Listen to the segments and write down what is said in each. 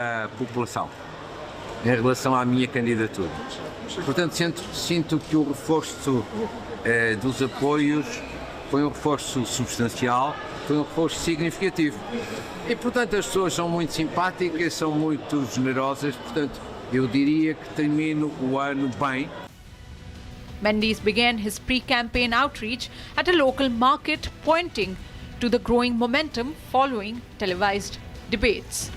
A população em relação à minha candidatura. Portanto, sinto que o reforço dos apoios foi um reforço substancial, foi um reforço significativo. E, portanto, as pessoas são muito simpáticas, são muito generosas, portanto, eu diria que termino o ano bem. Mendes began his pre-campaign outreach at a local market, pointing to the growing momentum following televised debates.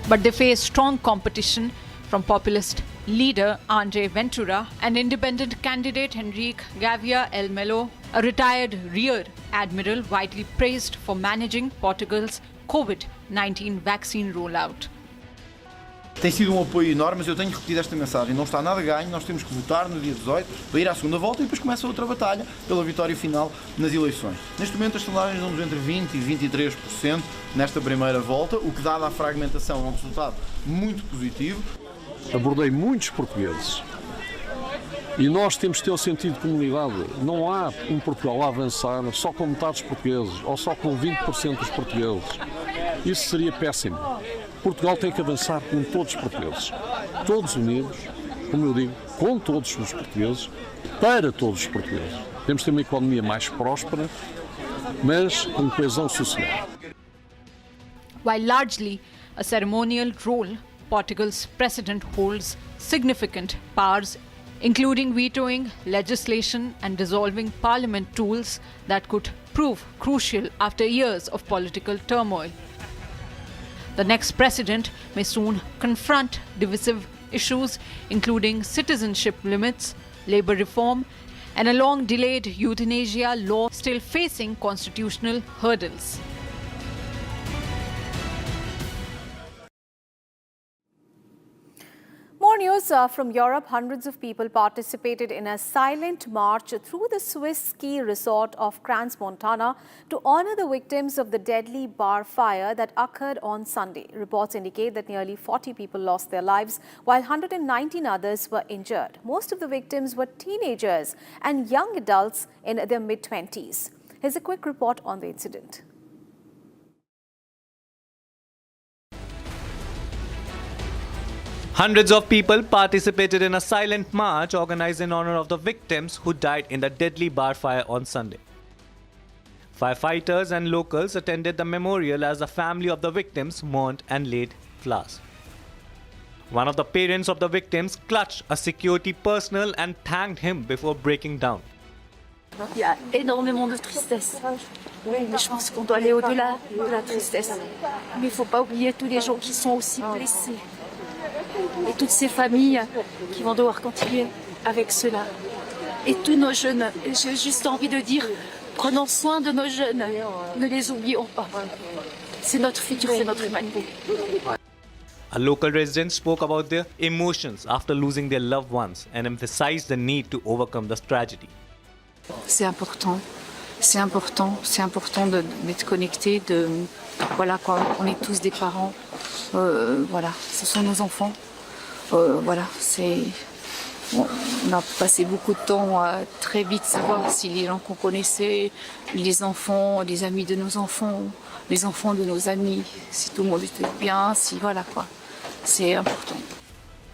But they face strong competition from populist leader Andre Ventura and independent candidate Henrique Gavia El Melo, a retired rear admiral widely praised for managing Portugal's COVID-19 vaccine rollout. Tem sido um apoio enorme, mas eu tenho repetido esta mensagem. Não está nada ganho, nós temos que votar no dia 18 para ir à segunda volta e depois começa outra batalha pela vitória final nas eleições. Neste momento as sondagens andam entre 20% e 23% nesta primeira volta, o que dada a fragmentação é um resultado muito positivo. Abordei muitos portugueses e nós temos que ter o sentido de comunidade. Não há um Portugal a avançar só com metade dos portugueses ou só com 20% dos portugueses. Isso seria péssimo. Portugal tem que avançar com todos os portugueses, todos unidos, como eu digo, com todos os portugueses, para todos os portugueses. Temos que ter uma economia mais próspera, mas com coesão social. While largely a ceremonial role, Portugal's president holds significant powers, including vetoing legislation and dissolving parliament, tools that could prove crucial after years of political turmoil. The next president may soon confront divisive issues including citizenship limits, labour reform, and a long-delayed euthanasia law still facing constitutional hurdles. More news from Europe. Hundreds of people participated in a silent march through the Swiss ski resort of Crans, Montana, to honor the victims of the deadly bar fire that occurred on Sunday. Reports indicate that nearly 40 people lost their lives, while 119 others were injured. Most of the victims were teenagers and young adults in their mid-20s. Here's a quick report on the incident. Hundreds of people participated in a silent march organized in honor of the victims who died in the deadly bar fire on Sunday. Firefighters and locals attended the memorial as the family of the victims mourned and laid flowers. One of the parents of the victims clutched a security personnel and thanked him before breaking down. Il y a énormément de tristesse. Mais je pense qu'on doit aller au-delà de la tristesse. Mais il ne faut pas oublier tous les gens qui sont aussi blessés. Et toutes ces familles qui vont devoir continuer avec cela. Et tous nos jeunes. Et j'ai juste envie de dire, prenons soin de nos jeunes. Ne les oublions pas. C'est notre futur, c'est notre humanité. A local resident spoke about their emotions after losing their loved ones and emphasized the need to overcome this tragedy. C'est important. C'est important d'être connecté, voilà quoi, on est tous des parents, voilà, ce sont nos enfants, voilà, on a passé beaucoup de temps à très vite savoir si les gens qu'on connaissait, les enfants, les amis de nos enfants, les enfants de nos amis, si tout le monde était bien, si voilà quoi, c'est important.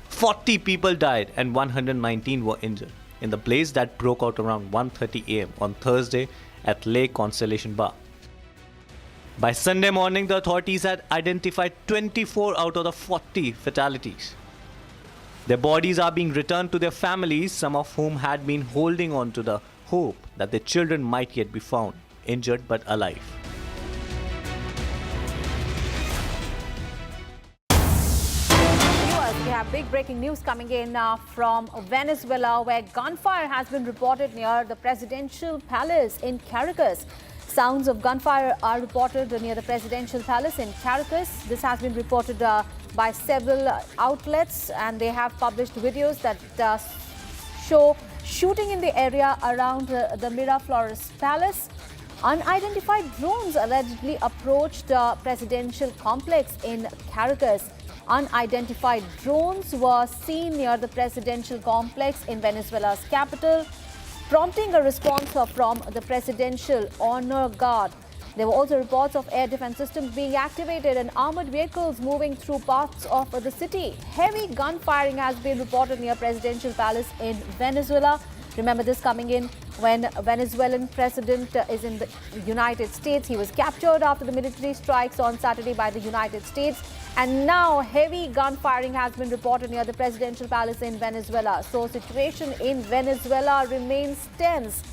40 people died and 119 were injured in the blaze that broke out around 1:30 a.m. on Thursday at Lake Constellation Bar. By Sunday morning, the authorities had identified 24 out of the 40 fatalities. Their bodies are being returned to their families, some of whom had been holding on to the hope that their children might yet be found, injured but alive. We have big breaking news coming in from Venezuela, where gunfire has been reported near the presidential palace in Caracas. Sounds of gunfire are reported near the presidential palace in Caracas. This has been reported by several outlets, and they have published videos that show shooting in the area around the Miraflores Palace. Unidentified drones allegedly approached the presidential complex in Caracas. Unidentified drones were seen near the presidential complex in Venezuela's capital, prompting a response from the Presidential Honor Guard. There were also reports of air defense systems being activated and armored vehicles moving through parts of the city. Heavy gun firing has been reported near Presidential Palace in Venezuela. Remember this coming in when Venezuelan president is in the United States. He was captured after the military strikes on Saturday by the United States. And now heavy gun firing has been reported near the Presidential Palace in Venezuela. So situation in Venezuela remains tense.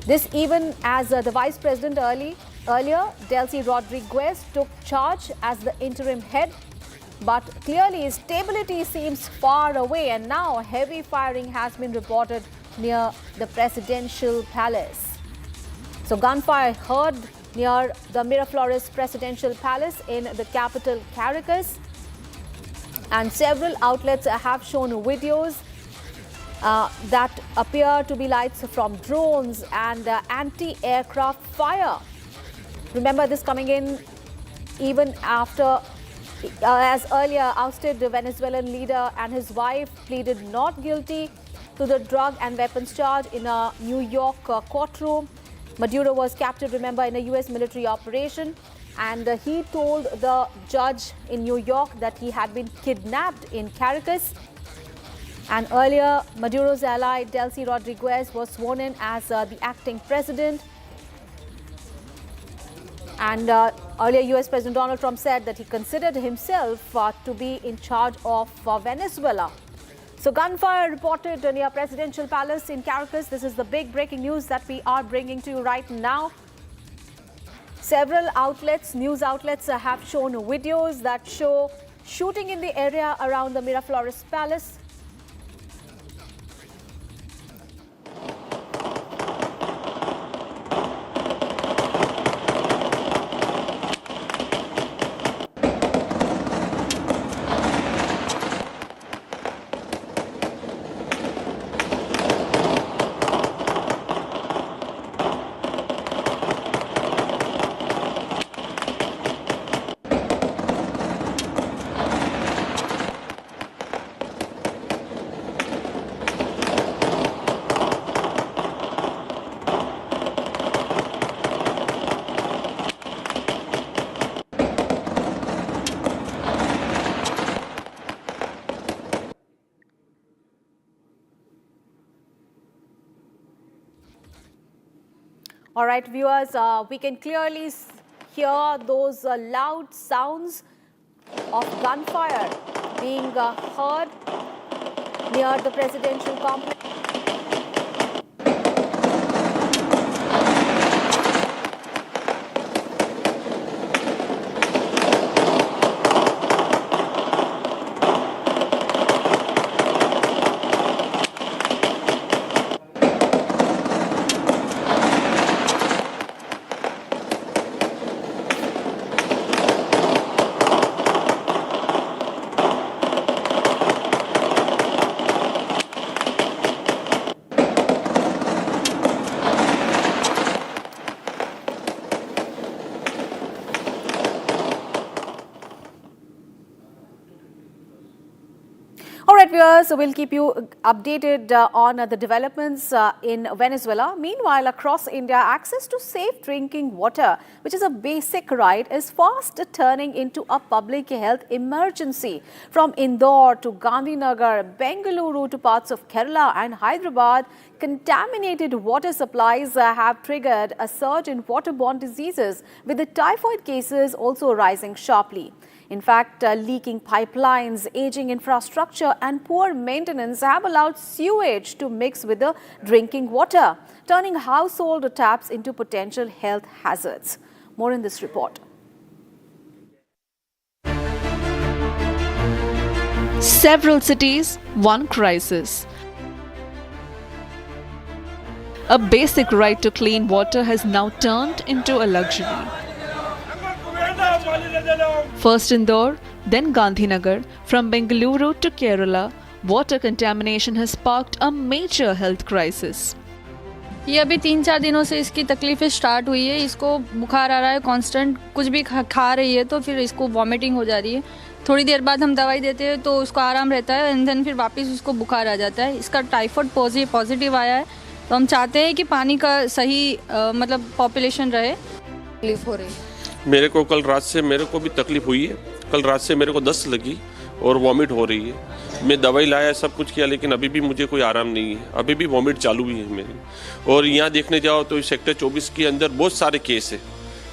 This even as the Vice President earlier, Delcy Rodriguez, took charge as the interim head. But clearly stability seems far away, and now heavy firing has been reported near the Presidential Palace. So gunfire heard near the Miraflores Presidential Palace in the capital Caracas. And several outlets have shown videos that appear to be lights from drones and anti-aircraft fire. Remember this coming in even after, as earlier ousted Venezuelan leader and his wife pleaded not guilty to the drug and weapons charge in a New York courtroom. Maduro was captured, remember, in a US military operation, and he told the judge in New York that he had been kidnapped in Caracas. And earlier, Maduro's ally, Delcy Rodriguez, was sworn in as the acting president. And earlier, US President Donald Trump said that he considered himself to be in charge of Venezuela. So gunfire reported near Presidential Palace in Caracas. This is the big breaking news that we are bringing to you right now. Several outlets, news outlets have shown videos that show shooting in the area around the Miraflores Palace. All right, viewers, we can clearly hear those loud sounds of gunfire being heard near the presidential complex. All right, viewers, so we'll keep you updated on the developments in Venezuela. Meanwhile, across India, access to safe drinking water, which is a basic right, is fast turning into a public health emergency. From Indore to Gandhinagar, Bengaluru to parts of Kerala and Hyderabad, contaminated water supplies have triggered a surge in waterborne diseases, with the typhoid cases also rising sharply. In fact, leaking pipelines, aging infrastructure and poor maintenance have allowed sewage to mix with the drinking water, turning household taps into potential health hazards. More in this report. Several cities, one crisis. A basic right to clean water has now turned into a luxury. First Indore, then Gandhinagar, from Bengaluru to Kerala, water contamination has sparked a major health crisis. ये अभी 3-4 दिनों से इसकी तकलीफें start हुई है. इसको बुखार आ रहा है कांस्टेंट, कुछ भी खा रही है तो फिर इसको वॉमिटिंग हो जा रही है. थोड़ी देर बाद हम दवाई देते हैं तो उसको आराम रहता है एंड देन फिर वापस उसको बुखार आ जाता है. इसका टाइफाइड पॉजिटिव आया है. तो हम चाहते हैं कि पानी का सही मतलब पॉपुलेशन रहे. तकलीफ हो रही है। मेरे को कल रात से मेरे को भी तकलीफ हुई है। कल रात से मेरे को दस्त लगी और वॉमिट हो रही है। मैं दवाई लाया, सब कुछ किया, लेकिन अभी भी मुझे कोई आराम नहीं है। अभी भी वॉमिट चालू ही है मेरी। और यहाँ देखने जाओ तो सेक्टर 24 के अंदर बहुत सारे केस है।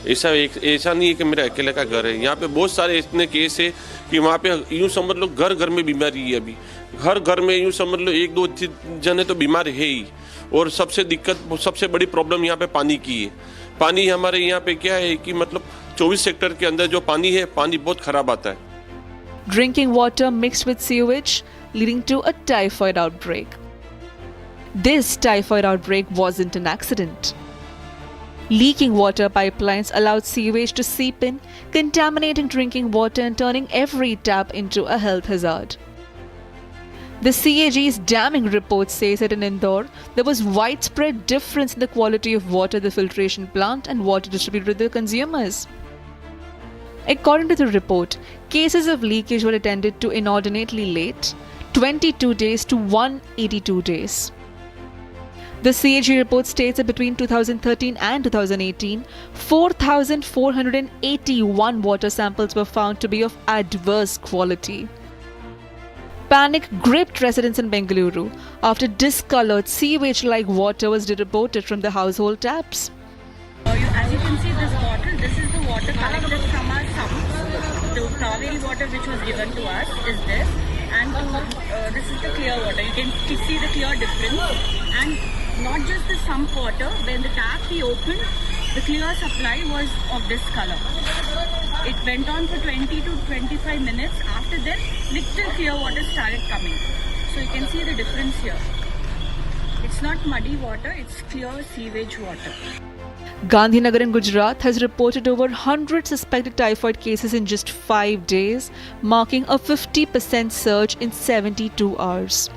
ऐसा नहीं है कि मेरा अकेले का घर है। यहाँ पे बहुत सारे इतने केस है कि वहाँ पे यूँ समझ लो घर घर में बीमारी है। अभी हर घर में यूँ समझ लो 1-2 जने तो बीमार है ही। और सबसे बड़ी प्रॉब्लम यहाँ पे पानी की है। पानी हमारे यहाँ पे क्या है कि मतलब 24 सेक्टर के अंदर जो पानी है, पानी बहुत खराब आता है। Drinking water mixed with sewage leading to a typhoid outbreak. This typhoid outbreak wasn't an accident. Leaking water pipelines allowed sewage to seep in, contaminating drinking water and turning every tap into a health hazard. The CAG's damning report says that in Indore, there was widespread difference in the quality of water at the filtration plant and water distributed to the consumers. According to the report, cases of leakage were attended to inordinately late, 22 days to 182 days. The CAG report states that between 2013 and 2018, 4,481 water samples were found to be of adverse quality. Panic gripped residents in Bengaluru after discolored sewage-like water was reported from the household taps. As you can see, this bottle, this is the water collected from our sumps. The Kaveri water which was given to us is this, and this is the clear water. You can see the clear difference. And not just the sump water, when the tap we opened, the clear supply was of this color. It went on for 20 to 25 minutes. After that, little clear water started coming. So you can see the difference here. It's not muddy water, it's clear sewage water. Gandhinagar in Gujarat has reported over 100 suspected typhoid cases in just 5 days, marking a 50% surge in 72 hours.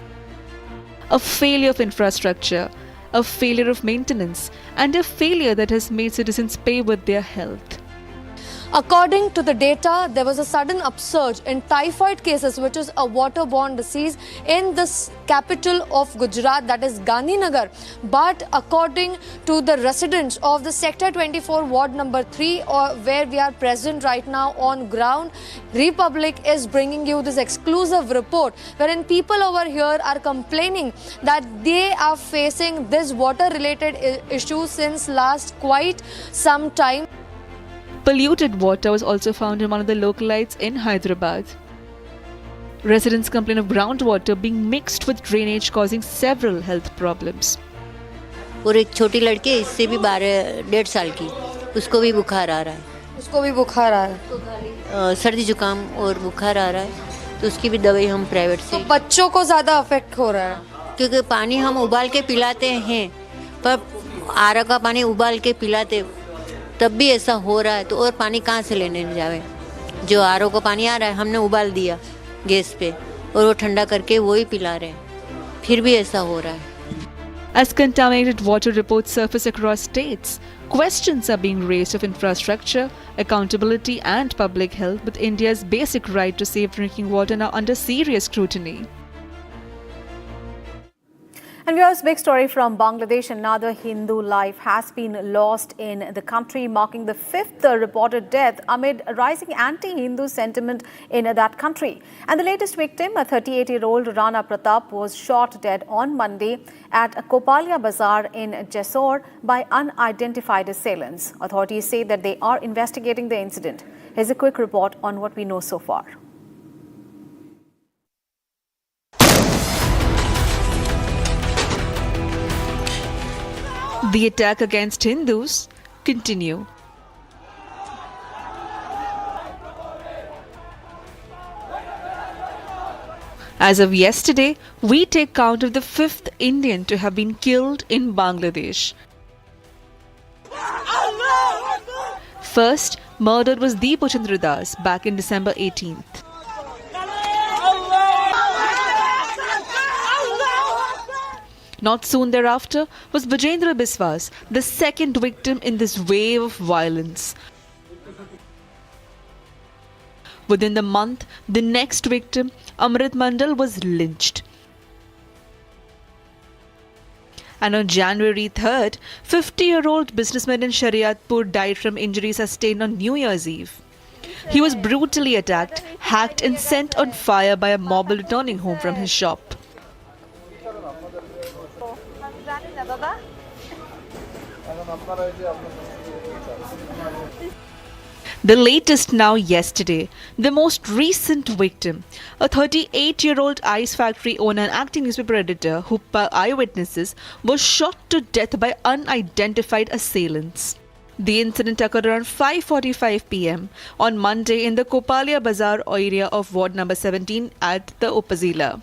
A failure of infrastructure, a failure of maintenance, and a failure that has made citizens pay with their health. According to the data, there was a sudden upsurge in typhoid cases, which is a waterborne disease, in the capital of Gujarat, that is Gandhinagar. But according to the residents of the Sector 24 Ward number 3, where we are present right now on ground, Republic is bringing you this exclusive report wherein people over here are complaining that they are facing this water-related issue since last quite some time. Polluted water was also found in one of the localites in Hyderabad. Residents complain of groundwater being mixed with drainage, causing several health problems. और एक छोटी लड़की है, इससे भी 12-1.5 साल की, उसको भी बुखार आ रहा है। उसको भी बुखार आ रहा है, सर्दी जुकाम और बुखार आ रहा है, तो उसकी भी दवाई हम प्राइवेट से। तो बच्चों को ज़्यादा अफेक्ट हो रहा है, क्योंकि पानी हम उबाल के पिलाते हैं, पर आरा का पानी उबाल के पिलाते तब भी ऐसा हो रहा है, तो और पानी कहाँ से लेने जावे। जो आरओ का पानी आ रहा है, हमने उबाल दिया गैस पे और वो ठंडा करके वो ही पिला रहे हैं, फिर भी ऐसा हो रहा है। As contaminated water reports surface across states, questions are being raised of infrastructure, accountability and public health, with India's basic right to safe drinking water now under serious scrutiny. And viewers, big story from Bangladesh. Another Hindu life has been lost in the country, marking the 5th reported death amid rising anti-Hindu sentiment in that country. And the latest victim, a 38-year-old Rana Pratap, was shot dead on Monday at Kopalia Bazar in Jessore by unidentified assailants. Authorities say that they are investigating the incident. Here's a quick report on what we know so far. The attack against Hindus continue. As of yesterday, we take count of the 5th Indian to have been killed in Bangladesh. First, murdered was Deepu Chandra Das back in December 18th. Not soon thereafter was Vijendra Biswas, the second victim in this wave of violence. Within the month, the next victim, Amrit Mandal, was lynched. And on January 3rd, 50-year-old businessman in Shariatpur died from injuries sustained on New Year's Eve. He was brutally attacked, hacked and set on fire by a mob returning home from his shop. The latest now yesterday, the most recent victim, a 38-year-old ice factory owner and acting newspaper editor who, per eyewitnesses, was shot to death by unidentified assailants. The incident occurred around 5:45 p.m. on Monday in the Kopalia Bazar area of Ward number 17 at the Upazila.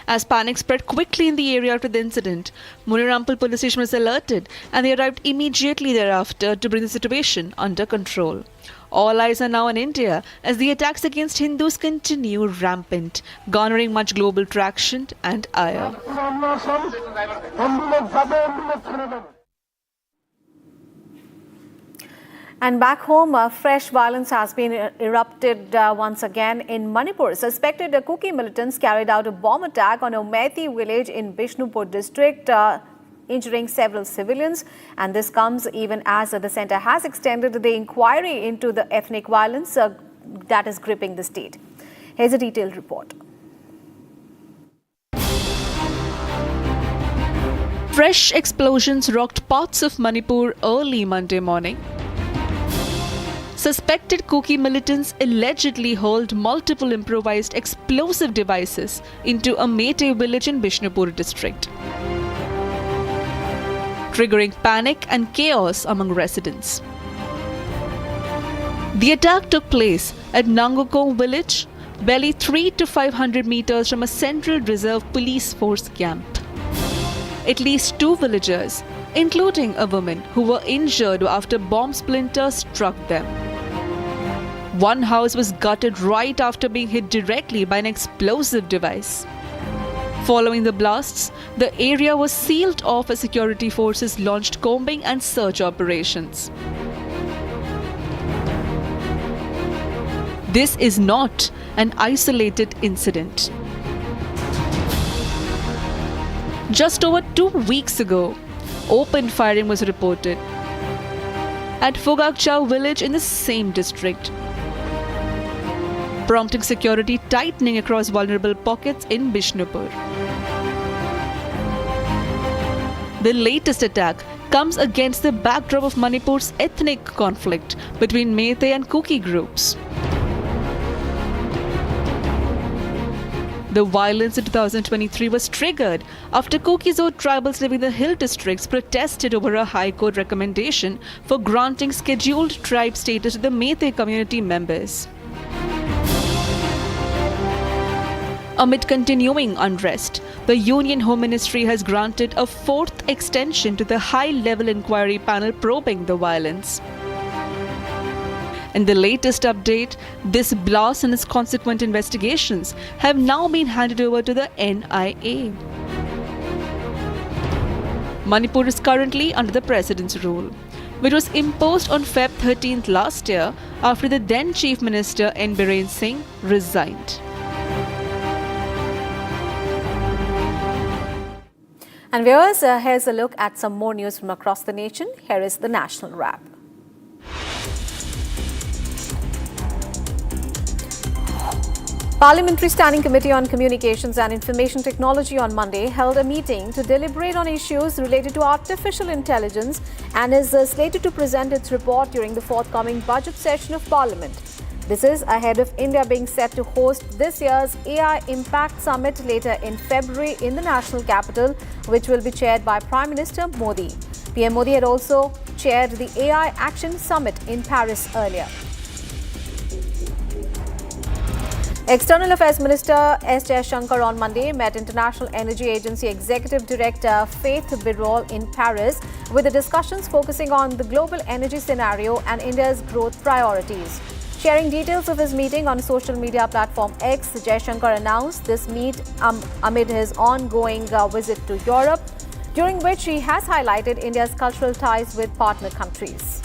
As panic spread quickly in the area after the incident, Manirampur Police Station was alerted and they arrived immediately thereafter to bring the situation under control. All eyes are now on India as the attacks against Hindus continue rampant, garnering much global traction and ire. And back home, fresh violence has been erupted once again in Manipur. Suspected Kuki militants carried out a bomb attack on a Methi village in Bishnupur district, injuring several civilians. And this comes even as the centre has extended the inquiry into the ethnic violence that is gripping the state. Here's a detailed report. Fresh explosions rocked parts of Manipur early Monday morning. Suspected Kuki militants allegedly hurled multiple improvised explosive devices into a Methi village in Bishnupur district, triggering panic and chaos among residents. The attack took place at Nangokong village, barely 300 to 500 meters from a Central Reserve Police Force camp. At least 2 villagers, including a woman, who were injured after bomb splinters struck them. One house was gutted right after being hit directly by an explosive device. Following the blasts, the area was sealed off as security forces launched combing and search operations. This is not an isolated incident. Just over 2 weeks ago, open firing was reported at Fogakchau village in the same district, prompting security tightening across vulnerable pockets in Bishnupur. The latest attack comes against the backdrop of Manipur's ethnic conflict between Meitei and Kuki groups. The violence in 2023 was triggered after Kuki-zoned tribals living in the hill districts protested over a High Court recommendation for granting scheduled tribe status to the Meitei community members. Amid continuing unrest, the Union Home Ministry has granted a 4th extension to the high-level inquiry panel probing the violence. In the latest update, this blast and its consequent investigations have now been handed over to the NIA. Manipur is currently under the President's rule, which was imposed on Feb 13th last year after the then Chief Minister N. Biren Singh resigned. And viewers, here's a look at some more news from across the nation. Here is the National Wrap. Parliamentary Standing Committee on Communications and Information Technology on Monday held a meeting to deliberate on issues related to artificial intelligence and is slated to present its report during the forthcoming budget session of Parliament. This is ahead of India being set to host this year's AI Impact Summit later in February in the national capital, which will be chaired by Prime Minister Modi. PM Modi had also chaired the AI Action Summit in Paris earlier. External Affairs Minister S. Jaishankar on Monday met International Energy Agency Executive Director Faith Birol in Paris with the discussions focusing on the global energy scenario and India's growth priorities. Sharing details of his meeting on social media platform X, Jaishankar announced this meet amid his ongoing visit to Europe, during which he has highlighted India's cultural ties with partner countries.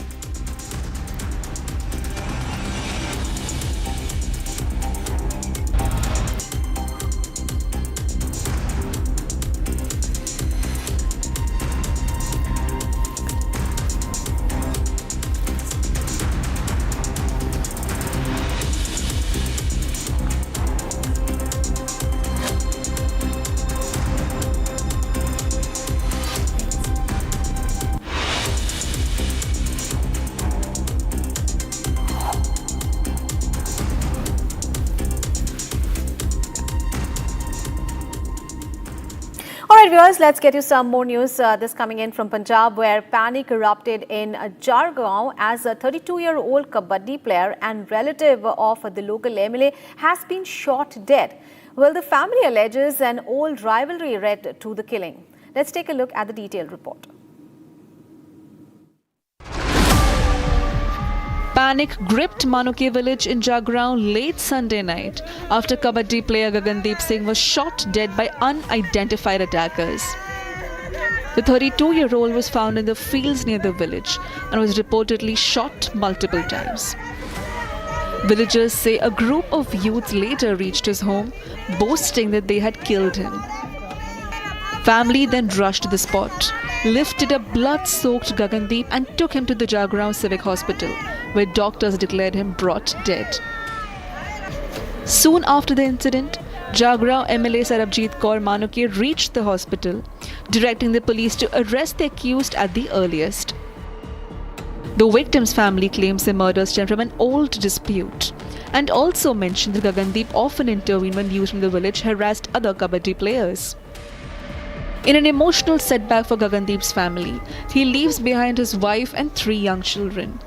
Alright viewers, let's get you some more news. This coming in from Punjab, where panic erupted in Jargaon as a 32-year-old kabaddi player and relative of the local MLA has been shot dead. Well, the family alleges an old rivalry led to the killing. Let's take a look at the detailed report. Panic gripped Manuke village in Jagraon late Sunday night after kabaddi player Gagandeep Singh was shot dead by unidentified attackers. The 32-year-old was found in the fields near the village and was reportedly shot multiple times. Villagers say a group of youths later reached his home, boasting that they had killed him. Family then rushed to the spot, lifted a blood-soaked Gagandeep and took him to the Jagraon Civic Hospital, where doctors declared him brought dead. Soon after the incident, Jagraon MLA Sarabjit Kaur Manuke reached the hospital, directing the police to arrest the accused at the earliest. The victim's family claims the murder stemmed from an old dispute and also mentioned that Gagandeep often intervened when youth from the village harassed other kabaddi players. In an emotional setback for Gagandeep's family, he leaves behind his wife and 3 young children.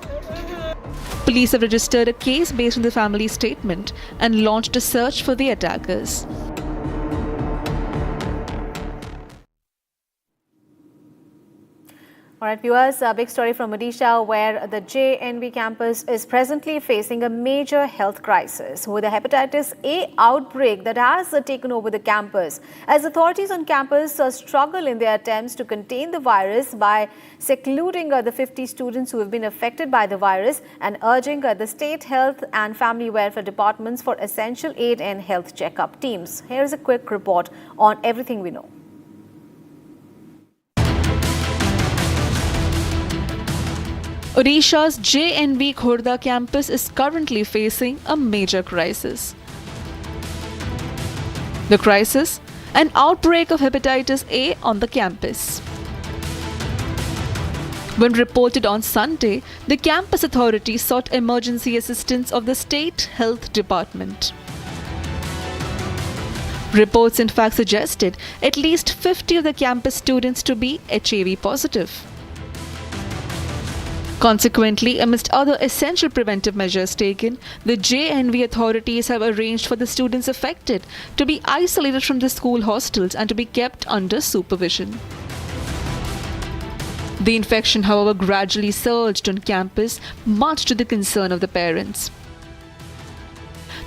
Police have registered a case based on the family's statement and launched a search for the attackers. Alright viewers, a big story from Odisha, where the JNV campus is presently facing a major health crisis with a hepatitis A outbreak that has taken over the campus. As authorities on campus struggle in their attempts to contain the virus by secluding the 50 students who have been affected by the virus and urging the state health and family welfare departments for essential aid and health checkup teams. Here is a quick report on everything we know. Odisha's JNV Khordha campus is currently facing a major crisis. The crisis? An outbreak of hepatitis A on the campus. When reported on Sunday, the campus authorities sought emergency assistance of the State Health Department. Reports in fact suggested at least 50 of the campus students to be HIV positive. Consequently, amidst other essential preventive measures taken, the JNV authorities have arranged for the students affected to be isolated from the school hostels and to be kept under supervision. The infection, however, gradually surged on campus, much to the concern of the parents.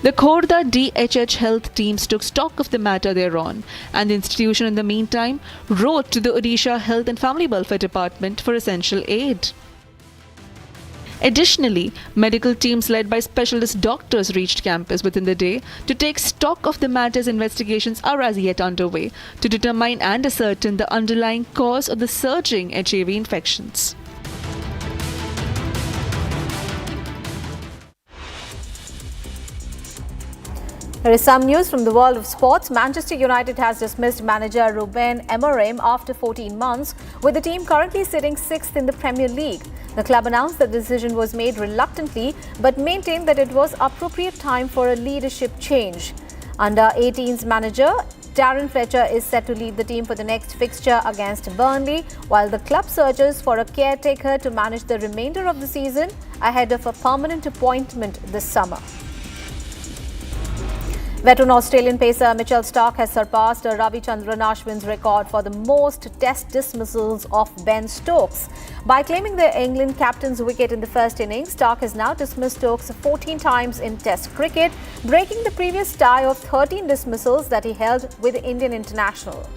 The Khordha DHH health teams took stock of the matter thereon, and the institution in the meantime wrote to the Odisha Health and Family Welfare Department for essential aid. Additionally, medical teams led by specialist doctors reached campus within the day to take stock of the matter's. Investigations are as yet underway to determine and ascertain the underlying cause of the surging HIV infections. There is some news from the world of sports. Manchester United has dismissed manager Ruben Amorim after 14 months, with the team currently sitting 6th in the Premier League. The club announced that the decision was made reluctantly, but maintained that it was appropriate time for a leadership change. Under 18's manager Darren Fletcher is set to lead the team for the next fixture against Burnley, while the club searches for a caretaker to manage the remainder of the season ahead of a permanent appointment this summer. Veteran Australian pacer Mitchell Starc has surpassed Ravichandran Ashwin's record for the most test dismissals of Ben Stokes. By claiming the England captain's wicket in the first innings, Starc has now dismissed Stokes 14 times in Test cricket, breaking the previous tie of 13 dismissals that he held with the Indian international.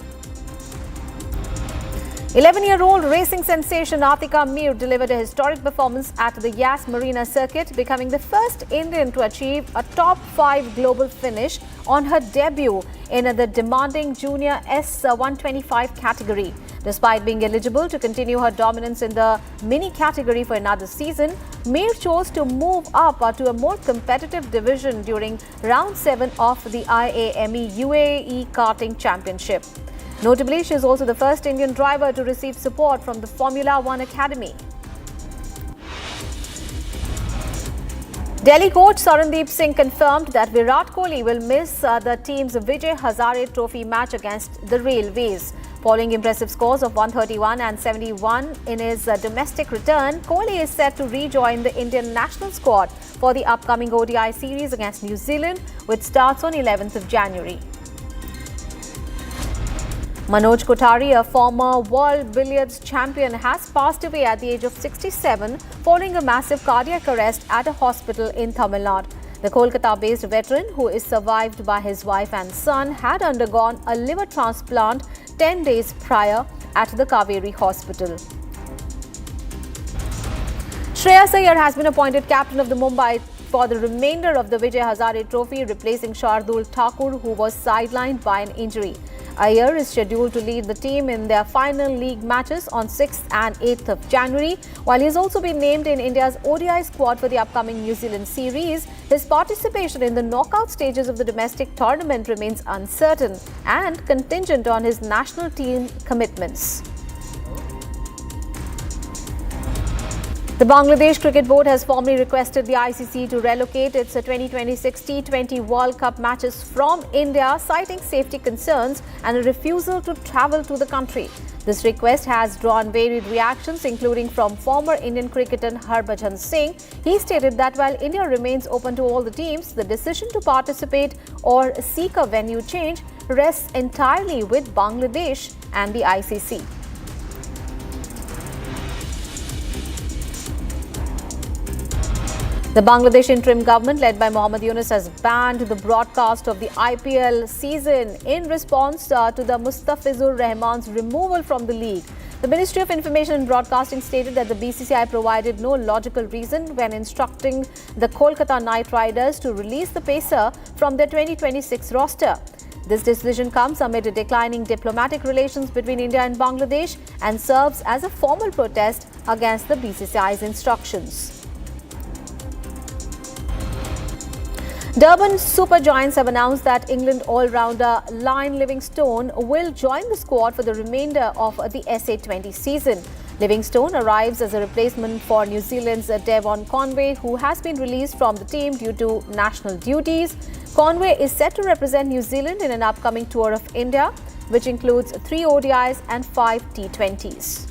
11-year-old racing sensation Atika Mir delivered a historic performance at the Yas Marina circuit, becoming the first Indian to achieve a top 5 global finish on her debut in the demanding junior S125 category. Despite being eligible to continue her dominance in the mini category for another season, Mir chose to move up to a more competitive division during round 7 of the IAME UAE Karting Championship. Notably, she is also the first Indian driver to receive support from the Formula One Academy. Delhi coach Sarandeep Singh confirmed that Virat Kohli will miss the team's Vijay Hazare Trophy match against the Railways. Following impressive scores of 131 and 71 in his domestic return, Kohli is set to rejoin the Indian national squad for the upcoming ODI series against New Zealand, which starts on 11th of January. Manoj Kothari, a former world billiards champion, has passed away at the age of 67 following a massive cardiac arrest at a hospital in Tamil Nadu. The Kolkata-based veteran, who is survived by his wife and son, had undergone a liver transplant 10 days prior at the Kaveri Hospital. Shreyas Iyer has been appointed captain of the Mumbai for the remainder of the Vijay Hazare Trophy, replacing Shardul Thakur, who was sidelined by an injury. Iyer is scheduled to lead the team in their final league matches on 6th and 8th of January. While he has also been named in India's ODI squad for the upcoming New Zealand series, his participation in the knockout stages of the domestic tournament remains uncertain and contingent on his national team commitments. The Bangladesh Cricket Board has formally requested the ICC to relocate its 2026 T20 World Cup matches from India, citing safety concerns and a refusal to travel to the country. This request has drawn varied reactions, including from former Indian cricketer Harbhajan Singh. He stated that while India remains open to all the teams, the decision to participate or seek a venue change rests entirely with Bangladesh and the ICC. The Bangladesh interim government, led by Mohammad Yunus, has banned the broadcast of the IPL season in response to the Mustafizur Rahman's removal from the league. The Ministry of Information and Broadcasting stated that the BCCI provided no logical reason when instructing the Kolkata Knight Riders to release the pacer from their 2026 roster. This decision comes amid declining diplomatic relations between India and Bangladesh and serves as a formal protest against the BCCI's instructions. Durban Super Giants have announced that England all-rounder Lyon Livingstone will join the squad for the remainder of the SA20 season. Livingstone arrives as a replacement for New Zealand's Devon Conway, who has been released from the team due to national duties. Conway is set to represent New Zealand in an upcoming tour of India, which includes 3 ODIs and 5 T20s.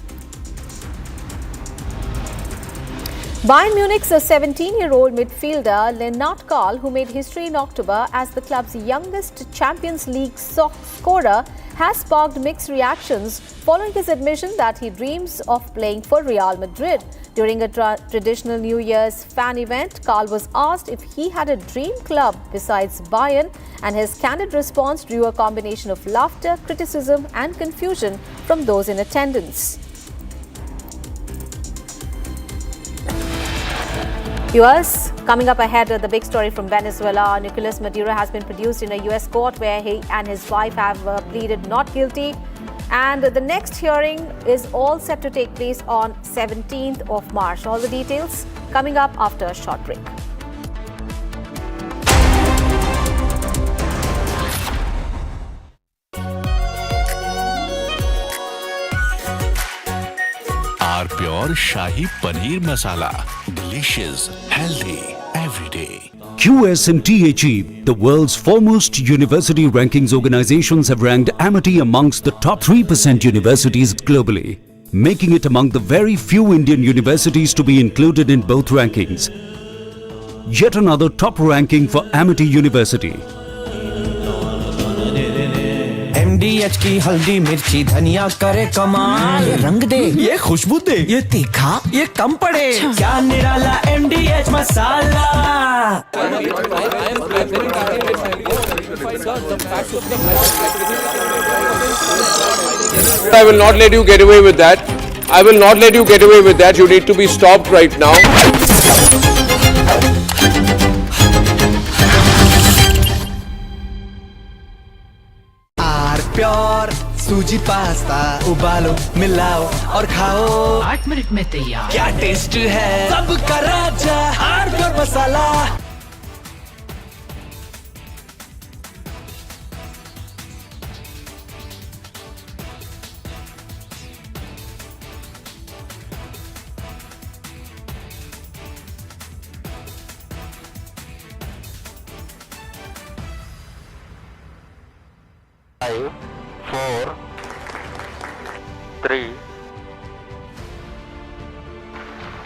Bayern Munich's 17-year-old midfielder Lennart Karl, who made history in October as the club's youngest Champions League scorer, has sparked mixed reactions following his admission that he dreams of playing for Real Madrid. During a traditional New Year's fan event, Karl was asked if he had a dream club besides Bayern, and his candid response drew a combination of laughter, criticism and confusion from those in attendance. Viewers, coming up ahead, the big story from Venezuela. Nicolas Maduro has been produced in a US court where he and his wife have pleaded not guilty. And the next hearing is all set to take place on 17th of March. All the details coming up after a short break. Our pure Shahi Paneer Masala. Delicious, healthy, every day. QS and THE, the world's foremost university rankings organizations, have ranked Amity amongst the top 3% universities globally, making it among the very few Indian universities to be included in both rankings. Yet another top ranking for Amity University. MDH की हल्दी मिर्ची धनिया करे कमाल, ये रंग दे, ये खुशबू दे, ये तीखा, ये कम पड़े, क्या निराला MDH masala. I will not let you get away with that. I will not let you get away with that. You need to be stopped right now. Pure सूजी पास्ता उबालो मिलाओ और खाओ 8 मिनट में तैयार। क्या टेस्ट है सबका राजा R pure masala. 5, 4, 3.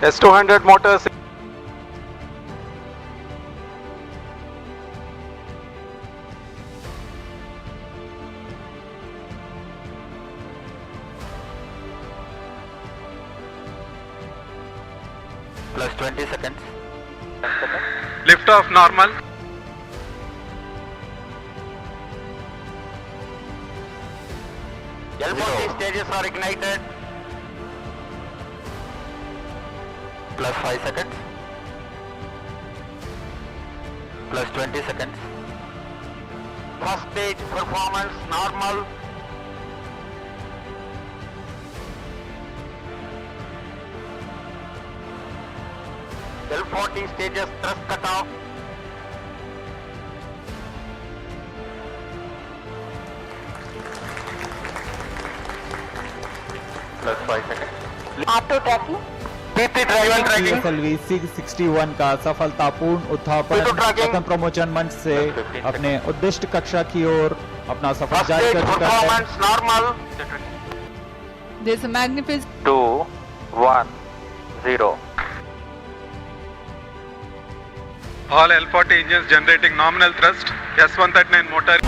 S200 motors. Plus 20 seconds. Lift off normal. L40 stages are ignited. Plus 5 seconds. Plus 20 seconds. First stage performance normal. L40 stages thrust cut off. Plus 5 seconds. Auto tracking. PP driver tracking. PSLV 661 का सफलतापूर्ण उत्थापन प्रथम प्रमोचन मंच से अपने उद्दिष्ट कक्षा की ओर अपना सफर जारी कर चुका है. Normal. There's a magnificent 2, 1, 0. All L40 engines generating nominal thrust. S139 motor.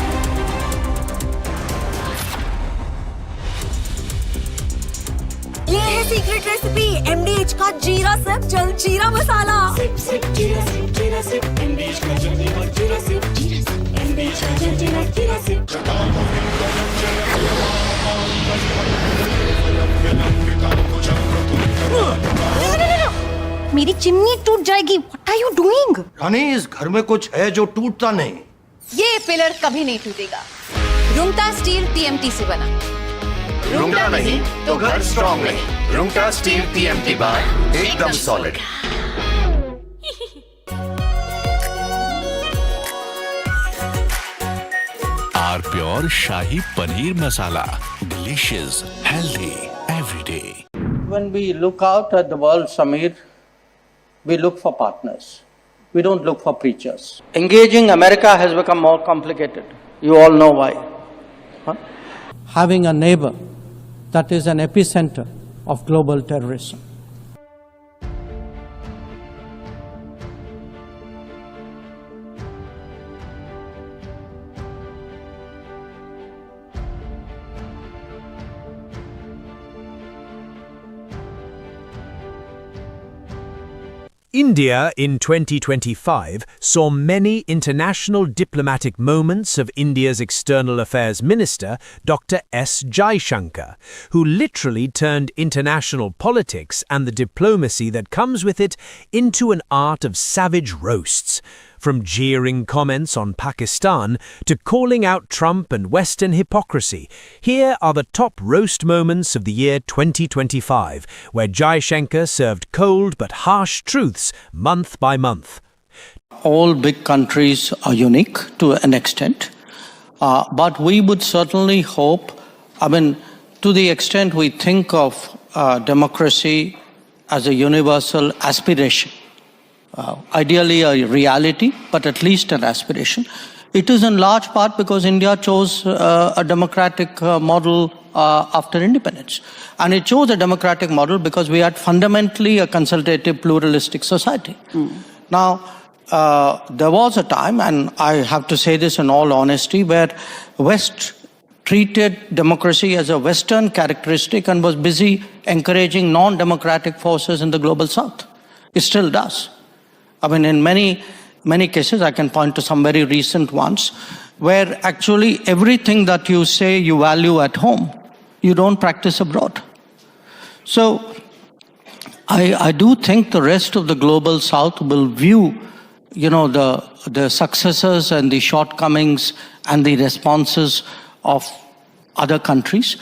ये है सीक्रेट रेसिपी MDH का जीरा सिप जल जीरा मसाला. सिप सिप जीरा सिप MDH का जल जीरा सिप MDH का जल जीरा सिप. मेरी चिमनी टूट जाएगी. What are you doing? रानी, इस घर में कुछ है जो टूटता नहीं. ये पिलर कभी नहीं टूटेगा. रुंगटा स्टील TMT से बना. रुंगटा नहीं तो घर स्ट्रॉन्ग नहीं. रुंगटा स्टील TMT बार एकदम solid. R pure shahi paneer masala. Delicious, healthy, every day. When we look out at the world, Samir, we look for partners. We don't look for preachers. Engaging America has become more complicated. You all know why. Having a neighbor that is an epicenter of global terrorism. India in 2025 saw many international diplomatic moments of India's External Affairs Minister, Dr. S. Jaishankar, who literally turned international politics and the diplomacy that comes with it into an art of savage roasts. From jeering comments on Pakistan to calling out Trump and Western hypocrisy, here are the top roast moments of the year 2025, where Jaishankar served cold but harsh truths month by month. All big countries are unique to an extent, but we would certainly hope, to the extent we think of democracy as a universal aspiration, ideally a reality, but at least an aspiration. It is in large part because India chose a democratic model after independence. And it chose a democratic model because we had fundamentally a consultative, pluralistic society. Now, there was a time, and I have to say this in all honesty, where West treated democracy as a Western characteristic and was busy encouraging non-democratic forces in the global South. It still does. In many cases, I can point to some very recent ones, where actually everything that you say you value at home, you don't practice abroad. So I do think the rest of the global South will view, the successes and the shortcomings and the responses of other countries.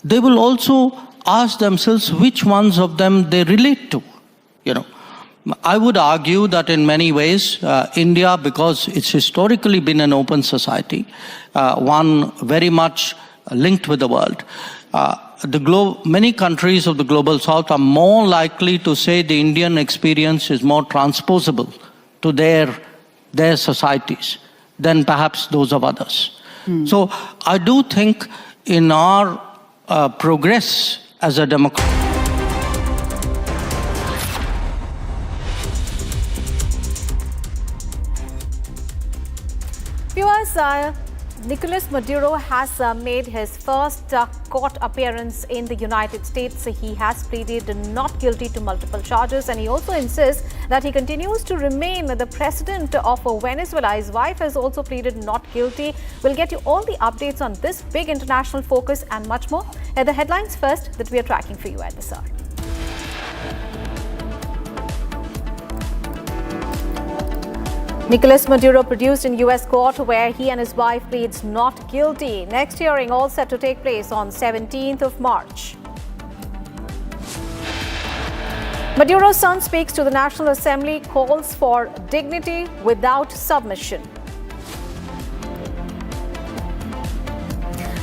They will also ask themselves which ones of them they relate to, I would argue that in many ways, India, because it's historically been an open society, one very much linked with the world, many countries of the global South are more likely to say the Indian experience is more transposable to their societies than perhaps those of others. So I do think in our progress as a democracy. Viewers, Nicolas Maduro has made his first court appearance in the United States. He has pleaded not guilty to multiple charges, and he also insists that he continues to remain the president of Venezuela. His wife has also pleaded not guilty. We'll get you all the updates on this big international focus and much more. The headlines first that we are tracking for you at this hour. Nicolas Maduro produced in U.S. court where he and his wife pleads not guilty. Next hearing all set to take place on 17th of March. Maduro's son speaks to the National Assembly, calls for dignity without submission.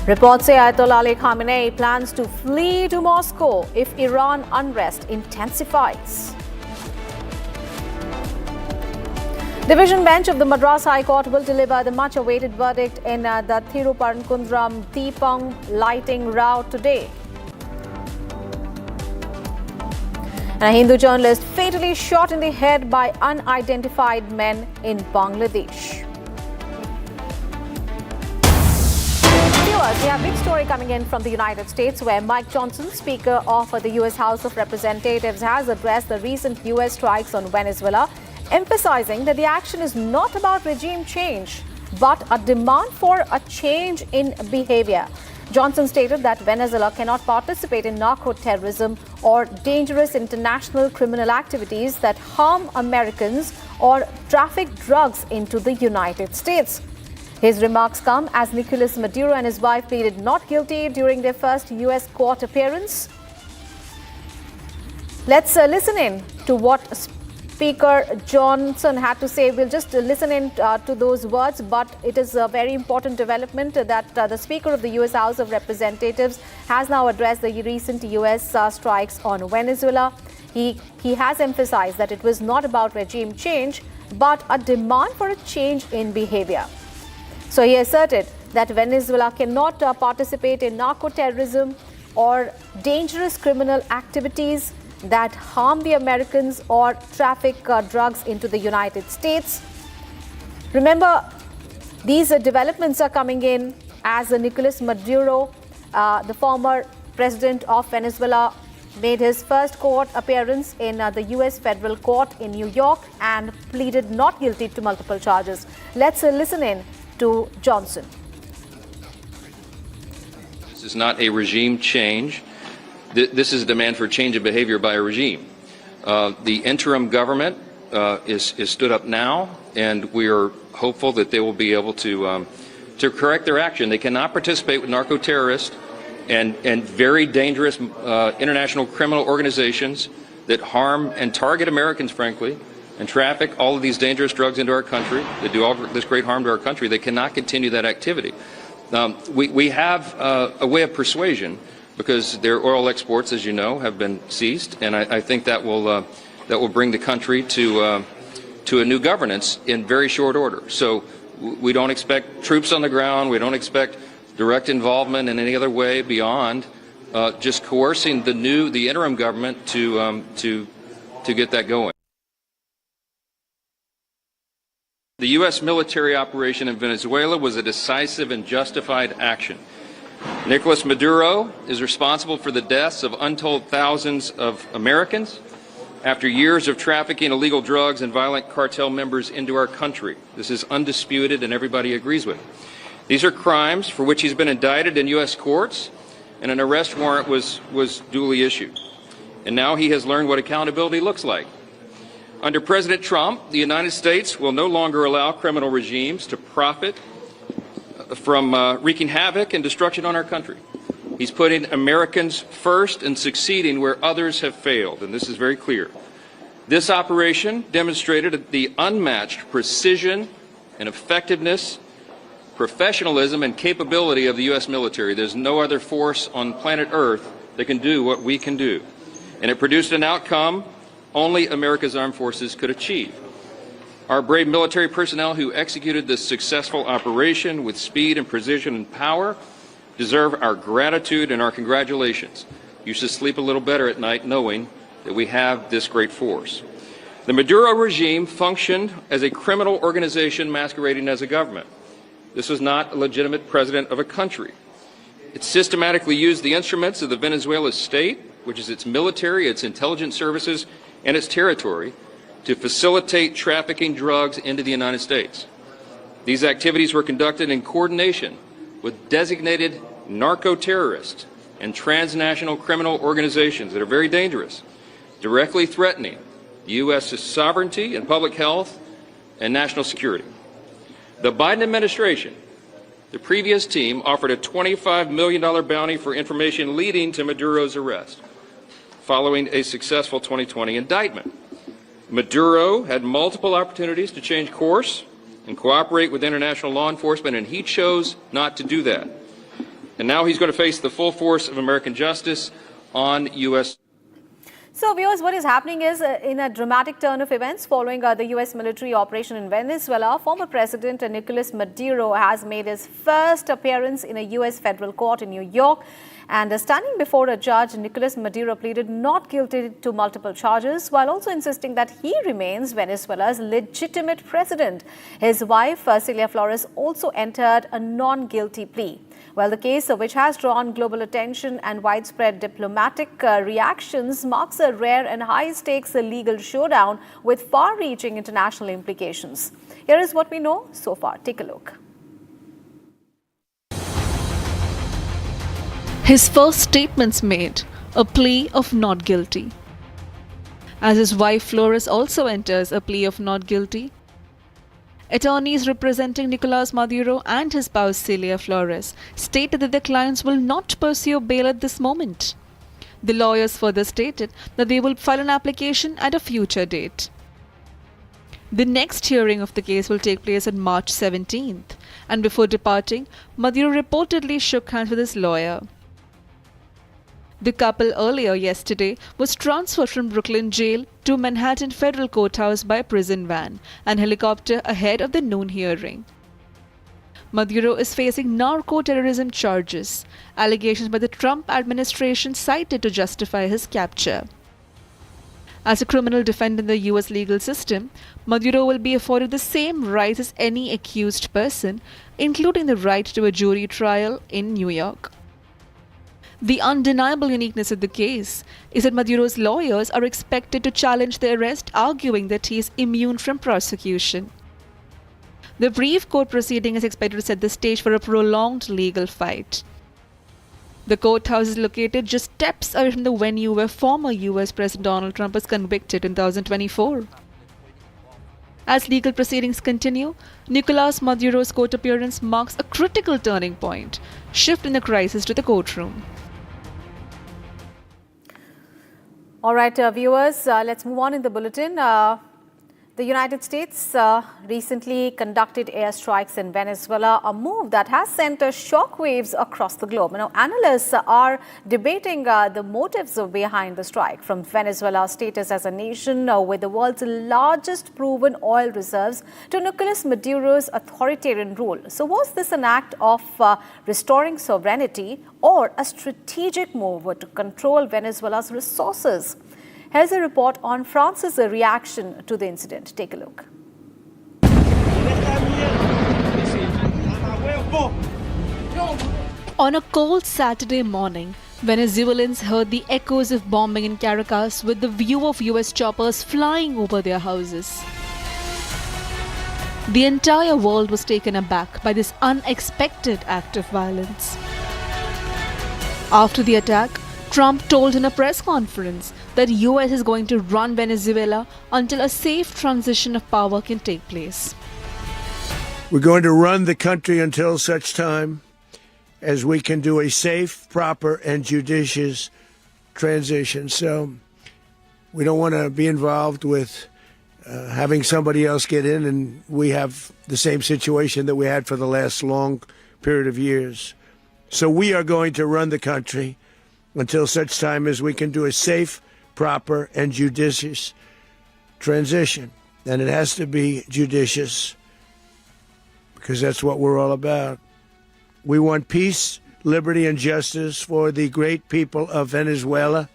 Reports say Ayatollah Ali Khamenei plans to flee to Moscow if Iran unrest intensifies. Division bench of the Madras High Court will deliver the much-awaited verdict in the Thiruparankundaram Deepam lighting row today. And a Hindu journalist fatally shot in the head by unidentified men in Bangladesh. Viewers, we have a big story coming in from the United States where Mike Johnson, Speaker of the U.S. House of Representatives, has addressed the recent U.S. strikes on Venezuela, emphasizing that the action is not about regime change, but a demand for a change in behavior. Johnson stated that Venezuela cannot participate in narco-terrorism or dangerous international criminal activities that harm Americans or traffic drugs into the United States. His remarks come as Nicolas Maduro and his wife pleaded not guilty during their first U.S. court appearance. Let's listen in to what Speaker Johnson had to say. We'll just listen in to those words, but it is a very important development that the Speaker of the U.S. House of Representatives has now addressed the recent U.S. Strikes on Venezuela. He has emphasized that it was not about regime change, but a demand for a change in behavior. So he asserted that Venezuela cannot participate in narco-terrorism or dangerous criminal activities that harm the Americans or traffic drugs into the United States. Remember, these developments are coming in as Nicolas Maduro, the former president of Venezuela, made his first court appearance in the U.S. federal court in New York and pleaded not guilty to multiple charges. Let's listen in to Johnson. This is not a regime change. This is a demand for change of behavior by a regime. The interim government is stood up now, and we are hopeful that they will be able to correct their action. They cannot participate with narco-terrorists and very dangerous international criminal organizations that harm and target Americans, frankly, and traffic all of these dangerous drugs into our country, that do all this great harm to our country. They cannot continue that activity. We have a way of persuasion, because their oil exports, as you know, have been ceased, and I think that will bring the country to a new governance in very short order. So we don't expect troops on the ground. We don't expect direct involvement in any other way beyond just coercing the interim government to get that going. The U.S. military operation in Venezuela was a decisive and justified action. Nicolas Maduro is responsible for the deaths of untold thousands of Americans after years of trafficking illegal drugs and violent cartel members into our country. This is undisputed and everybody agrees with it. These are crimes for which he's been indicted in U.S. courts, and an arrest warrant was duly issued. And now he has learned what accountability looks like. Under President Trump, the United States will no longer allow criminal regimes to profit from wreaking havoc and destruction on our country. He's putting Americans first and succeeding where others have failed, and this is very clear. This operation demonstrated the unmatched precision and effectiveness, professionalism, and capability of the U.S. military. There's no other force on planet Earth that can do what we can do. And it produced an outcome only America's armed forces could achieve. Our brave military personnel who executed this successful operation with speed and precision and power deserve our gratitude and our congratulations. You should sleep a little better at night knowing that we have this great force. The Maduro regime functioned as a criminal organization masquerading as a government. This was not a legitimate president of a country. It systematically used the instruments of the Venezuela state, which is its military, its intelligence services, and its territory, to facilitate trafficking drugs into the United States. These activities were conducted in coordination with designated narco-terrorists and transnational criminal organizations that are very dangerous, directly threatening the U.S.'s sovereignty and public health and national security. The Biden administration, the previous team, offered a $25 million bounty for information leading to Maduro's arrest, following a successful 2020 indictment. Maduro had multiple opportunities to change course and cooperate with international law enforcement, and he chose not to do that. And now he's going to face the full force of American justice on U.S. So, viewers, what is happening is, in a dramatic turn of events following the U.S. military operation in Venezuela, former President Nicolas Maduro has made his first appearance in a U.S. federal court in New York. And standing before a judge, Nicolas Maduro pleaded not guilty to multiple charges, while also insisting that he remains Venezuela's legitimate president. His wife, Celia Flores, also entered a non-guilty plea. Well, the case, which has drawn global attention and widespread diplomatic reactions, marks a rare and high-stakes legal showdown with far-reaching international implications. Here is what we know so far. Take a look. His first statements made, a plea of not guilty. As his wife Flores also enters a plea of not guilty, attorneys representing Nicolas Maduro and his spouse Celia Flores stated that their clients will not pursue bail at this moment. The lawyers further stated that they will file an application at a future date. The next hearing of the case will take place on March 17th, and before departing, Maduro reportedly shook hands with his lawyer. The couple earlier yesterday was transferred from Brooklyn jail to Manhattan Federal Courthouse by a prison van and helicopter ahead of the noon hearing. Maduro is facing narco-terrorism charges, allegations by the Trump administration cited to justify his capture. As a criminal defendant in the U.S. legal system, Maduro will be afforded the same rights as any accused person, including the right to a jury trial in New York. The undeniable uniqueness of the case is that Maduro's lawyers are expected to challenge the arrest, arguing that he is immune from prosecution. The brief court proceeding is expected to set the stage for a prolonged legal fight. The courthouse is located just steps away from the venue where former U.S. President Donald Trump was convicted in 2024. As legal proceedings continue, Nicolas Maduro's court appearance marks a critical turning point, shift in the crisis to the courtroom. All right, viewers, let's move on in the bulletin. The United States recently conducted airstrikes in Venezuela, a move that has sent shockwaves across the globe. Now, analysts are debating the motives behind the strike, from Venezuela's status as a nation with the world's largest proven oil reserves to Nicolas Maduro's authoritarian rule. So was this an act of restoring sovereignty or a strategic move to control Venezuela's resources? Here's a report on France's reaction to the incident. Take a look. On a cold Saturday morning, Venezuelans heard the echoes of bombing in Caracas with the view of US choppers flying over their houses. The entire world was taken aback by this unexpected act of violence. After the attack, Trump told in a press conference that US is going to run Venezuela until a safe transition of power can take place. We're going to run the country until such time as we can do a safe, proper, and judicious transition. So we don't want to be involved with having somebody else get in, and we have the same situation that we had for the last long period of years. So we are going to run the country until such time as we can do a safe, proper, and judicious transition. and it has to be judicious, because that's what we're all about. We want peace, liberty, and justice for the great people of Venezuela,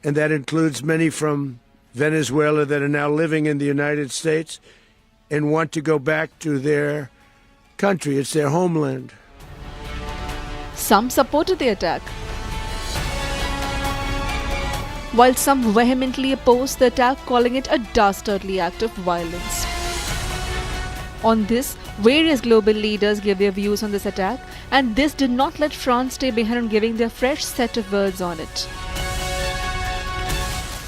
and that includes many from Venezuela that are now living in the United States and want to go back to their country. It's their homeland. Some supported the attack, while some vehemently opposed the attack, calling it a dastardly act of violence. On this, various global leaders gave their views on this attack, and this did not let France stay behind on giving their fresh set of words on it.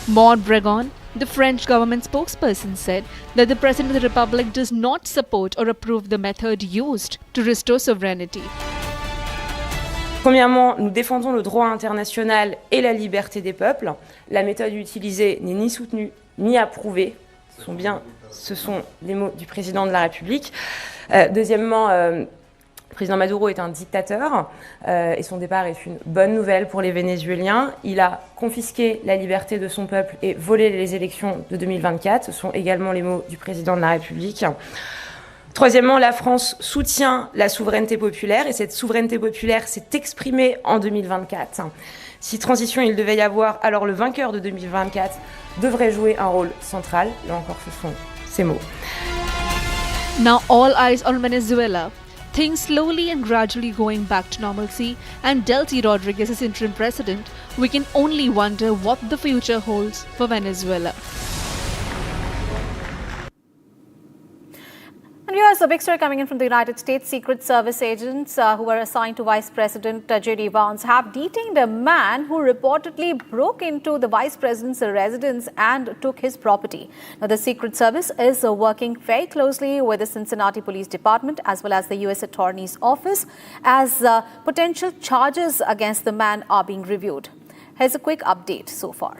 Maud Bregon, the French government spokesperson, said that the President of the Republic does not support or approve the method used to restore sovereignty. Premièrement, nous défendons le droit international et la liberté des peuples. La méthode utilisée n'est ni soutenue ni approuvée. Ce sont les mots du président de la République. Deuxièmement, le président Maduro est un dictateur et son départ est une bonne nouvelle pour les Vénézuéliens. Il a confisqué la liberté de son peuple et volé les élections de 2024. Ce sont également les mots du président de la République. Troisièmement, la France soutient la souveraineté populaire et cette souveraineté populaire s'est exprimée en 2024. Si transition il devait y avoir, alors le vainqueur de 2024 devrait jouer un rôle central. Là encore, ce sont ces mots. Now all eyes on Venezuela. Things slowly and gradually going back to normalcy, and Delcy Rodriguez as interim president, we can only wonder what the future holds for Venezuela. And here's a big story coming in from the United States. Secret Service agents who were assigned to Vice President J.D. Vance have detained a man who reportedly broke into the Vice President's residence and took his property. Now, the Secret Service is working very closely with the Cincinnati Police Department as well as the U.S. Attorney's Office as potential charges against the man are being reviewed. Here's a quick update so far.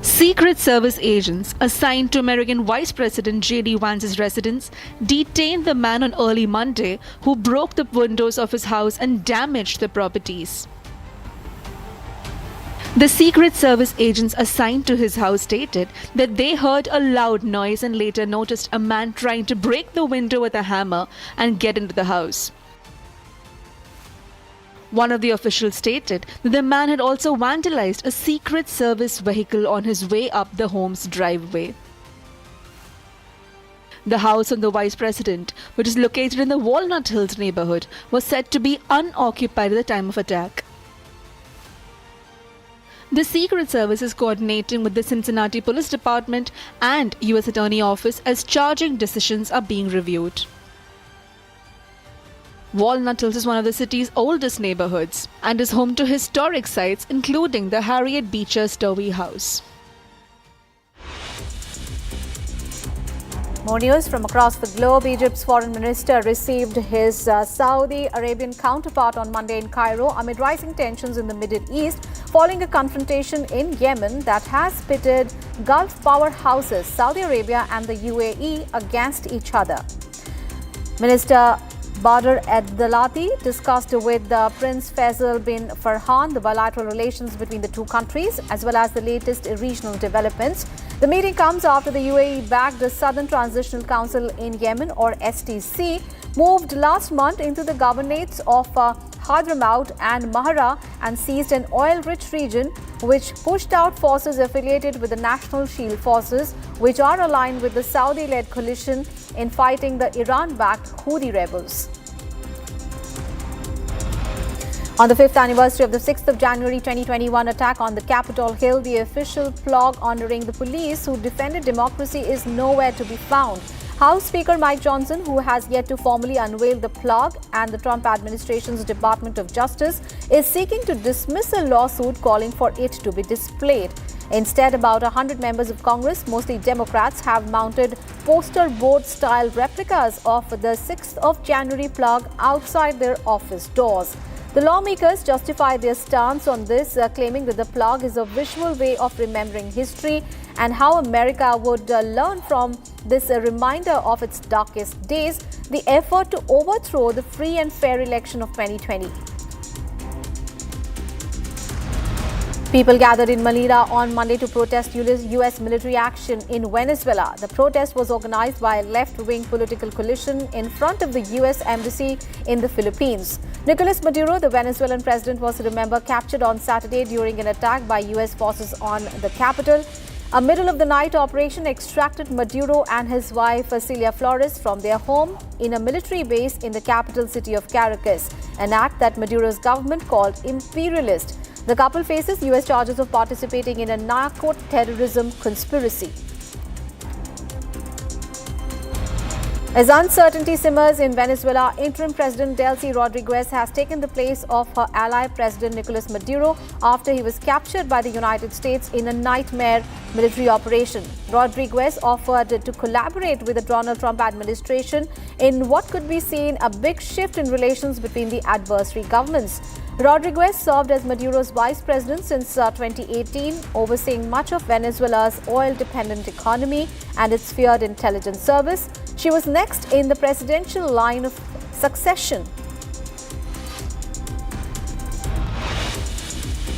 Secret Service agents assigned to American Vice President J.D. Vance's residence detained the man on early Monday who broke the windows of his house and damaged the properties. The Secret Service agents assigned to his house stated that they heard a loud noise and later noticed a man trying to break the window with a hammer and get into the house. One of the officials stated that the man had also vandalized a Secret Service vehicle on his way up the home's driveway. The house of the Vice President, which is located in the Walnut Hills neighborhood, was said to be unoccupied at the time of attack. The Secret Service is coordinating with the Cincinnati Police Department and U.S. Attorney Office as charging decisions are being reviewed. Walnut Hills is one of the city's oldest neighborhoods and is home to historic sites including the Harriet Beecher Stowe House. More news from across the globe. Egypt's foreign minister received his Saudi Arabian counterpart on Monday in Cairo amid rising tensions in the Middle East following a confrontation in Yemen that has pitted Gulf powerhouses Saudi Arabia and the UAE against each other. Minister Badr Abdelati discussed with Prince Faisal bin Farhan the bilateral relations between the two countries as well as the latest regional developments. The meeting comes after the UAE backed the Southern Transitional Council in Yemen, or STC, moved last month into the governorates of Hadramaut and Mahara and seized an oil-rich region which pushed out forces affiliated with the National Shield Forces, which are aligned with the Saudi-led coalition in fighting the Iran-backed Houthi rebels. On the 5th anniversary of the 6th of January 2021 attack on the Capitol Hill, the official plaque honoring the police who defended democracy is nowhere to be found. House Speaker Mike Johnson, who has yet to formally unveil the plaque, and the Trump administration's Department of Justice is seeking to dismiss a lawsuit calling for it to be displayed. Instead, about 100 members of Congress, mostly Democrats, have mounted poster board-style replicas of the 6th of January plaque outside their office doors. The lawmakers justify their stance on this, claiming that the plaque is a visual way of remembering history and how America would learn from this reminder of its darkest days, the effort to overthrow the free and fair election of 2020. People gathered in Manila on Monday to protest U.S. military action in Venezuela. The protest was organized by a left-wing political coalition in front of the U.S. Embassy in the Philippines. Nicolas Maduro, the Venezuelan president, was remembered captured on Saturday during an attack by U.S. forces on the capital. A middle-of-the-night operation extracted Maduro and his wife, Celia Flores, from their home in a military base in the capital city of Caracas, an act that Maduro's government called imperialist. The couple faces U.S. charges of participating in a narco-terrorism conspiracy. As uncertainty simmers in Venezuela, interim President Delcy Rodriguez has taken the place of her ally President Nicolas Maduro after he was captured by the United States in a nightmare military operation. Rodriguez offered to collaborate with the Donald Trump administration in what could be seen a big shift in relations between the adversary governments. Rodriguez served as Maduro's vice president since 2018, overseeing much of Venezuela's oil-dependent economy and its feared intelligence service. She was next in the presidential line of succession.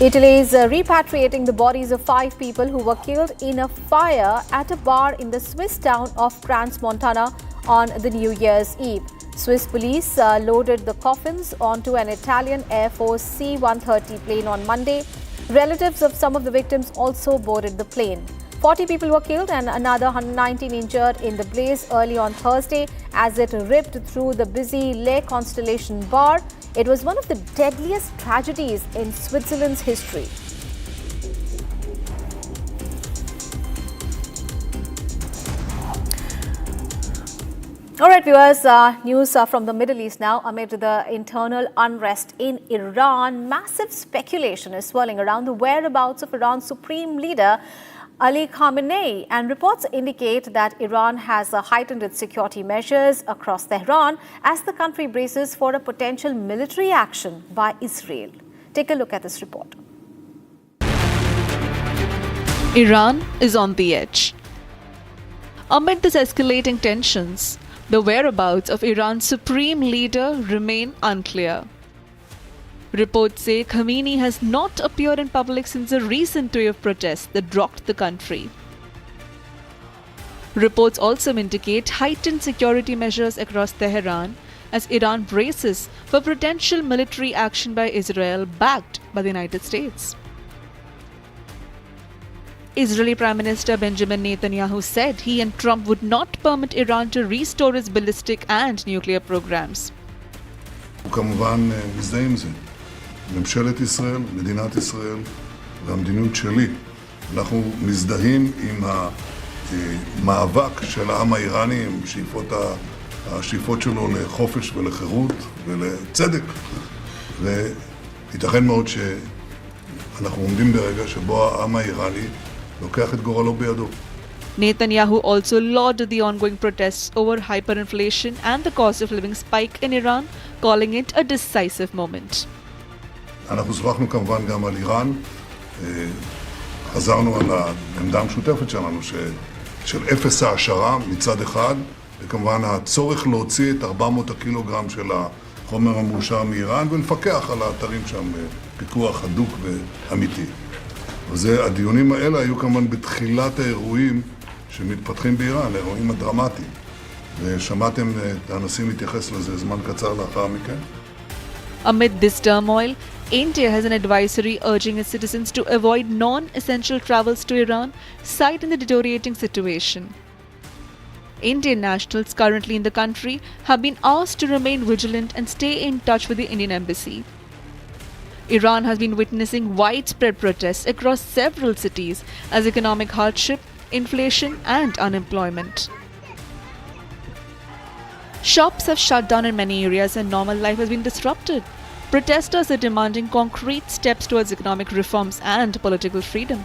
Italy is repatriating the bodies of 5 people who were killed in a fire at a bar in the Swiss town of Crans-Montana on the New Year's Eve. Swiss police loaded the coffins onto an Italian Air Force C-130 plane on Monday. Relatives of some of the victims also boarded the plane. 40 people were killed and another 119 injured in the blaze early on Thursday as it ripped through the busy Le Constellation bar. It was one of the deadliest tragedies in Switzerland's history. All right, viewers, news from the Middle East now. Amid the internal unrest in Iran, massive speculation is swirling around the whereabouts of Iran's supreme leader, Ali Khamenei, and reports indicate that Iran has heightened its security measures across Tehran as the country braces for a potential military action by Israel. Take a look at this report. Iran is on the edge. Amid this escalating tensions, the whereabouts of Iran's supreme leader remain unclear. Reports say Khamenei has not appeared in public since a recent wave of protests that rocked the country. Reports also indicate heightened security measures across Tehran as Iran braces for potential military action by Israel backed by the United States. Israeli Prime Minister Benjamin Netanyahu said he and Trump would not permit Iran to restore its ballistic and nuclear programs. כמובן מזדהה עם זה. ממשלת ישראל, מדינת ישראל והמדיניות שלי, אנחנו מזדהים עם המאבק של העם האיראני, עם השאיפות שלו לחופש ולחירות ולצדק. וייתכן מאוד שאנחנו עומדים ברגע שבו העם האיראני לוקח את גורלו בידו. Netanyahu also lauded the ongoing protests over hyperinflation and the cost of living spike in Iran, calling it a decisive moment. אנחנו שוחחנו כמובן גם על איראן, חזרנו על העמדה המשותפת שלנו של אפס העשרה מצד אחד, וכמובן הצורך להוציא את 400 הקילוגרם של החומר המאושר מאיראן ולפקח על האתרים שם פיקוח הדוק ואמיתי. הדיונים האלה היו כמובן בתחילת האירועים שמתפתחים באיראן, האירועים הדרמטיים. ושמעתם את הנשיא מתייחס לזה זמן קצר לאחר מכן. Amid this turmoil, India has an advisory urging its citizens to avoid non-essential travels to Iran, citing the deteriorating situation. Indian nationals currently in the country have been asked to remain vigilant and stay in touch with the Indian embassy. Iran has been witnessing widespread protests across several cities as economic hardship, inflation and unemployment. Shops have shut down in many areas and normal life has been disrupted. Protesters are demanding concrete steps towards economic reforms and political freedom.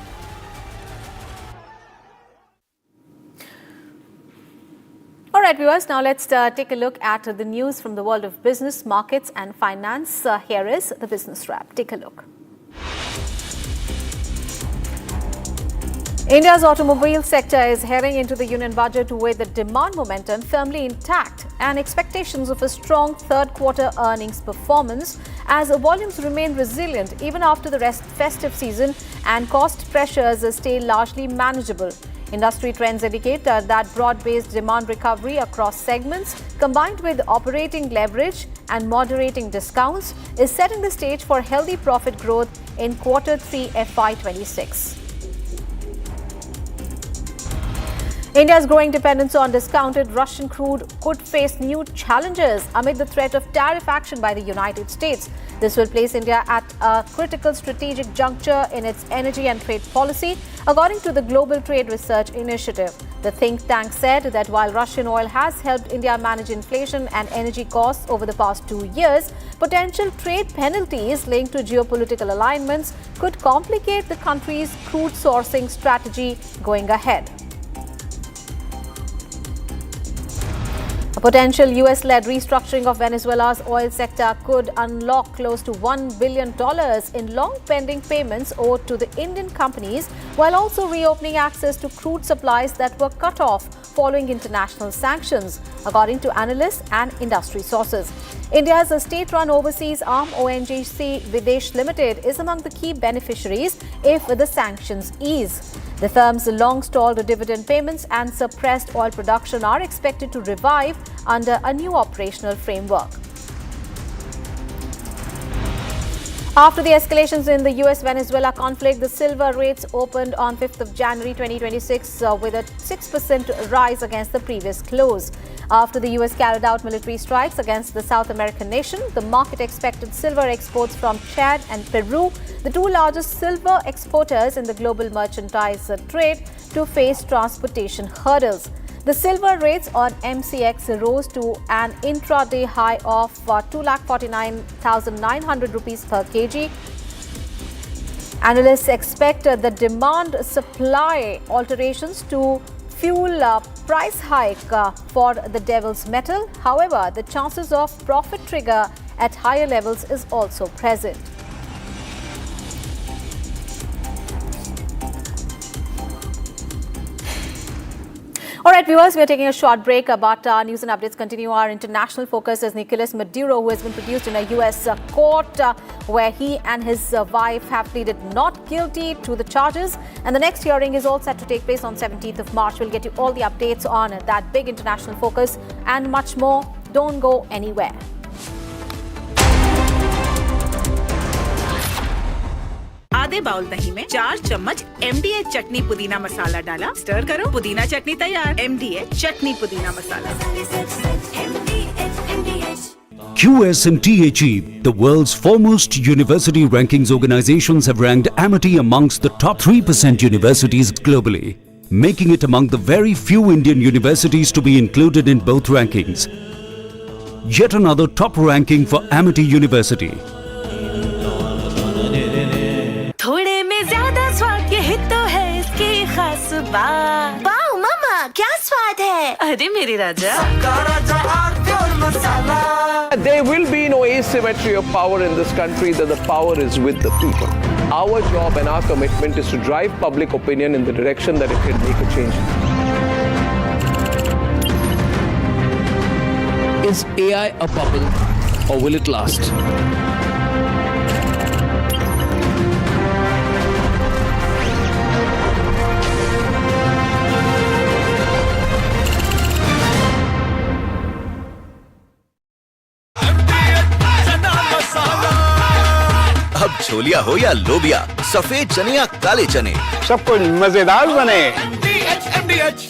All right, viewers, now let's take a look at the news from the world of business, markets and finance. Here is the business wrap. Take a look. India's automobile sector is heading into the union budget with the demand momentum firmly intact and expectations of a strong third quarter earnings performance as volumes remain resilient even after the festive season and cost pressures stay largely manageable. Industry trends indicate that broad-based demand recovery across segments combined with operating leverage and moderating discounts is setting the stage for healthy profit growth in Q3 FY26. India's growing dependence on discounted Russian crude could face new challenges amid the threat of tariff action by the United States. This will place India at a critical strategic juncture in its energy and trade policy, according to the Global Trade Research Initiative. The think tank said that while Russian oil has helped India manage inflation and energy costs over the past 2 years, potential trade penalties linked to geopolitical alignments could complicate the country's crude sourcing strategy going ahead. A potential US-led restructuring of Venezuela's oil sector could unlock close to $1 billion in long-pending payments owed to the Indian companies, while also reopening access to crude supplies that were cut off following international sanctions, according to analysts and industry sources. India's state-run overseas arm ONGC Videsh Limited is among the key beneficiaries if the sanctions ease. The firm's long-stalled dividend payments and suppressed oil production are expected to revive under a new operational framework. After the escalations in the US-Venezuela conflict, the silver rates opened on 5th of January 2026 with a 6% rise against the previous close. After the US carried out military strikes against the South American nation, the market expected silver exports from Chad and Peru, the two largest silver exporters in the global merchandise trade, to face transportation hurdles. The silver rates on MCX rose to an intraday high of 2,49,900 rupees per kg. Analysts expect the demand-supply alterations to fuel price hike for the devil's metal. However, the chances of profit trigger at higher levels is also present. All right, viewers, we are taking a short break, but our news and updates continue. Our international focus is Nicolas Maduro, who has been produced in a U.S. court where he and his wife have pleaded not guilty to the charges. And the next hearing is all set to take place on 17th of March. We'll get you all the updates on that big international focus and much more. Don't go anywhere. आधे bowl दही में 4 चम्मच MDH चटनी पुदीना मसाला डाला, stir करो, पुदीना चटनी तैयार। MDH चटनी पुदीना मसाला। QS and THE, the world's foremost university rankings organizations, have ranked Amity amongst the top 3% universities globally, making it among the very few Indian universities to be included in both rankings. Yet another top ranking for Amity University. थोड़े में ज्यादा स्वाद, यही तो है इसकी खास बात। वाओ मामा, क्या स्वाद है? अरे मेरे राजा। There will be no asymmetry of power in this country, that the power is with the people. Our job and our commitment is to drive public opinion in the direction that it can make a change. Is AI a bubble or will it last? अब छोलिया हो या लोबिया, सफेद चने या काले चने, सब कुछ मजेदार बने। MDH।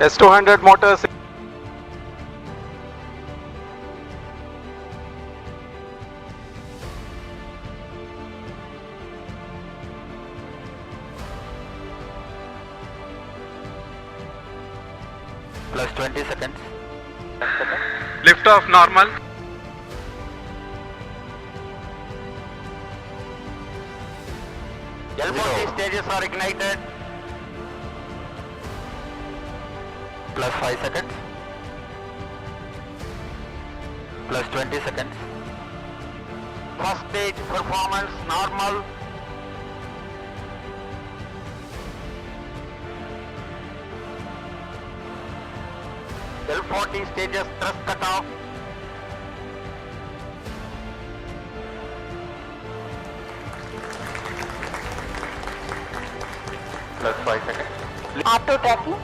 S200 motors. Plus 20 seconds. Lift off normal. L40 stages are ignited. Plus 5 seconds. Plus 20 seconds. First stage performance normal. L40 stages thrust cut off. Plus 5 seconds. Auto tracking.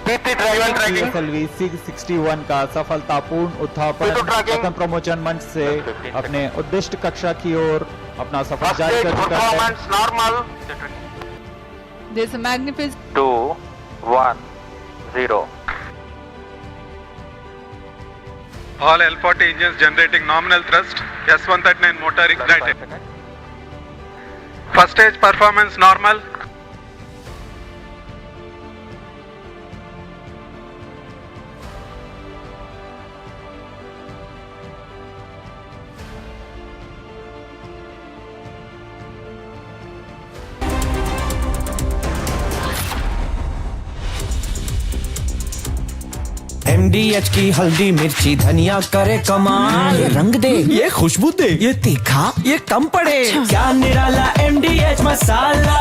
PT driver tracking. PSLV 661 का सफलतापूर्ण उत्थापन प्रथम प्रमोचन मंच से अपने उद्दिष्ट कक्षा की ओर अपना सफर जारी कर चुका है। Normal. There's a magnificent 2, 1, 0. All L40 engines generating nominal thrust. S139 motor ignited. First stage performance normal. MDH की हल्दी मिर्ची धनिया करे कमाल, ये रंग दे, ये खुशबू दे, ये तीखा, ये कम पड़े, क्या निराला MDH मसाला।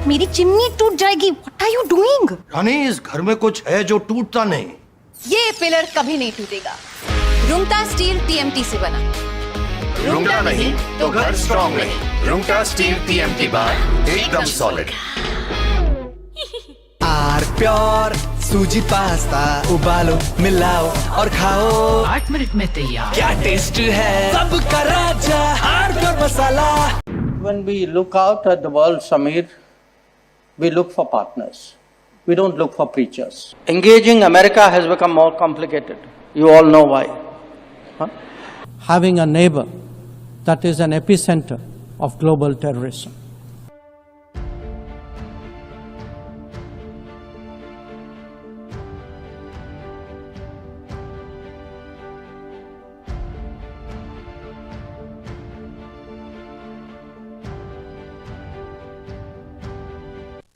मेरी चिमनी टूट जाएगी। What are you doing? रानी, इस घर में कुछ है जो टूटता नहीं। ये पिलर कभी नहीं टूटेगा। रुंगटा स्टील TMT से बना। रुंगटा नहीं तो घर स्ट्रॉन्ग नहीं। रुंगटा स्टील TMT बार एकदम सॉलिड। आर प्योर सूजी पास्ता उबालो मिलाओ और खाओ 8 मिनट में तैयार। क्या टेस्ट है सबका राजा R pure masala. When we look out at the world, Samir, we look for partners. We don't look for preachers. Engaging America has become more complicated. You all know why. Huh? Having a neighbor that is an epicenter of global terrorism.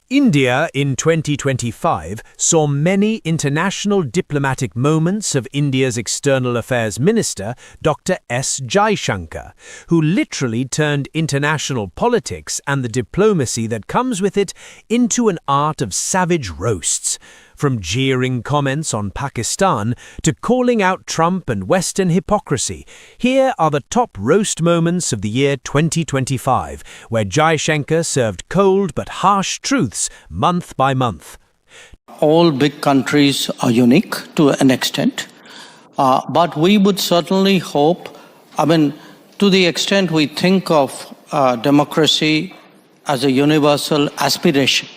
India in 2025 saw many international diplomatic moments of India's External Affairs Minister, Dr. S. Jaishankar, who literally turned international politics and the diplomacy that comes with it into an art of savage roasts. From jeering comments on Pakistan to calling out Trump and Western hypocrisy, here are the top roast moments of the year 2025, where Jaishankar served cold but harsh truths month by month. All big countries are unique to an extent, but we would certainly hope, to the extent we think of democracy as a universal aspiration,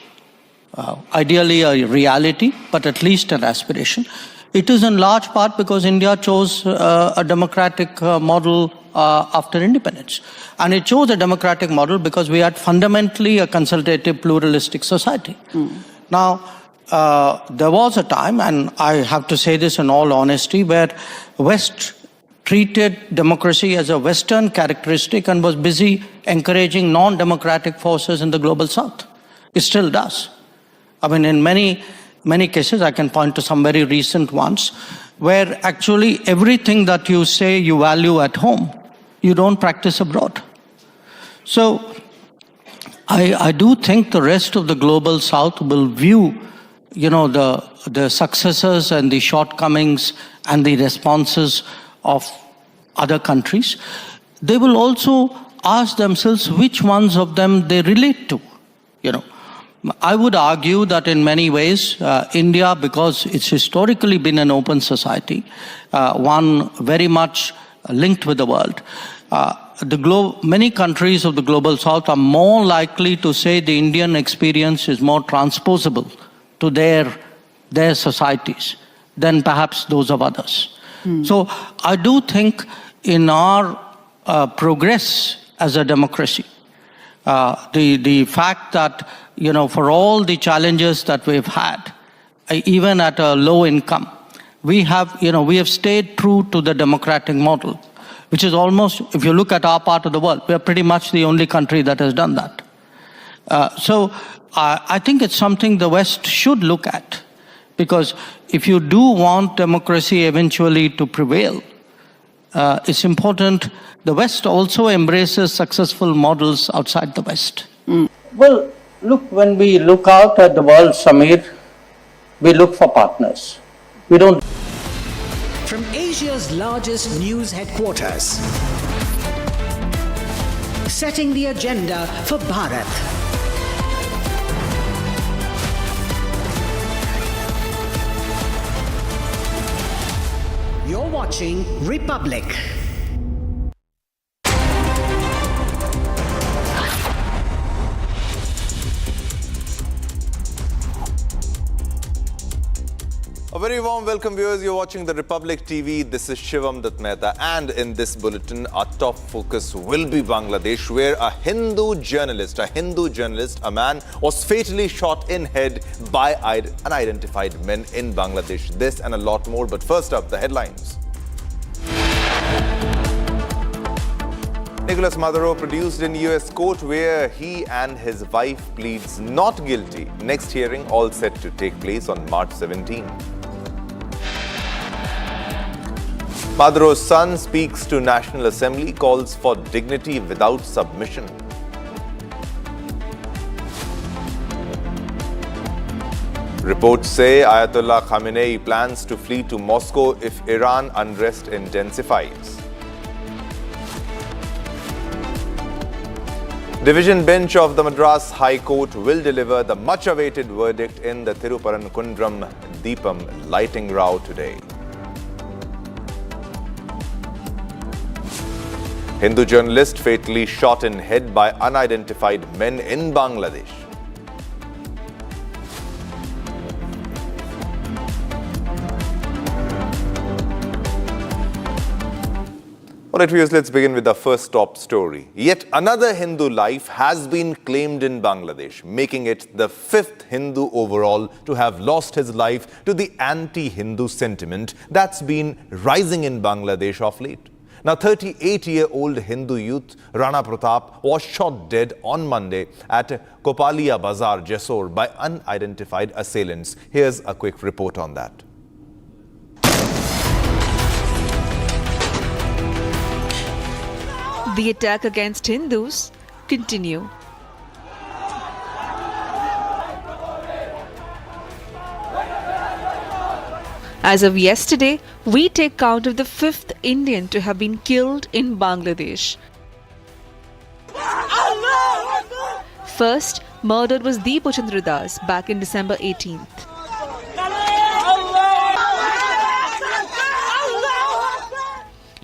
ideally a reality, but at least an aspiration. It is in large part because India chose a democratic model after independence. And it chose a democratic model because we had fundamentally a consultative, pluralistic society. Now, there was a time, and I have to say this in all honesty, where West treated democracy as a Western characteristic and was busy encouraging non-democratic forces in the global South. It still does. In many cases, I can point to some very recent ones, where actually everything that you say you value at home, you don't practice abroad. So I do think the rest of the global South will view, the successes and the shortcomings and the responses of other countries. They will also ask themselves which ones of them they relate to, I would argue that in many ways, India, because it's historically been an open society, one very much linked with the world, many countries of the global South are more likely to say the Indian experience is more transposable to their societies than perhaps those of others. So I do think in our progress as a democracy. The fact that, for all the challenges that we've had, even at a low income, we have stayed true to the democratic model, which is almost, if you look at our part of the world, we are pretty much the only country that has done that. So I think it's something the West should look at, because if you do want democracy eventually to prevail, it's important the West also embraces successful models outside the West. Well, look, when we look out at the world, Samir, we look for partners. We don't. From Asia's largest news headquarters, setting the agenda for Bharat. You're watching Republic. A very warm welcome, viewers. You're watching the Republic TV. This is Shivam Dutt Mehta, and in this bulletin, our top focus will be Bangladesh, where a Hindu journalist, a man, was fatally shot in head by unidentified men in Bangladesh. This and a lot more. But first up, the headlines. Nicolas Maduro produced in US court, where he and his wife pleads not guilty. Next hearing all set to take place on March 17. Maduro's son speaks to National Assembly, calls for dignity without submission. Reports say Ayatollah Khamenei plans to flee to Moscow if Iran unrest intensifies. Division bench of the Madras High Court will deliver the much-awaited verdict in the Thirupparankundram Deepam lighting row today. Hindu journalist fatally shot in head by unidentified men in Bangladesh. All right, viewers, let's begin with the first top story. Yet another Hindu life has been claimed in Bangladesh, making it the fifth Hindu overall to have lost his life to the anti-Hindu sentiment that's been rising in Bangladesh of late. Now, 38-year-old Hindu youth Rana Pratap was shot dead on Monday at Kopalia Bazar, Jessore, by unidentified assailants. Here's a quick report on that. The attack against Hindus continue. As of yesterday, we take count of the fifth Indian to have been killed in Bangladesh. First, murdered was Deepu Chandra Das back in December 18th.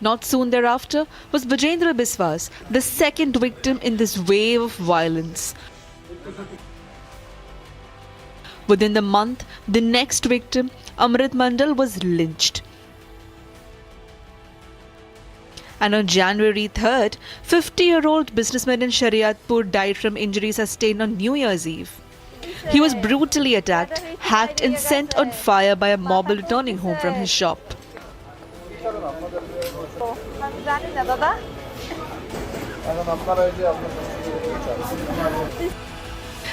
Not soon thereafter was Vijendra Biswas, the second victim in this wave of violence. Within the month, the next victim, Amrit Mandal, was lynched. And on January 3rd, 50-year-old businessman in Shariatpur died from injuries sustained on New Year's Eve. He was brutally attacked, hacked and set on fire by a mob returning home from his shop.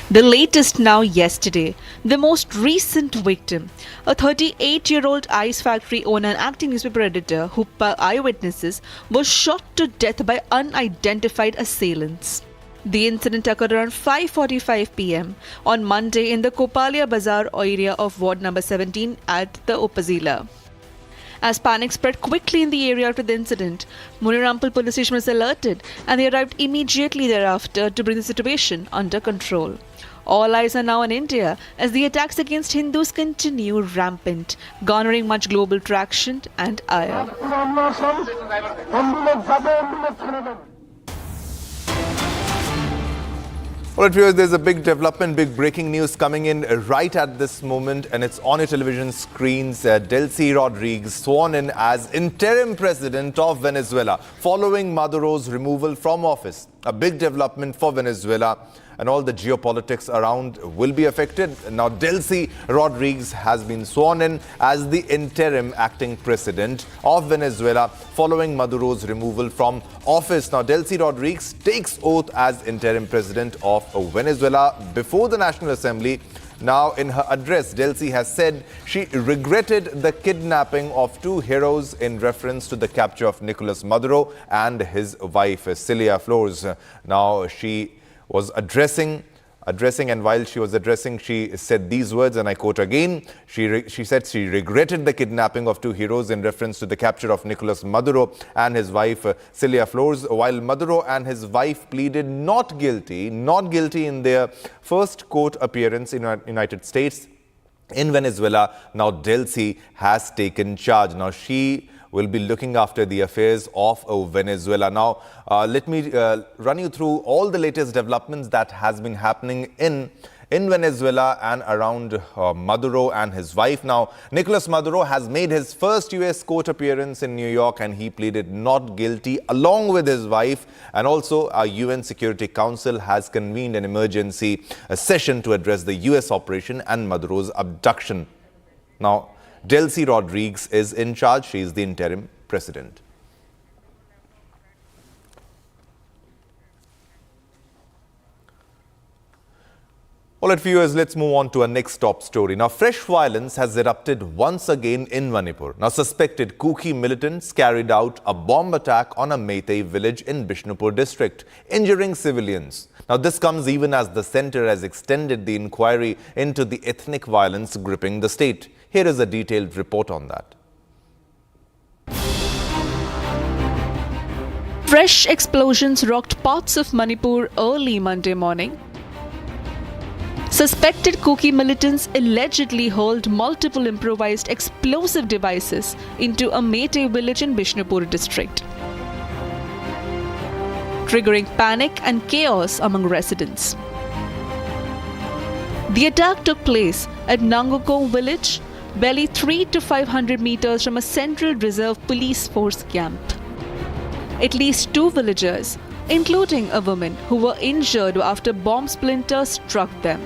The latest now yesterday, the most recent victim, a 38-year-old ice factory owner and acting newspaper editor who, per eyewitnesses, was shot to death by unidentified assailants. The incident occurred around 5:45 p.m. on Monday in the Kopalia Bazar area of Ward number 17 at the Upazila. As panic spread quickly in the area after the incident, Manirampur Police Station was alerted and they arrived immediately thereafter to bring the situation under control. All eyes are now on India as the attacks against Hindus continue rampant, garnering much global traction and ire. Well, viewers, there's a big development, big breaking news coming in right at this moment, and it's on your television screens. Delcy Rodriguez sworn in as interim president of Venezuela following Maduro's removal from office. A big development for Venezuela, and all the geopolitics around will be affected. Now, Delcy Rodriguez has been sworn in as the interim acting president of Venezuela following Maduro's removal from office. Now, Delcy Rodriguez takes oath as interim president of Venezuela before the National Assembly. Now, in her address, Delcy has said she regretted the kidnapping of two heroes in reference to the capture of Nicolas Maduro and his wife, Celia Flores. Now, she was addressing, and while she was addressing, she said these words, and I quote again. She said she regretted the kidnapping of two heroes in reference to the capture of Nicolas Maduro and his wife, Celia Flores. While Maduro and his wife pleaded not guilty in their first court appearance in the United States, in Venezuela, now Delcy has taken charge. Now, she will be looking after the affairs of Venezuela. Now, let me run you through all the latest developments that has been happening in Venezuela and around Maduro and his wife. Now, Nicolas Maduro has made his first US court appearance in New York, and he pleaded not guilty along with his wife. And also, our UN Security Council has convened an emergency session to address the US operation and Maduro's abduction. Now, Delcy Rodriguez is in charge. She is the interim president. All right, viewers, let's move on to our next top story. Now, fresh violence has erupted once again in Manipur. Now, suspected Kuki militants carried out a bomb attack on a Meitei village in Bishnupur district, injuring civilians. Now, this comes even as the centre has extended the inquiry into the ethnic violence gripping the state. Here is a detailed report on that. Fresh explosions rocked parts of Manipur early Monday morning. Suspected Kuki militants allegedly hurled multiple improvised explosive devices into a Meitei village in Bishnupur district, triggering panic and chaos among residents. The attack took place at Nangoko village, barely 300 to 500 meters from a central reserve police force camp. At least two villagers, including a woman, who were injured after bomb splinters struck them.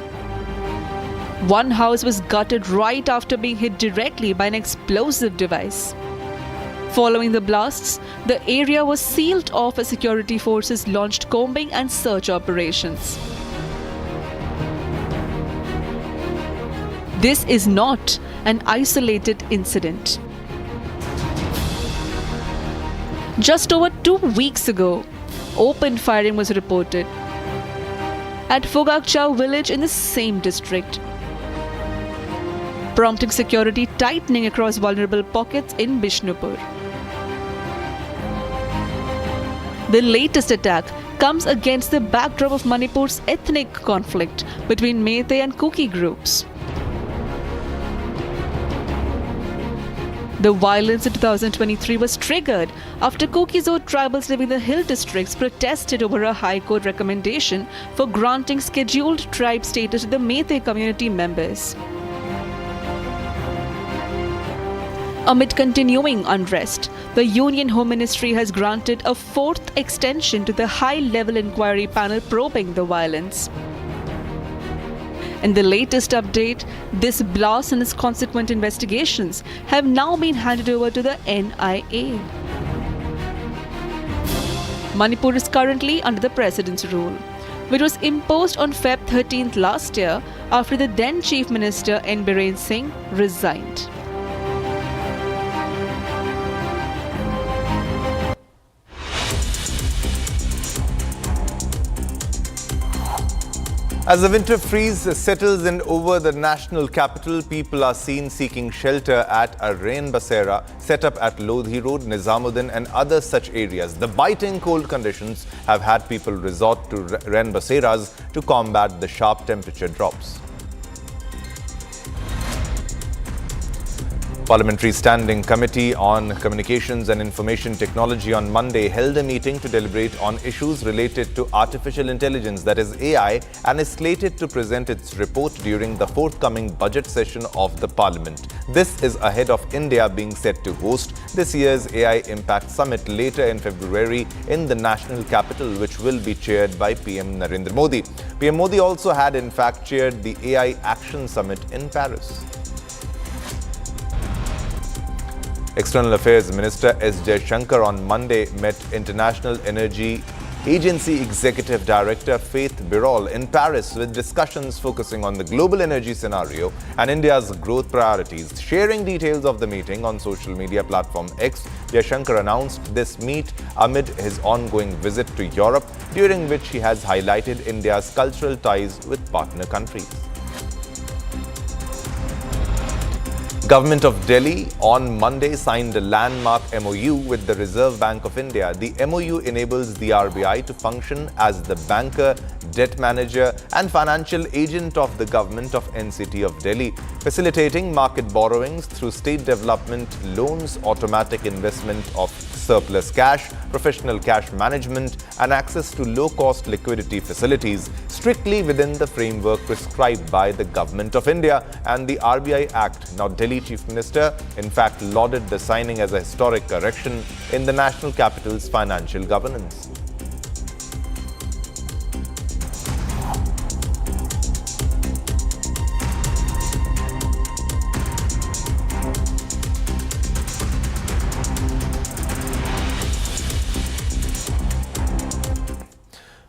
One house was gutted right after being hit directly by an explosive device. Following the blasts, the area was sealed off as security forces launched combing and search operations. This is not an isolated incident. Just over 2 weeks ago, open firing was reported at Fogakchau village in the same district, prompting security tightening across vulnerable pockets in Bishnupur. The latest attack comes against the backdrop of Manipur's ethnic conflict between Meitei and Kuki groups. The violence in 2023 was triggered after Kuki-Zo tribals living in the hill districts protested over a High Court recommendation for granting scheduled tribe status to the Meitei community members. Amid continuing unrest, the Union Home Ministry has granted a fourth extension to the high-level inquiry panel probing the violence. In the latest update, this blast and its consequent investigations have now been handed over to the NIA. Manipur is currently under the President's rule, which was imposed on Feb 13th last year after the then Chief Minister N. Biren Singh resigned. As the winter freeze settles in over the national capital, people are seen seeking shelter at a rain basera set up at Lodhi Road, Nizamuddin and other such areas. The biting cold conditions have had people resort to rain baseras to combat the sharp temperature drops. Parliamentary Standing Committee on Communications and Information Technology on Monday held a meeting to deliberate on issues related to artificial intelligence, that is AI, and is slated to present its report during the forthcoming budget session of the Parliament. This is ahead of India being set to host this year's AI Impact Summit later in February in the national capital, which will be chaired by PM Narendra Modi. PM Modi also had in fact chaired the AI Action Summit in Paris. External Affairs Minister S. Jaishankar on Monday met International Energy Agency Executive Director Faith Birol in Paris with discussions focusing on the global energy scenario and India's growth priorities. Sharing details of the meeting on social media platform X, Jaishankar announced this meet amid his ongoing visit to Europe, during which he has highlighted India's cultural ties with partner countries. Government of Delhi on Monday signed a landmark MOU with the Reserve Bank of India. The MOU enables the RBI to function as the banker, debt manager and financial agent of the government of NCT of Delhi, facilitating market borrowings through state development loans, automatic investment of surplus cash, professional cash management and access to low-cost liquidity facilities, strictly within the framework prescribed by the Government of India and the RBI Act. Now, Delhi Chief Minister in fact lauded the signing as a historic correction in the national capital's financial governance.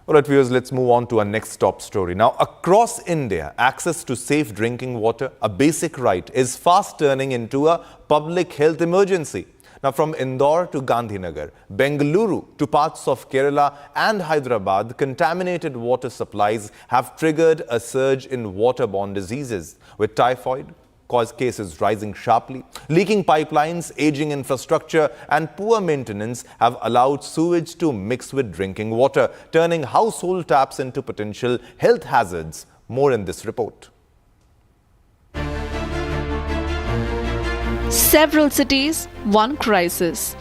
All right, viewers, let's move on to our next top story. Now, across India, access to safe drinking water, a basic right, is fast turning into a public health emergency. Now, from Indore to Gandhinagar, Bengaluru to parts of Kerala and Hyderabad, contaminated water supplies have triggered a surge in waterborne diseases, with typhoid cases rising sharply. Leaking pipelines, aging infrastructure and poor maintenance have allowed sewage to mix with drinking water, turning household taps into potential health hazards. More in this report. Several cities, one crisis.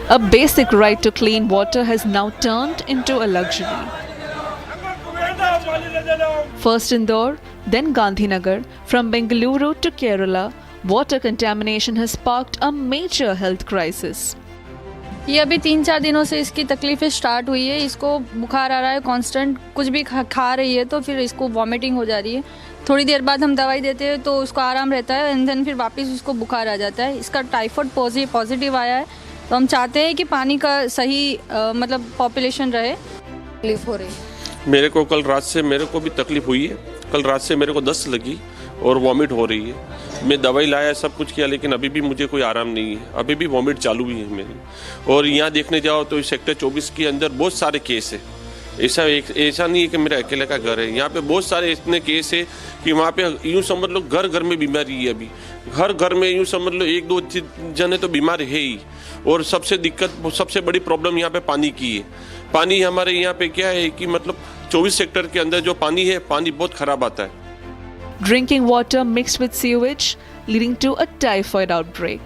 A basic right to clean water has now turned into a luxury. First Indore, then Gandhinagar, from Bengaluru to Kerala, water contamination has sparked a major health crisis. ये अभी 3-4 दिनों से इसकी तकलीफें start हुई है. इसको बुखार आ रहा है कांस्टेंट, कुछ भी खा रही है तो फिर इसको वॉमिटिंग हो जा रही है. थोड़ी देर बाद हम दवाई देते हैं तो उसको आराम रहता है एंड देन फिर वापस उसको बुखार आ जाता है. इसका टाइफाइड पॉजिटिव आया है तो हम चाहते हैं कि पानी का सही मतलब पॉपुलेशन रहे. तकलीफ हो रही है. मेरे को कल रात से मेरे को भी तकलीफ हुई है. कल रात से मेरे को दस्त लगी और वॉमिट हो रही है. मैं दवाई लाया, सब कुछ किया, लेकिन अभी भी मुझे कोई आराम नहीं है. अभी भी वॉमिट चालू ही है मेरी. और यहाँ देखने जाओ तो सेक्टर 24 के अंदर बहुत सारे केस है. ऐसा नहीं है कि मेरा अकेले का घर है. यहाँ पे बहुत सारे इतने केस है कि वहाँ पे यूँ समझ लो घर घर में बीमारी है. अभी हर घर में यूँ समझ लो 1-2 जने तो बीमार है ही. और सबसे सबसे बड़ी प्रॉब्लम यहाँ पे पानी की है. पानी हमारे यहाँ पे क्या है कि मतलब 24 सेक्टर के अंदर जो पानी है, पानी बहुत खराब आता है. Drinking water mixed with sewage, leading to a typhoid outbreak.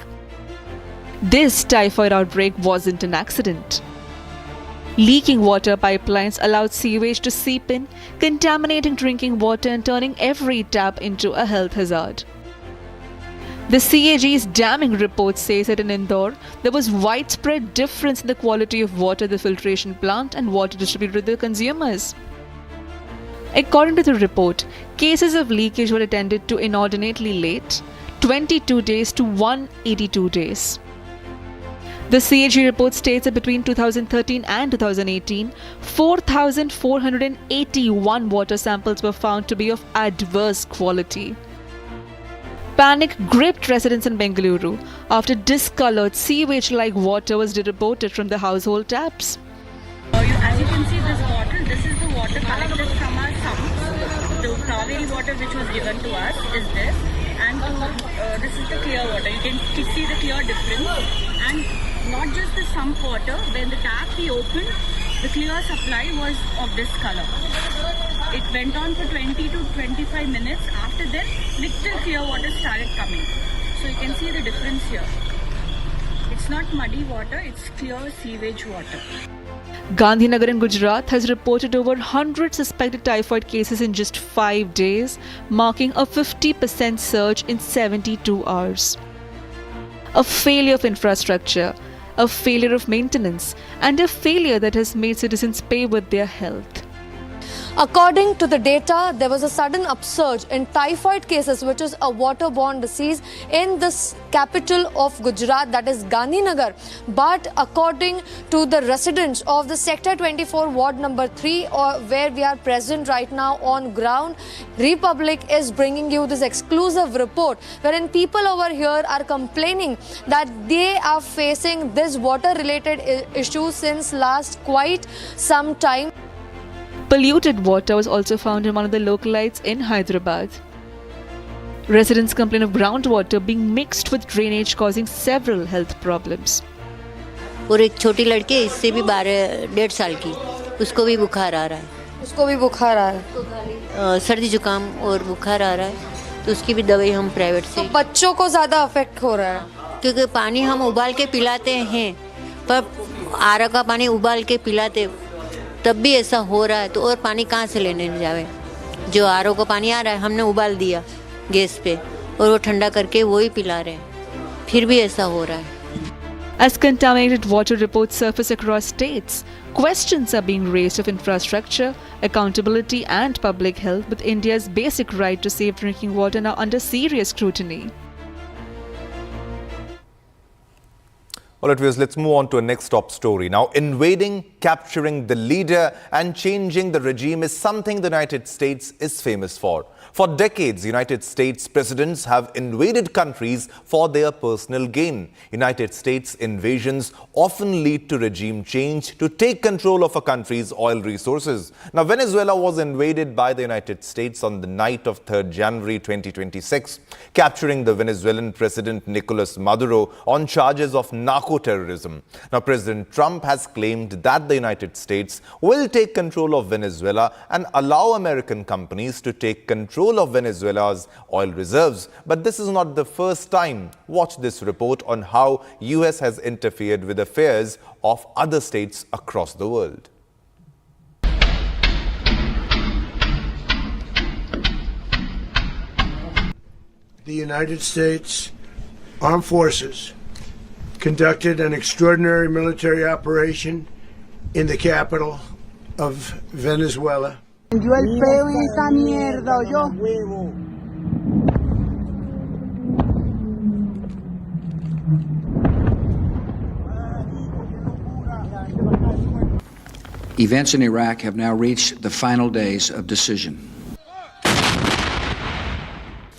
This typhoid outbreak wasn't an accident. Leaking water pipelines allowed sewage to seep in, contaminating drinking water and turning every tap into a health hazard. The CAG's damning report says that in Indore, there was widespread difference in the quality of water at the filtration plant and water distributed to the consumers. According to the report, cases of leakage were attended to inordinately late, 22 days to 182 days. The CAG report states that between 2013 and 2018, 4,481 water samples were found to be of adverse quality. Panic gripped residents in Bengaluru after discolored sewage-like water was reported from the household taps. As you can see, this bottle, this is the water collected from our sumps. The Kaveri water which was given to us is this, and this is the clear water. You can see the clear difference. And not just the sump water, when the tap we opened, the clear supply was of this color. It went on for 20 to 25 minutes. After that, little clear water started coming. So you can see the difference here. It's not muddy water, it's clear sewage water. Gandhinagar in Gujarat has reported over 100 suspected typhoid cases in just 5 days, marking a 50% surge in 72 hours. A failure of infrastructure, a failure of maintenance, and a failure that has made citizens pay with their health. According to the data, there was a sudden upsurge in typhoid cases, which is a waterborne disease, in the capital of Gujarat, that is Gandhinagar. But according to the residents of the Sector 24 Ward number 3, where we are present right now on ground, Republic is bringing you this exclusive report wherein people over here are complaining that they are facing this water-related issue since last quite some time. Polluted water was also found in one of the localites in Hyderabad. Residents complain of groundwater being mixed with drainage, causing several health problems. और एक छोटी लड़की है, इससे भी 12-1.5 साल की, उसको भी बुखार आ रहा है। उसको भी बुखार आ रहा है। सर्दी जुकाम और बुखार आ रहा है, तो उसकी भी दवाई हम प्राइवेट से। तो बच्चों को ज़्यादा अफेक्ट हो रहा है, क्योंकि पानी हम उबाल के पिलाते हैं, पर आरा का पानी उबाल के पिलाते तब भी ऐसा हो रहा है, तो और पानी कहाँ से लेने जावे? जो आरओ का पानी आ रहा है, हमने उबाल दिया गैस पे और वो ठंडा करके वो ही पिला रहे हैं, फिर भी ऐसा हो रहा है। As contaminated water reports surface across states, questions are being raised of infrastructure, accountability and public health, with India's basic right to safe drinking water now under serious scrutiny. All right, viewers, let's move on to a next top story. Now, invading, capturing the leader and changing the regime is something the United States is famous for. For decades, United States presidents have invaded countries for their personal gain. United States invasions often lead to regime change to take control of a country's oil resources. Now, Venezuela was invaded by the United States on the night of 3rd January 2026, capturing the Venezuelan President Nicolas Maduro on charges of narco-terrorism. Now, President Trump has claimed that the United States will take control of Venezuela and allow American companies to take control of Venezuela's oil reserves. But this is not the first time. Watch this report on how US has interfered with affairs of other states across the world. The United States Armed Forces conducted an extraordinary military operation in the capital of Venezuela. Yo el peo en esta mierda, yo. Events in Iraq have now reached the final days of decision.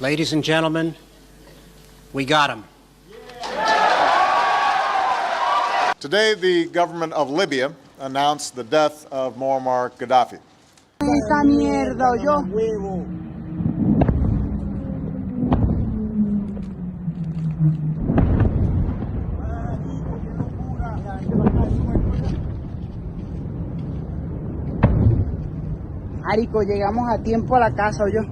Ladies and gentlemen, we got him. Today, the government of Libya announced the death of Muammar Gaddafi. Esta mierda, yo. Marico, llegamos a tiempo a la casa, yo.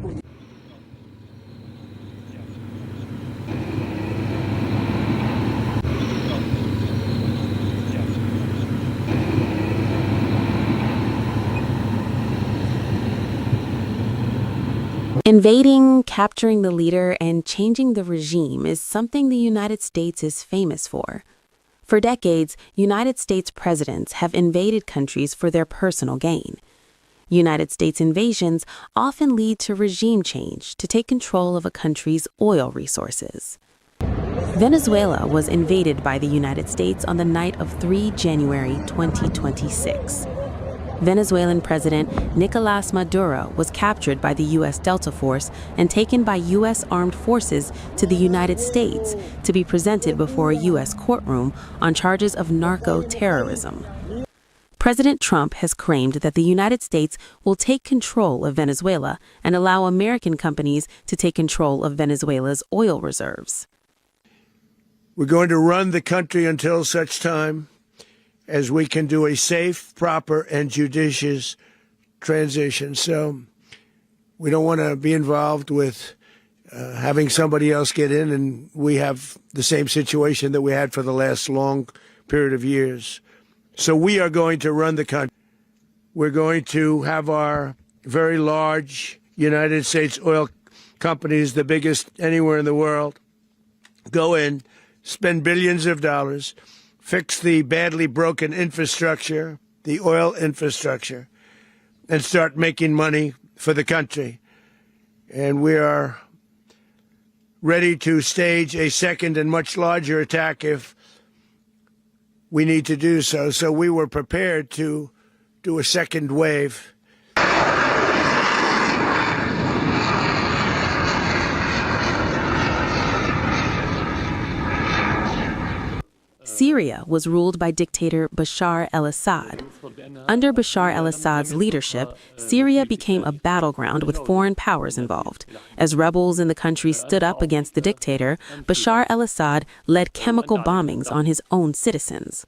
Invading, capturing the leader, and changing the regime is something the United States is famous for. For decades, United States presidents have invaded countries for their personal gain. United States invasions often lead to regime change to take control of a country's oil resources. Venezuela was invaded by the United States on the night of 3 January 2026. Venezuelan President Nicolas Maduro was captured by the U.S. Delta Force and taken by U.S. armed forces to the United States to be presented before a U.S. courtroom on charges of narco-terrorism. President Trump has claimed that the United States will take control of Venezuela and allow American companies to take control of Venezuela's oil reserves. We're going to run the country until such time as we can do a safe, proper, and judicious transition. So We don't want to be involved with having somebody else get in, and we have the same situation that we had for the last long period of years. So we are going to run the country. We're going to have our very large United States oil companies, the biggest anywhere in the world, go in, spend billions of dollars, fix the badly broken infrastructure, the oil infrastructure, and start making money for the country. And we are ready to stage a second and much larger attack if we need to do so. So we were prepared to do a second wave. Syria was ruled by dictator Bashar al-Assad. Under Bashar al-Assad's leadership, Syria became a battleground with foreign powers involved. As rebels in the country stood up against the dictator, Bashar al-Assad led chemical bombings on his own citizens.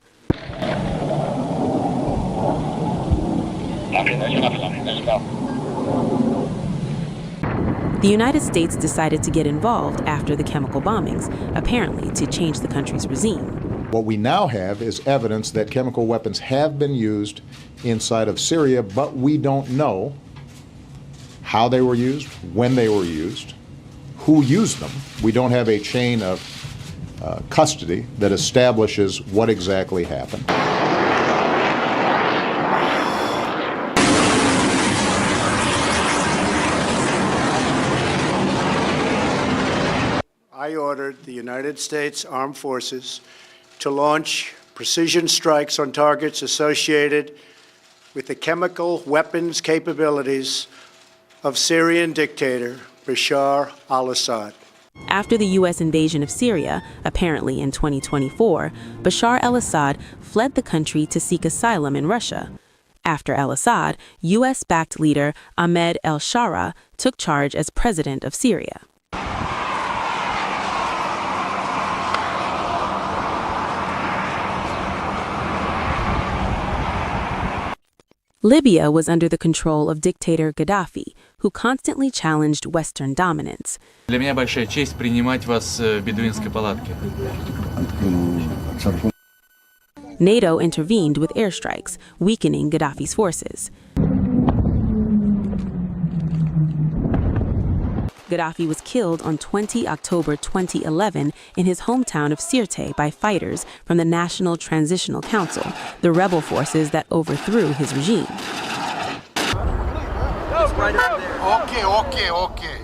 The United States decided to get involved after the chemical bombings, apparently to change the country's regime. What we now have is evidence that chemical weapons have been used inside of Syria, but we don't know how they were used, when they were used, who used them. We don't have a chain of custody that establishes what exactly happened. I ordered the United States Armed Forces to launch precision strikes on targets associated with the chemical weapons capabilities of Syrian dictator Bashar al-Assad. After the U.S. invasion of Syria, apparently in 2024, Bashar al-Assad fled the country to seek asylum in Russia. After al-Assad, U.S.-backed leader Ahmed al-Shara took charge as president of Syria. Libya was under the control of dictator Gaddafi, who constantly challenged Western dominance. Для меня большая честь принимать вас в бедуинской палатке. NATO intervened with airstrikes, weakening Gaddafi's forces. Gaddafi was killed on 20 October 2011 in his hometown of Sirte by fighters from the National Transitional Council, the rebel forces that overthrew his regime. Okay.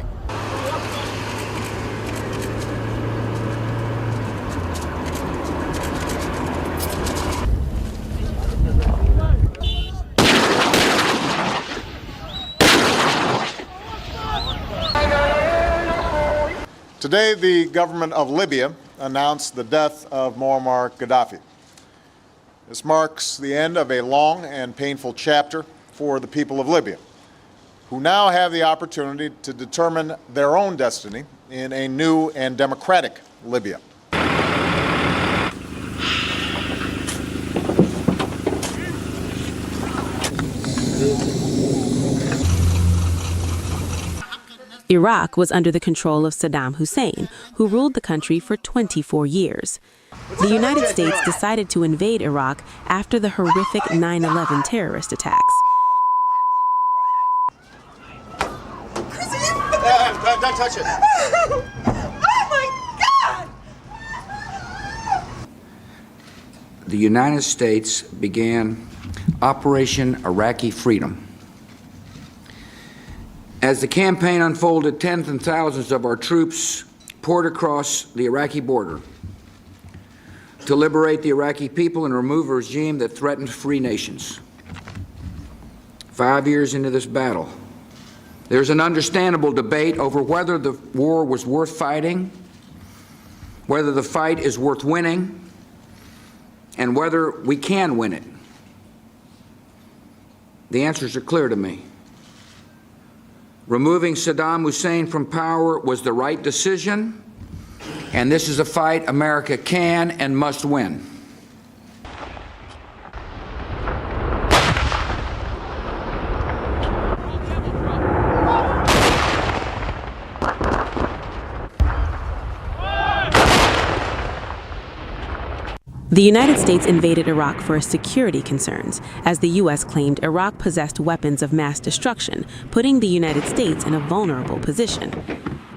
Today, the government of Libya announced the death of Muammar Gaddafi. This marks the end of a long and painful chapter for the people of Libya, who now have the opportunity to determine their own destiny in a new and democratic Libya. Iraq was under the control of Saddam Hussein, who ruled the country for 24 years. The United States decided to invade Iraq after the horrific 9/11 terrorist attacks. Don't touch it. Oh my God! The United States began Operation Iraqi Freedom. As the campaign unfolded, tens and thousands of our troops poured across the Iraqi border to liberate the Iraqi people and remove a regime that threatened free nations. 5 years into this battle, there's an understandable debate over whether the war was worth fighting, whether the fight is worth winning, and whether we can win it. The answers are clear to me. Removing Saddam Hussein from power was the right decision, and this is a fight America can and must win. The United States invaded Iraq for security concerns, as the U.S. claimed Iraq possessed weapons of mass destruction, putting the United States in a vulnerable position.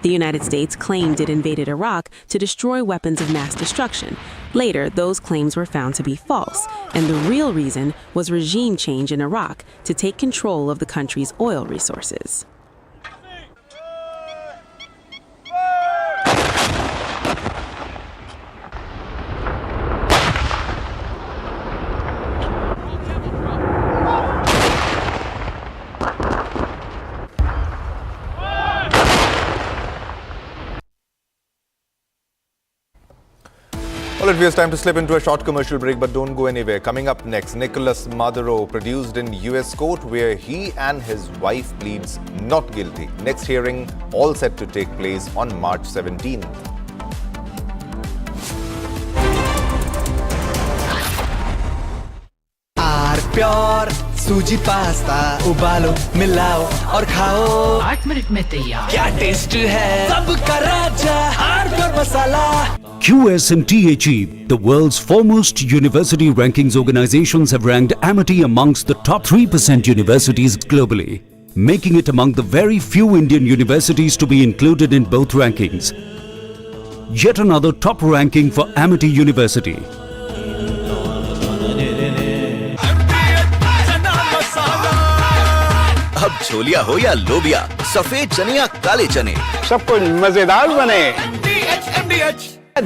The United States claimed it invaded Iraq to destroy weapons of mass destruction. Later, those claims were found to be false, and the real reason was regime change in Iraq to take control of the country's oil resources. Well, it was time to slip into a short commercial break, but don't go anywhere. Coming up next, Nicolas Maduro produced in US court where he and his wife pleads not guilty. Next hearing all set to take place on March 17th. Pure सूजी pasta उबालो मिलाओ और खाओ 8 minute में तैयार क्या taste है सबका राजा pure masala QS&THE, the world's foremost university rankings organizations, have ranked Amity amongst the top 3% universities globally, making it among the very few Indian universities to be included in both rankings. Yet another top ranking for Amity University. अब छोलिया हो या लोबिया, सफेद चने या काले चने, सब कुछ मजेदार बने।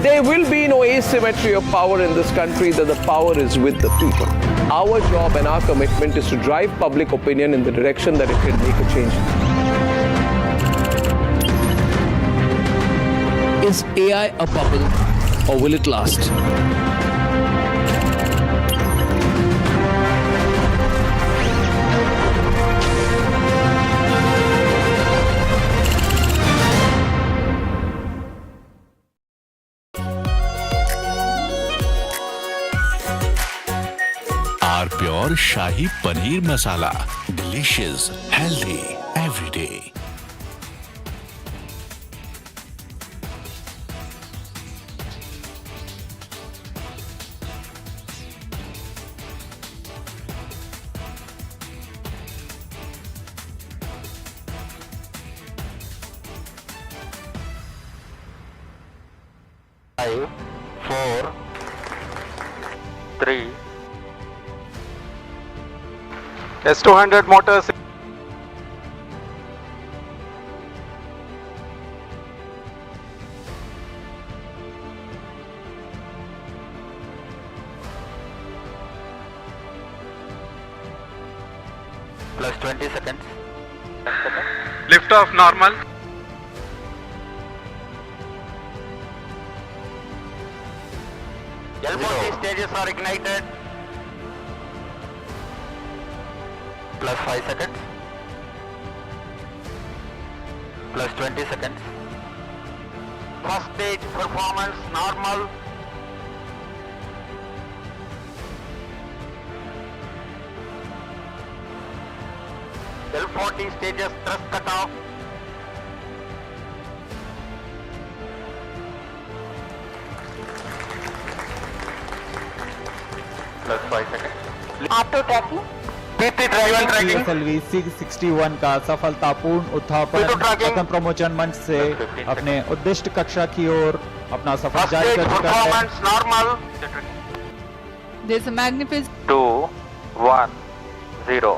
There will be no asymmetry of power in this country, that the power is with the people. Our job and our commitment is to drive public opinion in the direction that it can make a change. Is AI a bubble or will it last? Pure shahi paneer masala, delicious, healthy every day. Five, 4, 3. S200 motors. Plus 20 seconds. Lift off normal. L40 stages are ignited. Plus 5 seconds. Plus 20 seconds. First stage performance normal. L40 stages thrust cut off. Plus 5 seconds. Auto tracking. Trekking 661 का सफलतापूर्ण उत्थापन प्रथम प्रमोचन मंच से अपने उद्दिष्ट कक्षा की ओर अपना सफर जारी कर चुका है। Normal. There's a magnificent 2, 1, 0.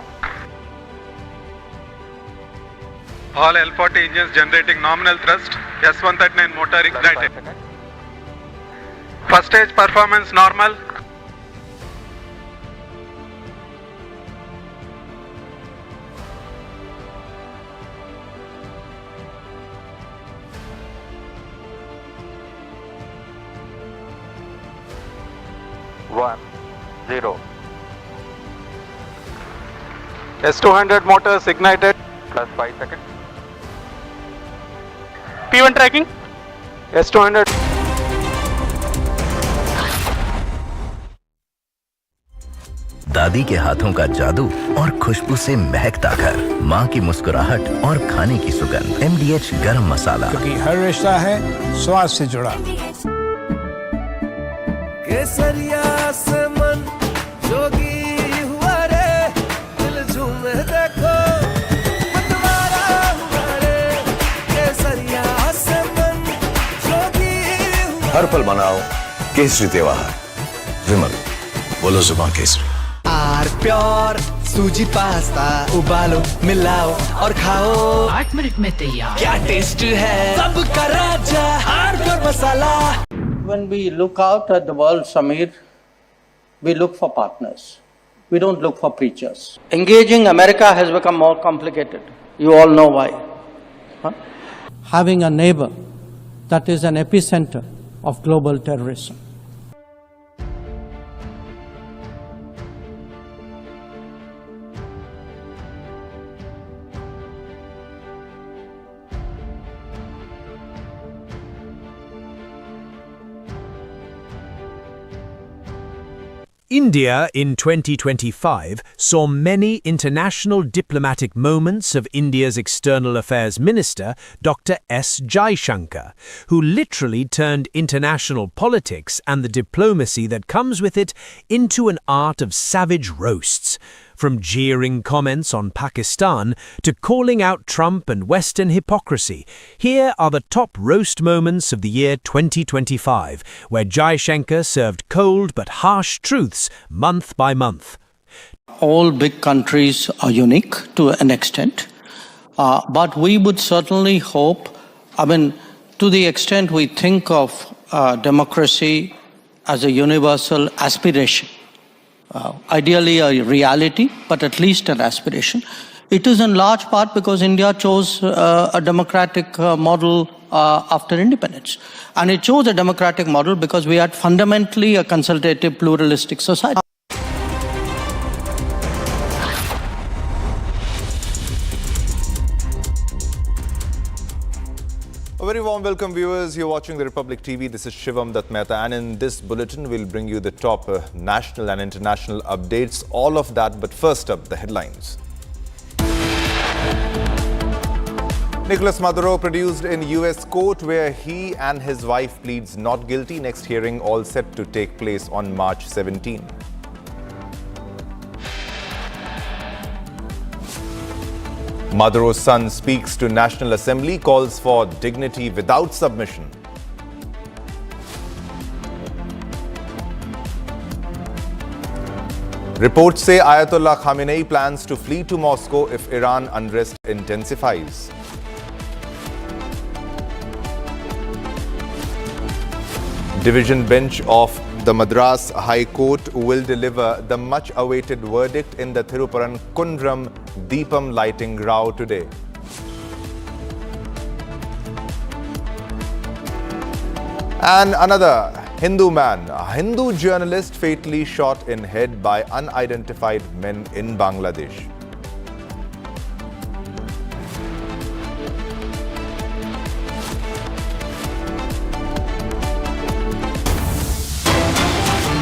All L40 engines generating nominal thrust. S139 motor ignited. First stage performance normal. S200 motors ignited. Plus 5 seconds. P1 tracking. S200. दादी के हाथों का जादू और खुशबू से महकता घर, माँ की मुस्कुराहट और खाने की सुगंध। MDH गरम मसाला, क्योंकि हर रिश्ता है स्वाद से जुड़ा। केसरिया से मन जोगी हुआ रे दिल झूमे देखो मतवारा हुआ रे केसरिया से मन जोगी हुआ हर पल मनाओ केसरी त्योहार विमल बोलो जुबान केसरी आर प्योर सूजी पास्ता उबालो मिलाओ और खाओ 8 मिनट में तैयार। क्या टेस्ट है सबका राजा R pure masala. When we look out at the world, Samir, we look for partners. We don't look for preachers. Engaging America has become more complicated. You all know why. Huh? Having a neighbor that is an epicenter of global terrorism. India in 2025 saw many international diplomatic moments of India's External Affairs Minister, Dr. S. Jaishankar, who literally turned international politics and the diplomacy that comes with it into an art of savage roasts. From jeering comments on Pakistan to calling out Trump and Western hypocrisy, here are the top roast moments of the year 2025, where Jaishankar served cold but harsh truths month by month. All big countries are unique to an extent, but we would certainly hope, to the extent we think of democracy as a universal aspiration, ideally a reality, but at least an aspiration. It is in large part because India chose a democratic model after independence. And it chose a democratic model because we had fundamentally a consultative, pluralistic society. A very warm welcome, viewers. You're watching the Republic TV. This is Shivam Dutt Mehta, and in this bulletin, we'll bring you the top national and international updates. All of that, but first up, the headlines. Nicolas Maduro produced in US court, where he and his wife pleads not guilty. Next hearing all set to take place on March 17. Maduro's son speaks to National Assembly, calls for dignity without submission. Reports say Ayatollah Khamenei plans to flee to Moscow if Iran unrest intensifies. Division bench of the Madras High Court will deliver the much-awaited verdict in the Thiruparan-Kundram Deepam lighting row today. And another Hindu man, a Hindu journalist fatally shot in head by unidentified men in Bangladesh.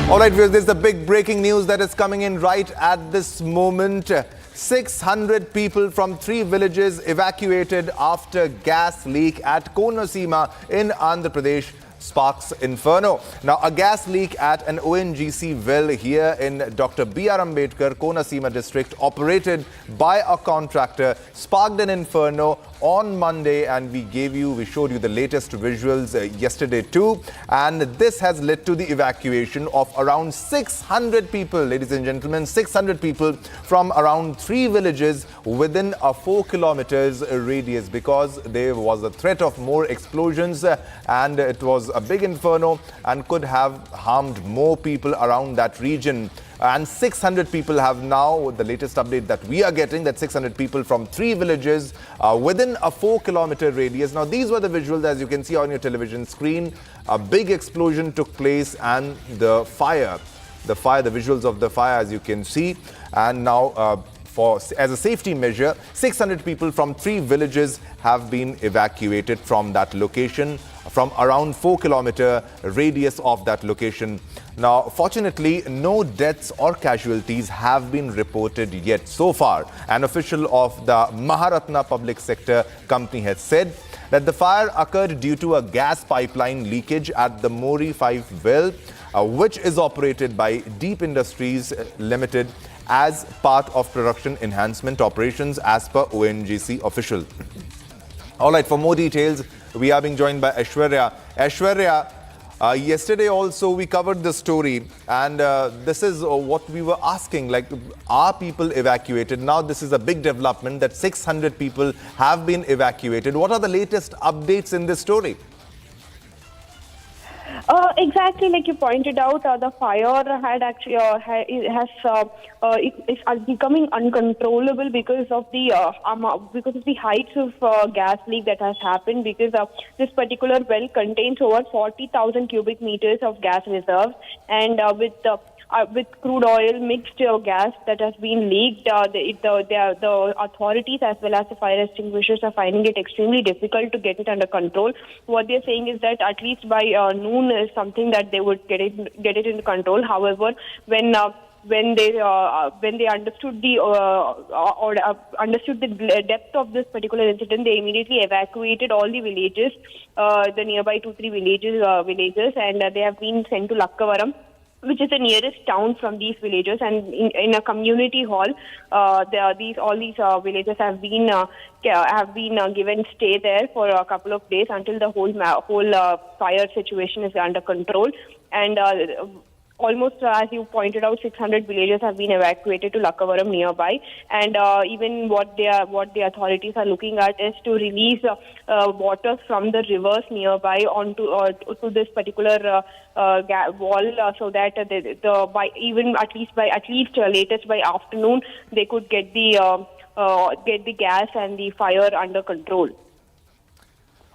All right, viewers, this is the big breaking news that is coming in right at this moment. 600 people from 3 villages evacuated after gas leak at Konasima in Andhra Pradesh sparks inferno. Now, a gas leak at an ONGC well here in Dr. B.R. Ambedkar, Konasima district, operated by a contractor, sparked an inferno on Monday, and we showed you the latest visuals yesterday too. And this has led to the evacuation of around 600 people, ladies and gentlemen, 600 people from around 3 villages within a 4 kilometers radius, because there was a threat of more explosions and it was a big inferno and could have harmed more people around that region. And 600 people have now, the latest update that we are getting, that 600 people from 3 villages within a 4 kilometer radius. Now, these were the visuals, as you can see on your television screen. A big explosion took place, and the visuals of the fire, as you can see. And now, as a safety measure, 600 people from 3 villages have been evacuated from that location, from around 4 kilometer radius of that location. Now, fortunately, no deaths or casualties have been reported yet so far. An official of the Maharatna Public Sector Company has said that the fire occurred due to a gas pipeline leakage at the Mori 5 well. which is operated by Deep Industries Limited as part of production enhancement operations as per ONGC official. All right, for more details, we are being joined by Aishwarya. Aishwarya, yesterday also we covered the story, and this is what we were asking, like, are people evacuated? Now this is a big development that 600 people have been evacuated. What are the latest updates in this story? Exactly, like you pointed out, the fire had actually is becoming uncontrollable because of the heights of gas leak that has happened. Because this particular well contains over 40,000 cubic meters of gas reserves, and with crude oil mixed gas that has been leaked, the authorities as well as the fire extinguishers are finding it extremely difficult to get it under control. What they're saying is that at least by noon is something that they would get it into control. However, when they understood the depth of this particular incident, they immediately evacuated all the villages, the nearby 2-3 villages, and they have been sent to Lakkavaram, which is the nearest town from these villages, and in a community hall, all these villages have been given stay there for a couple of days until the whole fire situation is under control. And almost, as you pointed out, 600 villages have been evacuated to Lakkavaram nearby, and even what the authorities are looking at is to release water from the rivers nearby onto to this particular wall, so that latest by afternoon they could get the gas and the fire under control.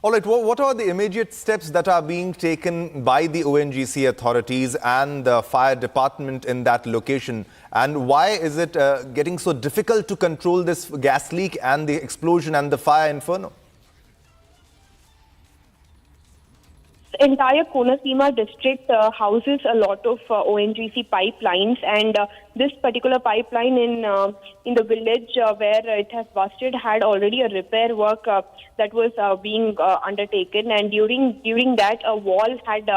All right, what are the immediate steps that are being taken by the ONGC authorities and the fire department in that location? And why is it getting so difficult to control this gas leak and the explosion and the fire inferno? The entire Konaseema district houses a lot of ONGC pipelines, and this particular pipeline in the village where it has busted had already a repair work that was being undertaken, and during that a wall had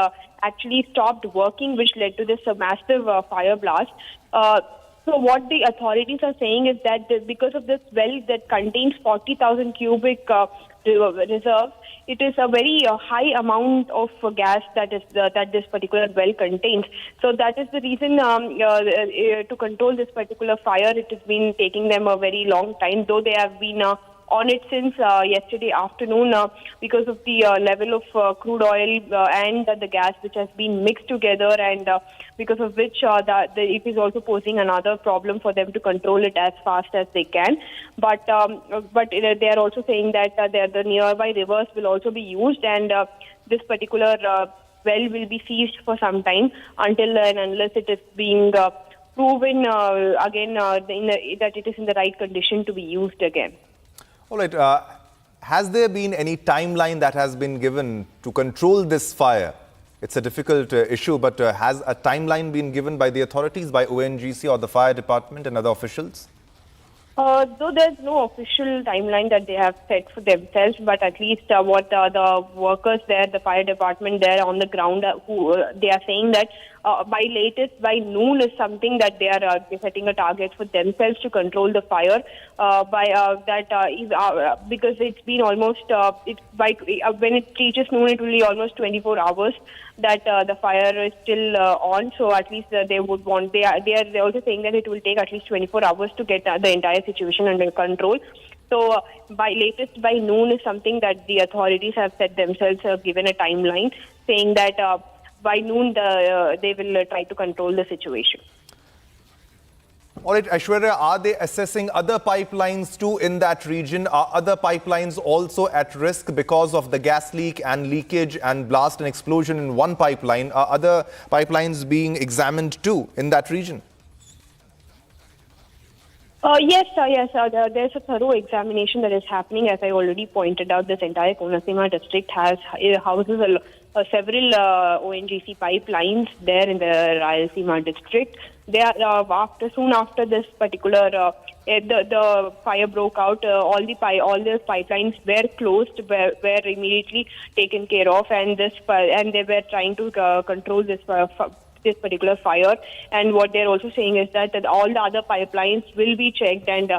actually stopped working, which led to this massive fire blast. So what the authorities are saying is that because of this well that contains 40,000 cubic reserve, it is a very high amount of gas that this particular well contains. So that is the reason to control this particular fire, it has been taking them a very long time, though they have been on it since yesterday afternoon because of the level of crude oil and the gas which has been mixed together, and because of which it is also posing another problem for them to control it as fast as they can. But they are also saying that the nearby rivers will also be used, and this particular well will be seized for some time until and unless it is being proven again that it is in the right condition to be used again. All right. Has there been any timeline that has been given to control this fire? It's a difficult issue, but has a timeline been given by the authorities, by ONGC or the fire department and other officials? Though there's no official timeline that they have set for themselves, but at least what the workers there, the fire department there on the ground, they are saying that by noon is something that they are setting a target for themselves to control the fire. Because it's been almost when it reaches noon, it will be almost 24 hours that the fire is still on. So at least they would want. They're also saying that it will take at least 24 hours to get the entire situation under control. So by noon is something that the authorities have set themselves, given a timeline, saying that by noon they will try to control the situation. All right, Aishwarya, are they assessing other pipelines too in that region? Are other pipelines also at risk because of the gas leak and leakage and blast and explosion in one pipeline? Are other pipelines being examined too in that region? Yes. There's a thorough examination that is happening. As I already pointed out, this entire Konaseema district houses several ONGC pipelines there in the Rayalaseema district. They are soon after this particular the fire broke out, all the pipelines were closed, were immediately taken care of, and they were trying to control this this particular fire. And what they're also saying is that all the other pipelines will be checked, and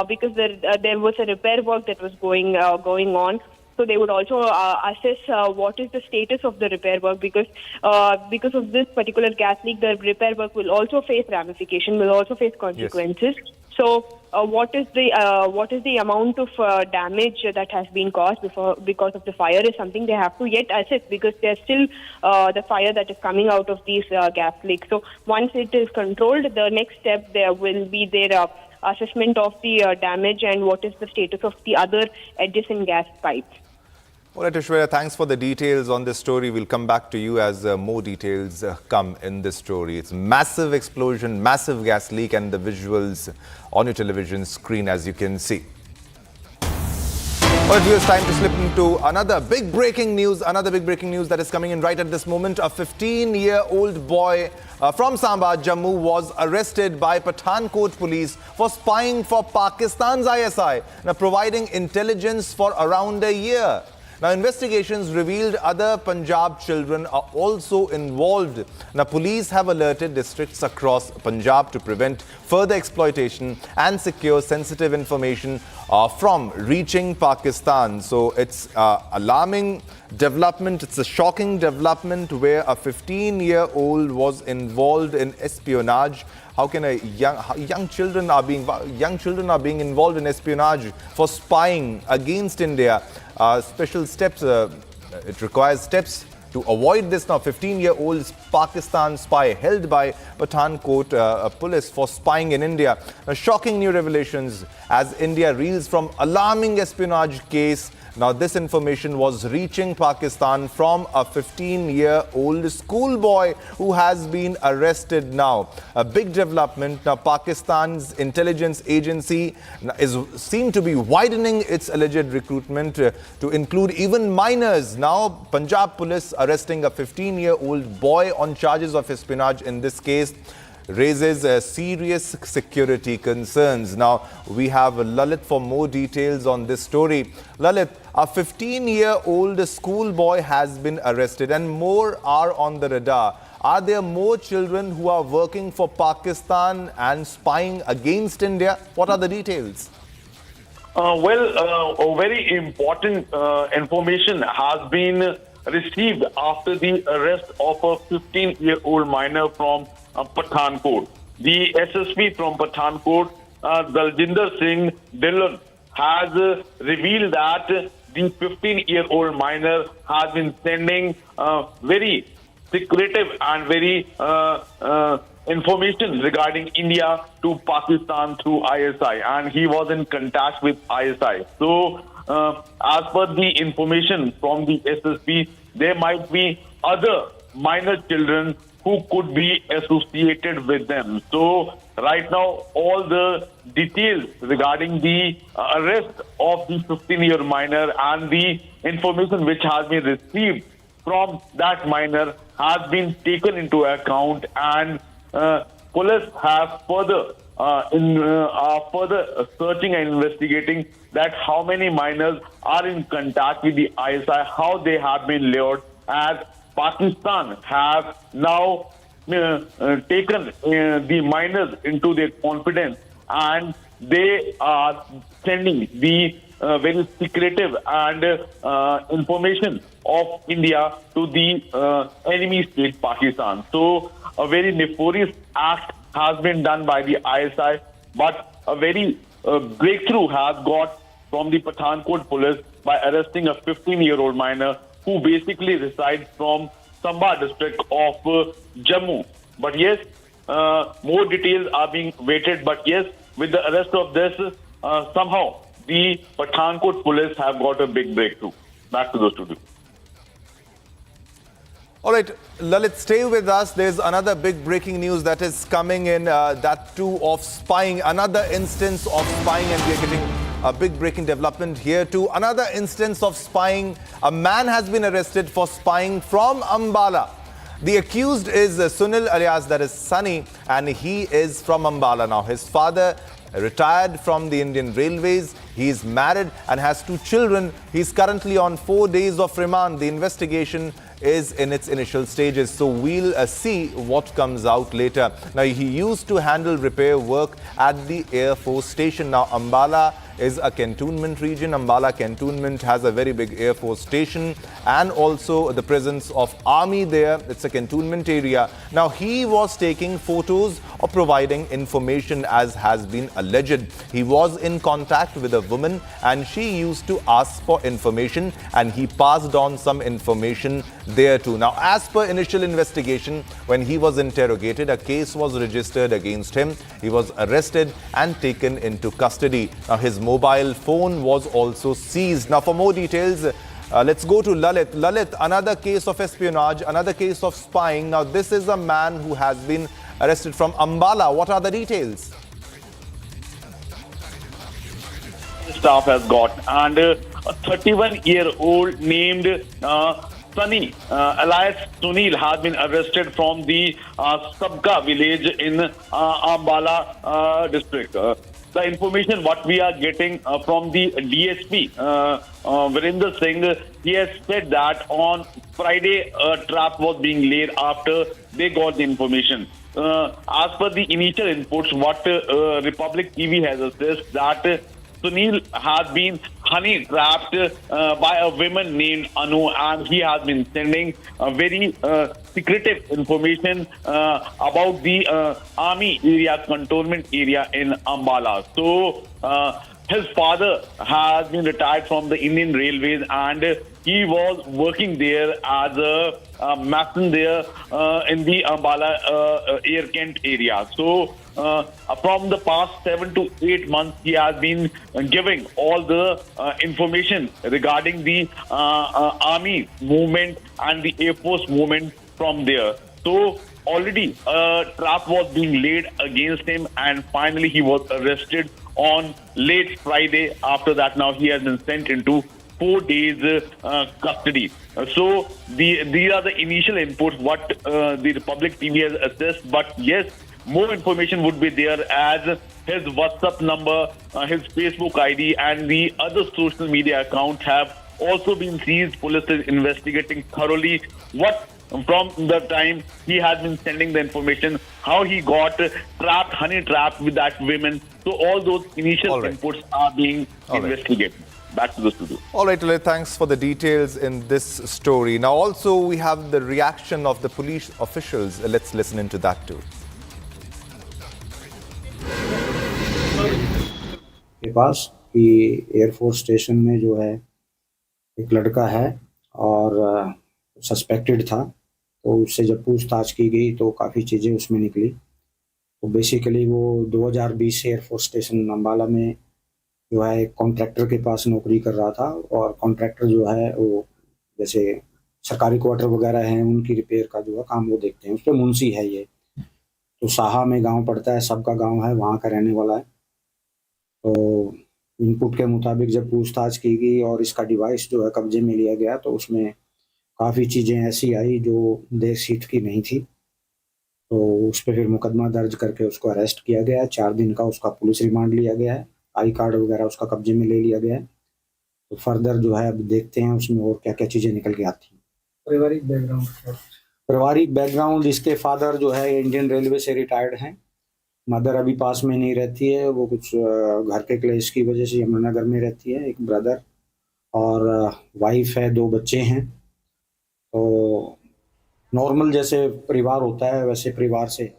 because there was a repair work that was going on. So they would also assess what is the status of the repair work, because of this particular gas leak, the repair work will also face ramification, will also face consequences. Yes. So what is the amount of damage that has been caused because of the fire is something they have to yet assess, because there's still the fire that is coming out of these gas leaks. So once it is controlled, the next step there will be their assessment of the damage and what is the status of the other adjacent gas pipes. All right, Aishwarya, thanks for the details on this story. We'll come back to you as more details come in this story. It's massive explosion, massive gas leak, and the visuals on your television screen, as you can see. All right, viewers, time to slip into another big breaking news that is coming in right at this moment. A 15-year-old boy from Samba, Jammu, was arrested by Pathankot police for spying for Pakistan's ISI, now providing intelligence for around a year. Now, investigations revealed other Punjab children are also involved. Now, police have alerted districts across Punjab to prevent further exploitation and secure sensitive information from reaching Pakistan. So it's alarming development. It's a shocking development where a 15-year-old was involved in espionage. How can young children are being involved in espionage for spying against India? Special steps. It requires steps to avoid this. Now, 15-year-old Pakistan spy held by Pathankot police for spying in India. Now, shocking new revelations as India reels from alarming espionage case. Now, this information was reaching Pakistan from a 15-year-old schoolboy who has been arrested now. A big development. Now, Pakistan's intelligence agency seemed to be widening its alleged recruitment to include even minors. Now, Punjab police arresting a 15-year-old boy on charges of espionage in this case raises serious security concerns. Now, we have Lalit for more details on this story. Lalit, a 15-year-old schoolboy has been arrested and more are on the radar. Are there more children who are working for Pakistan and spying against India? What are the details? A very important information has been received after the arrest of a 15-year-old minor from Pathankot. The SSP from Pathankot, Daljinder Singh Dillon, has revealed that the 15-year-old minor has been sending very secretive and very information regarding India to Pakistan through ISI, and he was in contact with ISI. So, as per the information from the SSP, there might be other minor children who could be associated with them. So, right now, all the details regarding the arrest of the 15-year minor and the information which has been received from that minor has been taken into account, and police have further searching and investigating that how many minors are in contact with the ISI, how they have been lured, as Pakistan have now taken the minors into their confidence, and they are sending the very secretive and information of India to the enemy state Pakistan. So a very nefarious act has been done by the ISI, but a very breakthrough has got from the Pathankot police by arresting a 15-year-old minor who basically resides from Samba district of Jammu. But yes, more details are being waited. But yes, with the arrest of this, somehow the Pathankot police have got a big breakthrough. Back to the studio. All right, Lalit, stay with us. There's another big breaking news that is coming in, that too of spying. Another instance of spying, and we're getting a big breaking development here too. Another instance of spying. A man has been arrested for spying from Ambala. The accused is Sunil, alias that is Sunny, and he is from Ambala. Now, his father retired from the Indian Railways. He is married and has 2 children. He is currently on 4 days of remand. The investigation is in its initial stages. So we'll see what comes out later. Now, he used to handle repair work at the Air Force Station. Now, Ambala is a cantonment region. Ambala cantonment has a very big Air Force Station and also the presence of army there. It's a cantonment area. Now, he was taking photos or providing information as has been alleged. He was in contact with a woman and she used to ask for information and he passed on some information there too. Now, as per initial investigation, when he was interrogated, a case was registered against him. He was arrested and taken into custody. Now, his mobile phone was also seized. Now, for more details, let's go to Lalit. Lalit, another case of espionage, another case of spying. Now, this is a man who has been arrested from Ambala. What are the details? Staff has got, and a 31-year-old named Sunny, alias Sunil, has been arrested from the Sabka village in Ambala district. The information what we are getting from the DSP, Virender Singh, he has said that on Friday a trap was being laid after they got the information. As per the initial inputs, what Republic TV has assessed that Sunil has been honey trapped by a woman named Anu, and he has been sending very secretive information about the army area, cantonment area in Ambala. So his father has been retired from the Indian Railways and he was working there as a mason there in the Ambala Air Kent area. So from the past 7 to 8 months, he has been giving all the information regarding the army movement and the Air Force movement from there. So already a trap was being laid against him and finally he was arrested on late Friday. After that, now he has been sent into 4 days custody. So these are the initial inputs what the Republic TV has assessed. But yes, more information would be there as his WhatsApp number, his Facebook ID and the other social media accounts have also been seized. Police is investigating thoroughly what from the time he has been sending the information, how he got trapped, honey trapped with that woman. So all those initial inputs are being investigated. Back to the studio. All right, Lalit, thanks for the details in this story. Now also we have the reaction of the police officials. Let's listen into that too. के पास कि air force station में जो है एक लड़का है और suspected था, तो उससे जब पूछताछ की गई तो काफ़ी चीज़ें उसमें निकली। तो बेसिकली वो 2020 एयरफोर्स स्टेशन अम्बाला में जो है एक कॉन्ट्रैक्टर के पास नौकरी कर रहा था और कॉन्ट्रैक्टर जो है वो जैसे सरकारी क्वार्टर वगैरह हैं उनकी रिपेयर का जो है काम वो देखते हैं, उस पर मुंशी है ये। तो साहा में गांव पड़ता है, सबका गांव है, वहाँ का रहने वाला है। तो इनपुट के मुताबिक जब पूछताछ की गई और इसका डिवाइस जो है कब्जे में लिया गया तो उसमें काफ़ी चीज़ें ऐसी आई जो देश हित की नहीं थी। तो उस पर फिर मुकदमा दर्ज करके उसको अरेस्ट किया गया है। 4 दिन का उसका पुलिस रिमांड लिया गया है। आई कार्ड वगैरह उसका कब्जे में ले लिया गया है। तो फर्दर जो है अब देखते हैं उसमें और क्या क्या चीज़ें निकल के आती हैं। पारिवारिक बैकग्राउंड इसके फादर जो है इंडियन रेलवे से रिटायर्ड हैं। मदर अभी पास में नहीं रहती है, वो कुछ घर के क्लेश की वजह से यमुनानगर में रहती है। एक ब्रदर और वाइफ है, 2 बच्चे हैं। तो नॉर्मल जैसे परिवार होता है वैसे परिवार से।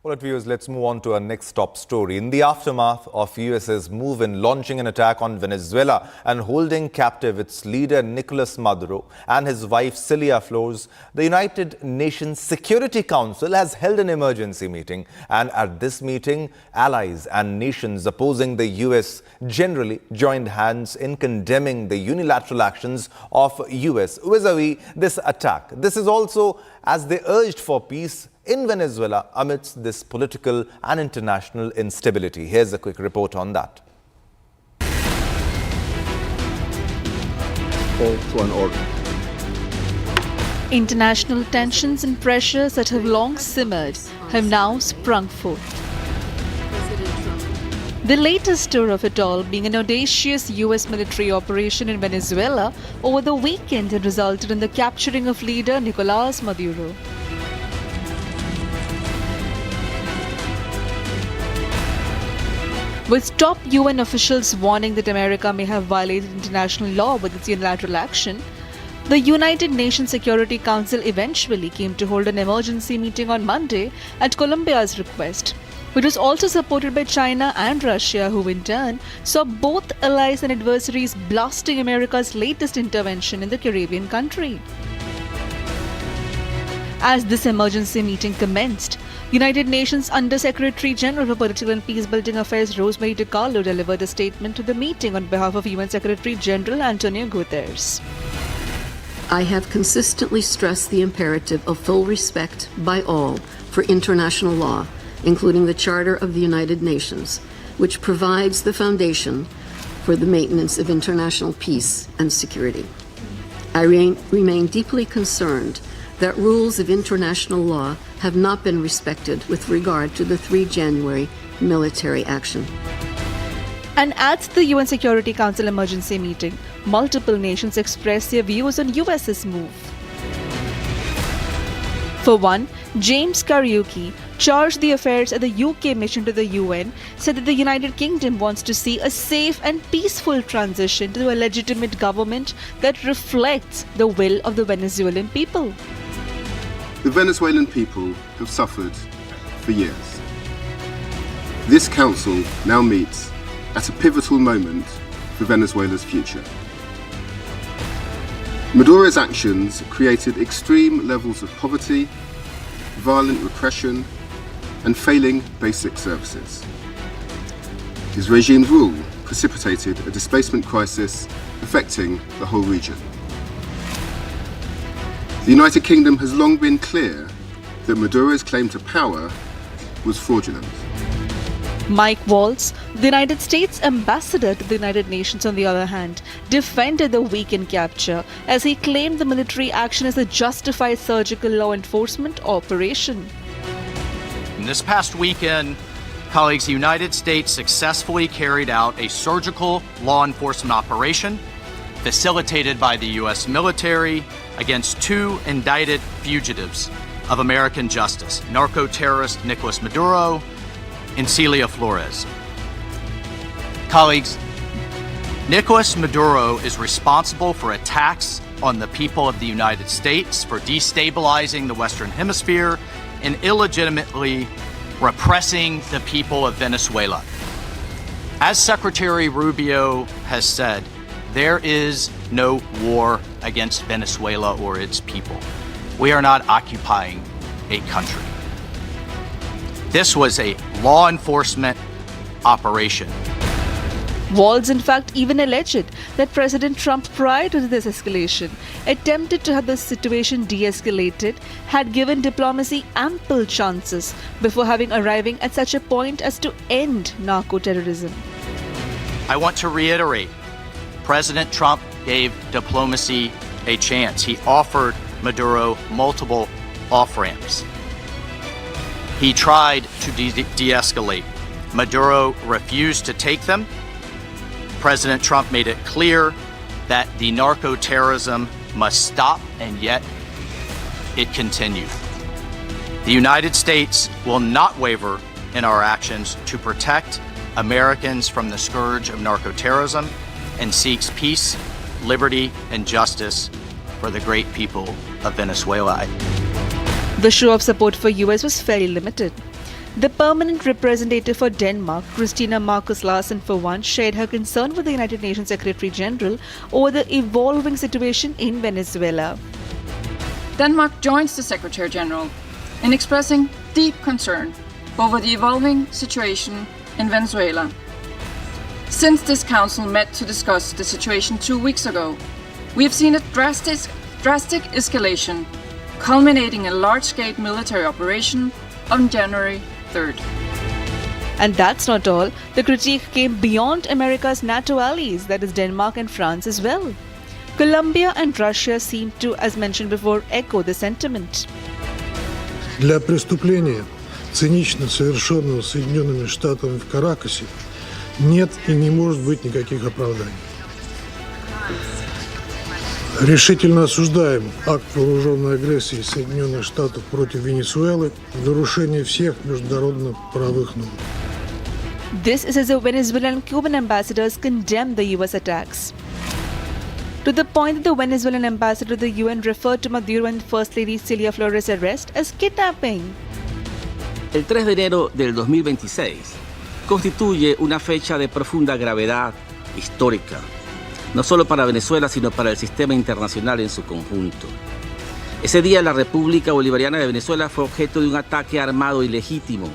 Well, viewers, let's move on to our next top story. In the aftermath of US's move in launching an attack on Venezuela and holding captive its leader Nicolas Maduro and his wife Celia Flores, the United Nations Security Council has held an emergency meeting. And at this meeting, allies and nations opposing the US generally joined hands in condemning the unilateral actions of US vis-a-vis this attack. This is also as they urged for peace in Venezuela amidst this political and international instability. Here's a quick report on that. Call to an order. International tensions and pressures that have long simmered have now sprung forth. The latest stir of it all being an audacious US military operation in Venezuela over the weekend had resulted in the capturing of leader Nicolás Maduro. With top UN officials warning that America may have violated international law with its unilateral action, the United Nations Security Council eventually came to hold an emergency meeting on Monday at Colombia's request, which was also supported by China and Russia, who in turn saw both allies and adversaries blasting America's latest intervention in the Caribbean country. As this emergency meeting commenced, United Nations Under-Secretary General for Political and Peacebuilding Affairs Rosemary DiCarlo delivered a statement to the meeting on behalf of UN Secretary General Antonio Guterres. I have consistently stressed the imperative of full respect by all for international law, including the Charter of the United Nations, which provides the foundation for the maintenance of international peace and security. I remain deeply concerned that rules of international law have not been respected with regard to the 3 January military action. And at the UN Security Council emergency meeting, multiple nations expressed their views on US's move. For one, James Kariuki, charged the affairs at the UK mission to the UN, said that the United Kingdom wants to see a safe and peaceful transition to a legitimate government that reflects the will of the Venezuelan people. The Venezuelan people have suffered for years. This council now meets at a pivotal moment for Venezuela's future. Maduro's actions created extreme levels of poverty, violent repression, and failing basic services. His regime's rule precipitated a displacement crisis affecting the whole region. The United Kingdom has long been clear that Maduro's claim to power was fraudulent. Mike Waltz, the United States ambassador to the United Nations, on the other hand, defended the weekend capture as he claimed the military action as a justified surgical law enforcement operation. This past weekend, colleagues, the United States successfully carried out a surgical law enforcement operation facilitated by the U.S. military against 2 indicted fugitives of American justice, narco-terrorist Nicolás Maduro and Celia Flores. Colleagues, Nicolás Maduro is responsible for attacks on the people of the United States, for destabilizing the Western Hemisphere, and illegitimately repressing the people of Venezuela. As Secretary Rubio has said, there is no war against Venezuela or its people. We are not occupying a country. This was a law enforcement operation. Waltz, in fact, even alleged that President Trump, prior to this escalation, attempted to have the situation de-escalated, had given diplomacy ample chances before arriving at such a point as to end narco-terrorism. I want to reiterate, President Trump gave diplomacy a chance. He offered Maduro multiple off-ramps. He tried to de-escalate. Maduro refused to take them. President Trump made it clear that the narco-terrorism must stop, and yet it continued. The United States will not waver in our actions to protect Americans from the scourge of narco-terrorism and seeks peace, liberty, and justice for the great people of Venezuela. The show of support for US was fairly limited. The permanent representative for Denmark, Christina Marcus Larsen, for one, shared her concern with the United Nations Secretary General over the evolving situation in Venezuela. Denmark joins the Secretary General in expressing deep concern over the evolving situation in Venezuela. Since this council met to discuss the situation 2 weeks ago, we have seen a drastic escalation, culminating in a large-scale military operation on January 3rd. And that's not all. The critique came beyond America's NATO allies, that is Denmark and France as well. Colombia and Russia seemed to, as mentioned before, echo the sentiment. Для преступления, цинично совершенного Соединенными Штатами в Каракасе, нет и не может быть никаких оправданий. Решительно осуждаем акт вооруженной агрессии Соединенных Штатов против Венесуэлы в нарушении всех международно-правовых норм. This is as the Venezuelan and Cuban ambassadors condemned the US attacks. To the point that the Venezuelan ambassador to the UN referred to Maduro and First Lady Celia Flores' arrest as kidnapping. El 3 de enero del 2026 constituye una fecha de profunda gravedad histórica, no solo para Venezuela, sino para el sistema internacional en su conjunto. Ese día la República Bolivariana de Venezuela fue objeto de un ataque armado ilegítimo,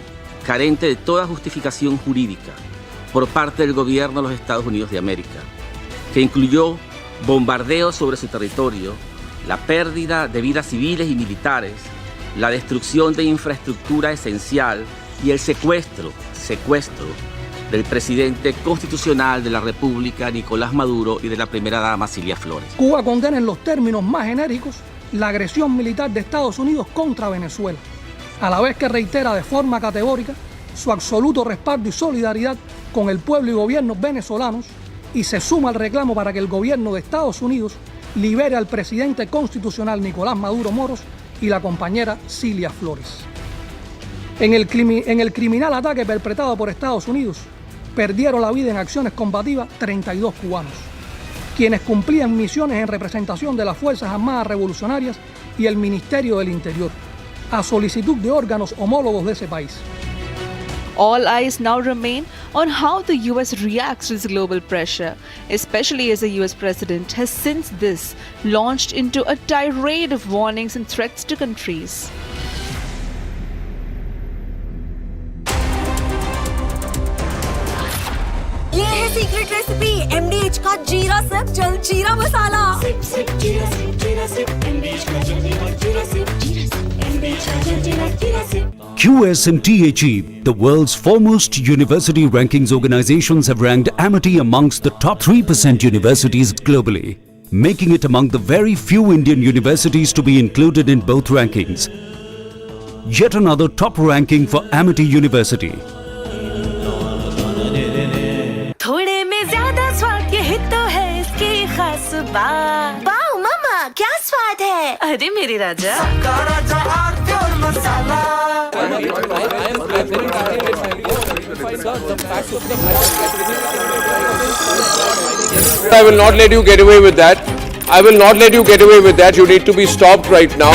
carente de toda justificación jurídica, por parte del gobierno de los Estados Unidos de América, que incluyó bombardeos sobre su territorio, la pérdida de vidas civiles y militares, la destrucción de infraestructura esencial y el secuestro del presidente constitucional de la República, Nicolás Maduro, y de la primera dama, Celia Flores. Cuba condena en los términos más genéricos la agresión militar de Estados Unidos contra Venezuela, a la vez que reitera de forma categórica su absoluto respaldo y solidaridad con el pueblo y gobiernos venezolanos, y se suma al reclamo para que el gobierno de Estados Unidos libere al presidente constitucional Nicolás Maduro Moros y la compañera Celia Flores. En el criminal ataque perpetrado por Estados Unidos, perdieron la vida en acciones combativas 32 cubanos, quienes cumplían misiones en representación de las Fuerzas Armadas Revolucionarias y el Ministerio del Interior, a solicitud de órganos homólogos de ese país. All eyes now remain on how the US reacts to this global pressure, especially as the US president has since this launched into a tirade of warnings and threats to countries. ये है secret recipe MDH का जीरा SIP जल जीरा मसाला। SIP SIP जीरा SIP MDH का जल जीरा सिप MDH का जल जीरा SIP. QS&THE, the world's foremost university rankings organizations, have ranked Amity amongst the top 3% universities globally, making it among the very few Indian universities to be included in both rankings. Yet another top ranking for Amity University. थोड़े में ज्यादा स्वाद ये ही तो है इसकी खास बात। वाओ मामा क्या स्वाद है? अरे मेरी राजा सबका राजा आरती और मसाला। I will not let you get away with that. I will not let you get away with that. You need to be stopped right now.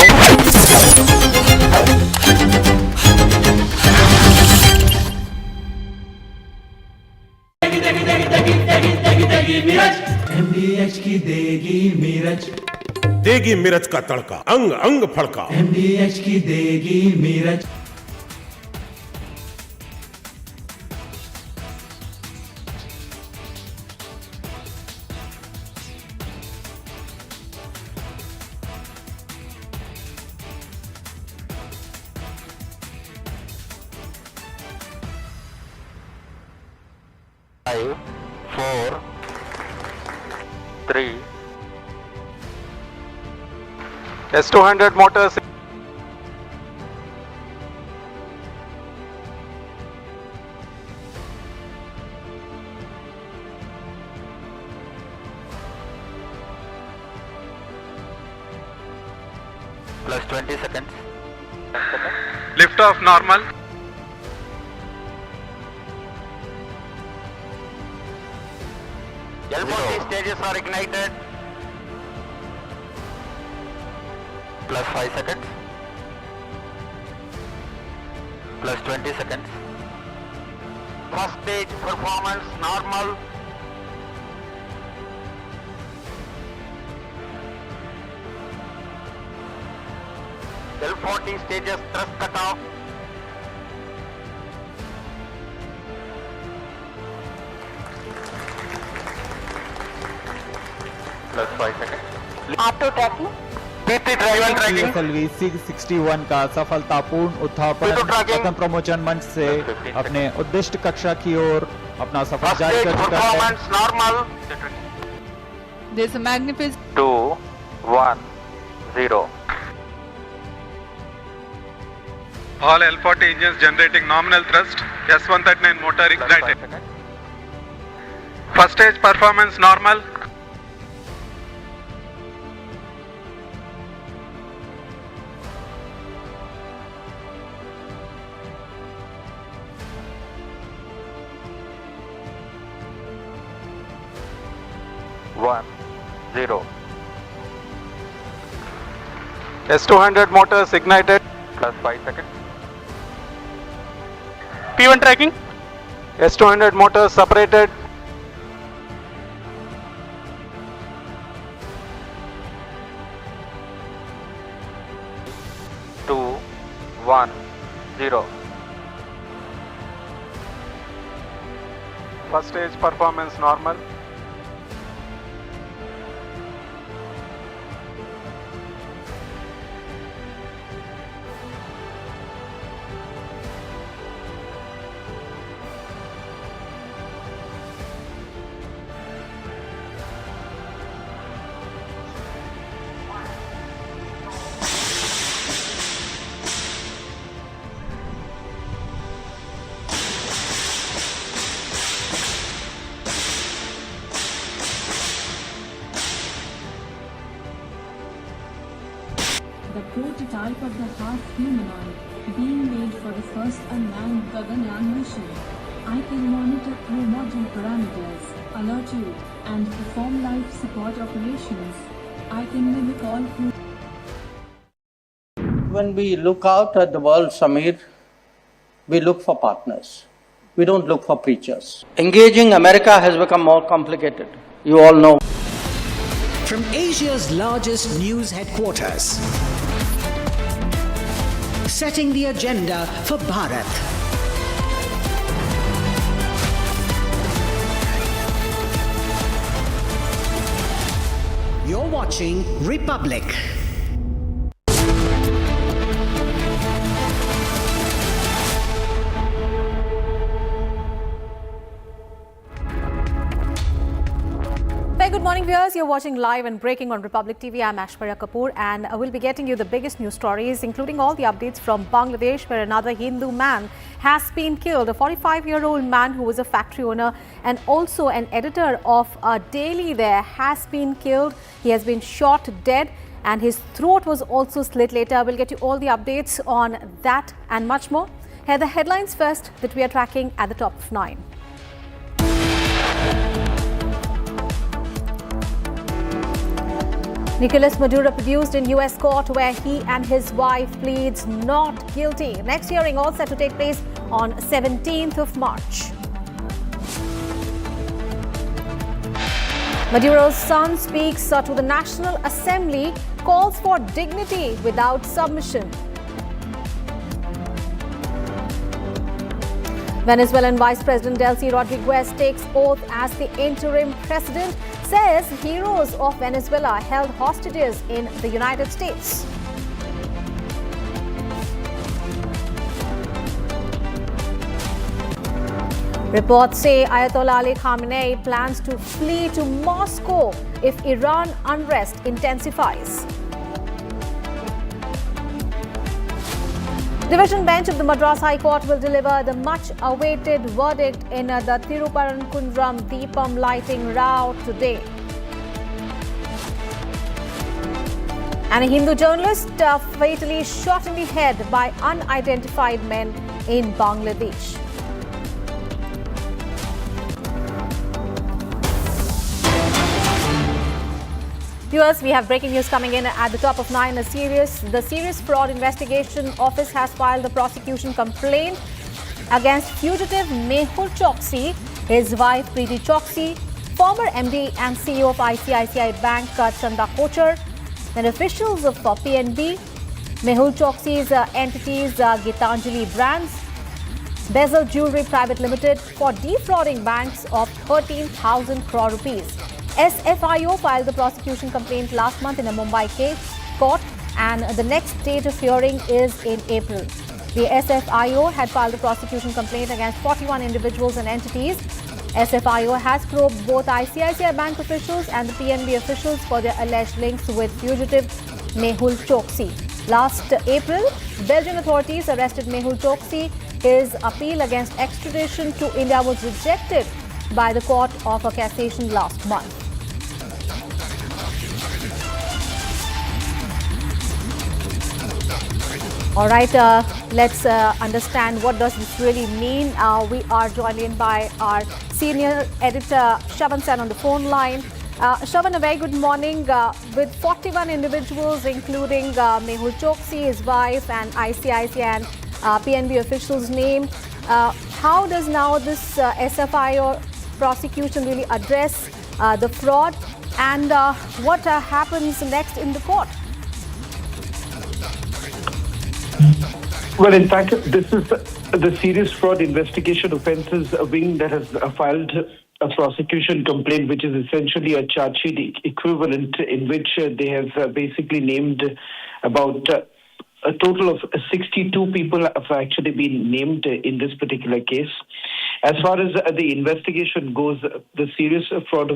MDH की देगी मिर्च, देगी मिर्च का तड़का, अंग अंग फड़का। MDH की देगी मिर्च। Five, 4, 3. S200 motors. Plus 20 seconds. Lift off normal. L40 stages are ignited. Plus 5 seconds. Plus 20 seconds. First stage performance normal. L40 stages thrust cut off. Plus 5 seconds. Auto tracking. PT drive and tracking. PSLV 661 का सफलतापूर्ण उत्थापन पतन प्रमोचन मंच से अपने उद्दिष्ट कक्षा की ओर अपना सफर जारी कर चुका है। Normal. There's a magnificent 2, 1, 0. All L40 engines generating nominal thrust. S139 motor ignited. First stage performance normal. One, zero. S200 motors ignited. Plus 5 seconds. P1 tracking. S200 motors separated. Two, one, zero. First stage performance normal. The prototype of the half-humanoid being made for the first unmanned Gaganyaan mission. I can monitor through module parameters, alert you, and perform life support operations. I can mimic all crew. When we look out at the world, Samir, we look for partners. We don't look for preachers. Engaging America has become more complicated. You all know. From Asia's largest news headquarters, setting the agenda for Bharat. You're watching Republic. Good morning, viewers. You're watching live and breaking on Republic TV. I'm Aishwarya Kapoor, and we'll be getting you the biggest news stories, including all the updates from Bangladesh, where another Hindu man has been killed. A 45-year-old man who was a factory owner and also an editor of a daily there has been killed. He has been shot dead, and his throat was also slit later. We'll get you all the updates on that and much more. Here are the headlines first that we are tracking at the top of 9. Nicolas Maduro produced in US court, where he and his wife pleads not guilty. Next hearing all set to take place on 17th of March. Maduro's son speaks to the National Assembly, calls for dignity without submission. Venezuelan Vice President Delcy Rodriguez takes oath as the interim president, says heroes of Venezuela held hostages in the United States. Reports say Ayatollah Ali Khamenei plans to flee to Moscow if Iran unrest intensifies. Division bench of the Madras High Court will deliver the much-awaited verdict in the Thiruparankuntram Deepam lighting row today. And a Hindu journalist fatally shot in the head by unidentified men in Bangladesh. Viewers, we have breaking news coming in at the top of 9. The Serious Fraud Investigation Office has filed a prosecution complaint against fugitive Mehul Choksi, his wife Preeti Choksi, former MD and CEO of ICICI Bank Chanda Kochar, and officials of PNB, Mehul Choksi's entities Gitanjali Brands, Bezel Jewelry Private Limited, for defrauding banks of 13,000 crore rupees. SFIO filed the prosecution complaint last month in a Mumbai court, and the next date of hearing is in April. The SFIO had filed a prosecution complaint against 41 individuals and entities. SFIO has probed both ICICI Bank officials and the PNB officials for their alleged links with fugitive Mehul Choksi. Last April, Belgian authorities arrested Mehul Choksi. His appeal against extradition to India was rejected by the Court of Cassation last month. All right, let's understand what does this really mean. We are joined in by our senior editor, Shravan Sen, on the phone line. Shravan, a very good morning. With 41 individuals, including Mehul Choksi, his wife, and ICICI and PNB officials named, how does now this SFIO prosecution really address the fraud, and what happens next in the court? Well, in fact, this is the Serious Fraud Investigation Offences Wing that has filed a prosecution complaint, which is essentially a charge sheet equivalent, in which they have basically named about a total of 62 people have actually been named in this particular case. As far as the investigation goes, the Serious Fraud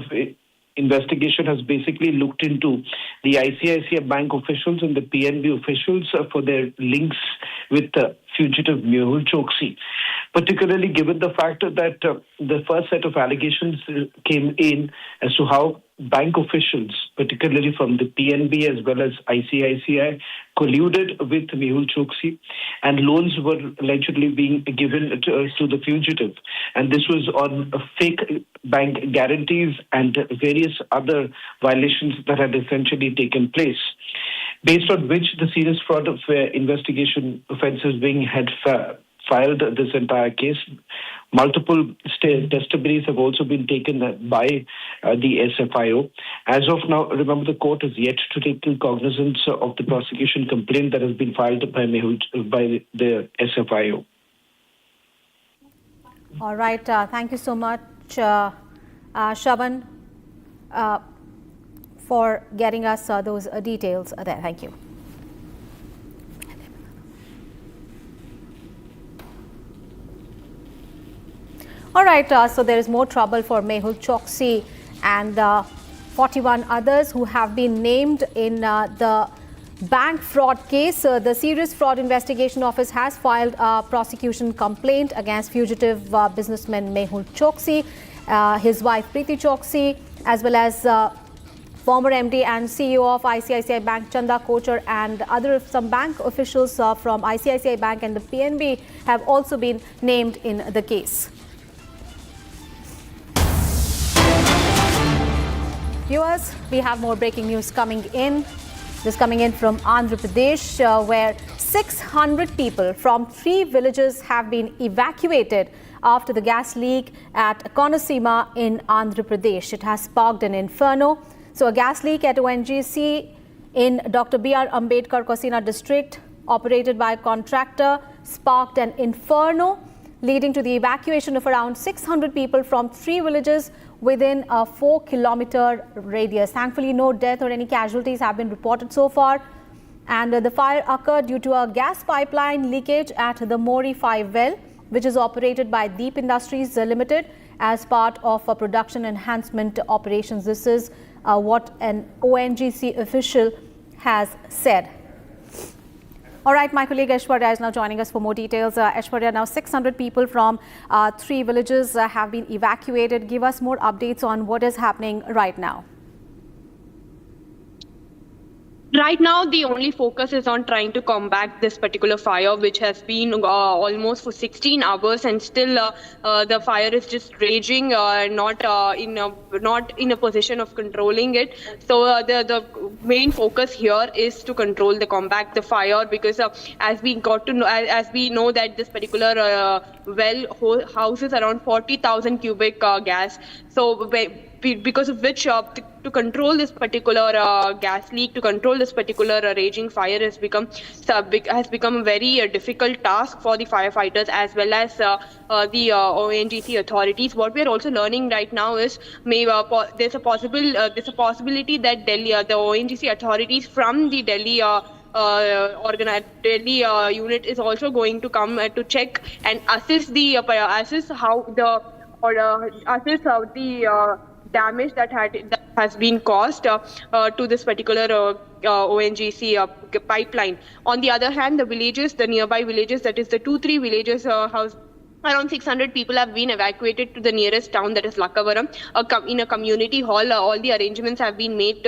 Investigation has basically looked into the ICICI Bank officials and the PNB officials for their links with the fugitive Mehul Choksi, particularly given the fact that the first set of allegations came in as to how bank officials, particularly from the PNB as well as ICICI, colluded with Mehul Choksi, and loans were allegedly being given to the fugitive. And this was on fake bank guarantees and various other violations that had essentially taken place, based on which the Serious Fraud Investigation Offences Wing had filed this entire case. Multiple testimonies have also been taken by the SFIO. As of now, remember, the court is yet to take cognizance of the prosecution complaint that has been filed by the SFIO. All right. Thank you so much, Shravan, for getting us those details there. Thank you. All right, so there is more trouble for Mehul Choksi and 41 others who have been named in the bank fraud case. The Serious Fraud Investigation Office has filed a prosecution complaint against fugitive businessman Mehul Choksi, his wife Preeti Choksi, as well as former MD and CEO of ICICI Bank Chanda Kochar, and some bank officials from ICICI Bank and the PNB have also been named in the case. Viewers, we have more breaking news coming in. This coming in from Andhra Pradesh, where 600 people from 3 villages have been evacuated after the gas leak at Konasima in Andhra Pradesh. It has sparked an inferno. So a gas leak at ONGC in Dr. B.R. Ambedkar Kosina district, operated by a contractor, sparked an inferno, leading to the evacuation of around 600 people from 3 villages within a 4-kilometer radius. Thankfully, no death or any casualties have been reported so far. And the fire occurred due to a gas pipeline leakage at the Mori 5 well, which is operated by Deep Industries Limited as part of a production enhancement operations. This is what an ONGC official has said. All right, my colleague Aishwarya is now joining us for more details. Aishwarya, now 600 people from 3 villages have been evacuated. Give us more updates on what is happening right now. Right now, the only focus is on trying to combat this particular fire, which has been almost for 16 hours, and still the fire is just raging, not in a position of controlling it. So the main focus here is to combat the fire, because as we know that this particular well houses around 40,000 cubic gas. So because of which to control this particular gas leak, to control this particular raging fire has become a very difficult task for the firefighters as well as the ONGC authorities. What we are also learning right now is there's a possibility that the ONGC authorities from the Delhi unit is also going to come to check and assess how the damage that has been caused to this particular ONGC pipeline. On the other hand, the nearby villages, that is the 2-3 villages Around 600 people have been evacuated to the nearest town, that is Lakavaram. In a community hall, all the arrangements have been made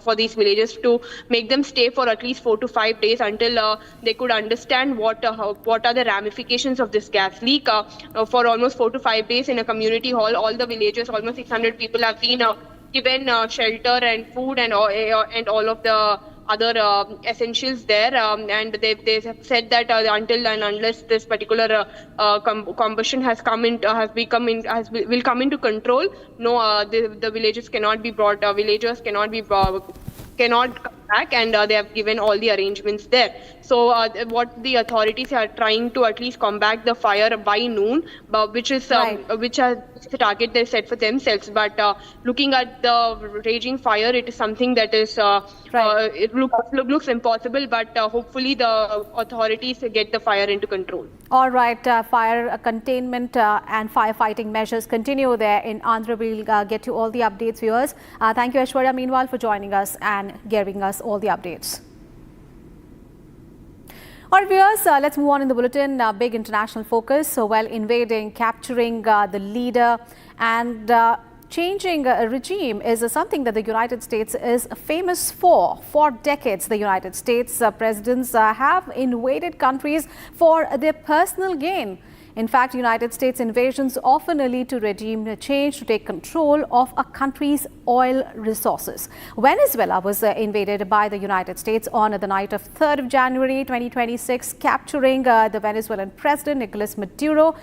for these villagers to make them stay for at least 4 to 5 days until they could understand what are the ramifications of this gas leak. For almost 4 to 5 days in a community hall, all the villagers, almost 600 people, have been given shelter and food and all of the other essentials there, and they have said that until and unless this particular combustion will come into control, no, the villages cannot be brought. Villagers cannot come back, and they have given all the arrangements there. So what the authorities are trying to at least combat the fire by noon, which is the target they set for themselves. But looking at the raging fire, it is something that is it looks impossible. But hopefully the authorities get the fire into control. All right, fire containment and firefighting measures continue there in Andhra. We'll get you all the updates, viewers. Thank you, Aishwarya, meanwhile, for joining us and giving us all the updates. All right, viewers, let's move on in the bulletin. Big international focus. So, while invading, capturing the leader and changing a regime is something that the United States is famous for. For decades, the United States presidents have invaded countries for their personal gain. In fact, United States invasions often lead to regime change to take control of a country's oil resources. Venezuela was invaded by the United States on the night of 3rd of January 2026, capturing the Venezuelan president Nicolas Maduro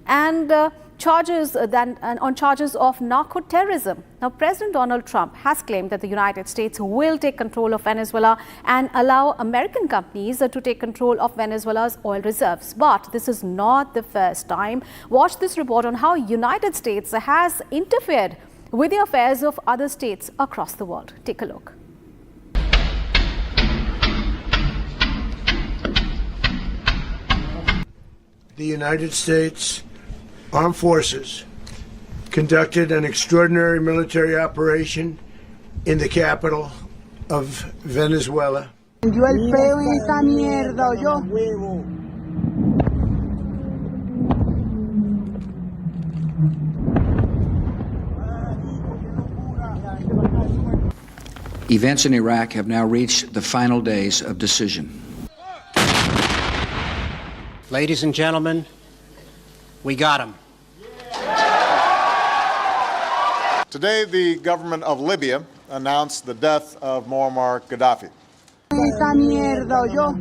and on charges of narco-terrorism. Now, President Donald Trump has claimed that the United States will take control of Venezuela and allow American companies to take control of Venezuela's oil reserves. But this is not the first time. Watch this report on how United States has interfered with the affairs of other states across the world. Take a look. The United States Armed Forces conducted an extraordinary military operation in the capital of Venezuela. Yo el peo en esta mierda, yo. Events in Iraq have now reached the final days of decision. Ladies and gentlemen, we got him. Today, the government of Libya announced the death of Muammar Gaddafi. Esta mierda, yo.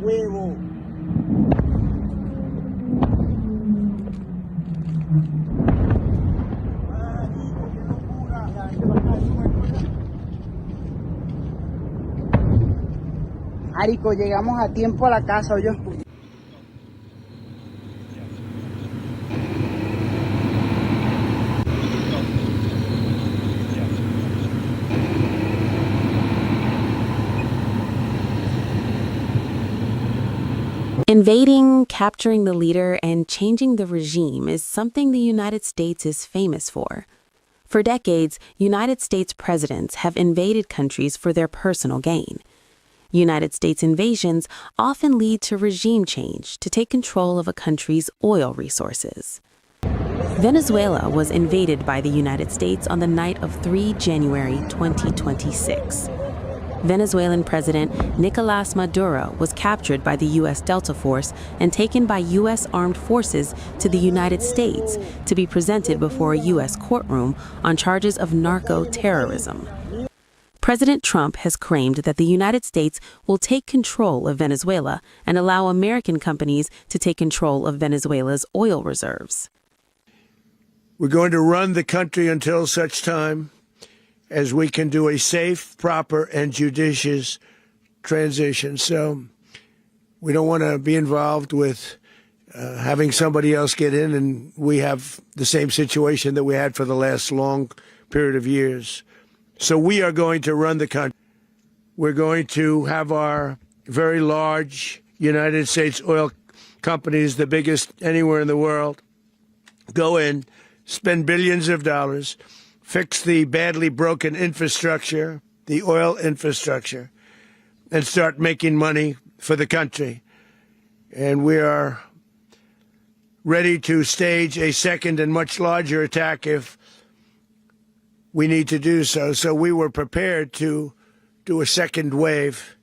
Marico, llegamos a tiempo a la casa, yo. Invading, capturing the leader, and changing the regime is something the United States is famous for. For decades, United States presidents have invaded countries for their personal gain. United States invasions often lead to regime change to take control of a country's oil resources. Venezuela was invaded by the United States on the night of 3 January 2026. Venezuelan President Nicolas Maduro was captured by the U.S. Delta Force and taken by U.S. armed forces to the United States to be presented before a U.S. courtroom on charges of narco-terrorism. President Trump has claimed that the United States will take control of Venezuela and allow American companies to take control of Venezuela's oil reserves. We're going to run the country until such time as we can do a safe, proper, and judicious transition. So we don't want to be involved with having somebody else get in, and we have the same situation that we had for the last long period of years. So we are going to run the country. We're going to have our very large United States oil companies, the biggest anywhere in the world, go in, spend billions of dollars, fix the badly broken infrastructure, the oil infrastructure, and start making money for the country. And we are ready to stage a second and much larger attack if we need to do so. So we were prepared to do a second wave.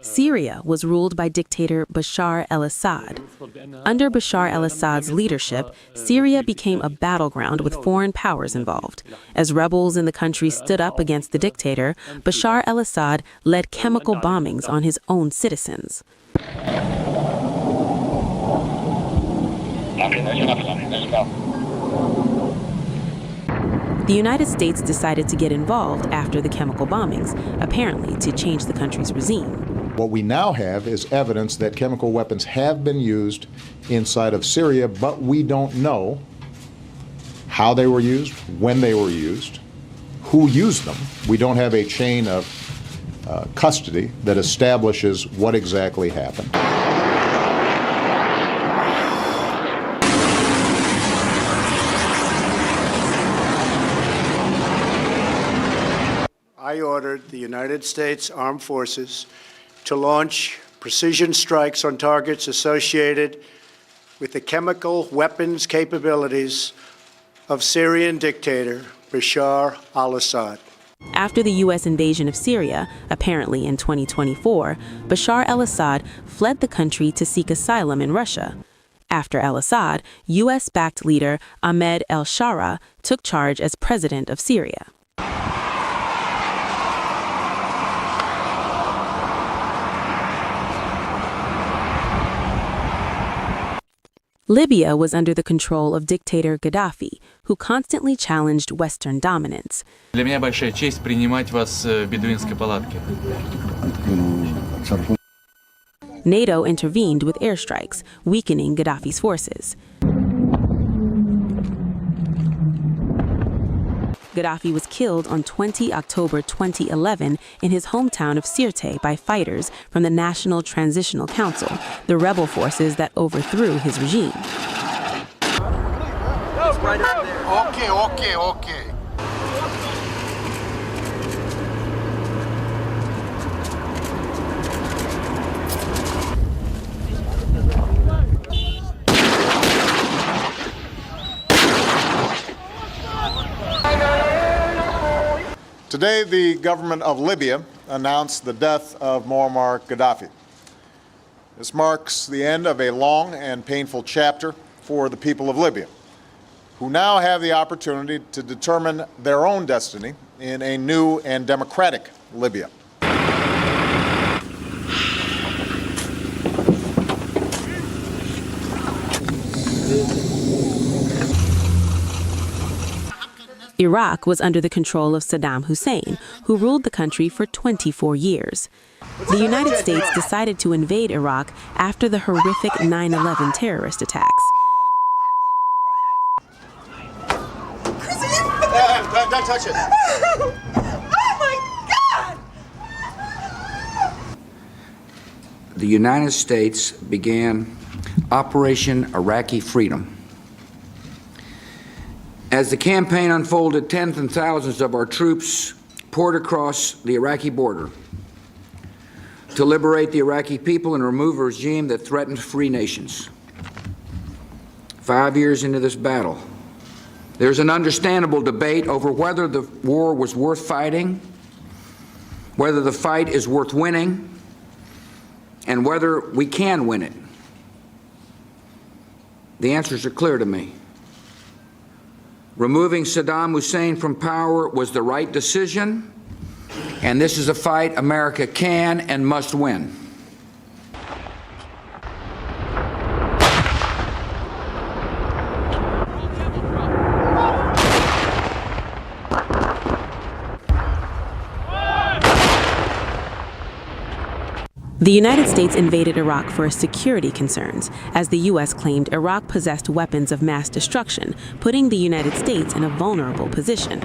Syria was ruled by dictator Bashar al-Assad. Under Bashar al-Assad's leadership, Syria became a battleground with foreign powers involved. As rebels in the country stood up against the dictator, Bashar al-Assad led chemical bombings on his own citizens. The United States decided to get involved after the chemical bombings, apparently to change the country's regime. What we now have is evidence that chemical weapons have been used inside of Syria, but we don't know how they were used, when they were used, who used them. We don't have a chain of custody that establishes what exactly happened. I ordered the United States Armed Forces to launch precision strikes on targets associated with the chemical weapons capabilities of Syrian dictator Bashar al-Assad. After the U.S. invasion of Syria, apparently in 2024, Bashar al-Assad fled the country to seek asylum in Russia. After al-Assad, U.S.-backed leader Ahmed al-Shara took charge as president of Syria. Libya was under the control of dictator Gaddafi, who constantly challenged Western dominance. Для меня большая честь принимать вас в бедуинской палатке. NATO intervened with airstrikes, weakening Gaddafi's forces. Gaddafi was killed on 20 October 2011 in his hometown of Sirte by fighters from the National Transitional Council, the rebel forces that overthrew his regime. Okay. Today, the government of Libya announced the death of Muammar Gaddafi. This marks the end of a long and painful chapter for the people of Libya, who now have the opportunity to determine their own destiny in a new and democratic Libya. Iraq was under the control of Saddam Hussein, who ruled the country for 24 years. The United States decided to invade Iraq after the horrific 9/11 terrorist attacks. Don't touch it. Oh my God! The United States began Operation Iraqi Freedom. As the campaign unfolded, tens and thousands of our troops poured across the Iraqi border to liberate the Iraqi people and remove a regime that threatened free nations. 5 years into this battle, there's an understandable debate over whether the war was worth fighting, whether the fight is worth winning, and whether we can win it. The answers are clear to me. Removing Saddam Hussein from power was the right decision, and this is a fight America can and must win. The United States invaded Iraq for security concerns, as the U.S. claimed Iraq possessed weapons of mass destruction, putting the United States in a vulnerable position.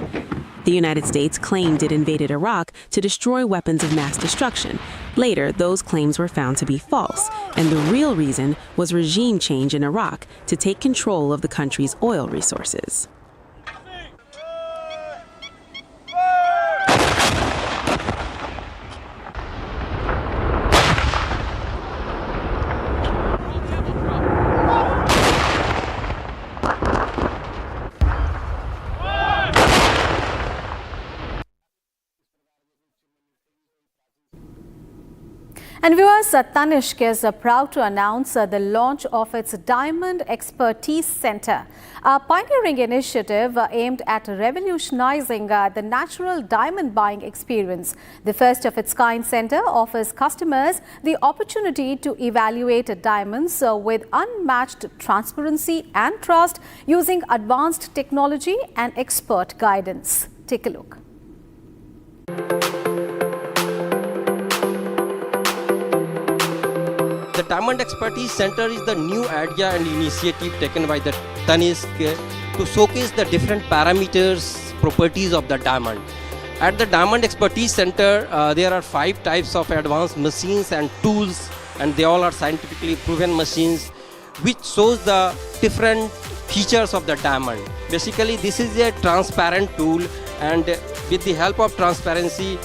The United States claimed it invaded Iraq to destroy weapons of mass destruction. Later, those claims were found to be false, and the real reason was regime change in Iraq to take control of the country's oil resources. And viewers, Tanishq is proud to announce the launch of its Diamond Expertise Center, a pioneering initiative aimed at revolutionizing the natural diamond buying experience. The first of its kind center offers customers the opportunity to evaluate diamonds with unmatched transparency and trust using advanced technology and expert guidance. Take a look. The Diamond Expertise Center is the new idea and initiative taken by the Tanishq to showcase the different parameters, properties of the diamond. At the Diamond Expertise Center, there are 5 types of advanced machines and tools, and they all are scientifically proven machines, which shows the different features of the diamond. Basically, this is a transparent tool, and with the help of transparency,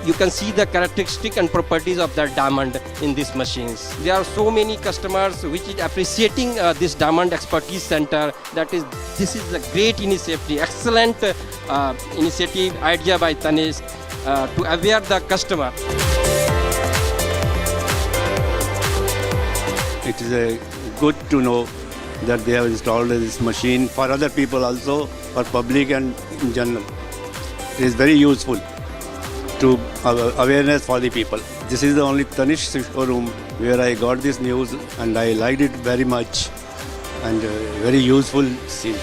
you can see the characteristic and properties of the diamond in these machines. There are so many customers which is appreciating this Diamond Expertise Center. This is a great initiative, excellent initiative, idea by Tanishq to aware the customer. It is good to know that they have installed this machine for other people also, for public and in general. It is very useful to awareness for the people. This is the only Tanishq showroom where I got this news, and I liked it very much, and very useful scene.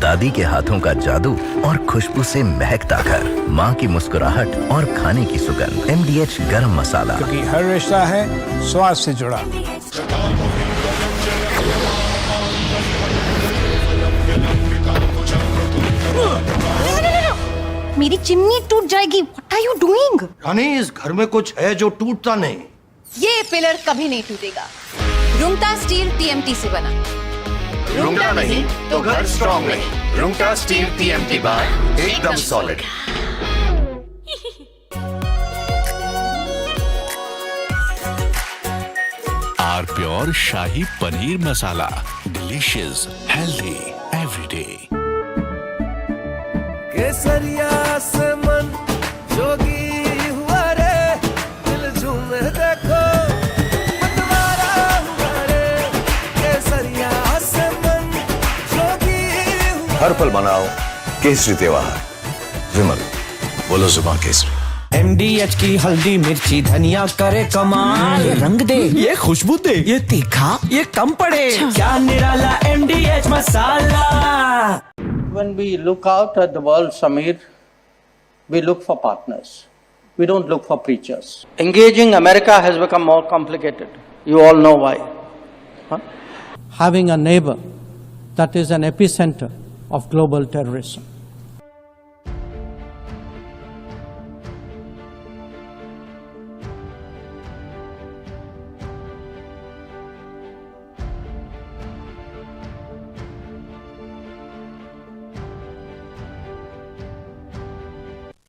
दादी के हाथों का जादू और खुशबू से महकता घर, माँ की मुस्कुराहट और खाने की सुगंध। MDH गरम मसाला, क्योंकि हर रिश्ता है स्वाद से जुड़ा। मेरी चिमनी टूट जाएगी। What are you doing? रानी, इस घर में कुछ है जो टूटता नहीं। ये पिलर कभी नहीं टूटेगा। रुंगटा स्टील TMT से बना। रुंगटा नहीं तो घर स्ट्रॉन्ग नहीं। रुंगटा स्टील TMT बार एकदम solid. R pure shahi paneer masala, delicious, healthy everyday. केसरिया से मन जोगी हुआ रे, दिल झूमे देखो मतवारा हुआ रे। केसरिया से मन जोगी हुआ। हर पल मनाओ केसरी त्योहार। विमल, बोलो जुबान केसरी। MDH की हल्दी मिर्ची धनिया करे कमाल। ये रंग दे, ये खुशबू दे, ये तीखा, ये कम पड़े। क्या निराला MDH masala. When we look out at the world, Samir, we look for partners. We don't look for preachers. Engaging America has become more complicated. You all know why. Huh? Having a neighbor that is an epicenter of global terrorism.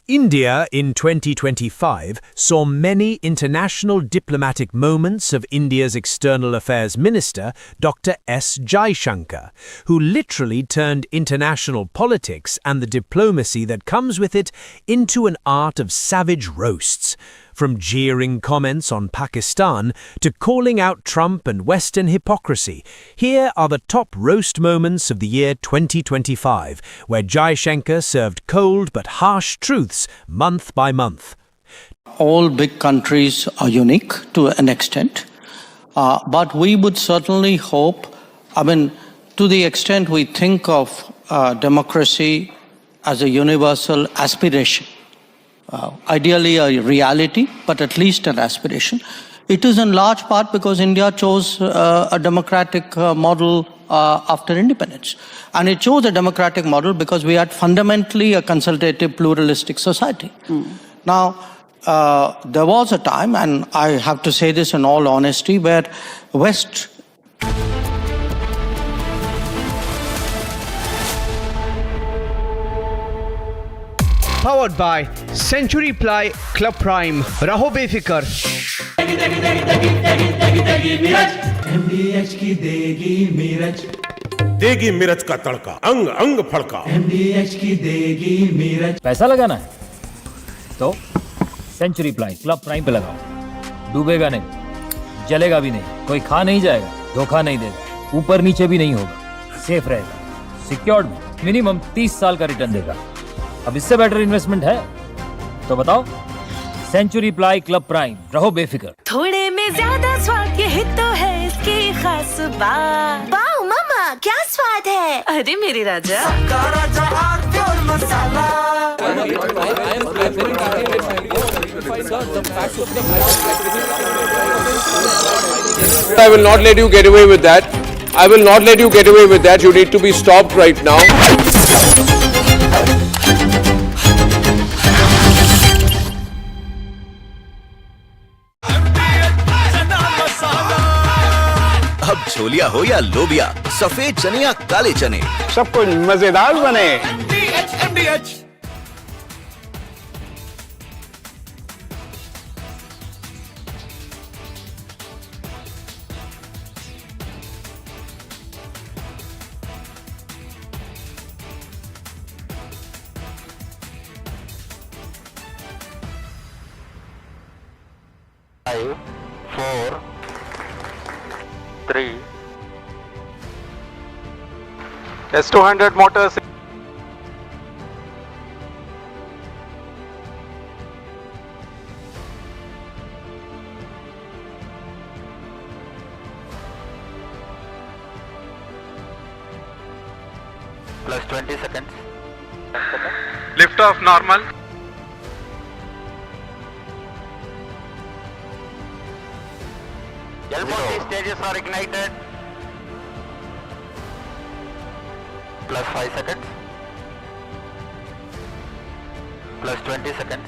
India in 2025 saw many international diplomatic moments of India's External Affairs Minister, Dr. S. Jaishankar, who literally turned international politics and the diplomacy that comes with it into an art of savage roasts. From jeering comments on Pakistan to calling out Trump and Western hypocrisy, here are the top roast moments of the year 2025, where Jaishankar served cold but harsh truths month by month. All big countries are unique to an extent, but we would certainly hope, to the extent we think of democracy as a universal aspiration, ideally a reality, but at least an aspiration. It is in large part because India chose a democratic model after independence. And it chose a democratic model because we had fundamentally a consultative, pluralistic society. Now, there was a time, and I have to say this in all honesty, where West Powered by Century Ply Club Prime. Raho befikar. MDH की देगी मिर्च, देगी मिर्च का तड़का, अंग अंग फड़का। MDH की देगी मिर्च। पैसा लगाना है तो सेंचुरी प्लाई क्लब प्राइम पे लगाओ, डूबेगा नहीं, जलेगा भी नहीं, कोई खा नहीं जाएगा, धोखा नहीं देगा, ऊपर नीचे भी नहीं होगा, सेफ रहेगा, सिक्योर्ड भी, मिनिमम 30 साल का रिटर्न देगा। अब इससे बेटर इन्वेस्टमेंट है तो बताओ। सेंचुरी प्लाई क्लब प्राइम, रहो बेफिक्र। थोड़े में ज्यादा स्वाद ये तो है इसकी खास बात। वाओ मामा क्या स्वाद है, अरे मेरे राजा। I will not let you get away with that. I will not let you get away with that. You need to be stopped right now. अब छोलिया हो या लोबिया, सफेद चने या काले चने, सब कुछ मजेदार बने। S200 motors. plus 20 seconds. Lift off normal. L40 stages are ignited. Plus 5 seconds. Plus 20 seconds.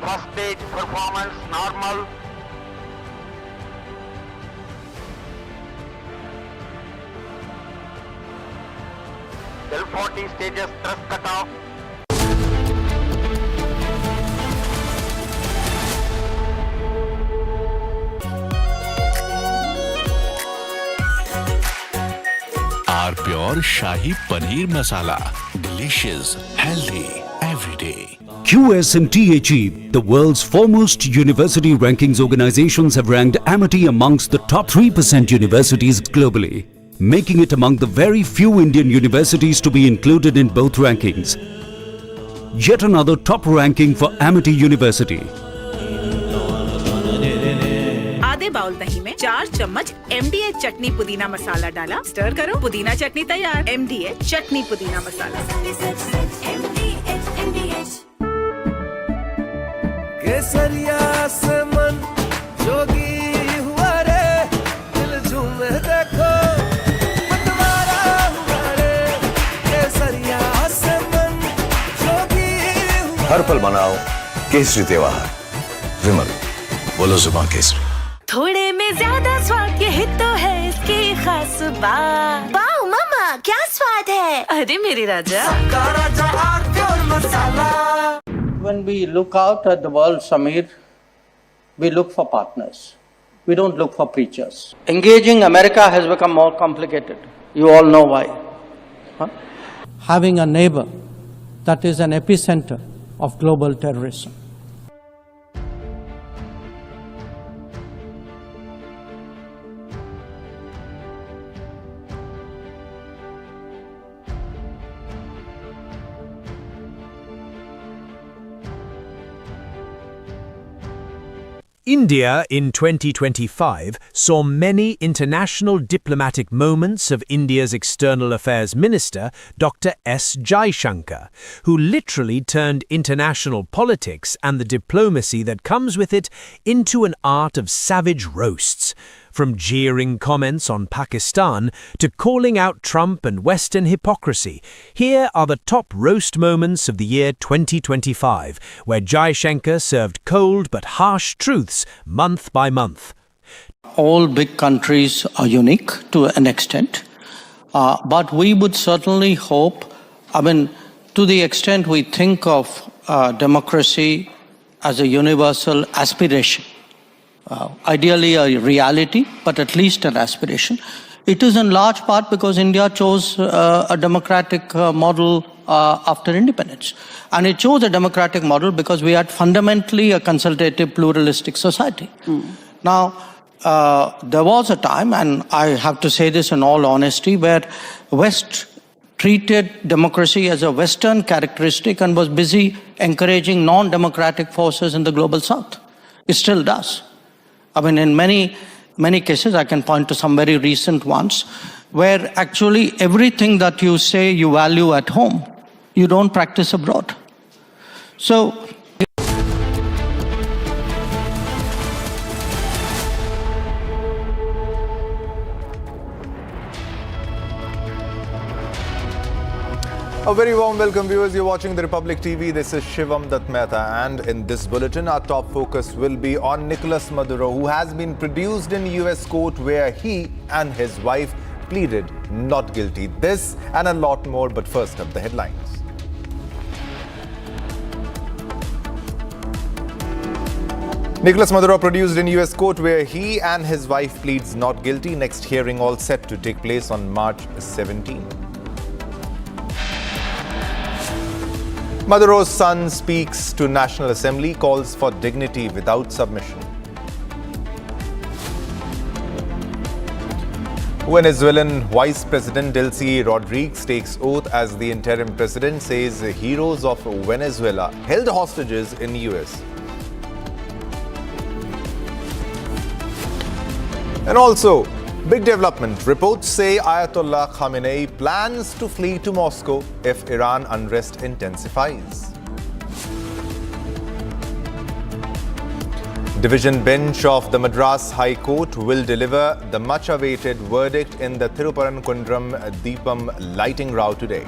First stage performance normal. L40 stages thrust cut off. Our pure Shahi Paneer Masala. Delicious, healthy, every day. QS&THE, the world's foremost university rankings organizations, have ranked Amity amongst the top 3% universities globally, making it among the very few Indian universities to be included in both rankings. Yet another top ranking for Amity University. आधे bowl दही में 4 चम्मच MDH चटनी पुदीना मसाला डाला, stir करो, पुदीना चटनी तैयार। MDH चटनी पुदीना मसाला। केसरिया से मन जोगी हुआ रे, दिल झूमे देखो मतवारा हुआ रे। केसरिया से मन जोगी हुआ। हर पल मनाओ केसरी त्योहार। विमल, बोलो जुबान केसरी। थोड़े में ज्यादा स्वाद ये तो है इसकी खास बात। वाओ मामा क्या स्वाद है, अरे मेरे राजा। When we look out at the world, Samir, we look for partners. We don't look for preachers. Engaging America has become more complicated. You all know why. Huh? Having a neighbor that is an epicenter of global terrorism. India in 2025 saw many international diplomatic moments of India's External Affairs Minister, Dr. S. Jaishankar, who literally turned international politics and the diplomacy that comes with it into an art of savage roasts. From jeering comments on Pakistan to calling out Trump and Western hypocrisy, here are the top roast moments of the year 2025, where Jaishankar served cold but harsh truths month by month. All big countries are unique to an extent, but we would certainly hope, to the extent we think of democracy as a universal aspiration, ideally a reality, but at least an aspiration. It is in large part because India chose a democratic model after independence. And it chose a democratic model because we had fundamentally a consultative, pluralistic society. Now, there was a time, and I have to say this in all honesty, where West treated democracy as a Western characteristic and was busy encouraging non-democratic forces in the global South. It still does. I mean, in many cases, I can point to some very recent ones, where actually everything that you say you value at home, you don't practice abroad. So, a very warm welcome, viewers. You're watching the Republic TV. This is Shivam Dutt Mehta, and in this bulletin, our top focus will be on Nicolas Maduro, who has been produced in US court where he and his wife pleaded not guilty. This and a lot more, but first up, the headlines. Nicolas Maduro produced in US court where he and his wife pleads not guilty. Next hearing all set to take place on March 17. Maduro's son speaks to National Assembly, calls for dignity without submission. Venezuelan Vice President Delcy Rodriguez takes oath as the interim president, says heroes of Venezuela held hostages in US. And also, big development. Reports say Ayatollah Khamenei plans to flee to Moscow if Iran unrest intensifies. Division bench of the Madras High Court will deliver the much-awaited verdict in the Thiruparankunram Deepam lighting row today.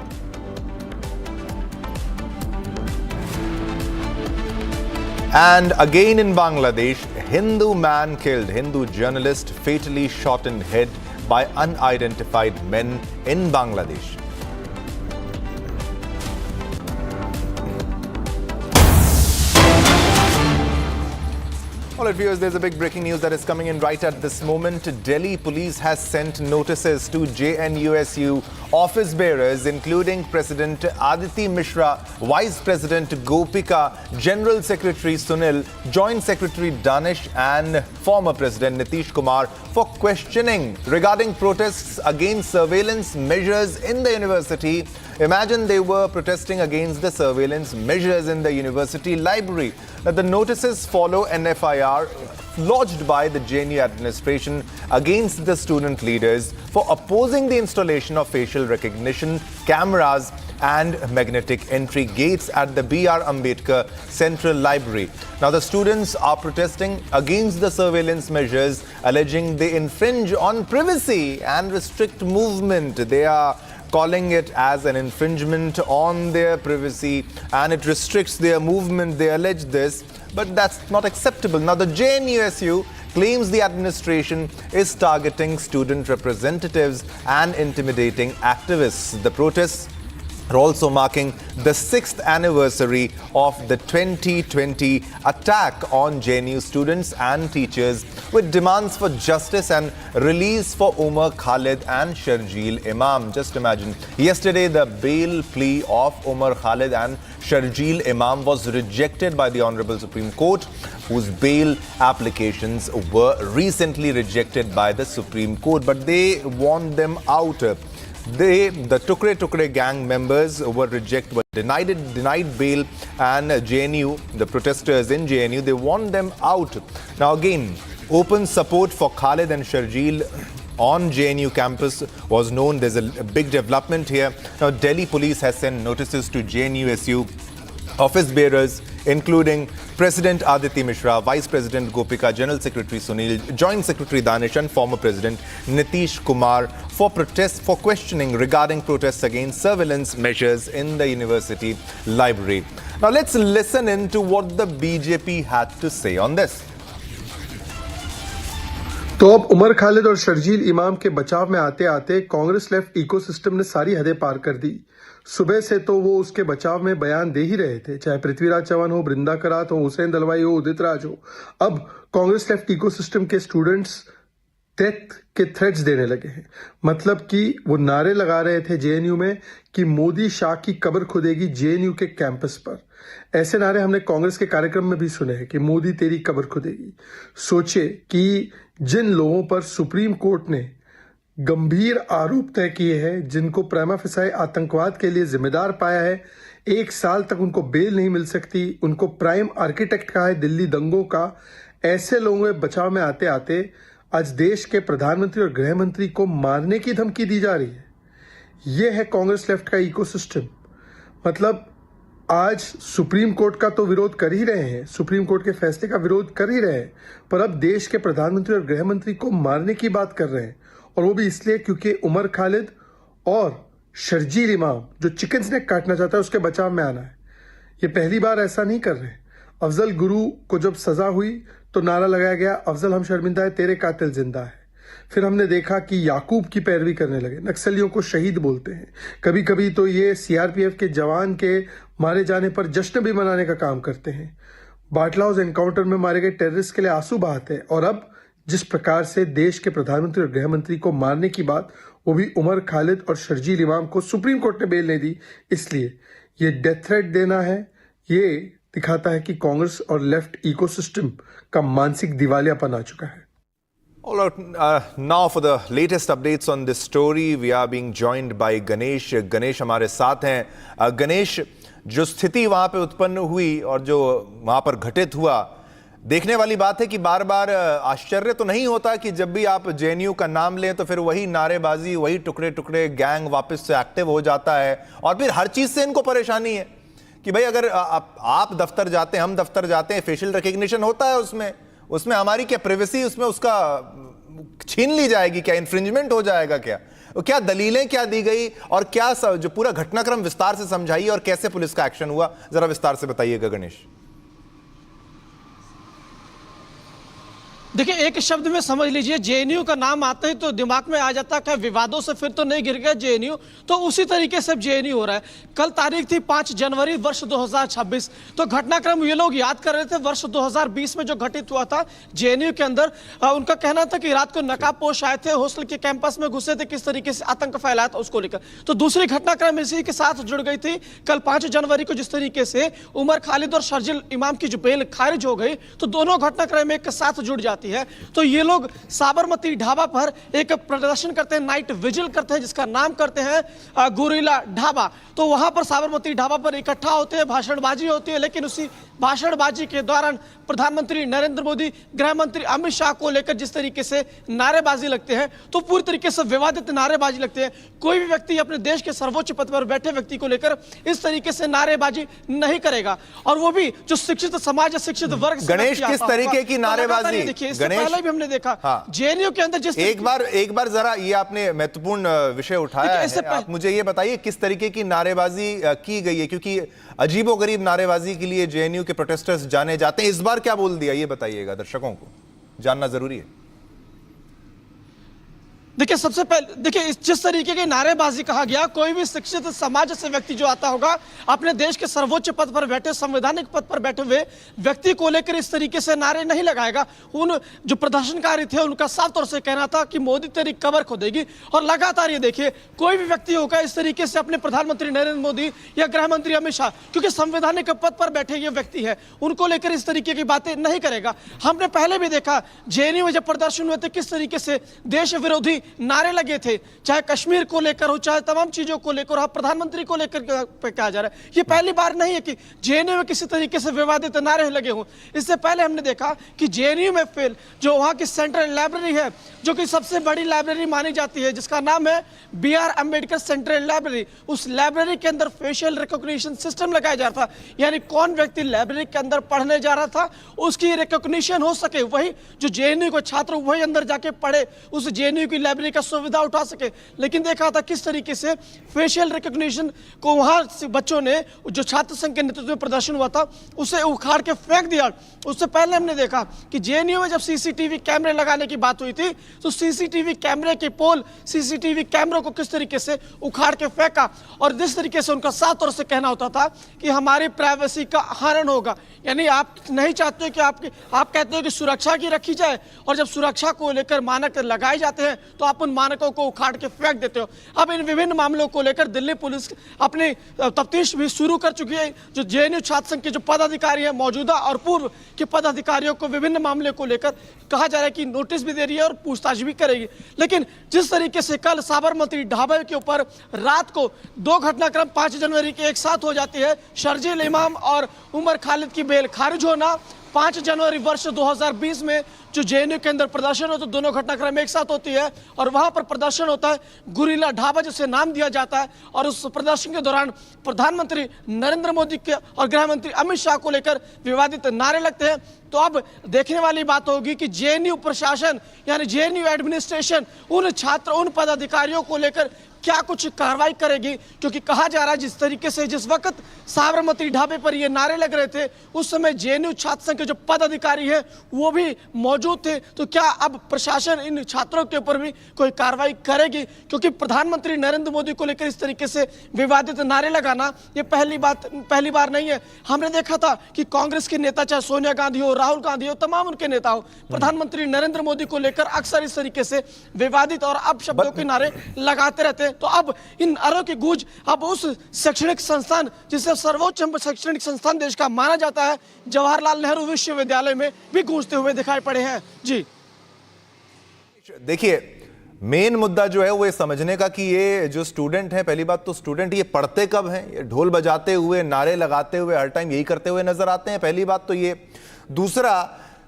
And again in Bangladesh, Hindu man killed, Hindu journalist fatally shot in head by unidentified men in Bangladesh. All right, viewers, there's a big breaking news that is coming in right at this moment. Delhi police has sent notices to JNUSU office bearers, including President Aditi Mishra, Vice President Gopika, General Secretary Sunil, Joint Secretary Danish, and former President Nitish Kumar for questioning regarding protests against surveillance measures in the university. Imagine they were protesting against the surveillance measures in the university library. Now, the notices follow an FIR lodged by the JNU administration against the student leaders for opposing the installation of facial recognition cameras and magnetic entry gates at the B.R. Ambedkar Central Library. Now, the students are protesting against the surveillance measures, alleging they infringe on privacy and restrict movement. They are calling it as an infringement on their privacy and it restricts their movement. They allege this, but that's not acceptable. Now, the JNUSU claims the administration is targeting student representatives and intimidating activists. The protests are also marking the 6th anniversary of the 2020 attack on JNU students and teachers, with demands for justice and release for Omar Khalid and Sharjeel Imam. Just imagine, yesterday the bail plea of Omar Khalid and Sharjeel Imam was rejected by the Honorable Supreme Court, whose bail applications were recently rejected by the Supreme Court, but they want them out. The Tukre gang members were denied bail, and JNU, the protesters in JNU, they want them out. Now again, open support for Khalid and Sharjeel on JNU campus was known. There's a big development here. Now, Delhi police has sent notices to JNUSU office bearers, including President Aditi Mishra, Vice President Gopika, General Secretary Sunil, Joint Secretary Danish, and former President Nitish Kumar for questioning regarding protests against surveillance measures in the university library. Now, let's listen in to what the BJP had to say on this. तो अब उमर खालिद और शर्जील इमाम के बचाव में आते आते Congress left ecosystem ने सारी हदें पार कर दी। सुबह से तो वो उसके बचाव में बयान दे ही रहे थे, चाहे पृथ्वीराज चौहान हो, बृंदा करात हो, हुसैन दलवाई हो, उदित राज हो। अब कांग्रेस लेफ्ट इकोसिस्टम के स्टूडेंट्स डेथ के थ्रेट्स देने लगे हैं। मतलब कि वो नारे लगा रहे थे जेएनयू में कि मोदी शाह की कब्र खुदेगी जेएनयू के कैंपस पर। ऐसे नारे हमने कांग्रेस के कार्यक्रम में भी सुने हैं कि मोदी तेरी कब्र खुदेगी। सोचे कि जिन लोगों पर सुप्रीम कोर्ट ने गंभीर आरोप तय किए हैं, जिनको प्रेमा फेसाई आतंकवाद के लिए जिम्मेदार पाया है, 1 साल तक उनको बेल नहीं मिल सकती, उनको प्राइम आर्किटेक्ट कहा है दिल्ली दंगों का, ऐसे लोगों के बचाव में आते आते आज देश के प्रधानमंत्री और गृह मंत्री को मारने की धमकी दी जा रही है। यह है कांग्रेस लेफ्ट का इकोसिस्टम। मतलब आज सुप्रीम कोर्ट का तो विरोध कर ही रहे हैं, सुप्रीम कोर्ट के फैसले का विरोध कर ही रहे हैं, पर अब देश के प्रधानमंत्री और गृह मंत्री को मारने की बात कर रहे हैं। और वो भी इसलिए क्योंकि उमर खालिद और शर्जील इमाम जो चिकन स्नैक काटना चाहता है उसके बचाव में आना है। ये पहली बार ऐसा नहीं कर रहे। अफजल गुरु को जब सजा हुई तो नारा लगाया गया, अफजल हम शर्मिंदा है, तेरे कातिल जिंदा है। फिर हमने देखा कि याकूब की पैरवी करने लगे, नक्सलियों को शहीद बोलते हैं। कभी कभी तो ये सीआरपीएफ के जवान के मारे जाने पर जश्न भी मनाने का काम करते हैं। बाटला हाउस एनकाउंटर में मारे गए टेररिस्ट के लिए आंसू बहाते हैं। और अब जिस प्रकार से देश के प्रधानमंत्री और गृह मंत्री को मारने की बात, वो भी उमर खालिद और शर्जील इमाम को सुप्रीम कोर्ट ने बेल नहीं दी, इसलिए ये डेथ थ्रेट देना है। ये दिखाता है कि कांग्रेस और लेफ्ट इकोसिस्टम का मानसिक दिवालियापन आ चुका है। All right, now for the latest updates on this story, we are being joined by Ganesh. Ganesh हमारे साथ हैं। गणेश, जो स्थिति वहां पे उत्पन्न हुई और जो वहां पर घटित हुआ, देखने वाली बात है कि बार बार आश्चर्य तो नहीं होता कि जब भी आप जेएनयू का नाम लें तो फिर वही नारेबाजी, वही टुकड़े टुकड़े गैंग वापस से एक्टिव हो जाता है। और फिर हर चीज से इनको परेशानी है कि भाई अगर आप दफ्तर जाते हैं, हम दफ्तर जाते हैं, फेशियल रिकग्निशन होता है, उसमें हमारी क्या प्राइवेसी, उसमें उसका छीन ली जाएगी क्या, इन्फ्रिंजमेंट हो जाएगा क्या, क्या दलीलें क्या दी गई और क्या जो पूरा घटनाक्रम विस्तार से समझाइए और कैसे पुलिस का एक्शन हुआ, जरा विस्तार से बताइएगा गणेश। देखिए, एक शब्द में समझ लीजिए, जेएनयू का नाम आते ही तो दिमाग में आ जाता है विवादों से फिर तो नहीं गिर गया जेएनयू, तो उसी तरीके से जेएनयू हो रहा है। कल तारीख थी 5 जनवरी वर्ष 2026, तो घटनाक्रम ये लोग याद कर रहे थे वर्ष 2020 में जो घटित हुआ था जेएनयू के अंदर। उनका कहना था कि रात को नकाबपोश आए थे, हॉस्टल के कैंपस में घुसे थे, किस तरीके से आतंक फैलाया था उसको लेकर। तो दूसरी घटनाक्रम इसी के साथ जुड़ गई थी कल 5 जनवरी को, जिस तरीके से उमर खालिद और शर्जील इमाम की जो बेल खारिज हो गई, तो दोनों घटनाक्रम एक साथ जुड़ जाती है। तो ये लोग साबरमती ढाबा पर एक प्रदर्शन करते हैं, नाइट विजिल करते हैं, जिसका नाम करते हैं गोरिल्ला ढाबा। तो वहां पर साबरमती ढाबा पर इकट्ठा होते हैं, भाषणबाजी होती है, लेकिन उसी भाषणबाजी के दौरान प्रधानमंत्री नरेंद्र मोदी, गृह मंत्री अमित शाह को लेकर जिस तरीके से नारेबाजी लगते हैं, तो पूरी तरीके से विवादित नारेबाजी लगते हैं। कोई भी व्यक्ति अपने देश के सर्वोच्च पद पर बैठे व्यक्ति को लेकर इस तरीके से नारेबाजी नहीं करेगा, और वो भी जो शिक्षित समाज, शिक्षित वर्ग। गणेश, किस तरीके की नारेबाजी? देखिए, इससे पहले भी हमने देखा जेएनयू के अंदर जिस एक बार जरा ये आपने महत्वपूर्ण विषय उठाया है, आप मुझे ये बताइए किस तरीके की नारेबाजी की गई है, क्योंकि अजीबोगरीब नारेबाजी के लिए जेएनयू के प्रोटेस्टर्स जाने जाते हैं। इस बार क्या बोल दिया, ये बताइएगा, दर्शकों को जानना जरूरी है। देखिए, सबसे पहले देखिए, जिस तरीके की नारेबाजी कहा गया, कोई भी शिक्षित समाज से व्यक्ति जो आता होगा, अपने देश के सर्वोच्च पद पर बैठे, संवैधानिक पद पर बैठे हुए व्यक्ति को लेकर इस तरीके से नारे नहीं लगाएगा। उन जो प्रदर्शनकारी थे उनका साफ तौर से कहना था कि मोदी तेरी कब्र खोदेगी। और लगातार ये देखिए, कोई भी व्यक्ति होगा इस तरीके से अपने प्रधानमंत्री नरेंद्र मोदी या गृह मंत्री अमित शाह, क्योंकि संवैधानिक पद पर बैठे ये व्यक्ति है, उनको लेकर इस तरीके की बातें नहीं करेगा। हमने पहले भी देखा जेएनयू में जब प्रदर्शन हुए थे, किस तरीके से देश विरोधी नारे लगे थे, चाहे कश्मीर को लेकर हो, चाहे तमाम चीजों को लेकर, प्रधानमंत्री को लेकर कहा जा रहा है। ये पहली बार नहीं है कि जेएनयू में किसी तरीके से विवादित नारे लगे हों। इससे पहले हमने देखा कि जेएनयू में फिर जो वहां की सेंट्रल लाइब्रेरी है, जो कि सबसे बड़ी लाइब्रेरी मानी जाती है, जिसका नाम है BR अम्बेडकर सेंट्रल लाइब्रेरी, उस लाइब्रेरी के अंदर फेशियल रिकॉग्निशन सिस्टम लगाया जा रहा था, यानी कौन व्यक्ति लाइब्रेरी के अंदर पढ़ने जा रहा था उसकी रिकॉग्निशन हो सके। वही जो जेएनयू को छात्र वही अंदर जाके पढ़े, उस जेएनयू की लाइब्रेरी लाइब्रेरी का सुविधा उठा सके, लेकिन देखा था किस तरीके से फेशियल रिकॉग्निशन को वहां से बच्चों ने, जो छात्र संघ के नेतृत्व में प्रदर्शन हुआ था, उसे उखाड़ के फेंक दिया। उससे पहले हमने देखा कि जेएनयू में जब सीसीटीवी कैमरे लगाने की बात हुई थी तो सीसीटीवी कैमरे के पोल, सीसीटीवी कैमरों को किस तरीके से उखाड़ के फेंका, और जिस तरीके से उनका साफ तौर से कहना होता था कि हमारी प्राइवेसी का हनन होगा। यानी आप नहीं चाहते कि आप कहते हो कि सुरक्षा की रखी जाए, और जब सुरक्षा को लेकर मानक लगाए जाते हैं तो आप उन मानकों को उखाड़ के फेंक देते हो। अब इन विभिन्न मामलों को लेकर दिल्ली पुलिस अपनी तफ्तीश भी शुरू कर चुकी है। जो जेएनयू छात्र संघ के जो पदाधिकारी हैं, मौजूदा और पूर्व के पदाधिकारियों को विभिन्न मामले को लेकर कहा जा रहा है कि नोटिस भी दे रही है और पूछताछ भी करेगी। लेकिन जिस तरीके से कल साबरमती ढाबे के ऊपर रात को 2 घटनाक्रम 5 जनवरी के एक साथ हो जाती है, शर्जील इमाम और उमर खालिद की बेल खारिज होना, 5 जनवरी वर्ष 2020 में जो जेएनयू के अंदर प्रदर्शन होता है, दोनों घटनाक्रम एक साथ होती है और वहां पर प्रदर्शन होता है गुरिल्ला ढाबा जिसे नाम दिया जाता है, और उस प्रदर्शन के दौरान प्रधानमंत्री नरेंद्र मोदी के और गृह मंत्री अमित शाह को लेकर विवादित नारे लगते हैं। तो अब देखने वाली बात होगी कि जेएनयू प्रशासन यानी जेएनयू एडमिनिस्ट्रेशन उन छात्र, उन पदाधिकारियों को लेकर क्या कुछ कार्रवाई करेगी, क्योंकि कहा जा रहा है जिस तरीके से जिस वक्त साबरमती ढाबे पर ये नारे लग रहे थे उस समय जेएनयू छात्र संघ के जो पदाधिकारी हैं वो भी मौजूद थे। तो क्या अब प्रशासन इन छात्रों के ऊपर भी कोई कार्रवाई करेगी, क्योंकि प्रधानमंत्री नरेंद्र मोदी को लेकर इस तरीके से विवादित नारे लगाना ये पहली बार नहीं है। हमने देखा था कि कांग्रेस के नेता, चाहे सोनिया गांधी हो, राहुल गांधी हो, तमाम उनके नेता हो, प्रधानमंत्री नरेंद्र मोदी को लेकर अक्सर इस तरीके से विवादित और अपशब्दों के नारे लगाते रहते हैं। तो अब इन नारों की गूंज अब उस शैक्षणिक संस्थान जिसे सर्वोच्च शैक्षणिक संस्थान देश का माना जाता है, जवाहरलाल नेहरू विश्वविद्यालय में भी गूंजते हुए दिखाई पड़े हैं। जी देखिए, मेन मुद्दा जो है वो ये समझने का कि ये जो स्टूडेंट हैं, पहली बात तो स्टूडेंट ये पढ़ते कब हैं, ये ढोल बजाते हुए, नारे लगाते हुए, हर टाइम यही करते हुए नजर आते हैं, पहली बात तो ये। दूसरा,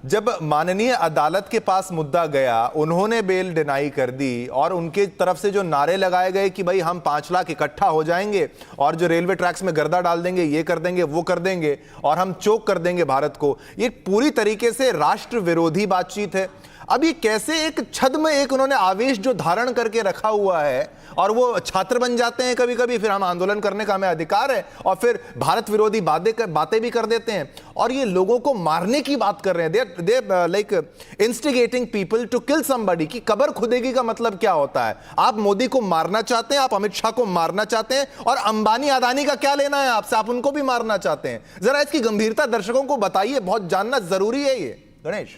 जब माननीय अदालत के पास मुद्दा गया, उन्होंने बेल डिनाई कर दी और उनके तरफ से जो नारे लगाए गए कि भाई हम 5 लाख इकट्ठा हो जाएंगे और जो रेलवे ट्रैक्स में गर्दा डाल देंगे, ये कर देंगे, वो कर देंगे और हम चोक कर देंगे भारत को, ये पूरी तरीके से राष्ट्र विरोधी बातचीत है। अब ये कैसे एक छद्म, एक उन्होंने आवेश जो धारण करके रखा हुआ है और वो छात्र बन जाते हैं कभी कभी, फिर हम आंदोलन करने का हमें अधिकार है, और फिर भारत विरोधी बातें भी कर देते हैं और ये लोगों को मारने की बात कर रहे हैं। They like instigating people to kill somebody. की कबर खुदेगी का मतलब क्या होता है? आप मोदी को मारना चाहते हैं, आप अमित शाह को मारना चाहते हैं, और अंबानी अदानी का क्या लेना है आपसे? आप उनको भी मारना चाहते हैं। जरा इसकी गंभीरता दर्शकों को बताइए, बहुत जानना जरूरी है ये। गणेश,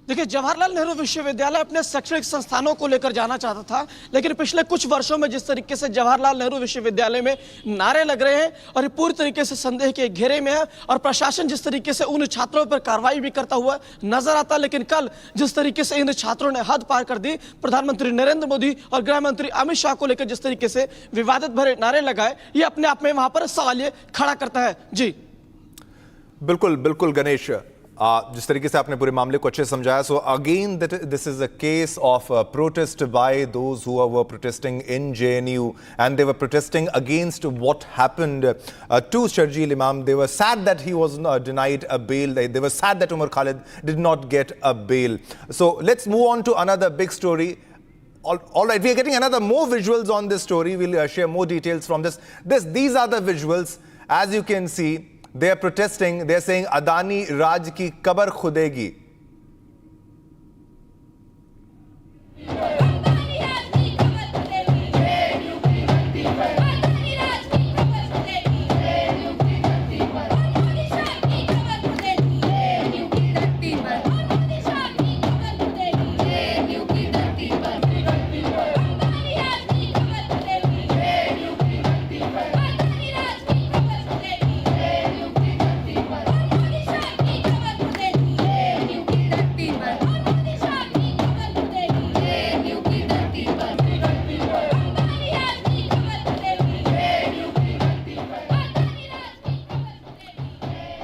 देखिए, जवाहरलाल नेहरू विश्वविद्यालय अपने शैक्षणिक संस्थानों को लेकर जाना चाहता था, लेकिन पिछले कुछ वर्षों में जिस तरीके से जवाहरलाल नेहरू विश्वविद्यालय में नारे लग रहे हैं और ये पूरी तरीके से संदेह के घेरे में है, और प्रशासन जिस तरीके से उन छात्रों पर कार्रवाई भी करता हुआ नजर आता, लेकिन कल जिस तरीके से इन छात्रों ने हद पार कर दी, प्रधानमंत्री नरेंद्र मोदी और गृह मंत्री अमित शाह को लेकर जिस तरीके से विवादित भरे नारे लगाए, ये अपने आप में वहां पर सवाल ये खड़ा करता है। जी बिल्कुल बिल्कुल गणेश, जिस तरीके से आपने पूरे मामले को अच्छे समझाया। So again this is a case of protest by those who were protesting in JNU and they were protesting against what happened to Sharjeel Imam. They were sad that he was denied a bail. They were sad that Umar Khalid did not get a bail. So let's move on to another big story. All right, we are getting another more visuals on this story. We'll share more details from this. These are the visuals. As you can see, they are protesting. They are saying Adani Raj ki kabar khudegi.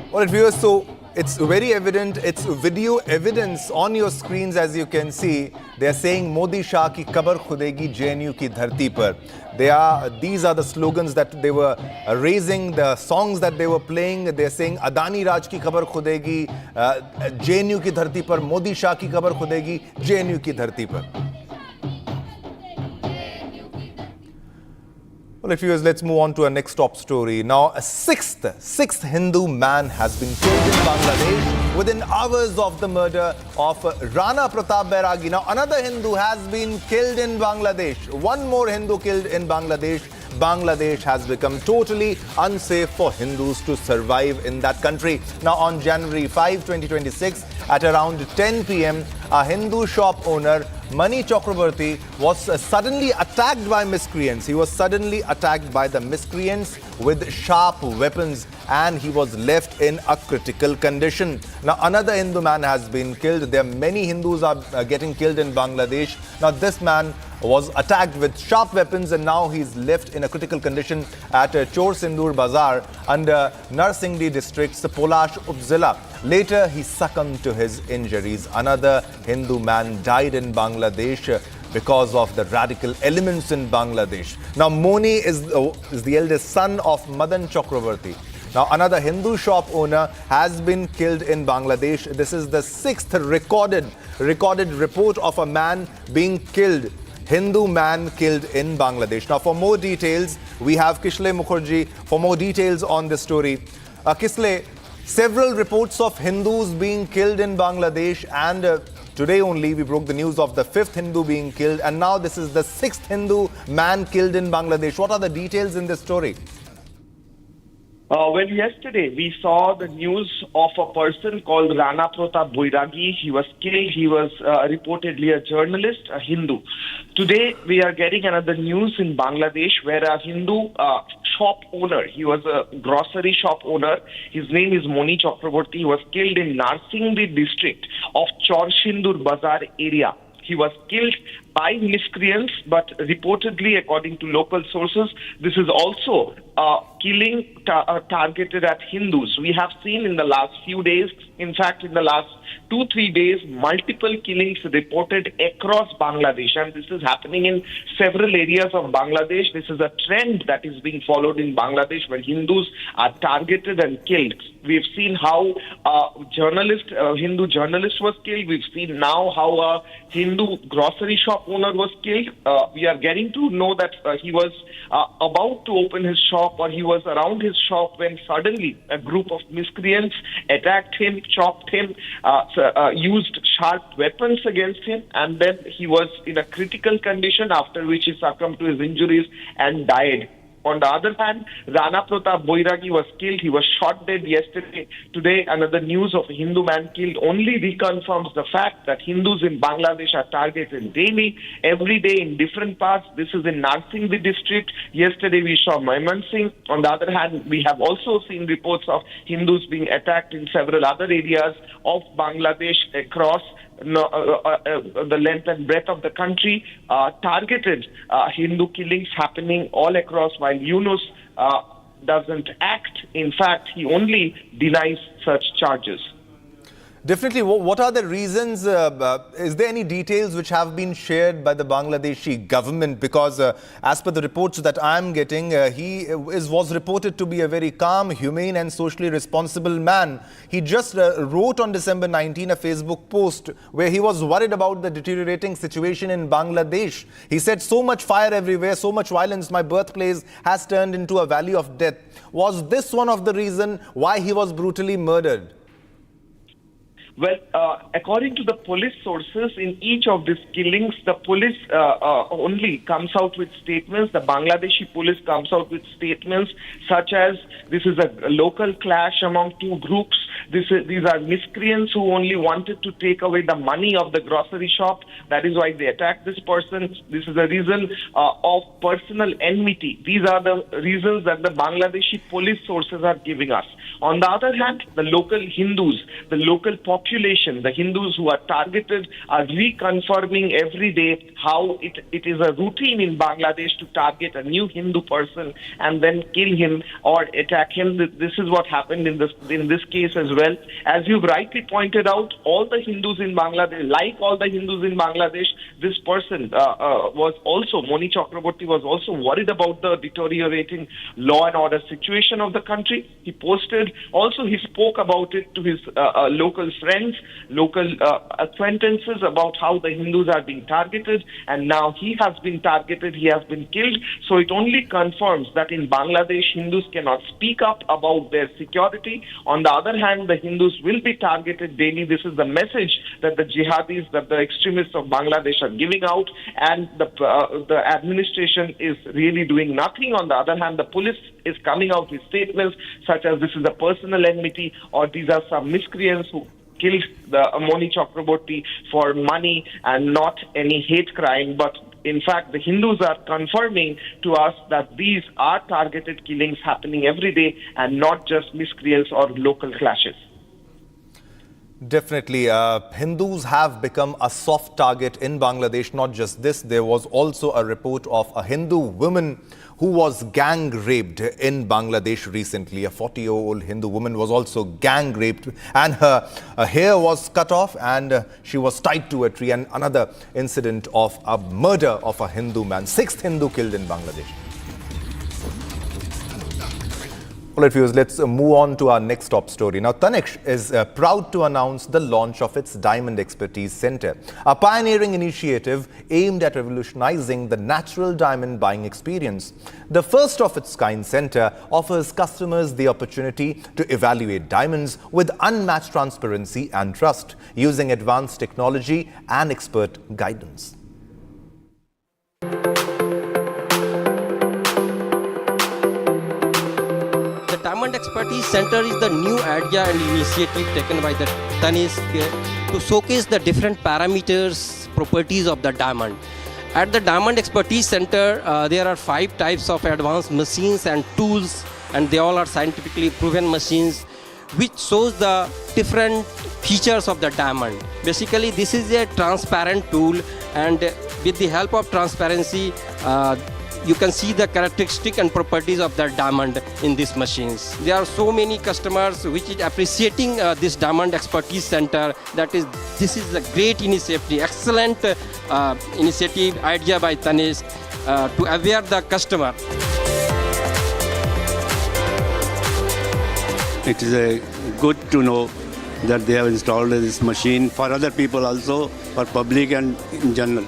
All right, viewers, so it's very evident, it's video evidence on your screens, as you can see, They are saying Modi Shah ki kabar khudegi JNU ki dharti par. These are the slogans that they were raising, the songs that they were playing. They are saying Adani Raj ki kabar khudegi JNU ki dharti par, Modi Shah ki kabar khudegi JNU ki dharti par. Well, viewers, let's move on to our next top story. Now, a sixth Hindu man has been killed in Bangladesh within hours of the murder of Rana Pratap Bairagi. Now, another Hindu has been killed in Bangladesh. One more Hindu killed in Bangladesh. Bangladesh has become totally unsafe for Hindus to survive in that country. Now, on January 5, 2026, at around 10 p.m., a Hindu shop owner, Mani Chakrabarti, was suddenly attacked by miscreants. He was suddenly attacked by the miscreants with sharp weapons, and he was left in a critical condition. Now, another Hindu man has been killed. There are many Hindus are getting killed in Bangladesh. Now, this man was attacked with sharp weapons, and now he's left in a critical condition at Chor Sindoor Bazar under Narsingdi district's Polash upazila. Later, he succumbed to his injuries. Another Hindu man died in Bangladesh because of the radical elements in Bangladesh. Now, Moni is the eldest son of Madan Chakrabarti. Now, another Hindu shop owner has been killed in Bangladesh. This is the sixth recorded report of a man being killed. Hindu man killed in Bangladesh. Now, for more details, we have Kishle Mukherjee for more details on this story. Kishle, several reports of Hindus being killed in Bangladesh, and today only we broke the news of the fifth Hindu being killed, and now this is the sixth Hindu man killed in Bangladesh. What are the details in this story? Well, yesterday we saw the news of a person called Rana Pratap Bairagi. He was killed. He was reportedly a journalist, a Hindu. Today we are getting another news in Bangladesh where a Hindu shop owner, he was a grocery shop owner. His name is Mani Chakrabarti. He was killed in Narsingdi district of Chor Sindoor Bazar area. He was killed by miscreants, but reportedly, according to local sources, this is also killing targeted at Hindus. We have seen in the last few days, in fact, in the last 2-3 days, multiple killings reported across Bangladesh, and this is happening in several areas of Bangladesh. This is a trend that is being followed in Bangladesh where Hindus are targeted and killed. We've seen how Hindu journalist was killed. We've seen now how a Hindu grocery shop owner was killed. We are getting to know that he was about to open his shop, or he was around his shop, when suddenly a group of miscreants attacked him, chopped him, used sharp weapons against him, and then he was in a critical condition, after which he succumbed to his injuries and died. On the other hand, Rana Pratap Bairagi was killed. He was shot dead yesterday. Today, another news of a Hindu man killed only reconfirms the fact that Hindus in Bangladesh are targeted daily, every day in different parts. This is in Narsingdi district. Yesterday, we saw Maimansingh. On the other hand, we have also seen reports of Hindus being attacked in several other areas of Bangladesh across the length and breadth of the country. Targeted Hindu killings happening all across, while Yunus doesn't act. In fact, he only denies such charges. Definitely. What are the reasons? Is there any details which have been shared by the Bangladeshi government? Because as per the reports that I'm getting, he was reported to be a very calm, humane and socially responsible man. He just wrote on December 19 a Facebook post where he was worried about the deteriorating situation in Bangladesh. He said, "So much fire everywhere, so much violence, my birthplace has turned into a valley of death." Was this one of the reasons why he was brutally murdered? Well, according to the police sources, in each of these killings, the police only comes out with statements. The Bangladeshi police comes out with statements such as, this is a local clash among two groups. These are miscreants who only wanted to take away the money of the grocery shop. That is why they attacked this person. This is a reason of personal enmity. These are the reasons that the Bangladeshi police sources are giving us. On the other hand, the local Hindus, the local population, the Hindus who are targeted are reconfirming every day how it is a routine in Bangladesh to target a new Hindu person and then kill him or attack him. This is what happened in this case as well. As you rightly pointed out, all the Hindus in Bangladesh, like all the Hindus in Bangladesh, this person was also, Moni Chakraborty was also worried about the deteriorating law and order situation of the country. He spoke about it to his local friends, local acquaintances about how the Hindus are being targeted, and now he has been targeted, he has been killed. So it only confirms that in Bangladesh, Hindus cannot speak up about their security. On the other hand, the Hindus will be targeted daily. This is the message that the jihadis, that the extremists of Bangladesh are giving out, and the administration is really doing nothing. On the other hand, the police is coming out with statements such as this is a personal enmity or these are some miscreants who killed the Moni Chakraborty for money and not any hate crime. But in fact, the Hindus are confirming to us that these are targeted killings happening every day and not just miscreants or local clashes. Definitely. Hindus have become a soft target in Bangladesh. Not just this, there was also a report of a Hindu woman who was gang raped in Bangladesh recently. A 40-year-old Hindu woman was also gang raped and her hair was cut off and she was tied to a tree. And another incident of a murder of a Hindu man. 6th Hindu killed in Bangladesh. All right, viewers, let's move on to our next top story. Now, Tanishq is proud to announce the launch of its Diamond Expertise Center, a pioneering initiative aimed at revolutionizing the natural diamond buying experience. The first of its kind center offers customers the opportunity to evaluate diamonds with unmatched transparency and trust, using advanced technology and expert guidance. Diamond Expertise Center is the new idea and initiative taken by the Tanishq to showcase the different parameters, properties of the diamond. At the Diamond Expertise Center, there are 5 types of advanced machines and tools, and they all are scientifically proven machines, which shows the different features of the diamond. Basically, this is a transparent tool, and with the help of transparency, you can see the characteristic and properties of the diamond in these machines. There are so many customers which is appreciating this Diamond Expertise Center. This is a great initiative, excellent initiative, idea by Tanishq to aware the customer. It is good to know that they have installed this machine for other people also, for public and in general.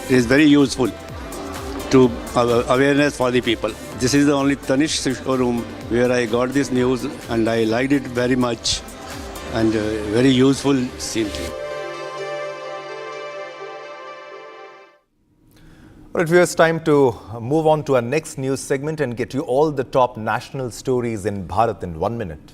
It is very useful to awareness for the people. This is the only Tanishq showroom where I got this news and I liked it very much and very useful simply. All right, viewers, time to move on to our next news segment and get you all the top national stories in Bharat in 1 minute.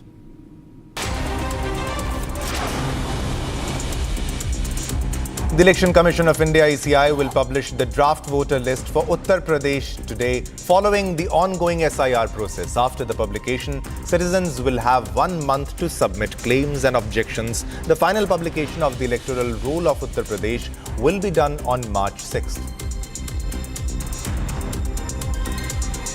The Election Commission of India (ECI) will publish the draft voter list for Uttar Pradesh today, following the ongoing SIR process. After the publication, citizens will have 1 month to submit claims and objections. The final publication of the electoral roll of Uttar Pradesh will be done on March 6th.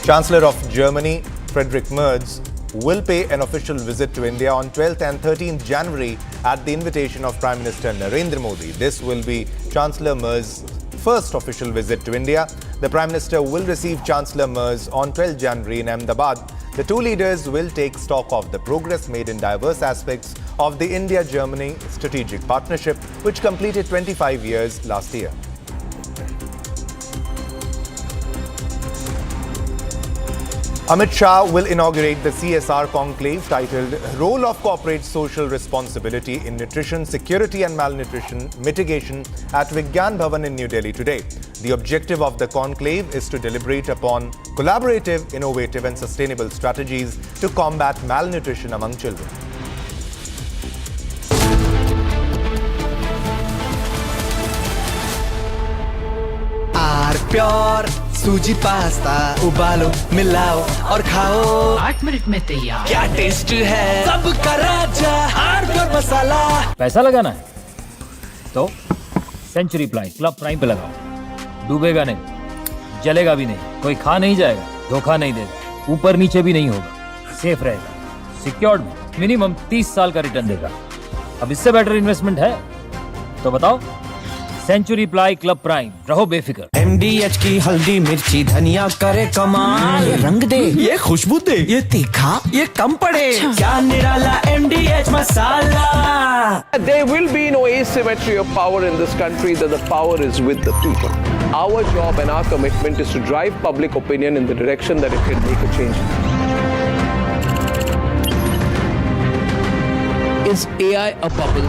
Chancellor of Germany, Friedrich Merz, will pay an official visit to India on 12th and 13th January at the invitation of Prime Minister Narendra Modi. This will be Chancellor Merz's first official visit to India. The Prime Minister will receive Chancellor Merz on 12th January in Ahmedabad. The two leaders will take stock of the progress made in diverse aspects of the India-Germany strategic partnership, which completed 25 years last year. Amit Shah will inaugurate the CSR conclave titled Role of Corporate Social Responsibility in Nutrition, Security and Malnutrition Mitigation at Vigyan Bhavan in New Delhi today. The objective of the conclave is to deliberate upon collaborative, innovative and sustainable strategies to combat malnutrition among children. Pure सूजी pasta उबालो मिलाओ और खाओ 8 minute में तैयार क्या taste है सबका राजा hardcore मसाला। पैसा लगाना है तो सेंचुरी प्लाई क्लब प्राइम पे लगाओ। डूबेगा नहीं, जलेगा भी नहीं, कोई खा नहीं जाएगा, धोखा नहीं देगा, ऊपर नीचे भी नहीं होगा, सेफ रहेगा, सिक्योर्ड में मिनिमम 30 साल का रिटर्न देगा। अब इससे बेटर इन्वेस्टमेंट है तो बताओ। सेंचुरी प्लाई क्लब प्राइम, रहो बेफिक्र। MDH की हल्दी मिर्ची धनिया करे कमाल, ये रंग दे, ये खुशबू दे, ये तीखा, ये कम पड़े, क्या निराला MDH masala. There will be no asymmetry of power in this country, that the power is with the people. Our job and our commitment is to drive public opinion in the direction that it can make a change. Is AI a bubble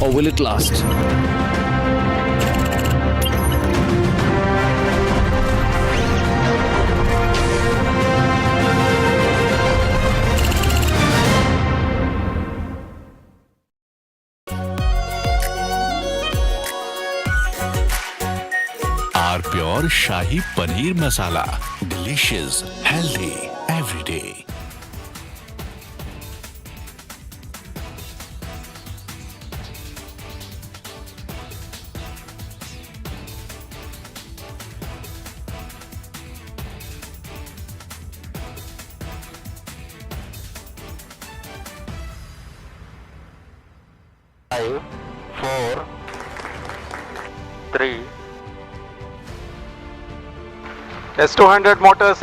or will it last? Pure shahi paneer masala, delicious, healthy everyday. Five, 4, 3. S200 motors.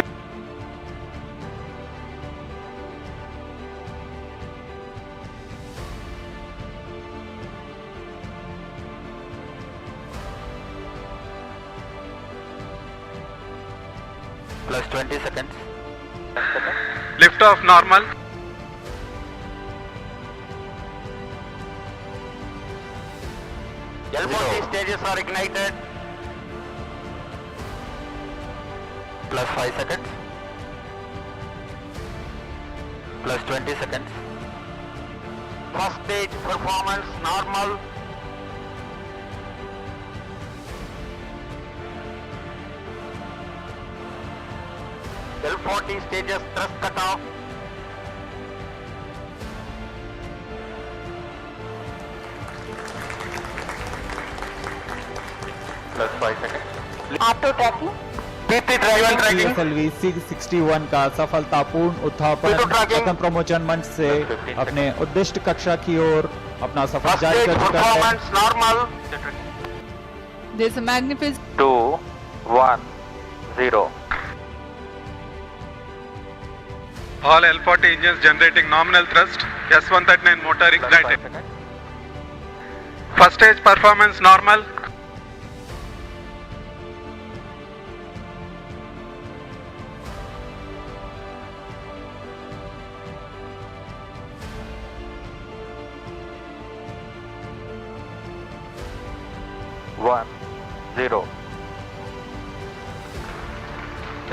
Plus 20 seconds. Lift off normal. L40 stages are ignited. Plus 5 seconds. Plus 20 seconds. First stage performance normal. L40 stages thrust cut off. Plus 5 seconds. Auto tracking. PT driver tracking PSLV 661 का सफलतापूर्ण उत्थापन प्रथम प्रमोचन मंच से अपने उद्दिष्ट कक्षा की ओर अपना सफर जारी कर चुका है। Normal. There's a magnificent 2, 1, 0. All L40 engines generating nominal thrust. S139 motor ignited. First stage performance normal.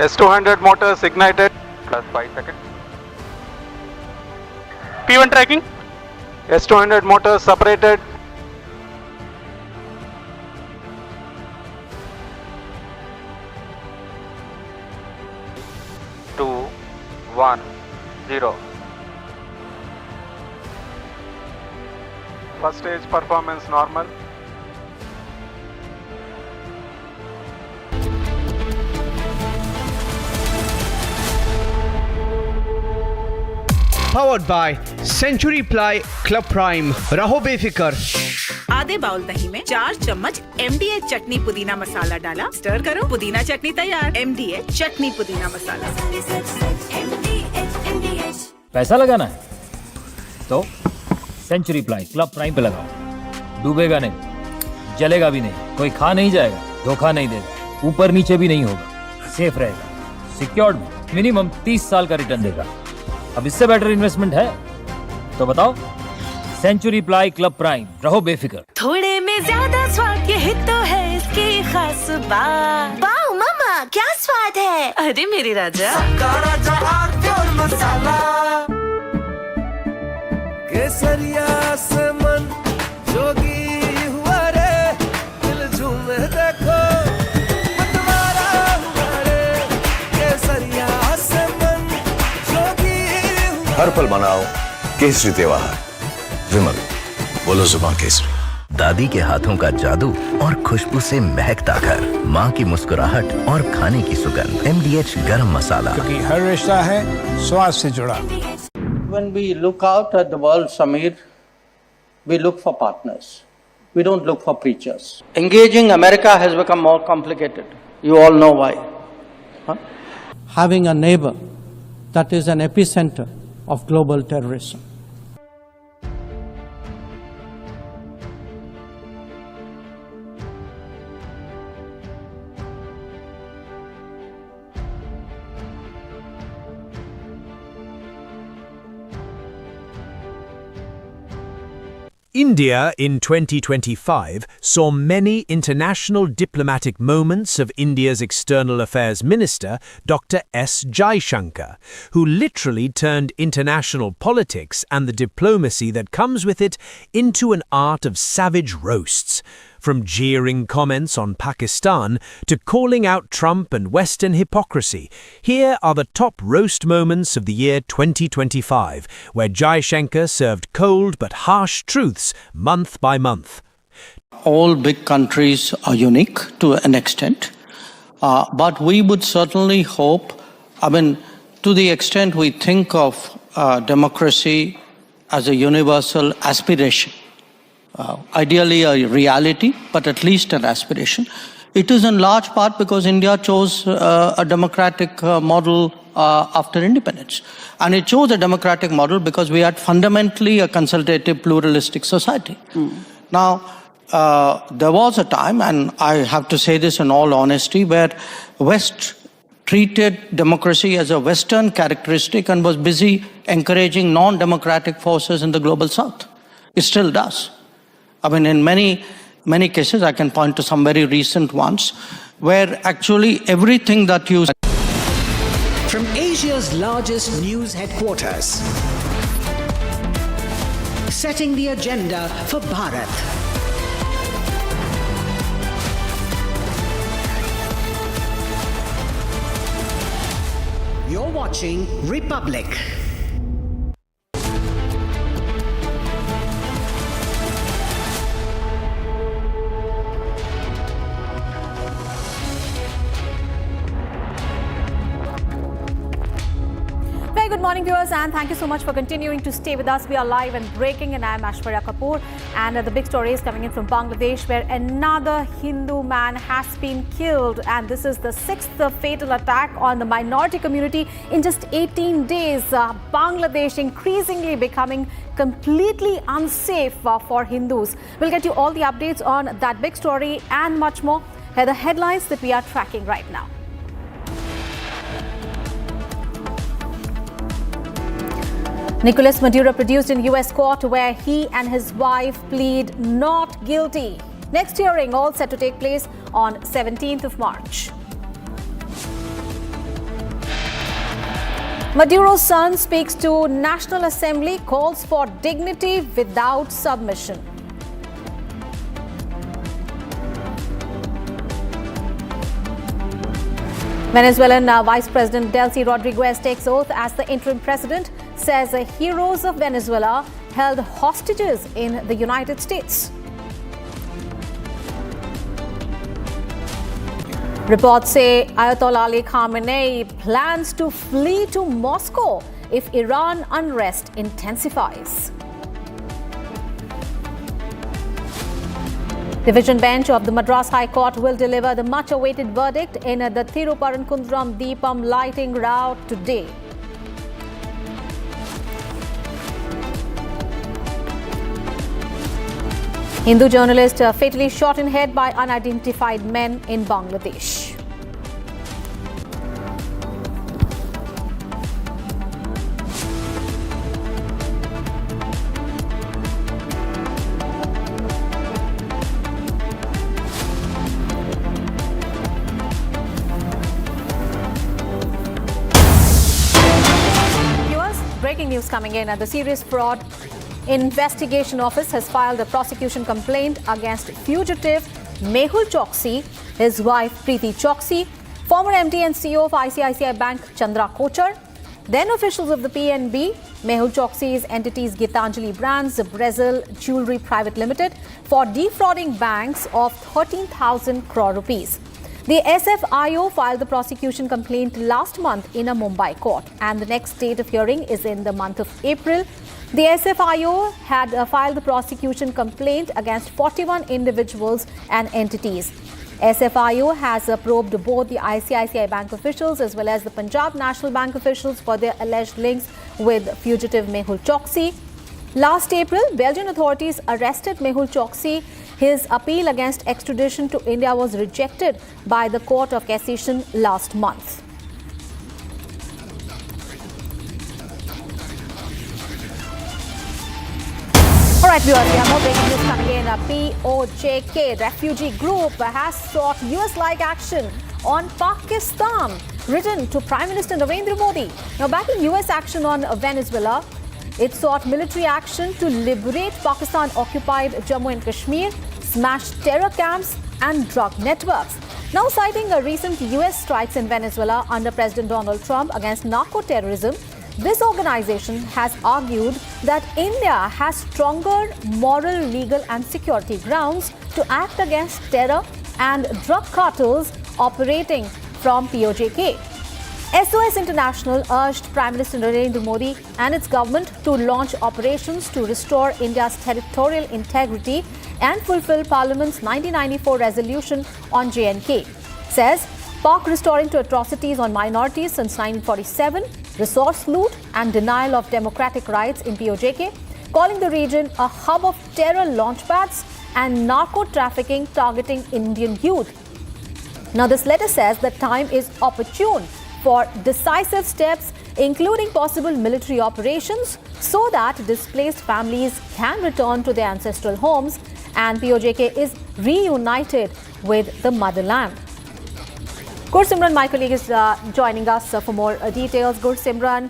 S200 motors ignited. Plus 5 seconds. P1 tracking. S200 motors separated. Two, 1, 0. First stage performance normal. Powered by Century Ply Club Prime. रहो बेफिक्र। आधे bowl दही में 4 चम्मच MDH चटनी पुदीना मसाला डाला, stir करो, पुदीना चटनी तैयार। MDH चटनी पुदीना मसाला। पैसा लगाना है तो सेंचुरी प्लाई क्लब प्राइम पे लगाओ। डूबेगा नहीं, जलेगा भी नहीं, कोई खा नहीं जाएगा, धोखा नहीं देगा, ऊपर नीचे भी नहीं होगा, सेफ रहेगा, सिक्योर्ड में मिनिमम 30 साल का रिटर्न देगा। अब इससे बेटर इन्वेस्टमेंट है तो बताओ। सेंचुरी प्लाई क्लब प्राइम, रहो बेफिक्र। थोड़े में ज्यादा स्वाद, यही तो है इसकी खास बात। वाओ मामा, क्या स्वाद है। अरे मेरे राजा, मसाला केसरिया से मन जोगी हुआ रे, दिल झूमे देखो, मतवारा हर पल मनाओ केसरी त्योहार। विमल, बोलो जुबान केसरी। दादी के हाथों का जादू और खुशबू से महकता घर, माँ की मुस्कुराहट और खाने की सुगंध। MDH गरम मसाला, क्योंकि हर रिश्ता है स्वाद से जुड़ा। When we look out at the world, Samir, we look for partners. We don't look for preachers. Engaging America has become more complicated. You all know why. Huh? Having a neighbor that is an epicenter of global terrorism. India in 2025 saw many international diplomatic moments of India's External Affairs Minister, Dr. S. Jaishankar, who literally turned international politics and the diplomacy that comes with it into an art of savage roasts. From jeering comments on Pakistan to calling out Trump and Western hypocrisy, here are the top roast moments of the year 2025, where Jaishankar served cold but harsh truths month by month. All big countries are unique to an extent, but we would certainly hope, to the extent we think of democracy as a universal aspiration, ideally a reality, but at least an aspiration. It is in large part because India chose a democratic model after independence. And it chose a democratic model because we had fundamentally a consultative, pluralistic society. Now, there was a time, and I have to say this in all honesty, where West treated democracy as a Western characteristic and was busy encouraging non-democratic forces in the global South. It still does. In many cases, I can point to some very recent ones, where actually everything that you... From Asia's largest news headquarters, setting the agenda for Bharat. You're watching Republic. Good morning, viewers, and thank you so much for continuing to stay with us. We are live and breaking, and I am Aishwarya Kapoor. And the big story is coming in from Bangladesh, where another Hindu man has been killed. And this is the 6th fatal attack on the minority community in just 18 days. Bangladesh increasingly becoming completely unsafe for Hindus. We'll get you all the updates on that big story and much more. Here are the headlines that we are tracking right now. Nicolas Maduro produced in US court, where he and his wife plead not guilty. Next hearing all set to take place on 17th of March. Maduro's son speaks to National Assembly, calls for dignity without submission. Venezuelan Vice President Delcy Rodriguez takes oath as the interim president, says heroes of Venezuela held hostages in the United States. Reports say Ayatollah Ali Khamenei plans to flee to Moscow if Iran unrest intensifies. Division bench of the Madras High Court will deliver the much-awaited verdict in the Thiruparankundaram Deepam lighting route today. Hindu journalist fatally shot in head by unidentified men in Bangladesh. Breaking news coming in. The Serious Fraud Investigation Office has filed a prosecution complaint against fugitive Mehul Choksi, his wife Preeti Choksi, former MD and CEO of ICICI Bank Chandra Kochar, then officials of the PNB, Mehul Choksi's entities Gitanjali Brands, Brazil Jewelry Private Limited, for defrauding banks of 13,000 crore rupees. The SFIO filed the prosecution complaint last month in a Mumbai court, and the next date of hearing is in the month of April. The SFIO had filed the prosecution complaint against 41 individuals and entities. SFIO has probed both the ICICI Bank officials as well as the Punjab National Bank officials for their alleged links with fugitive Mehul Choksi. Last April, Belgian authorities arrested Mehul Choksi. His appeal against extradition to India was rejected by the Court of Cassation last month. All right, viewers, we have more breaking news coming in. POJK refugee group has sought US-like action on Pakistan, written to Prime Minister Narendra Modi. Now, backing US action on Venezuela, it sought military action to liberate Pakistan-occupied Jammu and Kashmir, smash terror camps and drug networks. Now, citing a recent US strikes in Venezuela under President Donald Trump against narco-terrorism, this organization has argued that India has stronger moral, legal and security grounds to act against terror and drug cartels operating from POJK. SOS International urged Prime Minister Narendra Modi and its government to launch operations to restore India's territorial integrity and fulfill Parliament's 1994 resolution on J&K. Says, Pak restoring to atrocities on minorities since 1947, resource loot and denial of democratic rights in POJK, calling the region a hub of terror launchpads and narco-trafficking targeting Indian youth. Now, this letter says that time is opportune for decisive steps, including possible military operations, so that displaced families can return to their ancestral homes and POJK is reunited with the motherland. Gursimran, my colleague, is joining us for more details. Gursimran,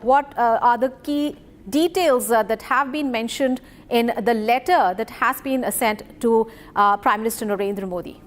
what are the key details that have been mentioned in the letter that has been sent to Prime Minister Narendra Modi?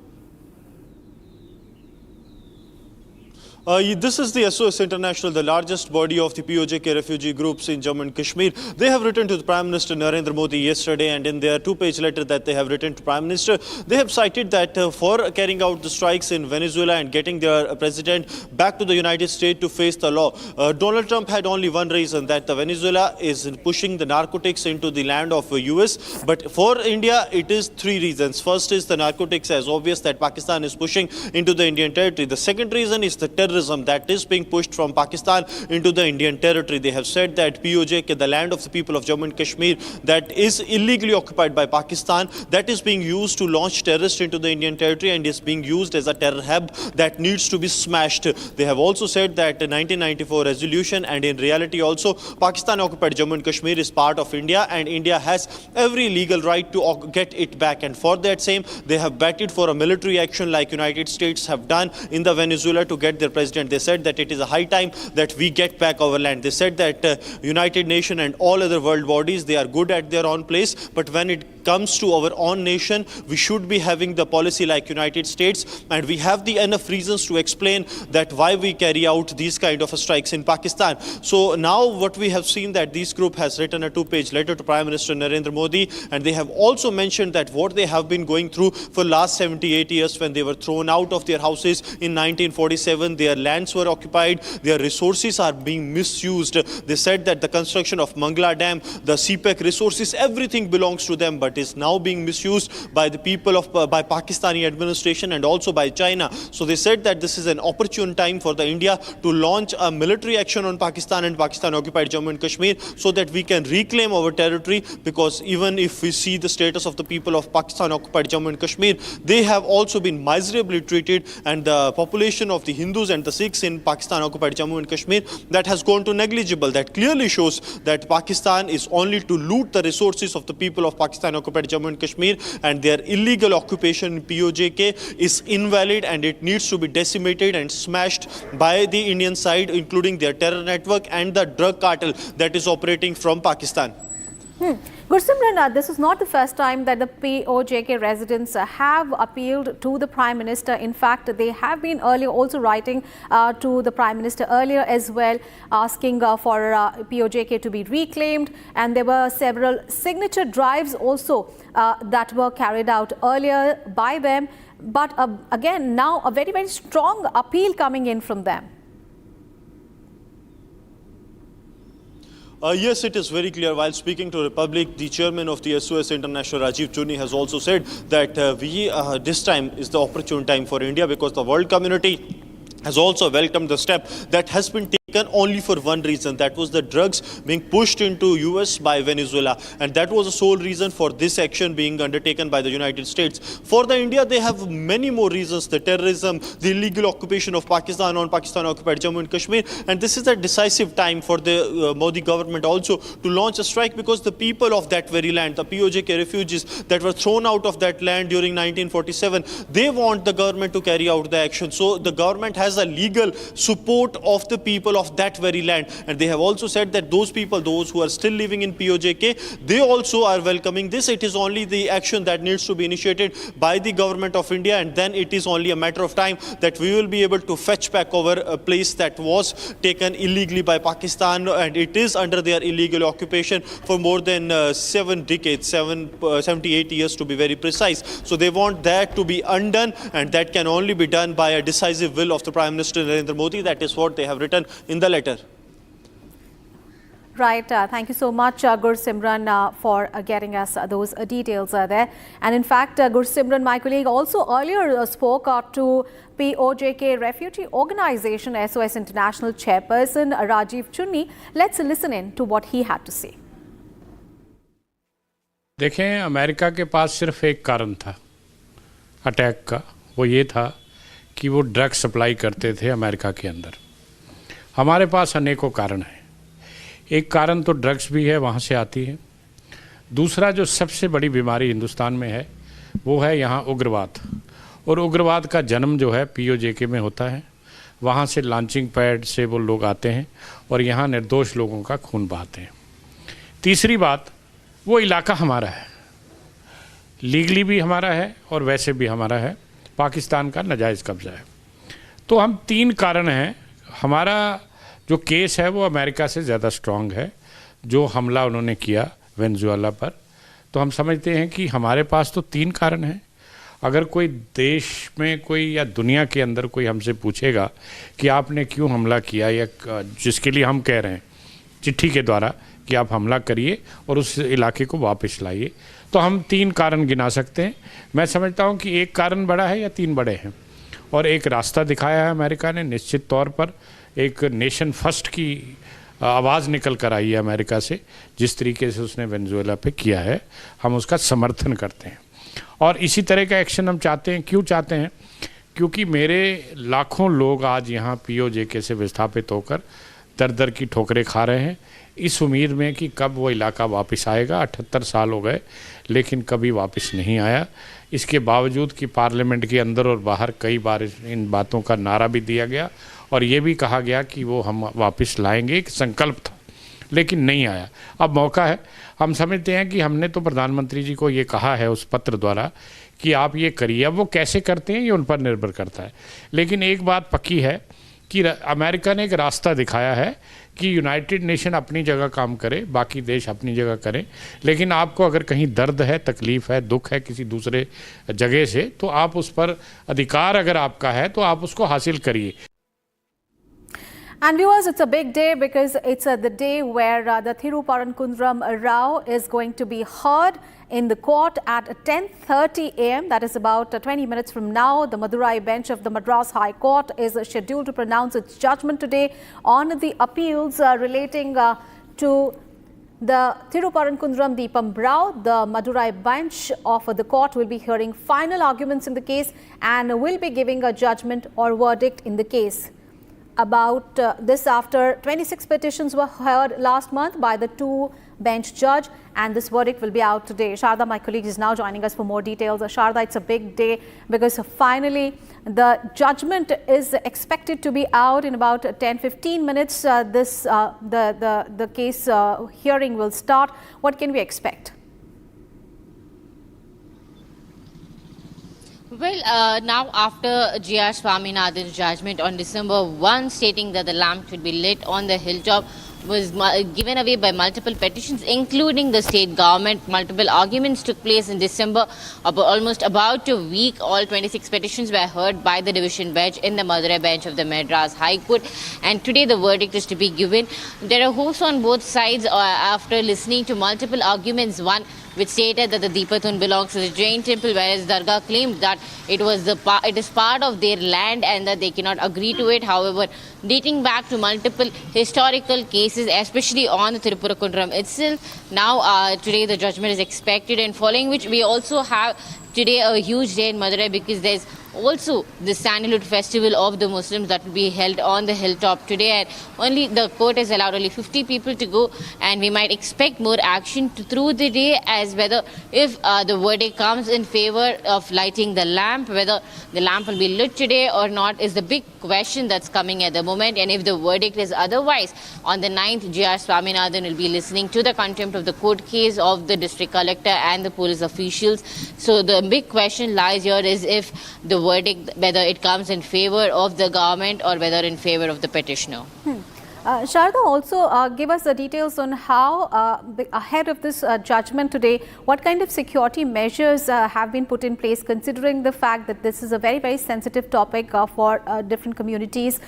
This is the SOS International, the largest body of the POJK refugee groups in Jammu and Kashmir. They have written to the Prime Minister Narendra Modi yesterday, and in their two-page letter that they have written to Prime Minister, they have cited that for carrying out the strikes in Venezuela and getting their president back to the United States to face the law, Donald Trump had only one reason, that Venezuela is pushing the narcotics into the land of US. But for India, it is three reasons. First is the narcotics, as obvious that Pakistan is pushing into the Indian territory. The second reason is the terrorism that is being pushed from Pakistan into the Indian territory. They have said that POJK, the land of the people of Jammu and Kashmir, that is illegally occupied by Pakistan, that is being used to launch terrorists into the Indian territory and is being used as a terror hub that needs to be smashed. They have also said that the 1994 resolution, and in reality also Pakistan occupied Jammu and Kashmir, is part of India, and India has every legal right to get it back. And for that same, they have batted for a military action like United States have done in the Venezuela to get their president. They said that it is a high time that we get back our land. They said that United Nations and all other world bodies, they are good at their own place, but when it comes to our own nation, we should be having the policy like United States, and we have the enough reasons to explain that why we carry out these kind of strikes in Pakistan. So now what we have seen, that this group has written a two-page letter to Prime Minister Narendra Modi, and they have also mentioned that what they have been going through for last 78 years, when they were thrown out of their houses in 1947, their lands were occupied, their resources are being misused. They said that the construction of Mangla Dam, the CPEC resources, everything belongs to them, but is now being misused by the people of by Pakistani administration and also by China. So they said that this is an opportune time for the India to launch a military action on Pakistan and Pakistan occupied Jammu and Kashmir, so that we can reclaim our territory, because even if we see the status of the people of Pakistan occupied Jammu and Kashmir, they have also been miserably treated, and the population of the Hindus and the Sikhs in Pakistan occupied Jammu and Kashmir, that has gone to negligible. That clearly shows that Pakistan is only to loot the resources of the people of Pakistan occupied Jammu and Kashmir, and their illegal occupation in POJK is invalid, and it needs to be decimated and smashed by the Indian side, including their terror network and the drug cartel that is operating from Pakistan. Gursimran, this is not the first time that the POJK residents have appealed to the Prime Minister. In fact, they have been earlier also writing to the Prime Minister earlier as well, asking for POJK to be reclaimed. And there were several signature drives also that were carried out earlier by them. But again, now a very, very strong appeal coming in from them. Yes, it is very clear. While speaking to Republic, the chairman of the SOS International, Rajiv Chuni, has also said that this time is the opportune time for India, because the world community has also welcomed the step that has been taken only for one reason. That was the drugs being pushed into US by Venezuela. And that was the sole reason for this action being undertaken by the United States. For the India, they have many more reasons. The terrorism, the illegal occupation of Pakistan on Pakistan-occupied Jammu and Kashmir. And this is a decisive time for the Modi government also to launch a strike, because the people of that very land, the POJK refugees that were thrown out of that land during 1947, they want the government to carry out the action. So the government has a legal support of the people of that very land. And they have also said that those people, those who are still living in POJK, they also are welcoming this. It is only the action that needs to be initiated by the government of India, and then it is only a matter of time that we will be able to fetch back over a place that was taken illegally by Pakistan, and it is under their illegal occupation for more than 7 decades, 78 years to be very precise. So they want that to be undone, and that can only be done by a decisive will of the Prime Minister Narendra Modi. That is what they have written in the letter. Right. Thank you so much, Gursimran, for getting us those details there. And in fact, Gursimran, my colleague, also earlier spoke to POJK refugee organization SOS International chairperson Rajiv Chuni. Let's listen in to what he had to say. देखें, America के पास सिर्फ एक कारण था attack का, वो ये था कि वो ड्रग सप्लाई करते थे अमेरिका के अंदर। हमारे पास अनेकों कारण हैं। एक कारण तो ड्रग्स भी है, वहाँ से आती है। दूसरा जो सबसे बड़ी बीमारी हिंदुस्तान में है वो है यहाँ उग्रवाद, और उग्रवाद का जन्म जो है POJK में होता है। वहाँ से लॉन्चिंग पैड से वो लोग आते हैं और यहाँ निर्दोष लोगों का खून बहाते हैं। तीसरी बात, वो इलाका हमारा है, लीगली भी हमारा है और वैसे भी हमारा है, पाकिस्तान का नाजायज़ कब्ज़ा है। तो हम 3 कारण हैं। हमारा जो केस है वो अमेरिका से ज़्यादा स्ट्रॉन्ग है, जो हमला उन्होंने किया वेनेजुएला पर। तो हम समझते हैं कि हमारे पास तो 3 कारण हैं। अगर कोई देश में कोई या दुनिया के अंदर कोई हमसे पूछेगा कि आपने क्यों हमला किया, या जिसके लिए हम कह रहे हैं चिट्ठी के द्वारा कि आप हमला करिए और उस इलाके को वापस लाइए, तो हम 3 कारण गिना सकते हैं। मैं समझता हूं कि एक कारण बड़ा है या 3 बड़े हैं, और एक रास्ता दिखाया है अमेरिका ने। निश्चित तौर पर एक नेशन फर्स्ट की आवाज़ निकल कर आई है अमेरिका से, जिस तरीके से उसने वेनेजुएला पे किया है, हम उसका समर्थन करते हैं। और इसी तरह का एक्शन हम चाहते हैं। क्यों चाहते हैं? क्योंकि मेरे लाखों लोग आज यहाँ POJK से विस्थापित होकर दर दर की ठोकरें खा रहे हैं, इस उम्मीद में कि कब वो इलाका वापस आएगा। 78 साल हो गए लेकिन कभी वापस नहीं आया। इसके बावजूद कि पार्लियामेंट के अंदर और बाहर कई बार इन बातों का नारा भी दिया गया और ये भी कहा गया कि वो हम वापस लाएंगे, एक संकल्प था, लेकिन नहीं आया। अब मौका है। हम समझते हैं कि हमने तो प्रधानमंत्री जी को ये कहा है उस पत्र द्वारा कि आप ये करिए। अब वो कैसे करते हैं ये उन पर निर्भर करता है, लेकिन एक बात पक्की है कि अमेरिका ने एक रास्ता दिखाया है कि यूनाइटेड नेशन अपनी जगह काम करे, बाकी देश अपनी जगह करें, लेकिन आपको अगर कहीं दर्द है, तकलीफ है, दुख है किसी दूसरे जगह से, तो आप उस पर अधिकार अगर आपका है तो आप उसको हासिल करिए। And viewers, it's a big day because it's the day where the Thiruparankundaram Rao is going to be heard in the court at 10:30 a.m. That is about 20 minutes from now. The Madurai bench of the Madras High Court is scheduled to pronounce its judgment today on the appeals relating to the Thiruparankundaram Deepam Rao. The Madurai bench of the court will be hearing final arguments in the case and will be giving a judgment or verdict in the case. About this after 26 petitions were heard last month by the 2-bench judge, and this verdict will be out today. Sharda, my colleague, is now joining us for more details. Sharda, it's a big day because finally the judgment is expected to be out in about 10-15 minutes. The case hearing will start. What can we expect? Well, now after G.R. Swaminathan's judgment on December 1 stating that the lamp should be lit on the hilltop was given away by multiple petitions, including the state government. Multiple arguments took place in December. Almost about a week, all 26 petitions were heard by the division bench in the Madurai bench of the Madras High Court. And today the verdict is to be given. There are hopes on both sides after listening to multiple arguments. One which stated that the Deepatun belongs to the Jain temple, whereas Dargah claimed that it is part of their land and that they cannot agree to it. However, dating back to multiple historical cases, especially on the Tirupura itself, now today the judgment is expected, and following which we also have today a huge day in Madurai because there's also the Sandalwood festival of the Muslims that will be held on the hilltop today, and only the court has allowed only 50 people to go, and we might expect more action through the day as whether if the verdict comes in favor of lighting the lamp, whether the lamp will be lit today or not is the big question that's coming at the moment. And if the verdict is otherwise, on the 9th, G.R. Swaminathan will be listening to the contempt of the court case of the district collector and the police officials. So the big question lies here is if the verdict, whether it comes in favor of the government or whether in favor of the petitioner. Sharda, also give us the details on how, ahead of this judgment today, what kind of security measures have been put in place, considering the fact that this is a very, very sensitive topic for different communities.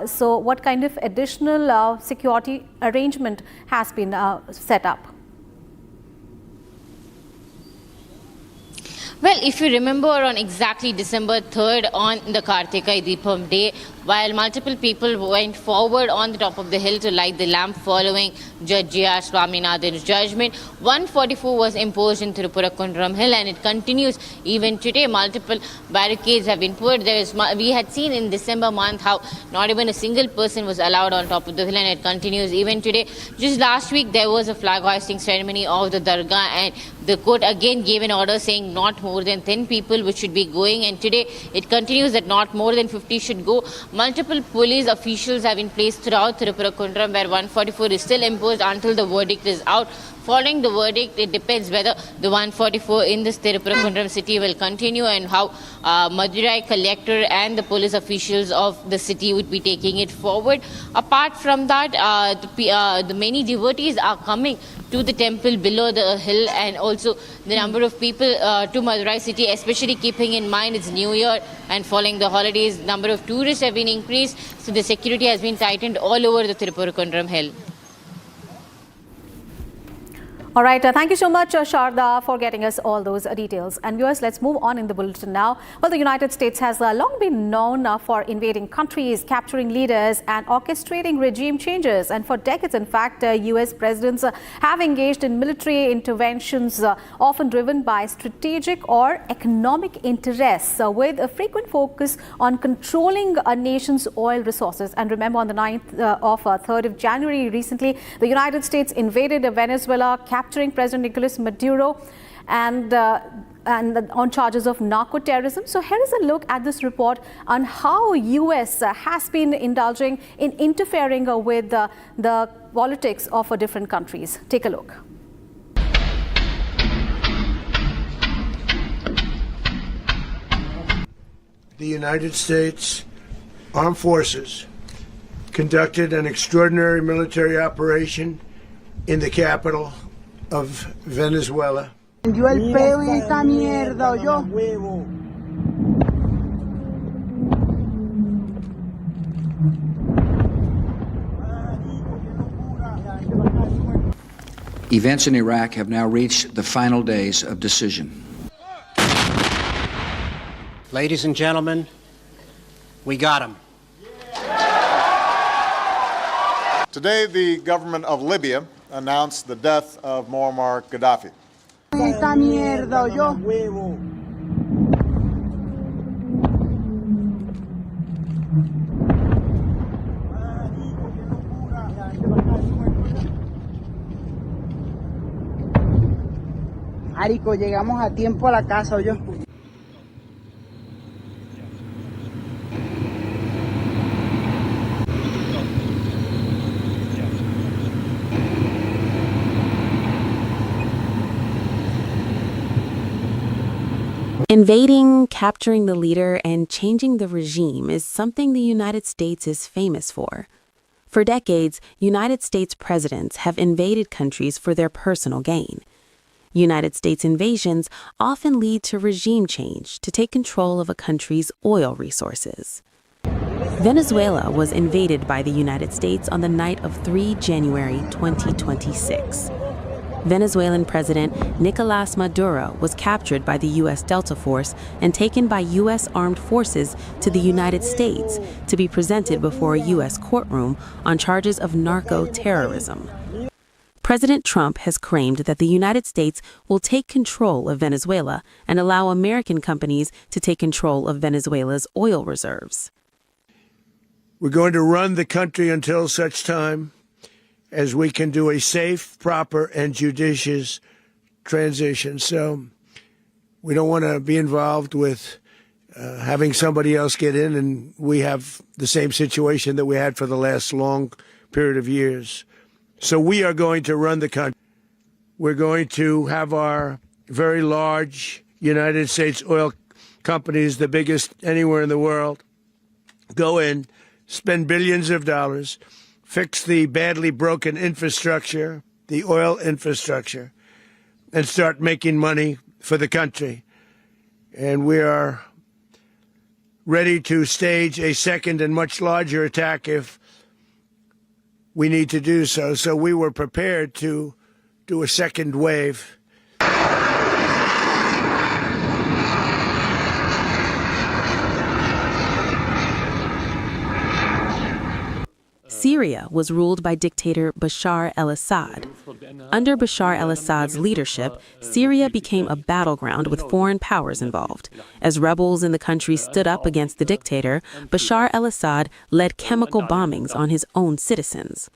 So what kind of additional security arrangement has been set up? Well, if you remember, on exactly December 3rd on the Kartika Deepam day, while multiple people went forward on the top of the hill to light the lamp following Judge G.R. Swaminathan's judgment, 144 was imposed in Tirupura Hill, and it continues even today. Multiple barricades have been put. We had seen in December month how not even a single person was allowed on top of the hill, and it continues even today. Just last week there was a flag hoisting ceremony of the Dargah, and the court again gave an order saying not more than 10 people which should be going, and today it continues that not more than 50 should go. Multiple police officials have been placed throughout Tirupura where 144 is still imposed until the verdict is out. Following the verdict, it depends whether the 144 in this Tirupura city will continue and how Madurai collector and the police officials of the city would be taking it forward. Apart from that, the many devotees are coming to the temple below the hill, and also the number of people to Madurai city, especially keeping in mind it's New Year and following the holidays, number of tourists have been increased, so the security has been tightened all over the Tirupura hill. All right, thank you so much, Sharda, for getting us all those details. And viewers, let's move on in the bulletin now. Well, the United States has long been known for invading countries, capturing leaders and orchestrating regime changes. And for decades, in fact, US presidents have engaged in military interventions often driven by strategic or economic interests with a frequent focus on controlling a nation's oil resources. And remember, on the 3rd of January recently, the United States invaded Venezuela, capturing President Nicolas Maduro and on charges of narco-terrorism. So here is a look at this report on how US has been indulging in interfering with the politics of different countries. Take a look. The United States Armed Forces conducted an extraordinary military operation in the capital of Venezuela. Yo el peo en esta mierda, yo. Events in Iraq have now reached the final days of decision. Ladies and gentlemen, we got him. Today, the government of Libya announced the death of Muammar Gaddafi. Esta mierda, yo. Marico, llegamos a tiempo a la casa, yo. Invading, capturing the leader, and changing the regime is something the United States is famous for. For decades, United States presidents have invaded countries for their personal gain. United States invasions often lead to regime change to take control of a country's oil resources. Venezuela was invaded by the United States on the night of 3 January 2026. Venezuelan President Nicolás Maduro was captured by the U.S. Delta Force and taken by U.S. armed forces to the United States to be presented before a U.S. courtroom on charges of narco-terrorism. President Trump has claimed that the United States will take control of Venezuela and allow American companies to take control of Venezuela's oil reserves. We're going to run the country until such time as we can do a safe, proper, and judicious transition. So we don't want to be involved with having somebody else get in, and we have the same situation that we had for the last long period of years. So we are going to run the country. We're going to have our very large United States oil companies, the biggest anywhere in the world, go in, spend billions of dollars, fix the badly broken infrastructure, the oil infrastructure, and start making money for the country. And we are ready to stage a second and much larger attack if we need to do so. So we were prepared to do a second wave. Syria was ruled by dictator Bashar al-Assad. Under Bashar al-Assad's leadership, Syria became a battleground with foreign powers involved. As rebels in the country stood up against the dictator, Bashar al-Assad led chemical bombings on his own citizens.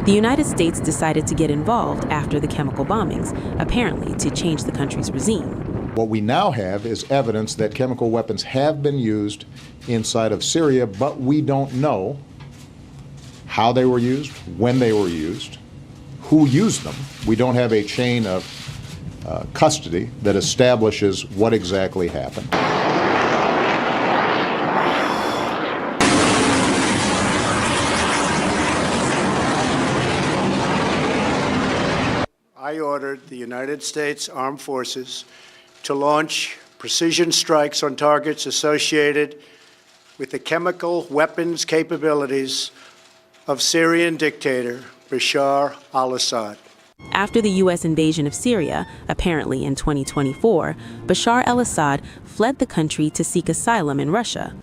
The United States decided to get involved after the chemical bombings, apparently to change the country's regime. What we now have is evidence that chemical weapons have been used inside of Syria, but we don't know how they were used, when they were used, who used them. We don't have a chain of custody that establishes what exactly happened. I ordered the United States Armed Forces to launch precision strikes on targets associated with the chemical weapons capabilities of Syrian dictator Bashar al-Assad. After the U.S. invasion of Syria, apparently in 2024, Bashar al-Assad fled the country to seek asylum in Russia.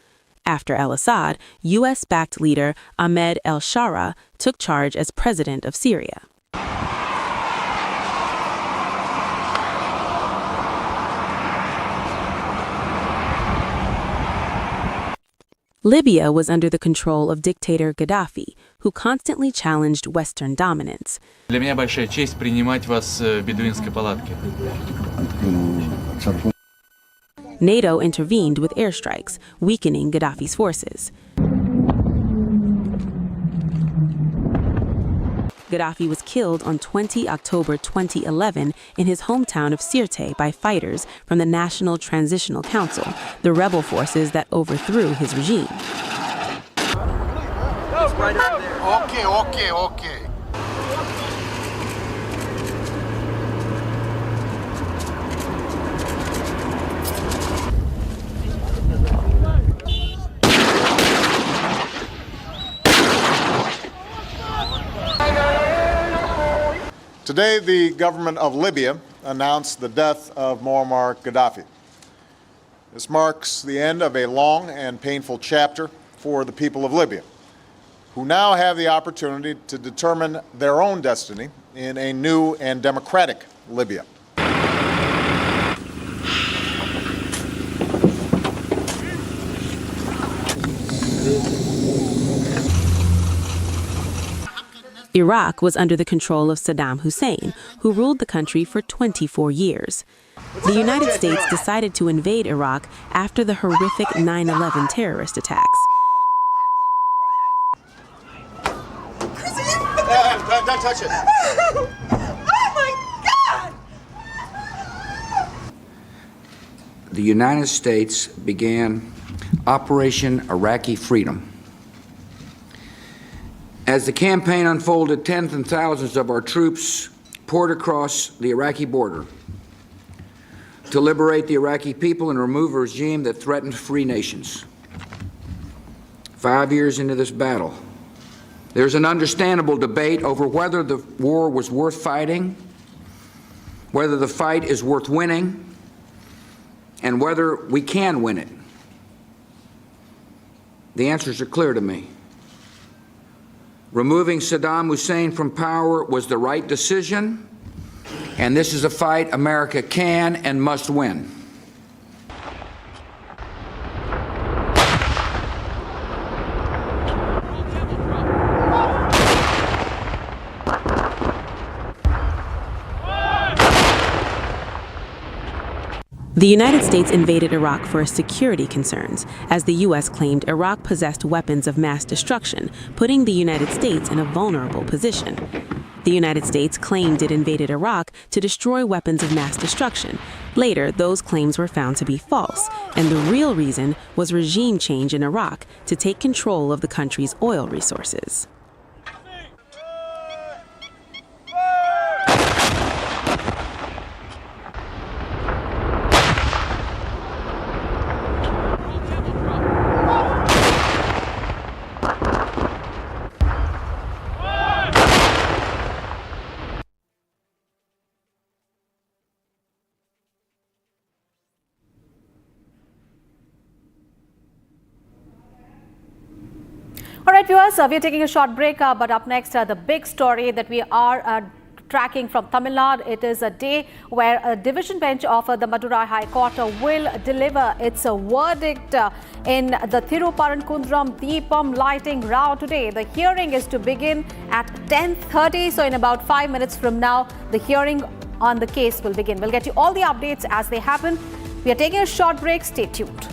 After al-Assad, U.S.-backed leader Ahmed al-Shara took charge as president of Syria. Libya was under the control of dictator Gaddafi, who constantly challenged Western dominance. Для меня большая честь принимать вас в бедуинской палатке. NATO intervened with airstrikes, weakening Gaddafi's forces. Gaddafi was killed on 20 October 2011 in his hometown of Sirte by fighters from the National Transitional Council, the rebel forces that overthrew his regime. Okay. Today, the government of Libya announced the death of Muammar Gaddafi. This marks the end of a long and painful chapter for the people of Libya, who now have the opportunity to determine their own destiny in a new and democratic Libya. Iraq was under the control of Saddam Hussein, who ruled the country for 24 years. The United States decided to invade Iraq after the horrific 9/11 terrorist attacks. touch it. Oh my God! The United States began Operation Iraqi Freedom. As the campaign unfolded, tens and thousands of our troops poured across the Iraqi border to liberate the Iraqi people and remove a regime that threatened free nations. 5 years into this battle, there's an understandable debate over whether the war was worth fighting, whether the fight is worth winning, and whether we can win it. The answers are clear to me. Removing Saddam Hussein from power was the right decision, and this is a fight America can and must win. The United States invaded Iraq for security concerns, as the U.S. claimed Iraq possessed weapons of mass destruction, putting the United States in a vulnerable position. The United States claimed it invaded Iraq to destroy weapons of mass destruction. Later, those claims were found to be false, and the real reason was regime change in Iraq to take control of the country's oil resources. All right, viewers, we are taking a short break, but up next, the big story that we are tracking from Tamil Nadu. It is a day where a division bench of the Madras High Court will deliver its verdict in the Thiruparantundram Deepam lighting row today. The hearing is to begin at 10:30, so in about 5 minutes from now, the hearing on the case will begin. We'll get you all the updates as they happen. We are taking a short break. Stay tuned.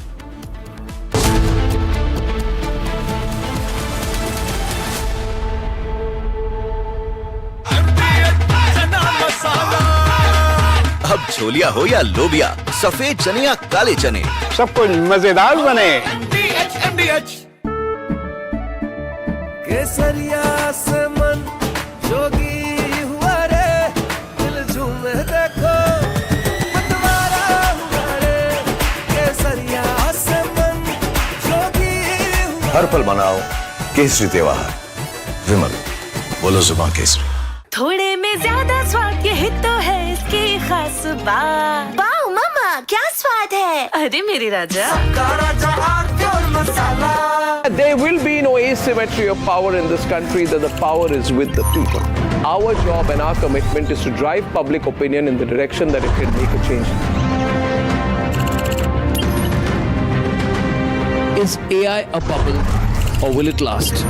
अब छोलिया हो या लोबिया, सफेद चने या काले चने, सब कुछ मजेदार बने। केसरिया से मन जोगी हुआ रे, दिल झूमे देखो मतवारा हुआ रे। केसरिया से मन जोगी हुआ। हर पल मनाओ केसरी त्योहार। विमल, बोलो जुबान केसरी। थोड़े में ज्यादा स्वाद, यही तो है इसकी खास बात। वाओ मामा, क्या स्वाद है? अरे मेरे राजा। There will be no asymmetry of power in this country, that the power is with the people. Our job and our commitment is to drive public opinion in the direction that it can make a change. Is AI a bubble or will it last?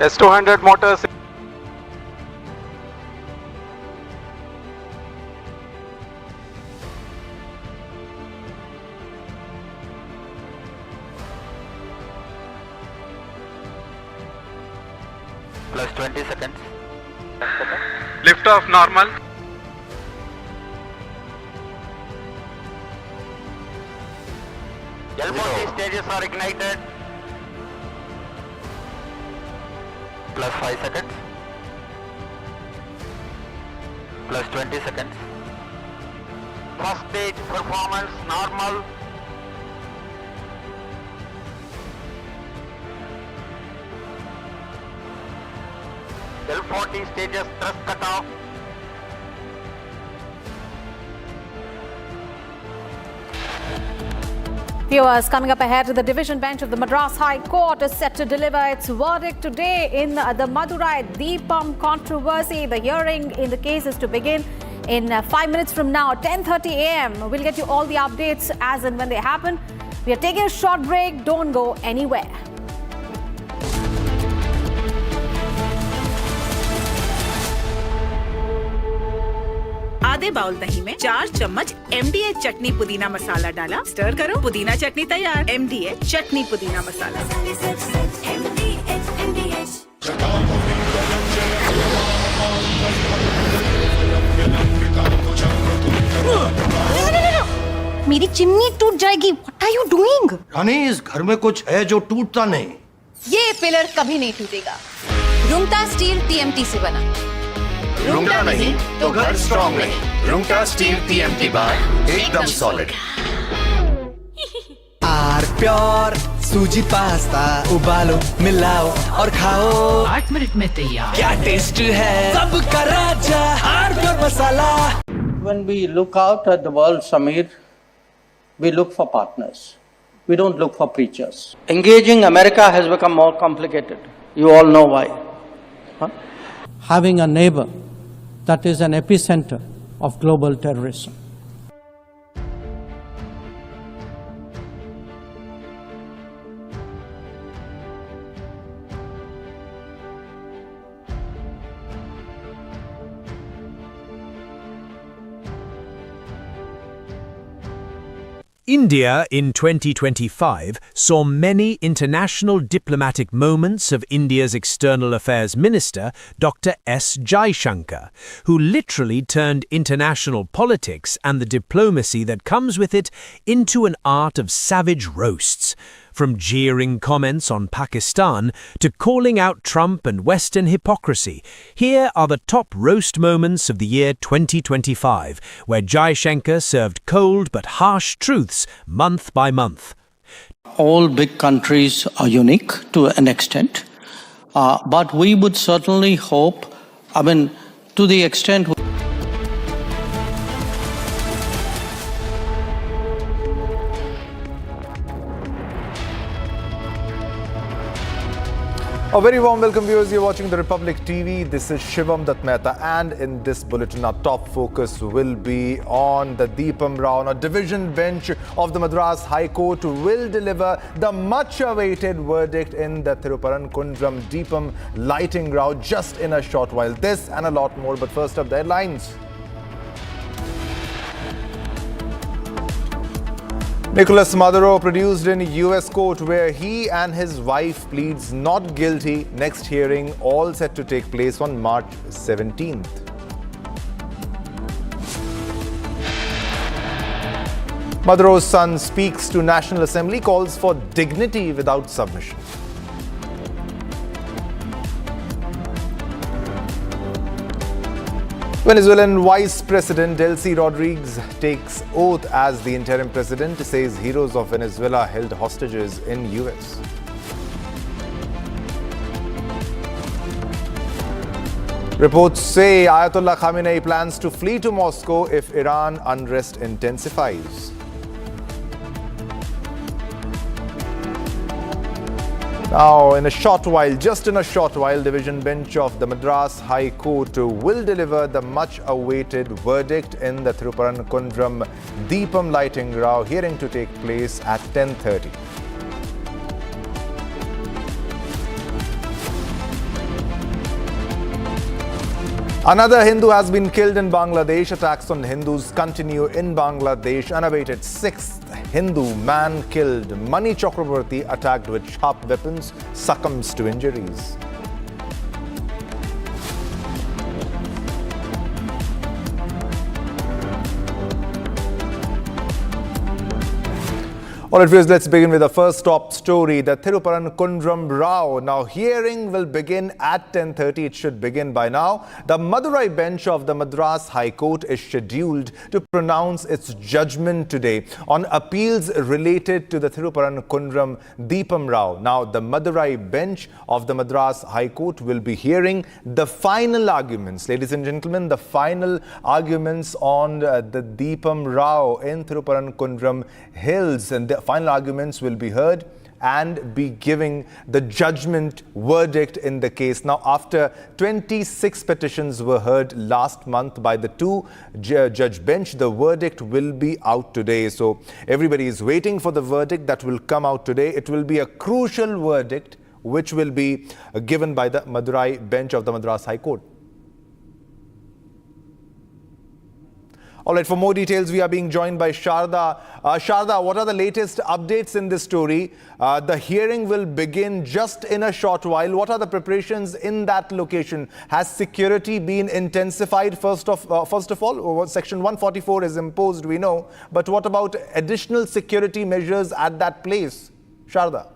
S200 motors. Plus 20 seconds. Lift off normal. L40 stages are ignited. Plus 5 seconds. Plus 20 seconds. First stage performance normal. L40 stages thrust cut off. Viewers, coming up ahead, the division bench of the Madras High Court is set to deliver its verdict today in the Madurai Deepam controversy. The hearing in the case is to begin in 5 minutes from now, 10:30 a.m. We'll get you all the updates as and when they happen. We are taking a short break. Don't go anywhere. आधे bowl दही में 4 चम्मच MDH चटनी पुदीना मसाला डाला, stir करो, पुदीना चटनी तैयार। MDH चटनी पुदीना मसाला। मेरी चिमनी टूट जाएगी। What are you doing? रानी, इस घर में कुछ है जो टूटता नहीं। ये पिलर कभी नहीं टूटेगा। रुंगटा स्टील TMT से बना। रुंगटा नहीं तो घर स्ट्रॉन्ग नहीं। रुंगटा स्टील TMT बार एकदम सॉलिड। आर प्योर सूजी पास्ता उबालो, मिलाओ और खाओ। 8 मिनट में तैयार। क्या टेस्ट है सबका राजा R pure masala. When we look out at the world, Samir, we look for partners. We don't look for preachers. Engaging America has become more complicated. You all know why. Having a neighbor that is an epicenter of global terrorism. India in 2025 saw many international diplomatic moments of India's External Affairs Minister, Dr. S. Jaishankar, who literally turned international politics and the diplomacy that comes with it into an art of savage roasts. From jeering comments on Pakistan to calling out Trump and Western hypocrisy, here are the top roast moments of the year 2025, where Jaishankar served cold but harsh truths month by month. All big countries are unique to an extent, but we would certainly hope, to the extent... A very warm welcome, viewers. You're watching the Republic TV. This is Shivam Dutt Mehta, and in this bulletin, our top focus will be on the Deepam Rao. A division bench of the Madras High Court will deliver the much-awaited verdict in the Thiruparankunram Deepam lighting row just in a short while. This and a lot more, but first up, the headlines. Nicolas Maduro produced in US court where he and his wife pleads not guilty. Next hearing all set to take place on March 17th. Maduro's son speaks to National Assembly, calls for dignity without submission. Venezuelan Vice President Delcy Rodriguez takes oath as the interim president, says heroes of Venezuela held hostages in US. Reports say Ayatollah Khamenei plans to flee to Moscow if Iran unrest intensifies. Now, just in a short while, division bench of the Madras High Court will deliver the much-awaited verdict in the Thiruparankunram Deepam lighting row, hearing to take place at 10:30. Another Hindu has been killed in Bangladesh. Attacks on Hindus continue in Bangladesh. Unabated sixth Hindu man killed. Mani Chakraborty, attacked with sharp weapons, succumbs to injuries. All right, viewers, let's begin with the first top story, the Thiruparankunram Rao. Now, hearing will begin at 10:30. It should begin by now. The Madurai bench of the Madras High Court is scheduled to pronounce its judgment today on appeals related to the Thiruparankunram Deepam Rao. Now, the Madurai bench of the Madras High Court will be hearing the final arguments. Ladies and gentlemen, the final arguments on the Deepam Rao in Thiruparankunram Hills. And final arguments will be heard and be giving the judgment verdict in the case. Now, after 26 petitions were heard last month by the two-judge bench, the verdict will be out today. So everybody is waiting for the verdict that will come out today. It will be a crucial verdict which will be given by the Madurai bench of the Madras High Court. All right, for more details, we are being joined by Sharda. Sharda, what are the latest updates in this story? The hearing will begin just in a short while. What are the preparations in that location? Has security been intensified first of all? Section 144 is imposed, we know. But what about additional security measures at that place? Sharda.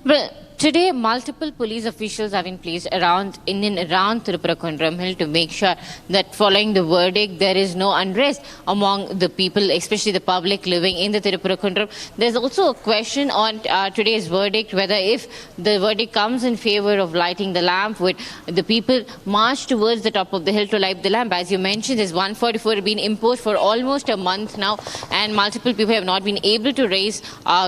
Well, today, multiple police officials have been placed around Tirupurankundram Hill to make sure that following the verdict, there is no unrest among the people, especially the public living in the Tirupurankundram. There's also a question on today's verdict, whether if the verdict comes in favor of lighting the lamp, would the people march towards the top of the hill to light the lamp? As you mentioned, there's 144 been imposed for almost a month now, and multiple people have not been able to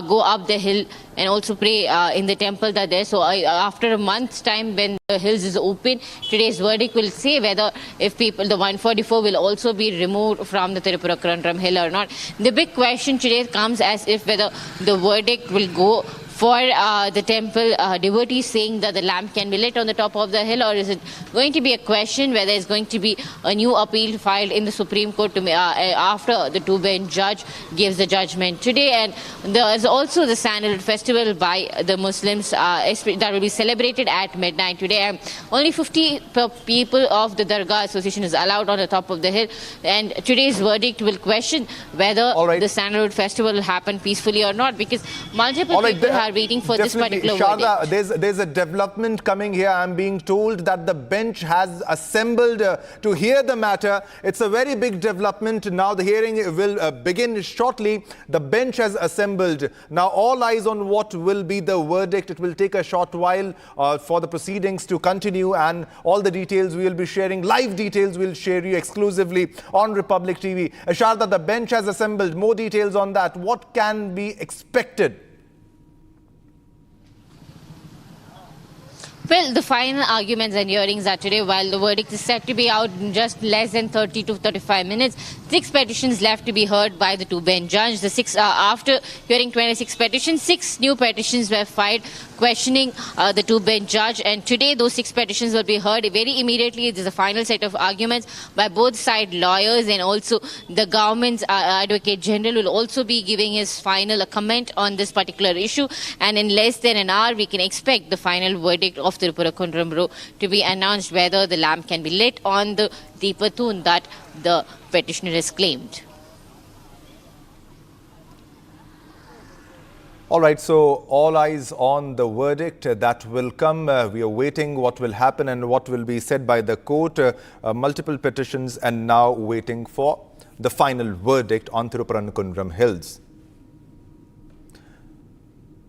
go up the hill and also pray in the temple that there. So after a month's time, when the hills is open, today's verdict will say whether if the 144 will also be removed from the Tirupurankundram hill or not. The big question today comes as if whether the verdict will go for the temple devotees saying that the lamp can be lit on the top of the hill, or is it going to be a question whether it's going to be a new appeal filed in the Supreme Court after the two-bench judge gives the judgment today? And there is also the Sandalwood Festival by the Muslims that will be celebrated at midnight today. Only 50 people of the Dargah Association is allowed on the top of the hill, and today's verdict will question whether the Sandalwood Festival will happen peacefully or not, because multiple people are waiting for this particular Sharda, verdict. there's a development coming here. I'm being told that the bench has assembled to hear the matter. It's a very big development. Now the hearing will begin shortly. The bench has assembled. Now all eyes on what will be the verdict. It will take a short while for the proceedings to continue, and all the details we will be sharing. Live details we'll share you exclusively on Republic TV. Sharda, the bench has assembled. More details on that. What can be expected? Well, the final arguments and hearings are today, while the verdict is set to be out in just less than 30 to 35 minutes. 6 petitions left to be heard by the two-bench judge. After hearing 26 petitions, 6 new petitions were filed questioning the two-bench judge. And today, those 6 petitions will be heard very immediately. There's a final set of arguments by both side lawyers, and also the government's Advocate General will also be giving his final comment on this particular issue. And in less than an hour, we can expect the final verdict of Tirupurankundram Road to be announced, whether the lamp can be lit on the Deepathoon that the petitioner has claimed. All right, so all eyes on the verdict that will come. We are waiting what will happen and what will be said by the court. Multiple petitions, and now waiting for the final verdict on Tirupurankundram Hills.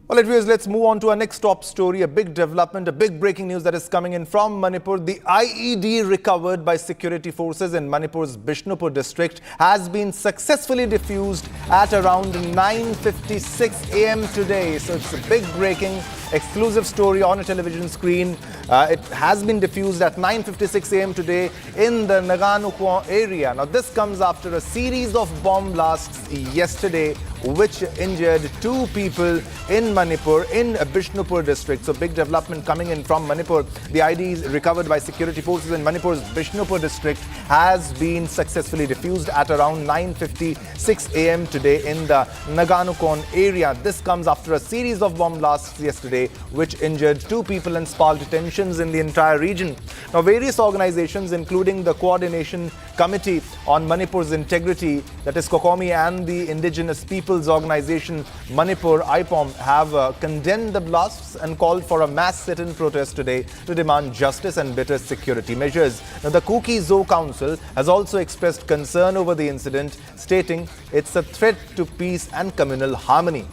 All right, viewers, let's move on to our next top story. A big development, a big breaking news that is coming in from Manipur. The IED recovered by security forces in Manipur's Bishnupur district has been successfully defused at around 9:56 a.m. today. So it's a big breaking exclusive story on a television screen. It has been defused at 9:56 a.m. today in the Naganukwa area. Now, this comes after a series of bomb blasts yesterday, which injured 2 people in Manipur, in Bishnupur district. So big development coming in from Manipur. The IEDs recovered by security forces in Manipur's Bishnupur district has been successfully defused at around 9:56 a.m. today in the Naganukon area. This comes after a series of bomb blasts yesterday, which injured 2 people and sparked tensions in the entire region. Now, various organizations, including the Coordination Committee on Manipur's Integrity, that is COCOMI, and the Indigenous Peoples Organization Manipur, IPOM, have condemned the blasts and called for a mass sit-in protest today to demand justice and better security measures. Now, the Kuki Zo Council has also expressed concern over the incident, stating it's a threat to peace and communal harmony.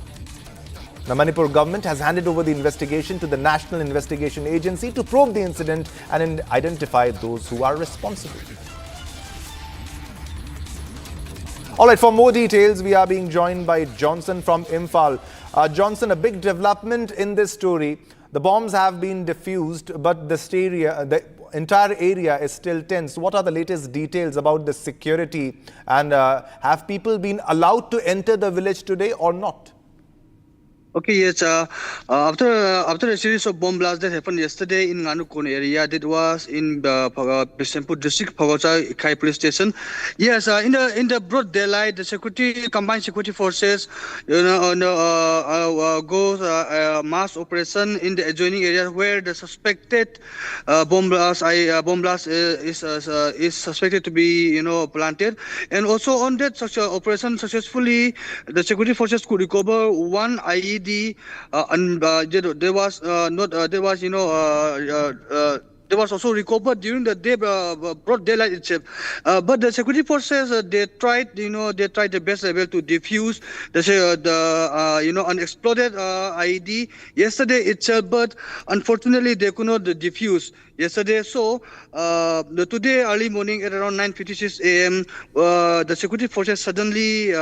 The Manipur government has handed over the investigation to the National Investigation Agency to probe the incident and identify those who are responsible. All right, for more details, we are being joined by Johnson from Imphal. Johnson, a big development in this story. The bombs have been defused, but the entire area is still tense. What are the latest details about the security? And have people been allowed to enter the village today or not? Okay, yes. After a series of bomb blasts that happened yesterday in Nganukon area, that was in Bishanpur district, Pagacha Kai Police Station. Yes, in the broad daylight, the combined security forces, go mass operation in the adjoining area where the suspected bomb blast is suspected to be planted, and also on that such operation successfully, the security forces could recover one IED. There was also recovered during the day, broad daylight itself. But the security forces they tried the best level to defuse the unexploded IED yesterday itself. But unfortunately, they could not defuse yesterday. So today early morning at around 9:56 a.m., the security forces suddenly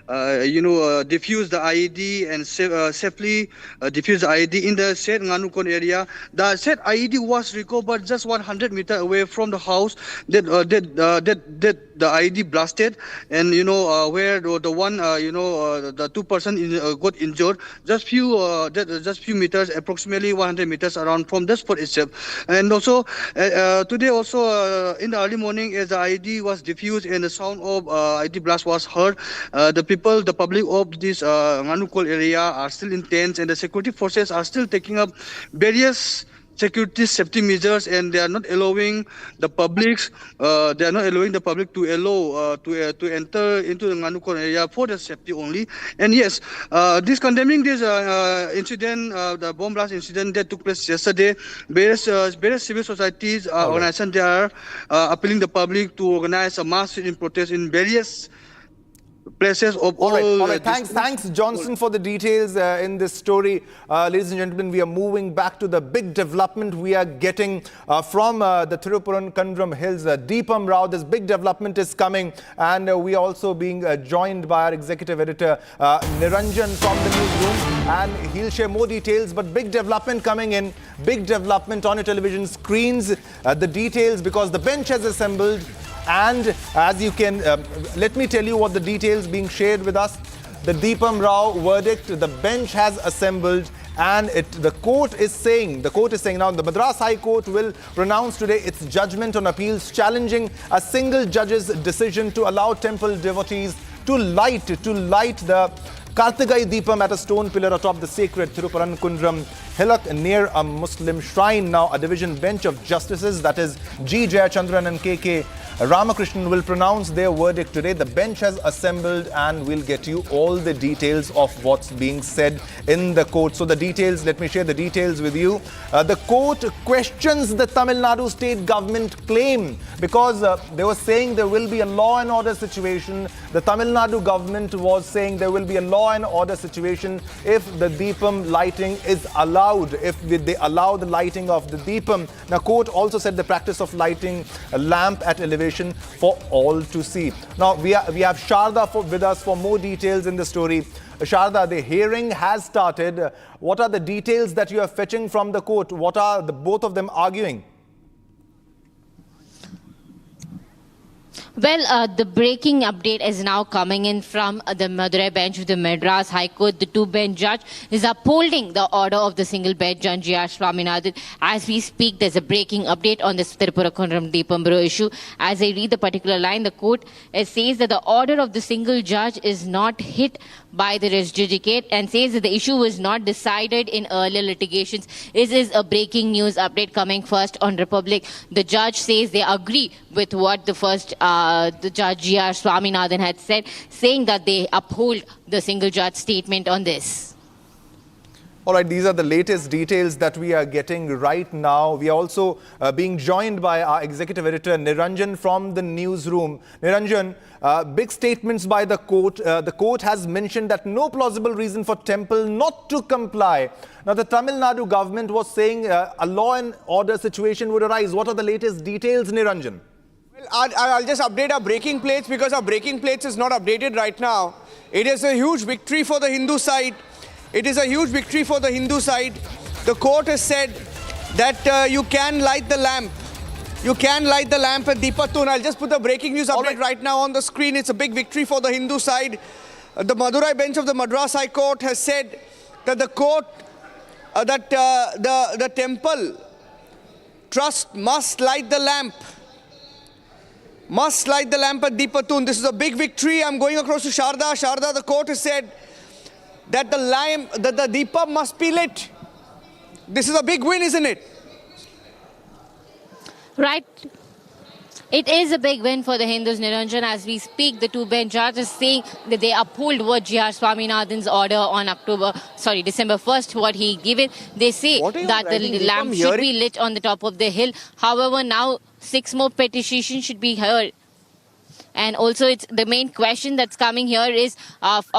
defused the IED and safely defused the IED in the said Nganukon area. The said IED was recovered just 100 meters away from the house that the IED blasted, and where the one the two person got injured just few meters, approximately 100 meters around from the spot itself. And also today also in the early morning, as the IED was diffused and the sound of IED blast was heard, the public of this Nganukon area are still intense, and the security forces are still taking up various security safety measures, and they are not allowing the public to enter into the Nganukon area for the safety only. And yes, condemning this incident, the bomb blast incident that took place yesterday, various civil societies organizations, they are appealing the public to organize a mass sitting protest in various places of all right. Thanks, Johnson, for the details in this story. Ladies and gentlemen, we are moving back to the big development we are getting from the Thirupuran Hills. Deepam Rao, this big development is coming, and we are also being joined by our executive editor, Niranjan, from the newsroom, and he'll share more details. But big development coming in, big development on your television screens. The details, because the bench has assembled. And as you can, let me tell you what the details being shared with us. The Deepam Rao verdict, the bench has assembled, and the court is saying now the Madras High Court will pronounce today its judgment on appeals challenging a single judge's decision to allow temple devotees to light the Kartigai Deepam at a stone pillar atop the sacred Thirupuran Kundram hillock near a Muslim shrine. Now, a division bench of justices, that is G. Jayachandran and K.K. Ramakrishnan, will pronounce their verdict today. The bench has assembled, and we'll get you all the details of what's being said in the court. So the details, let me share the details with you. The court questions the Tamil Nadu state government claim, because they were saying there will be a law and order situation. The Tamil Nadu government was saying there will be a law and order situation if the Deepam lighting is allowed, if they allow the lighting of the Deepam. Now, court also said the practice of lighting a lamp at elevation for all to see. Now, we have Sharda with us for more details in the story. Sharda, the hearing has started. What are the details that you are fetching from the court? What are both of them arguing? Well, the breaking update is now coming in from the Madurai bench of the Madras High Court. The two-bench judge is upholding the order of the single-bench judge G.R. Swaminathan. As we speak, there's a breaking update on this Thirupurakundram Deepam Rao issue. As I read the particular line, the court says that the order of the single judge is not hit by the res judicate, and says that the issue was not decided in earlier litigations. This is a breaking news update coming first on Republic. The judge says they agree with what the first the Judge G.R. Swaminathan had said, saying that they uphold the single judge statement on this. All right, these are the latest details that we are getting right now. We are also being joined by our executive editor, Niranjan, from the newsroom. Niranjan, big statements by the court. The court has mentioned that no plausible reason for temple not to comply. Now, the Tamil Nadu government was saying a law and order situation would arise. What are the latest details, Niranjan? I'll just update our breaking plates because our breaking plates is not updated right now. It is a huge victory for the Hindu side. It is a huge victory for the Hindu side. The court has said that you can light the lamp. You can light the lamp at Deepatun. I'll just put the breaking news update right now on the screen. It's a big victory for the Hindu side. The Madurai bench of the Madras High Court has said that the court, the temple trust must light the lamp. Must light the lamp at Deepatun. This is a big victory. I'm going across to Sharda. Sharda, the court has said that the Deepa must be lit. This is a big win, isn't it? Right. It is a big win for the Hindus, Niranjan. As we speak, the two bench judges saying that they uphold what G.R. Swaminathan's order on December 1st, what he gave it. They say that the lamp should be lit on the top of the hill. However, now 6 more petitions should be heard. And also, it's the main question that's coming here is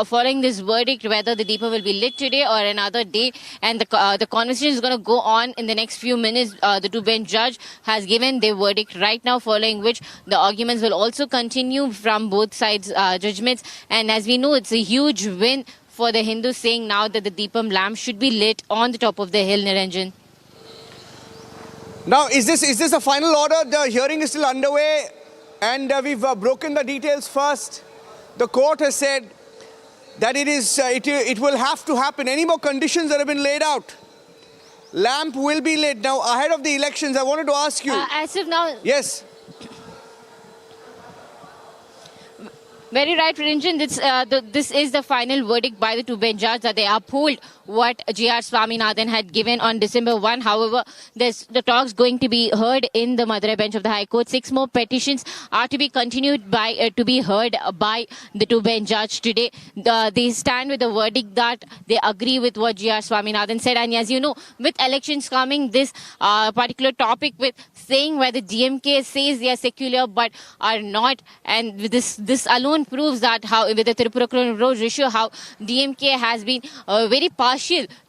following this verdict, whether the Deepa will be lit today or another day. And the conversation is going to go on in the next few minutes. The two-bench judge has given their verdict right now, following which the arguments will also continue from both sides' judgments. And as we know, it's a huge win for the Hindus, saying now that the Deepam lamp should be lit on the top of the hill, Niranjan. Now, is this a final order? The hearing is still underway. And we've broken the details first. The court has said that it will have to happen. Any more conditions that have been laid out, lamp will be lit. Now, ahead of the elections, I wanted to ask you. As of now. Yes. Very right, Ranjan. This is the final verdict by the two-bench judge that they uphold what G.R. Swaminathan had given on December 1. However, the talks going to be heard in the Madurai bench of the High Court. 6 more petitions are to be continued to be heard by the two-bench judge today. They stand with the verdict that they agree with what G.R. Swaminathan said. And as you know, with elections coming, this particular topic with saying whether DMK says they are secular but are not, and this alone proves that how with the Tirupura Road issue, how DMK has been very partial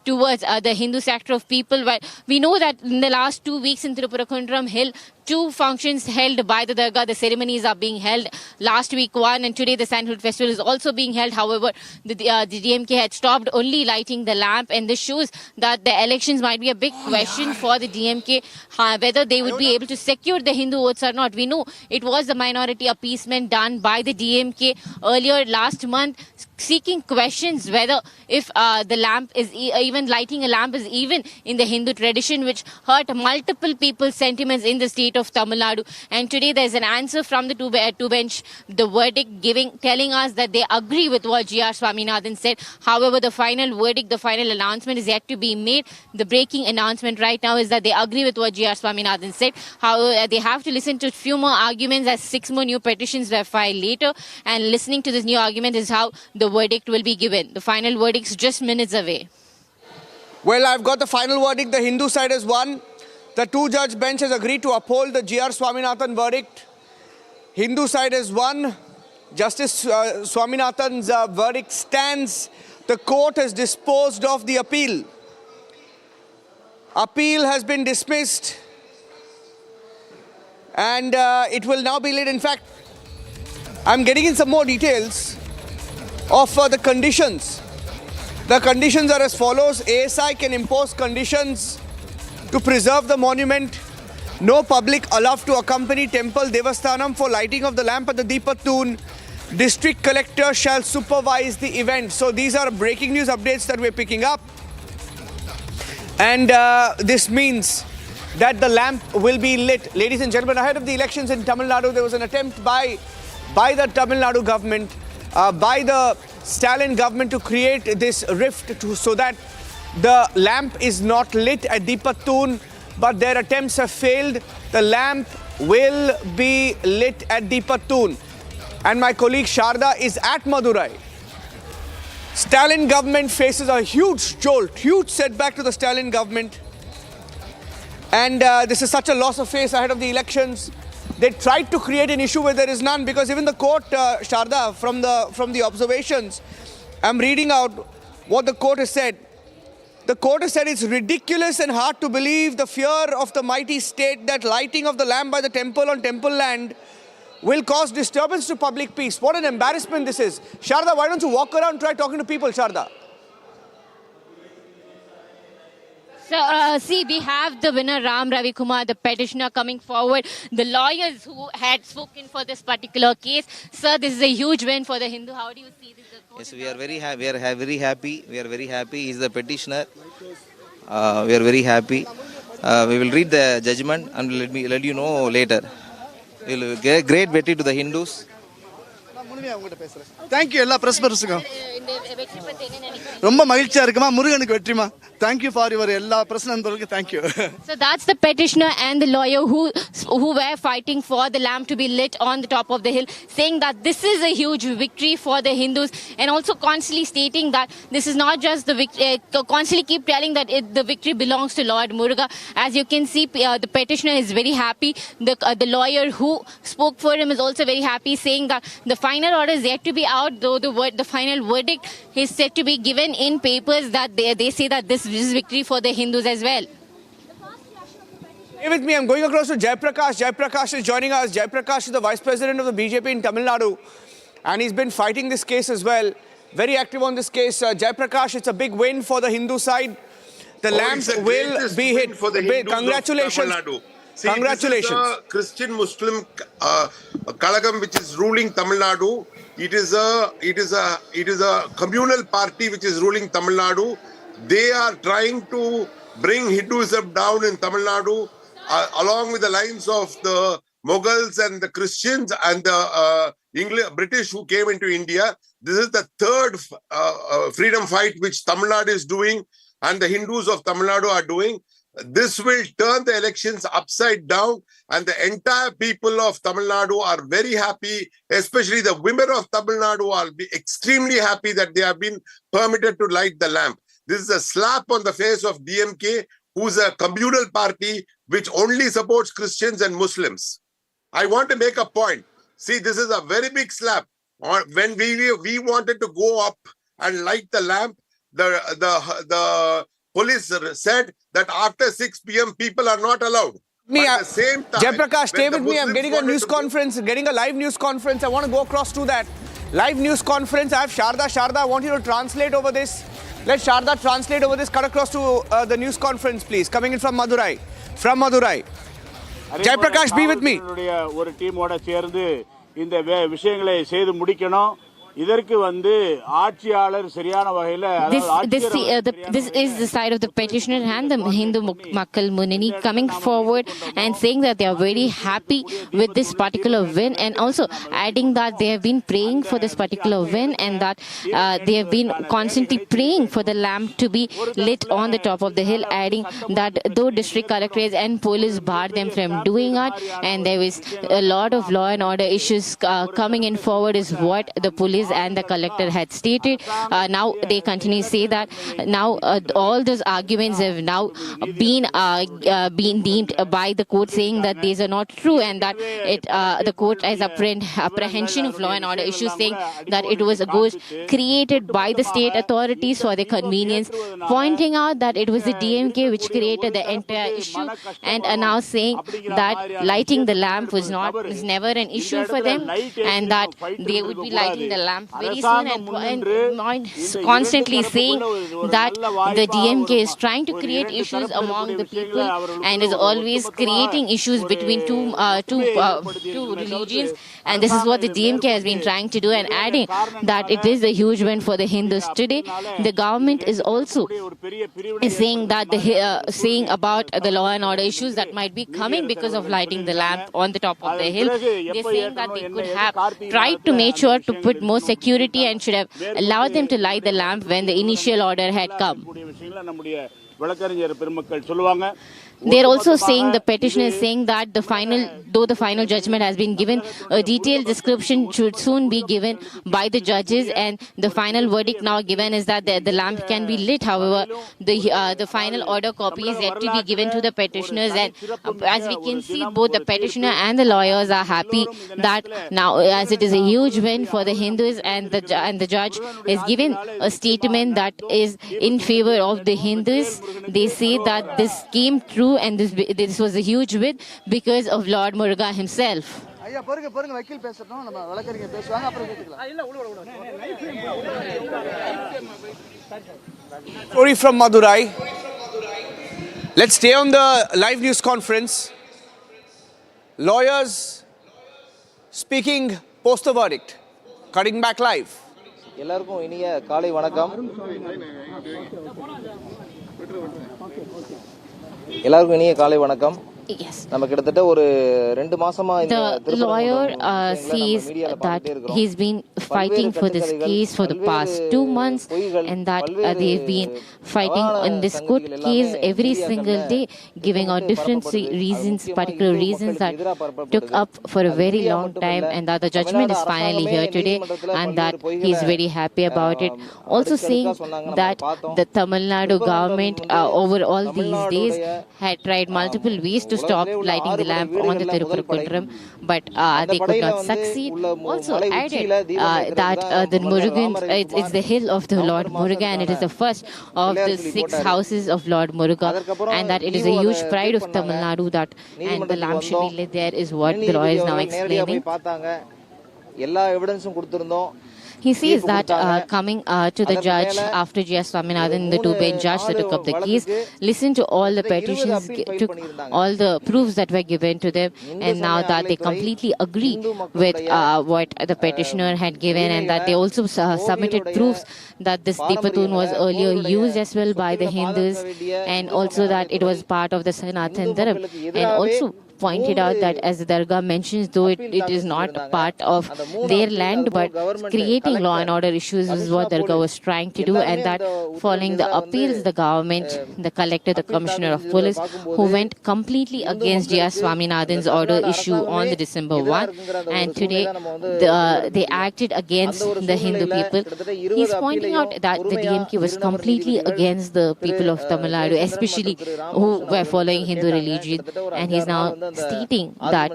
towards the Hindu sector of people. But we know that in the last 2 weeks in Tirupura Hill, 2 functions held by the Dargah. The ceremonies are being held. Last week 1, and today the Sandalwood Festival is also being held. However, the DMK had stopped only lighting the lamp, and this shows that the elections might be a big question for the DMK, whether they would be able to secure the Hindu votes or not. We know it was the minority appeasement done by the DMK earlier last month, seeking questions whether if the lamp is even lighting a lamp is even in the Hindu tradition, which hurt multiple people's sentiments in the state of Tamil Nadu. And today there's an answer from the two bench, the verdict telling us that they agree with what G.R. Swaminathan said. However, the final verdict, the final announcement is yet to be made. The breaking announcement right now is that they agree with what G.R. Swaminathan said. However, they have to listen to a few more arguments as 6 more new petitions were filed later. And listening to this new argument is how the verdict will be given. The final verdict's just minutes away. Well, I've got the final verdict. The Hindu side has won. The two-judge bench has agreed to uphold the G.R. Swaminathan verdict. Hindu side has won. Justice Swaminathan's verdict stands. The court has disposed of the appeal. Appeal has been dismissed. And it will now be lit. In fact, I'm getting in some more details of the conditions. The conditions are as follows. ASI can impose conditions to preserve the monument. No public allowed to accompany temple Devasthanam for lighting of the lamp at the Deepatun. District collector shall supervise the event. So these are breaking news updates that we're picking up. And this means that the lamp will be lit. Ladies and gentlemen, ahead of the elections in Tamil Nadu, there was an attempt by the Tamil Nadu government, by the Stalin government to create this rift so that the lamp is not lit at Deepatun, but their attempts have failed. The lamp will be lit at Deepatun. And my colleague Sharda is at Madurai. Stalin government faces a huge jolt, huge setback to the Stalin government. And this is such a loss of face ahead of the elections. They tried to create an issue where there is none, because even the court, Sharda, from the observations, I'm reading out what the court has said. The court has said it's ridiculous and hard to believe the fear of the mighty state that lighting of the lamp by the temple on temple land will cause disturbance to public peace. What an embarrassment this is. Sharda, why don't you walk around and try talking to people, Sharda? So, see, we have the winner Ram Ravi Kumar, the petitioner, coming forward. The lawyers who had spoken for this particular case. Sir, this is a huge win for the Hindu. How do you see this? Yes, we are very happy. We are very happy. We are very happy. He is the petitioner. We are very happy. We will read the judgment and let you know later. We will give great victory to the Hindus. Thank you, எல்லா press பர்சனுக்கும் ரொம்ப மகிழ்ச்சியா இருக்குமா முருகனுக்கு வெற்றிமா. Thank you for your எல்லா press நண்பர்களுக்கு thank you. So that's the petitioner and the lawyer who were fighting for the lamp to be lit on the top of the hill, saying that this is a huge victory for the Hindus, and also constantly stating that this is not just the victory, constantly keep telling that the victory belongs to Lord Muruga. As you can see, the petitioner is very happy. The lawyer who spoke for him is also very happy, saying that the final order is yet to be out, though the final verdict is said to be given in papers, that they say that this is victory for the Hindus as well. Stay with me. I'm going across to Jaiprakash. Jaiprakash is joining us. Jaiprakash is the Vice President of the BJP in Tamil Nadu, and he's been fighting this case as well. Very active on this case. Jaiprakash, it's a big win for the Hindu side. The lamp will be hit. For the Hindus Congratulations. of Tamil Nadu. See, Congratulations. This is a Christian Muslim Kalagam which is ruling Tamil Nadu. It is a communal party which is ruling Tamil Nadu. They are trying to bring Hinduism down in Tamil Nadu along with the lines of the Mughals and the Christians and the British who came into India. This is the third freedom fight which Tamil Nadu is doing and the Hindus of Tamil Nadu are doing. This will turn the elections upside down, and the entire people of Tamil Nadu are very happy, especially the women of Tamil Nadu are extremely happy that they have been permitted to light the lamp. This is a slap on the face of DMK, who's a communal party which only supports Christians and Muslims. I want to make a point. See, this is a very big slap. When we wanted to go up and light the lamp, the police said that after 6 p.m. people are not allowed. At the same time, Jaiprakash, stay with me. I'm Muslims getting a news conference, getting a live news conference. I want to go across to that live news conference. I have Sharda. Sharda, I want you to translate over this. Let Sharda translate over this. Cut across to the news conference, please. Coming in from Madurai. From Madurai. Jaiprakash, be with me. ஒரு டீமோட சேர்ந்து இந்த விஷயங்களை செய்து முடிக்கணும். இதற்கு வந்து ஆட்சியாளர் சரியான வகையில This is the side of the petitioner and the Hindu Makkal Munini coming forward and saying that they are very happy with this particular win, and also adding that they have been praying for this particular win, and that they have been constantly praying for the lamp to be lit on the top of the hill, adding that though district collectors and police barred them from doing it, and there is a lot of law and order issues coming in forward, is what the police and the collector had stated. Now they continue to say that now all those arguments have now been deemed by the court, saying that these are not true, and that the court has apprehension of law and order issues, saying that it was a ghost created by the state authorities for their convenience, pointing out that it was the DMK which created the entire issue, and now saying that lighting the lamp was never an issue for them, and that they would be lighting the lamp very soon, and constantly saying that the DMK is trying to create issues among the people and is always creating issues between two religions, and this is what the DMK has been trying to do, and adding that it is a huge win for the Hindus. Today the government is also saying that saying about the law and order issues that might be coming because of lighting the lamp on the top of the hill. They're saying that they could have tried to make sure to put more security and should have allowed them to light the lamp when the initial order had come. They're also saying, the petitioner is saying that the final judgment has been given, a detailed description should soon be given by the judges, and the final verdict now given is that the lamp can be lit. However, the final order copy is yet to be given to the petitioners, and as we can see, both the petitioner and the lawyers are happy that now, as it is a huge win for the Hindus, and the judge is given a statement that is in favor of the Hindus. They say that this came true true, and this was a huge win because of Lord Muruga himself. Story from Madurai. Let's stay on the live news conference. Lawyers speaking post the verdict. Cutting back live. எல்லாருக்கும் இனிய காலை வணக்கம். எல்லாருக்கும் இனிய காலை வணக்கம். Yes. நம்ம கிட்டத்தட்ட ஒரு 2 மாசமா இந்த The lawyer says that he's been fighting for this case for the past 2 months, and that they've been fighting in this court case every single day, giving out different reasons, particular reasons that took up for a very long time, and that the judgment is finally here today, and that he's very happy about it. Also saying that the Tamil Nadu government over all these days had tried multiple ways to stop lighting the lamp on the Tirupurukundram, but they could not succeed. Also added that the Murugans, it's the hill of the Lord Muruga, and it is the first of the 6 houses of Lord Muruga, and that it is a huge pride of Tamil Nadu that, and the lamp should be lit there, is what the lawyer is now explaining. எல்லா எவிடன்ஸும் கொடுத்திருந்தோம். He says that coming to the judge after G.S. Swaminathan, the 2-bench judge that took up the case, listened to all the petitions, took all the proofs that were given to them, and now that they completely agree with what the petitioner had given, and that they also submitted proofs that this Deepatun was earlier used as well by the Hindus, and also that it was part of the Sanatan Dharam, and also pointed out that, as the Dargah mentions, though it is not part of their land, but creating law and order issues is what Dargah was trying to do, and that following the appeals, the government, the collector, the commissioner of police, who went completely against G.S. Swaminathan's order issue on the December 1, and today they acted against the Hindu people. He's pointing out that the DMK was completely against the people of Tamil Nadu, especially who were following Hindu religion, and he's now stating that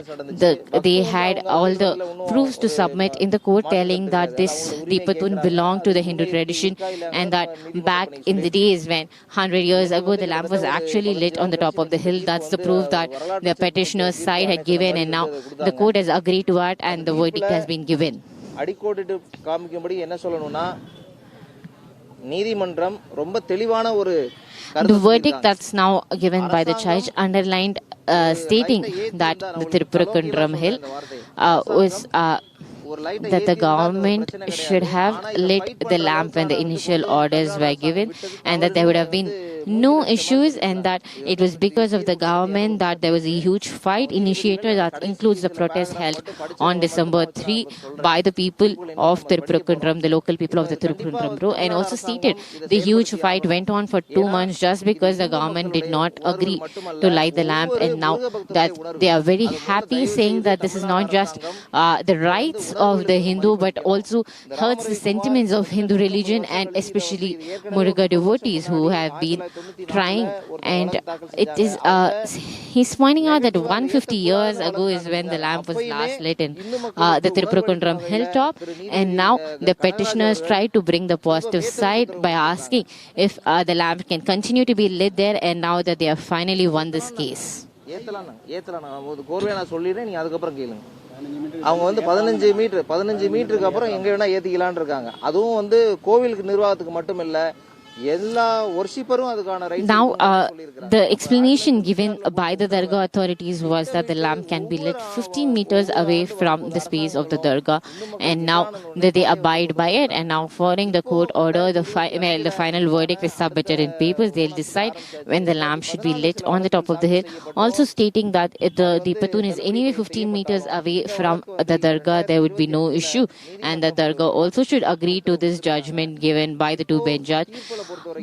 they had all the proofs to submit in the court, telling that this Deepatun belonged to the Hindu tradition, and that back in the days when 100 years ago the lamp was actually lit on the top of the hill. That's the proof that the petitioner's side had given, and now the court has agreed to it, and the verdict has been given. அடிக்கோடிட்டு காமிக்கும்படி என்ன சொல்லணும்னா, நீதிமன்றம் ரொம்ப தெளிவான ஒரு The verdict that's now given by the judge underlined, stating that the Tirupurukundram hill was that the government should have lit the lamp when the initial orders were given, and that there would have been no issues, and that it was because of the government that there was a huge fight initiated, that includes the protest held on December 3 by the people of Tirupurukundram, the local people of the Tirupurukundram row, and also stated the huge fight went on for 2 months just because the government did not agree to light the lamp, and now that they are very happy, saying that this is not just the rights of the Hindu, but also hurts the sentiments of Hindu religion, and especially Muruga devotees who have been trying. And it is he's pointing out that 150 years ago is when the lamp was last lit in the Tirupurukundram hilltop, and now the petitioners try to bring the positive side by asking if the lamp can continue to be lit there, and now that they have finally won this case. கோர்வையா நான் சொல்லிடுறேன், நீங்க அதுக்கப்புறம் கேளுங்க. அவங்க வந்து 15 மீட்டருக்கு அப்புறம் எங்க வேணா ஏத்திக்கலான்னு இருக்காங்க. அதுவும் வந்து கோவிலுக்கு நிர்வாகத்துக்கு மட்டும் இல்ல, Now, the explanation given by the Dargah authorities was that the lamp can be lit 15 meters away from the space of the Dargah, and now that they abide by it, and now following the court order, the final verdict is submitted in papers. They'll decide when the lamp should be lit on the top of the hill, also stating that if the Deepatun is anyway 15 meters away from the Dargah, there would be no issue, and the Dargah also should agree to this judgment given by the 2-bench judge.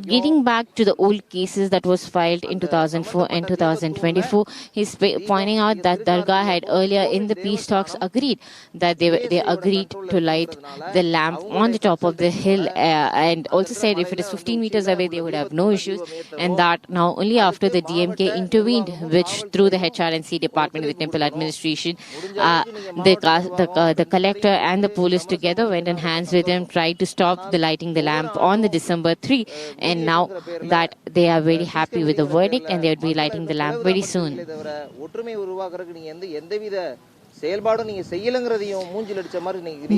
Getting back to the old cases that was filed in 2004 and 2024, he's pointing out that Dargah had earlier in the peace talks agreed that they agreed to light the lamp on the top of the hill, and also said if it is 15 meters away they would have no issues, and that now only after the DMK intervened, which through the HRNC department of the temple administration, the collector and the police together went in hands with him, tried to stop the lighting the lamp on the December 3, peacefully, and now that they are very happy with the verdict and they would be lighting the lamp very soon. The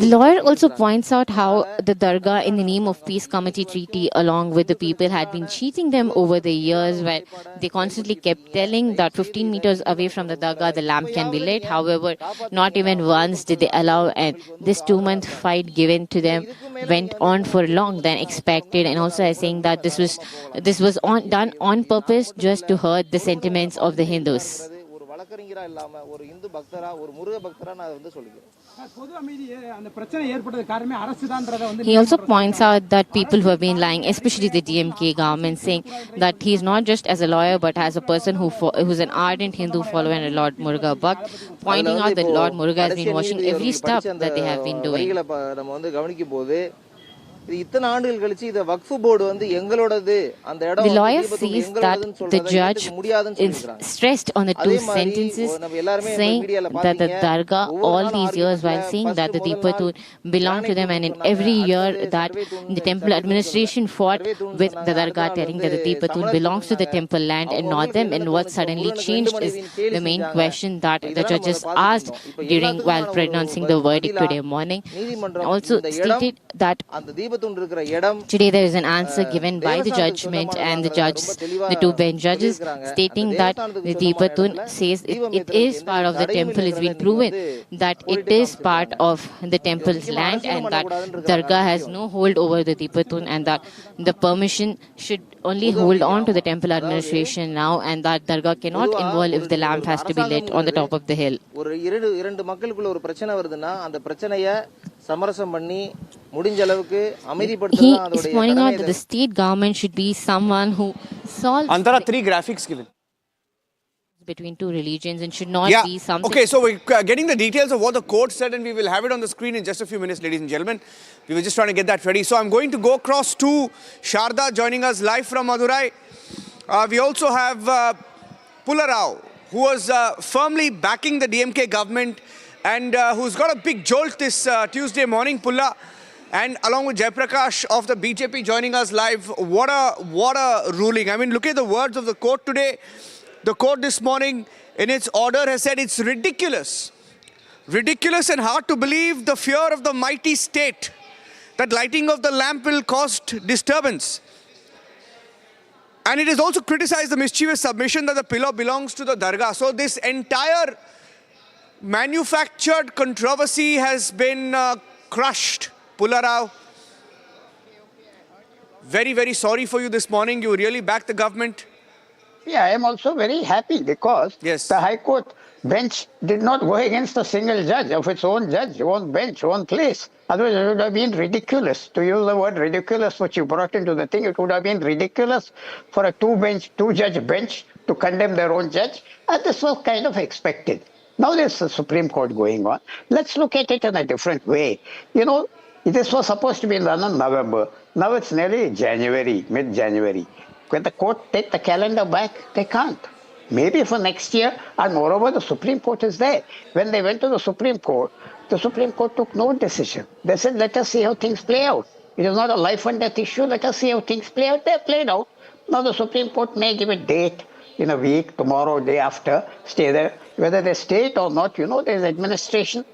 lawyer also points out how the Dargah, in the name of Peace Committee Treaty, along with the people, had been cheating them over the years, where they constantly kept telling that 15 meters away from the Dargah, the lamp can be lit. However, not even once did they allow, and this 2-month fight given to them went on for long than expected. And also saying that this was done on purpose just to hurt the sentiments of the Hindus. He also points out that people who have been lying, especially the DMK government, saying that he is not just as a lawyer but as a person who's an ardent Hindu follower and a Lord Muruga Bhakt, pointing out that Lord Muruga has been watching every step that they have been doing. The lawyer says that the judge is stressed on the two sentences, saying that the Dargah all these years, while saying that the Deepatun belonged to them, and in every year that the temple administration fought with the Dargah, telling that the Deepatun belongs to the temple land and not them. And what suddenly changed is the main question that the judges asked while pronouncing the verdict today morning. Also stated that today there is an answer given by the judgment and the two bench judges, stating that the Deepatun says it is part of the temple. It's been proven that it is part of the temple's land and that Dargah has no hold over the Deepatun, and that the permission should only hold on to the temple administration now, and that Dargah cannot involve if the lamp has to be lit on the top of the hill. He is pointing out that the state government should be someone who solves three graphics given between two religions and should not be something. Okay, so we're getting the details of what the court said, and we will have it on the screen in just a few minutes, ladies and gentlemen. We were just trying to get that ready. So I'm going to go across to Sharda joining us live from Madurai. We also have Pularao, who was firmly backing the DMK government and who's got a big jolt this Tuesday morning, Pulla. And along with Jaiprakash of the BJP joining us live. What a ruling. I mean, look at the words of the court today. The court this morning in its order has said it's ridiculous. Ridiculous and hard to believe the fear of the mighty state that lighting of the lamp will cause disturbance. And it has also criticized the mischievous submission that the pillar belongs to the Dargah. So this entire manufactured controversy has been crushed. Pularao, very, very sorry for you this morning. You really backed the government. Yeah, I am also very happy because the High Court bench did not go against a single judge of its own judge, own bench, own place. Otherwise, it would have been ridiculous. To use the word ridiculous, which you brought into the thing, it would have been ridiculous for a two-judge bench to condemn their own judge. And this was kind of expected. Now there's the Supreme Court going on. Let's look at it in a different way. You know, this was supposed to be done in November. Now it's nearly January, mid-January. Can the court take the calendar back? They can't. Maybe for next year, and moreover, the Supreme Court is there. When they went to the Supreme Court took no decision. They said, let us see how things play out. It is not a life and death issue. Let us see how things play out. They played out. Now the Supreme Court may give a date in a week, tomorrow, day after, stay there. Whether they stay it or not, you know, there's administrative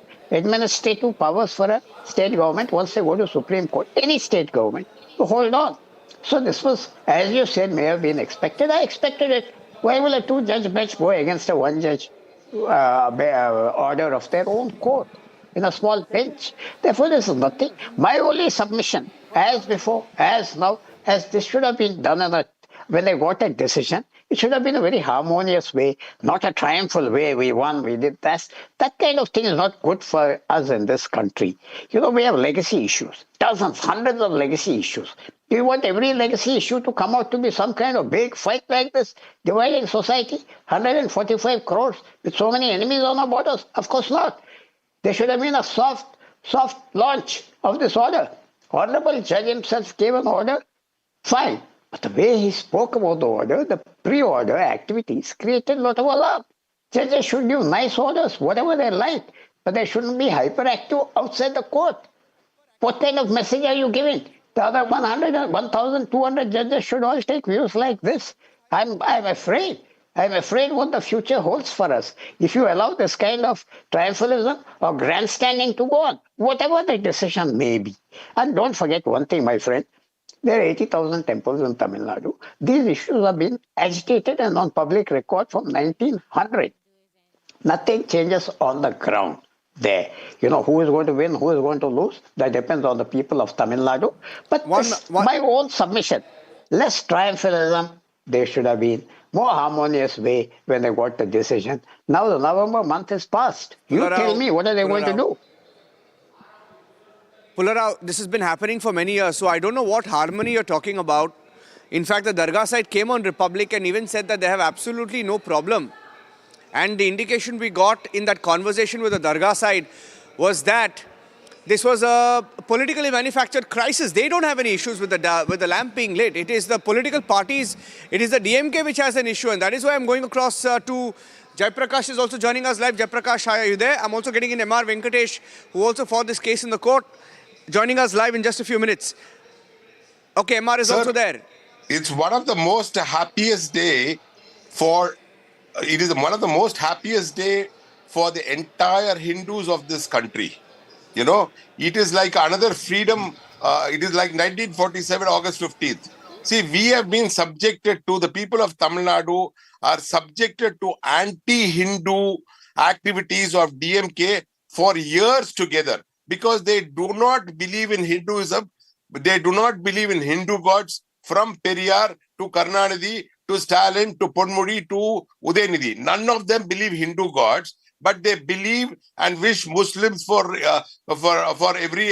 powers for a state government once they go to Supreme Court, any state government, to hold on. So this was, as you said, may have been expected. I expected it. Why will a two-judge bench go against a one-judge order of their own court in a small bench? Therefore, this is nothing. My only submission, as before, as now, as this should have been done when they got a decision, it should have been a very harmonious way, not a triumphal way. We won, we did that. That kind of thing is not good for us in this country. You know, we have legacy issues, dozens, hundreds of legacy issues. Do you want every legacy issue to come out to be some kind of big fight like this, dividing society? 145 crores with so many enemies on our borders? Of course not. There should have been a soft launch of this order. Honorable judge himself gave an order, fine. But the way he spoke about the order, the pre-order activities created a lot of alarm. Judges should give nice orders, whatever they like, but they shouldn't be hyperactive outside the court. What kind of message are you giving? The other 100, 1,200 judges should all take views like this. I'm afraid. I'm afraid what the future holds for us. If you allow this kind of triumphalism or grandstanding to go on, whatever the decision may be. And don't forget one thing, my friend. There are 80,000 temples in Tamil Nadu. These issues have been agitated and on public record from 1900. Nothing changes on the ground there. You know, who is going to win, who is going to lose, that depends on the people of Tamil Nadu. But my own submission, less triumphalism, there should have been more harmonious way when they got the decision. Now the November month is past. You tell me, what are they going to do? Pularao, this has been happening for many years, so I don't know what harmony you're talking about. In fact, the Dargah side came on Republic and even said that they have absolutely no problem. And the indication we got in that conversation with the Dargah side was that this was a politically manufactured crisis. They don't have any issues with the lamp being lit. It is the political parties, it is the DMK which has an issue, and that is why I'm going across to Jaiprakash is also joining us live. Jaiprakash, hi, are you there? I'm also getting in MR Venkatesh, who also fought this case in the court, joining us live in just a few minutes. Okay, MR is also there. It's one of the most happiest day for... It is one of the most happiest day for the entire Hindus of this country. You know, it is like another freedom. It is like 1947, August 15th. See, we have been subjected to, the people of Tamil Nadu are subjected to anti-Hindu activities of DMK for years together because they do not believe in Hinduism. They do not believe in Hindu gods, from Periyar to Karunanidhi to Stalin to Ponmudi to Udayanidhi. None of them believe Hindu gods, but they believe and wish Muslims for every.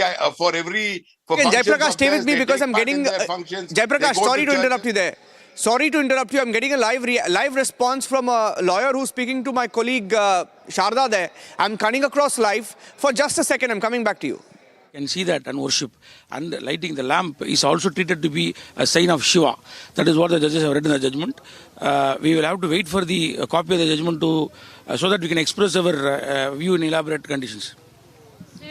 Jaiprakash, stay with me because I'm getting. Jaiprakash, sorry to interrupt you there. Sorry to interrupt you. I'm getting a live response from a lawyer who's speaking to my colleague Sharda there. I'm cutting across live. For just a second, I'm coming back to you. Can see that and worship, and lighting the lamp is also treated to be a sign of Shiva. That is what the judges have read in the judgment. We will have to wait for the copy of the judgment to so that we can express our view in elaborate conditions.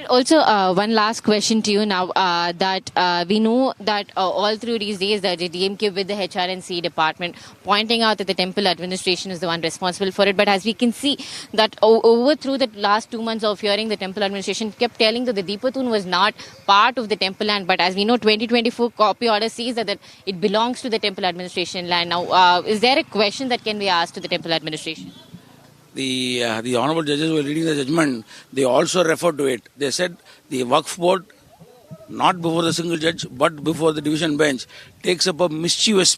Also, one last question to you now, that we know that all through these days that the DMK with the HRNC department pointing out that the temple administration is the one responsible for it. But as we can see that over through the last 2 months of hearing, the temple administration kept telling that the Deepatun was not part of the temple land. But as we know, 2024 copy order says that it belongs to the temple administration land. Now, is there a question that can be asked to the temple administration? The honorable judges were reading the judgment. They also referred to it. They said the Waqf board, not before the single judge, but before the division bench, takes up a mischievous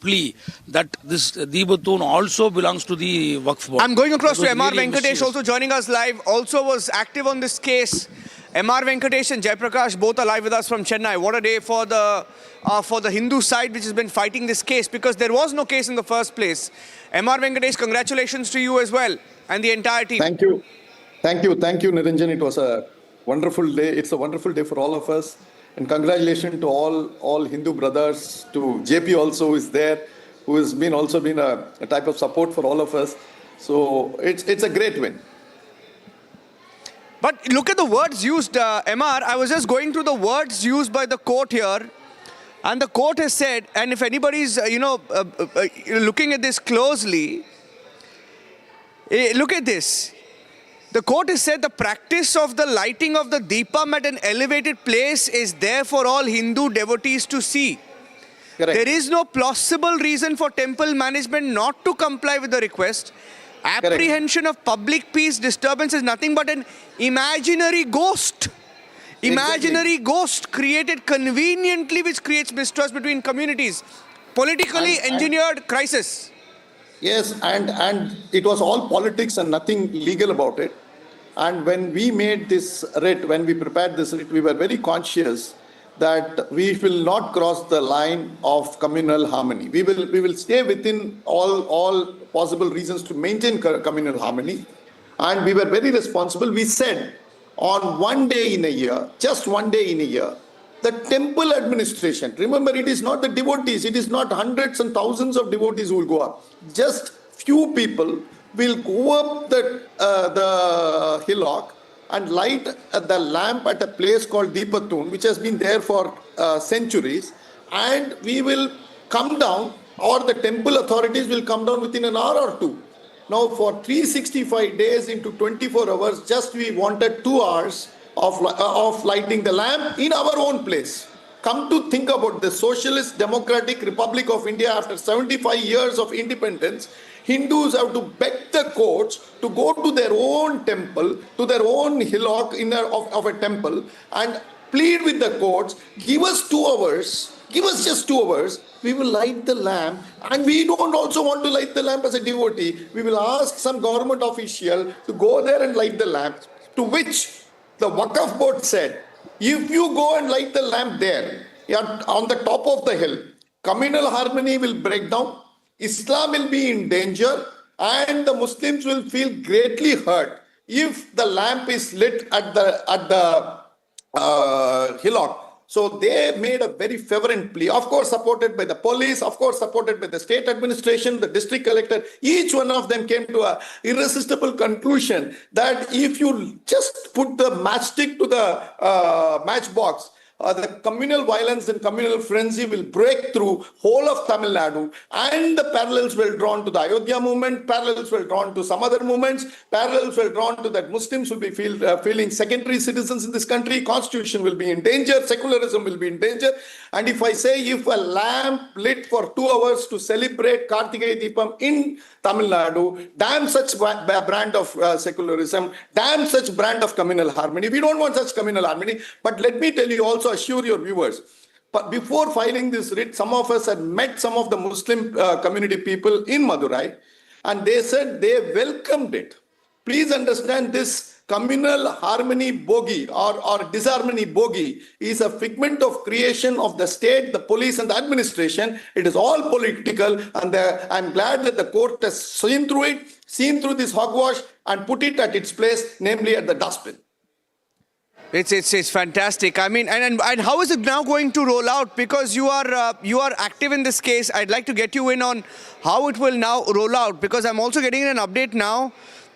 plea that this Deepatun also belongs to the Waqf board. I'm going across to MR Venkatesh, also joining us live, also was active on this case. MR Venkatesh and Jaiprakash both are live with us from Chennai. What a day for the Hindu side which has been fighting this case, because there was no case in the first place. MR Venkatesh, congratulations to you as well and the entire team. Thank you. Thank you, Niranjan. It was a wonderful day. It's a wonderful day for all of us. And congratulations to all Hindu brothers, to JP also who is there, who has also been a type of support for all of us. So it's a great win. But look at the words used, MR. I was just going through the words used by the court here. And the court has said, and if anybody's, looking at this closely, look at this. The court has said the practice of the lighting of the Deepam at an elevated place is there for all Hindu devotees to see. Correct. There is no plausible reason for temple management not to comply with the request. Apprehension of public peace disturbance is nothing but an imaginary ghost. Imaginary ghost created conveniently, which creates mistrust between communities. Politically engineered crisis. Yes, and it was all politics and nothing legal about it. And when we made this writ, when we prepared this writ, we were very conscious that we will not cross the line of communal harmony. We will stay within all possible reasons to maintain communal harmony. And we were very responsible. We said, on one day in a year, just one day in a year, the temple administration, remember, it is not the devotees, it is not hundreds and thousands of devotees who will go up. Just few people will go up the hillock and light the lamp at a place called Deepatun, which has been there for centuries, and we will come down, or the temple authorities will come down within an hour or two. Now, for 365 days into 24 hours, just we wanted 2 hours of lighting the lamp in our own place. Come to think about the Socialist Democratic Republic of India, after 75 years of independence, Hindus have to beg the courts to go to their own temple, to their own hillock of a temple, and plead with the courts, give us 2 hours, give us just 2 hours, we will light the lamp. And we don't also want to light the lamp as a devotee. We will ask some government official to go there and light the lamp, to which the Waqf board said, if you go and light the lamp there, on the top of the hill, communal harmony will break down, Islam will be in danger, and the Muslims will feel greatly hurt if the lamp is lit at the hillock. So they made a very fervent plea, of course supported by the police, of course supported by the state administration, the district collector. Each one of them came to an irresistible conclusion that if you just put the matchstick to the matchbox, the communal violence and communal frenzy will break through whole of Tamil Nadu, and the parallels were drawn to the Ayodhya movement, parallels were drawn to some other movements, parallels were drawn to that Muslims will be feeling secondary citizens in this country, constitution will be in danger, secularism will be in danger. And if I say, if a lamp lit for 2 hours to celebrate Kartigai Deepam in Tamil Nadu, damn such brand of secularism, damn such brand of communal harmony. We don't want such communal harmony. But let me tell you, also assure your viewers, but before filing this writ, some of us had met some of the Muslim community people in Madurai, and they said they welcomed it. Please understand, this communal harmony bogey or disharmony bogey is a figment of creation of the state, the police and the administration. It is all political, and I'm glad that the court has seen through this hogwash and put it at its place, namely at the dustbin. It's fantastic. I mean, and how is it now going to roll out? Because you are active in this case. I'd like to get you in on how it will now roll out, because I'm also getting an update now.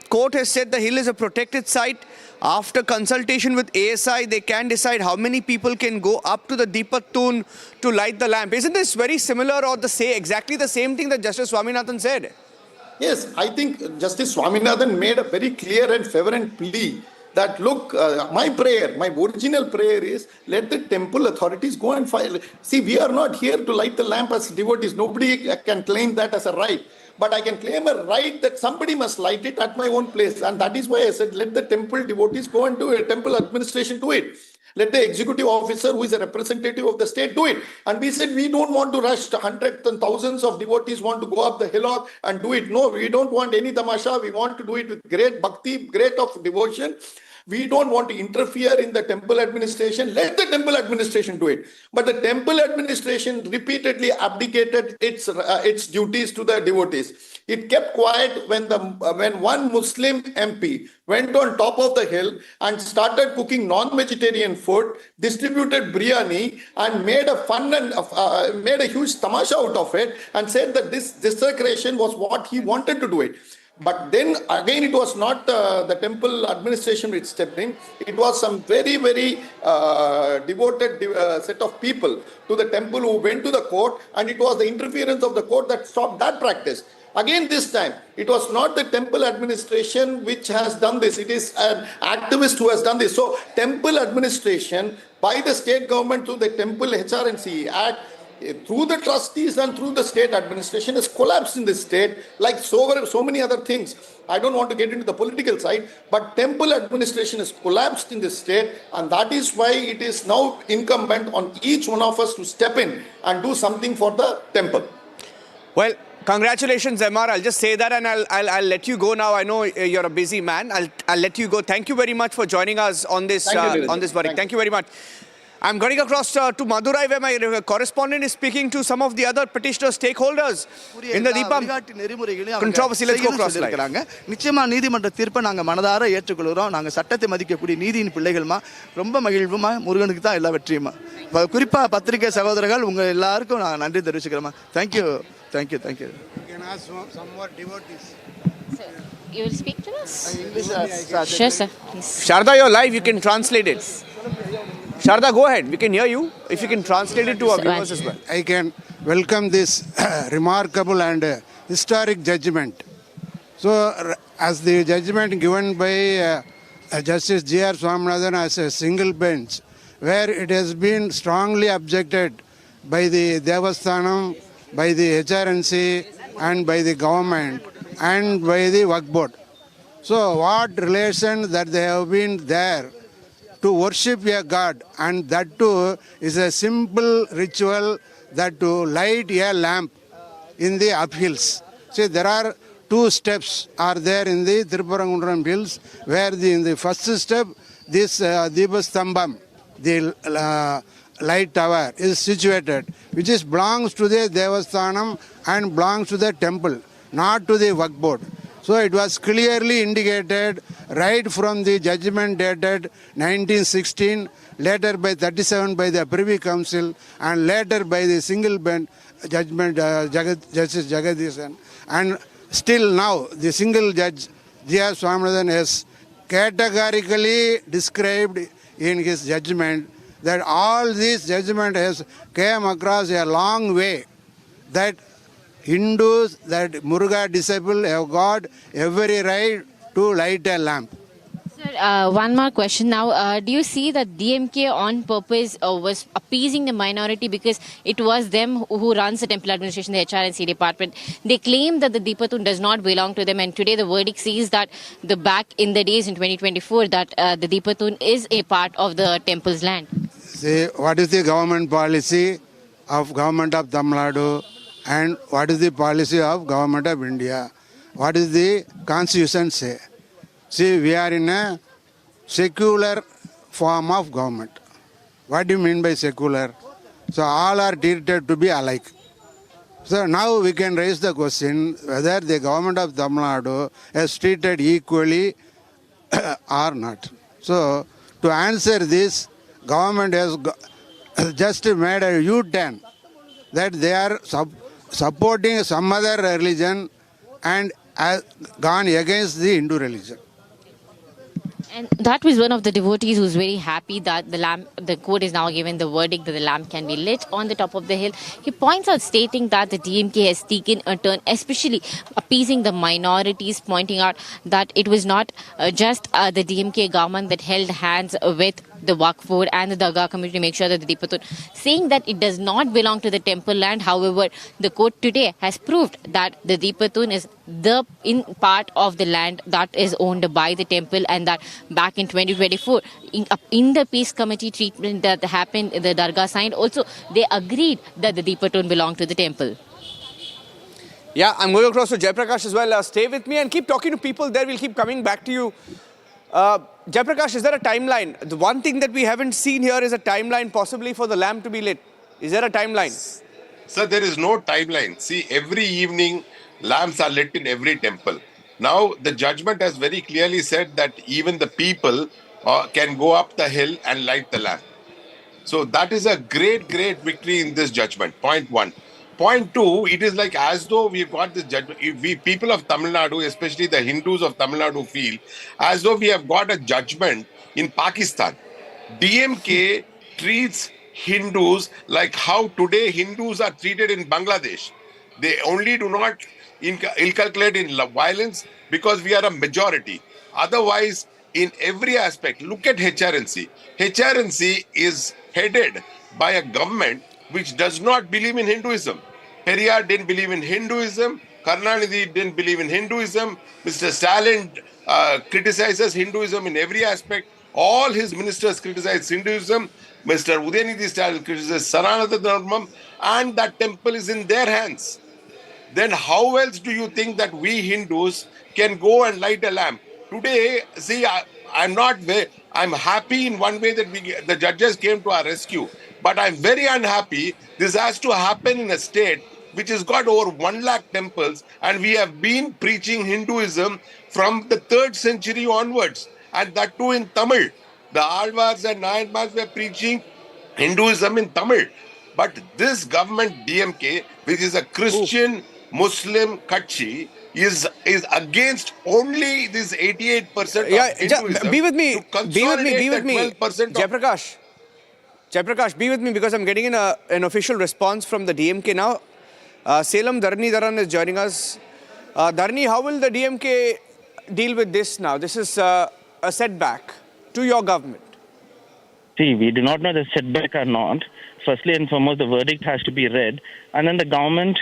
Court has said the hill is a protected site. After consultation with ASI, they can decide how many people can go up to the Deepatun to light the lamp. Isn't this very similar or exactly the same thing that Justice Swaminathan said? Yes, I think Justice Swaminathan made a very clear and fervent plea that, look, my original prayer is, let the temple authorities go and file. See, we are not here to light the lamp as devotees. Nobody can claim that as a right. But I can claim a right that somebody must light it at my own place. And that is why I said, let the temple devotees go and do it, temple administration do it. Let the executive officer, who is a representative of the state, do it. And we said, we don't want to rush. Hundreds and thousands of devotees want to go up the hillock and do it. No, we don't want any tamasha. We want to do it with great bhakti, great of devotion. We don't want to interfere in the temple administration. Let the temple administration do it. But the temple administration repeatedly abdicated its duties to the devotees. It kept quiet when one Muslim MP went on top of the hill and started cooking non-vegetarian food, distributed biryani, and made a fun and made a huge tamasha out of it, and said that this desecration was what he wanted to do it. But then again, it was not the temple administration which stepped in. It was some very, very devoted set of people to the temple who went to the court, and it was the interference of the court that stopped that practice. Again, this time, it was not the temple administration which has done this. It is an activist who has done this. So, temple administration by the state government through the Temple HR&CE Act, through the trustees and through the state administration, has collapsed in this state, like so many other things. I don't want to get into the political side, but temple administration has collapsed in this state, and that is why it is now incumbent on each one of us to step in and do something for the temple. Well, congratulations, MR. I'll just say that, and I'll let you go now. I know you're a busy man. I'll let you go. Thank you very much for joining us on this verdict. Thank you very much. I'm going across to Madurai, where my correspondent is speaking to some of the other petitioner stakeholders in the Deepam controversy. Let's go cross line. நிச்சயமா நீதிமன்ற தீர்ப்பை நாங்க மனதார ஏற்றுக்கொள்கிறோம். நாங்க சட்டத்தை மதிக்கக்கூடிய நீதியின் பிள்ளைகள்மா, ரொம்ப மகிழ்வுமா, முருகனுக்கு தான் எல்லா வெற்றியுமா. குறிப்பா பத்திரிகை சகோதரர்கள் உங்க எல்லாருக்கும் நான் நன்றி தெரிவிச்சுக்கிறேன். Thank you. Thank you. Thank you. You can ask some more devotees. You will speak to us? Sure, sir. Please. Sharda, you're live. You can translate it. Sharda, go ahead. We can hear you. If you can translate it to our viewers as well. I can welcome this remarkable and historic judgment. So, as the judgment given by Justice G.R. Swaminathan as a single bench, where it has been strongly objected by the Devasthanam, by the HRNC, and by the government, and by the Waqf board. So, what relation that they have been there to worship a god, and that too is a simple ritual that to light a lamp in the uphills. See, there are two steps are there in the Tirupparankunram hills, where in the first step, this Deepastambam, the light tower, is situated, which belongs to the Devasthanam and belongs to the temple, not to the Waqf board. So it was clearly indicated right from the judgment dated 1916, later by 37 by the Privy Council, and later by the single bench judgment Justice Jagadishan. And still now, the single judge G.R. Swaminathan has categorically described in his judgment that all this judgment has came across a long way, that Hindus, that Muruga disciple have got every right to light a lamp. Sir, one more question now. Do you see that DMK on purpose was appeasing the minority because it was them who runs the temple administration, the HRNC department? They claim that the Deepatun does not belong to them, and today the verdict says that the back in the days in 2024 that the Deepatun is a part of the temple's land. See, what is the government policy of government of Tamil Nadu? And what is the policy of government of India? What is the constitution say? See, we are in a secular form of government. What do you mean by secular? So all are treated to be alike. So now we can raise the question whether the government of Tamil Nadu has treated equally or not. So to answer this, government has just made a U-turn that they are supporting some other religion and has gone against the Hindu religion. And that was one of the devotees who's very happy that the court is now given the verdict that the lamp can be lit on the top of the hill. He points out stating that the DMK has taken a turn, especially appeasing the minorities, pointing out that it was not just the DMK government that held hands with the Waqf board and the Dargah community to make sure that the Deepatun, saying that it does not belong to the temple land. However, the court today has proved that the Deepatun is in part of the land that is owned by the temple, and that back in 2024, in the peace committee treatment that happened, the Dargah signed, also they agreed that the Deepatun belonged to the temple. Yeah, I'm going across to Jaiprakash as well. Stay with me and keep talking to people there. We'll keep coming back to you. Jaiprakash, is there a timeline? The one thing that we haven't seen here is a timeline possibly for the lamp to be lit. Is there a timeline? Sir, there is no timeline. See, every evening, lamps are lit in every temple. Now, the judgment has very clearly said that even the people can go up the hill and light the lamp. So that is a great, great victory in this judgment. Point one. Point two, it is like as though we've got this judgment. We people of Tamil Nadu, especially the Hindus of Tamil Nadu, feel as though we have got a judgment in Pakistan. DMK treats Hindus like how today Hindus are treated in Bangladesh. They only do not inculcate in violence because we are a majority. Otherwise, in every aspect, look at HRNC. HRNC is headed by a government which does not believe in Hinduism. Periyar didn't believe in Hinduism. Karunanidhi didn't believe in Hinduism. Mr. Stalin criticizes Hinduism in every aspect. All his ministers criticize Hinduism. Mr. Udayanidhi Stalin criticizes Sanatana Dharmam, and that temple is in their hands. Then how else do you think that we Hindus can go and light a lamp? Today, see, I'm happy in one way that the judges came to our rescue. But I'm very unhappy. This has to happen in a state which has got over 1 lakh temples, and we have been preaching Hinduism from the 3rd century onwards, and that too in Tamil. The Alvars and Nayanmars were preaching Hinduism in Tamil. But this government, DMK, which is a Christian Muslim Kutchi, is against only this 88% Yeah, of Hinduism. be with me. To Be with me. Be with consolidate me. that 12% of Jaiprakash, be with me because I'm getting an official response from the DMK now. Salem Dharani Dharan is joining us. Dharani, how will the DMK deal with this now? This is a setback to your government. See, we do not know the setback or not. Firstly and foremost, the verdict has to be read, and then the government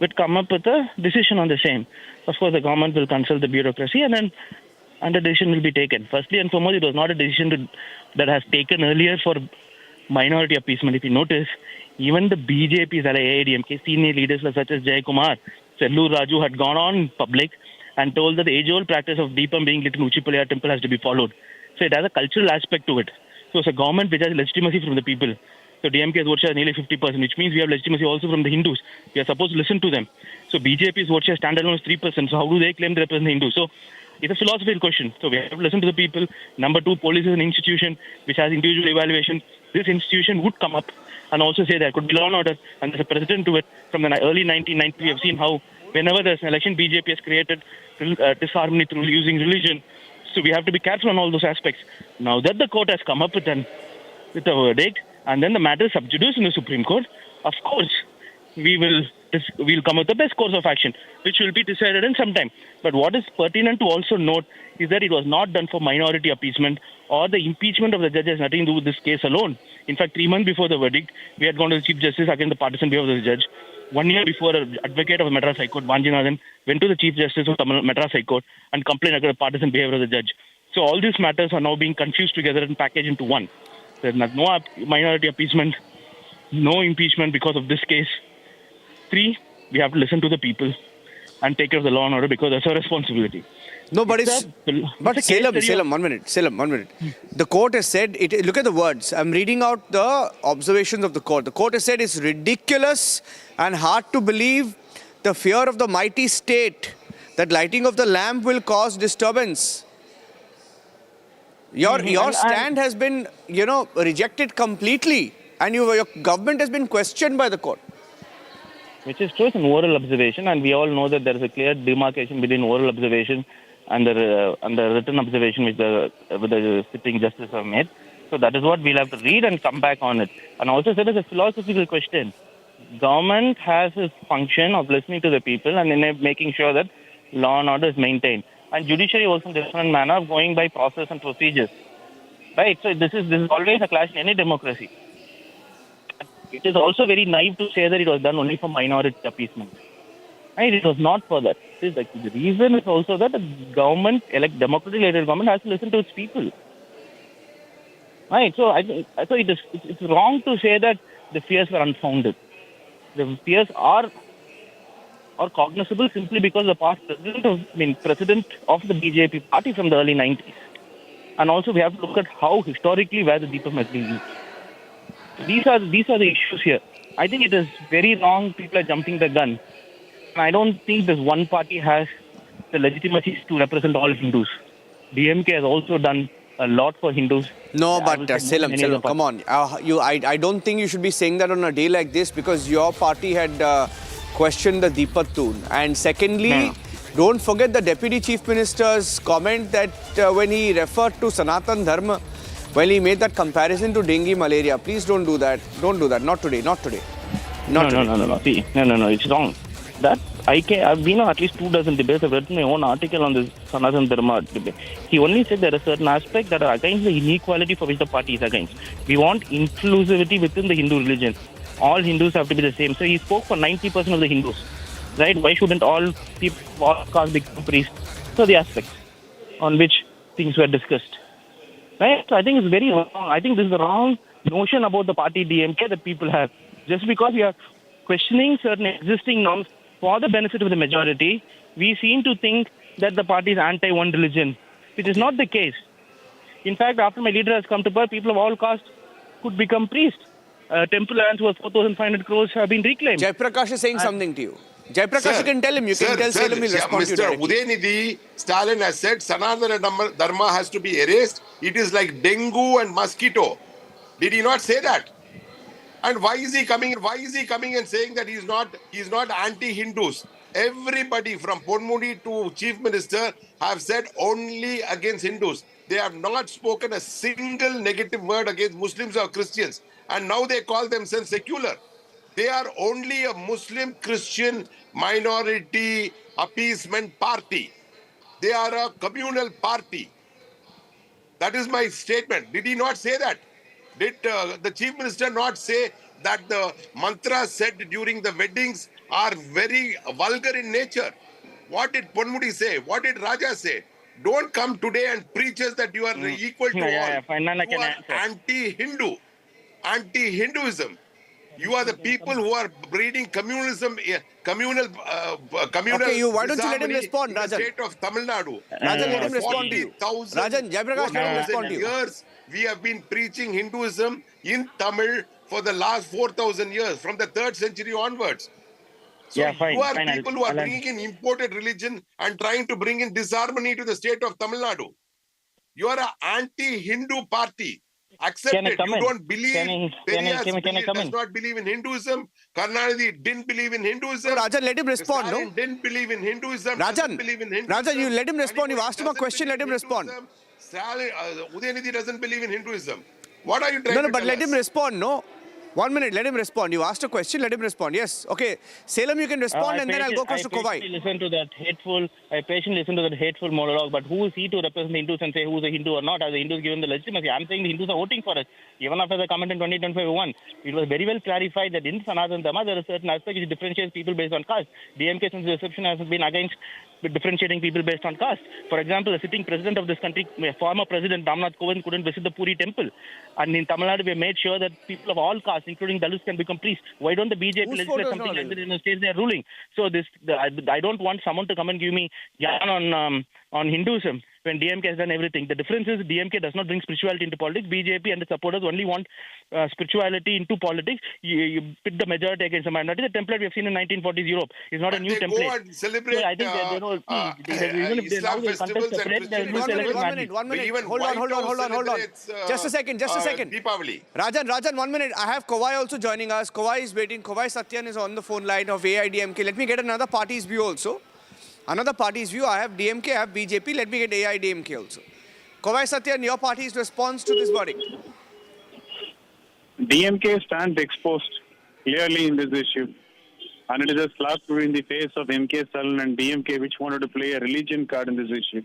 would come up with a decision on the same. Of course, the government will consult the bureaucracy, and then the decision will be taken. Firstly and foremost, it was not a decision that has taken earlier for minority appeasement. If you notice, even the BJP's AIDMK senior leaders such as Jay Kumar, Sellur Raju had gone on public and told that the age-old practice of Deepam being lit in Uchipalaya temple has to be followed. So it has a cultural aspect to it. So it's a government which has legitimacy from the people. So DMK's vote share is nearly 50%, which means we have legitimacy also from the Hindus. We are supposed to listen to them. So BJP's vote share standalone is 3%. So how do they claim they represent the Hindus? So it's a philosophical question. So we have to listen to the people. Number two, police is an institution which has individual evaluation. This institution would come up and also say there could be law and order, and there's a precedent to it. From the early 1990s, we have seen how whenever there's an election, BJP has created disharmony through using religion. So we have to be careful on all those aspects. Now that the court has come up with a verdict, and then the matter is sub judice in the Supreme Court, of course, we'll come with the best course of action, which will be decided in some time. But what is pertinent to also note is that it was not done for minority appeasement, or the impeachment of the judge has nothing to do with this case alone. In fact, 3 months before the verdict, we had gone to the Chief Justice against the partisan behavior of the judge. 1 year before, an advocate of the Madras High Court, Vanjanathan, went to the Chief Justice of the Madras High Court and complained against the partisan behavior of the judge. So all these matters are now being confused together and packaged into one. There's no minority appeasement, no impeachment because of this case. 3, we have to listen to the people and take care of the law and order because that's our responsibility. No, but Salem, 1 minute. The court has said, look at the words. I'm reading out the observations of the court. The court has said it's ridiculous and hard to believe the fear of the mighty state that lighting of the lamp will cause disturbance. Your stand has been, rejected completely, and your government has been questioned by the court. Which is true, it's an oral observation, and we all know that there is a clear demarcation between oral observation and the written observation which the sitting justice have made. So that is what we'll have to read and come back on it. And also said it's a philosophical question. Government has its function of listening to the people and then making sure that law and order is maintained. And judiciary also in a different manner of going by process and procedures. Right? So this is always a clash in any democracy. It is also very naive to say that it was done only for minority appeasement. Right? It was not for that. The reason is also that the government, democratically elected government, has to listen to its people. Right? So it's wrong to say that the fears were unfounded. The fears are cognizable simply because the past president of the BJP party from the early 90s. And also we have to look at how historically where the Deepam has been used. These are the issues here. I think it is very wrong. People are jumping the gun. And I don't think this one party has the legitimacy to represent all Hindus. DMK has also done a lot for Hindus. No, but Salem, come on. I don't think you should be saying that on a day like this because your party had questioned the Deepak tune. And secondly, don't forget the Deputy Chief Minister's comment that when he referred to Sanatan Dharma, well, he made that comparison to dengue malaria. Please don't do that. Don't do that. Not today. No. See, no. It's wrong. That I've been on at least 24 debates. I've written my own article on this Sanatan Dharma debate. He only said there are certain aspects that are against the inequality for which the party is against. We want inclusivity within the Hindu religion. All Hindus have to be the same. So he spoke for 90% of the Hindus. Right? Why shouldn't all castes become priests? So the aspects on which things were discussed. Right? So I think it's very wrong. I think this is the wrong notion about the party DMK that people have. Just because we are questioning certain existing norms for the benefit of the majority, we seem to think that the party is anti-one religion, which is not the case. In fact, after my leader has come to power, people of all castes could become priests. Temple lands worth 4,500 crores have been reclaimed. Jaiprakash is saying something to you. Jaiprakash, you can tell him. You can tell Salem, he'll respond to you directly. Mr. Udayanidhi, Stalin has said Sanatana Dharma has to be erased. It is like dengue and mosquito. Did he not say that? And why is he coming and saying that he's not anti-Hindus? Everybody from Ponmudi to Chief Minister have said only against Hindus. They have not spoken a single negative word against Muslims or Christians. And now they call themselves secular. They are only a Muslim Christian minority appeasement party. They are a communal party. That is my statement. Did he not say that? Did the Chief Minister not say that the mantras said during the weddings are very vulgar in nature? What did Ponmudi say? What did Raja say? Don't come today and preach us that you are equal to all. You are anti-Hindu, anti-Hinduism. You are the people who are breeding communalism, communal. Okay, why don't you let him respond, Rajan? In the state of Tamil Nadu. Rajan, let him respond to you. Rajan, Jayaprakash, let him respond to you. Years we have been preaching Hinduism in Tamil for the last 4,000 years, from the 3rd century onwards. So you are people who are bringing in imported religion and trying to bring in disharmony to the state of Tamil Nadu. You are an anti-Hindu party. Accept it. You don't believe. Periyar does not believe in Hinduism. Karnanidhi didn't believe in Hinduism. So Rajan, let him respond. Stalin didn't believe in Hinduism. Rajan, you let him respond. You asked him a question. Let him respond. Stalin, Udayanidhi doesn't believe in Hinduism. What are you trying to tell us? No, but let him respond. No. 1 minute, let him respond. You asked a question, let him respond. Yes. Okay. Salem, you can respond and then I'll go across to Kovai. I patiently listen to that hateful monologue, but who is he to represent the Hindus and say who is a Hindu or not? Have the Hindus given the legitimacy? I'm saying the Hindus are voting for us. Even after the comment in 2025 it was very well clarified that in Sanatana Dharma there is a certain aspect which differentiates people based on caste. DMK since the reception has been against differentiating people based on caste. For example, the sitting president of this country, former President Ramnath Kovind, couldn't visit the Puri temple. And in Tamil Nadu, we made sure that people of all castes, including Dalits, can become priests. Why don't the BJP legislate something like that in the states they are ruling? So I don't want someone to come and give me yarn on Hinduism when DMK has done everything. The difference is DMK does not bring spirituality into politics. BJP and its supporters only want spirituality into politics. You pit the majority against the minority. The template we have seen in 1940s Europe is not a new template. Go and celebrate I think Islam festivals and Christian. One minute. Hold on. Just a second. Deepavali. Rajan, 1 minute. I have Kovai also joining us. Kovai is waiting. Kovai Satyan is on the phone line of AIDMK. Let me get another party's view also. Another party's view. I have DMK, I have BJP. Let me get AIDMK also. Kovai Satyan, your party's response to this verdict. DMK stands exposed clearly in this issue. And it is a slap in the face of MK Stalin and DMK, which wanted to play a religion card in this issue.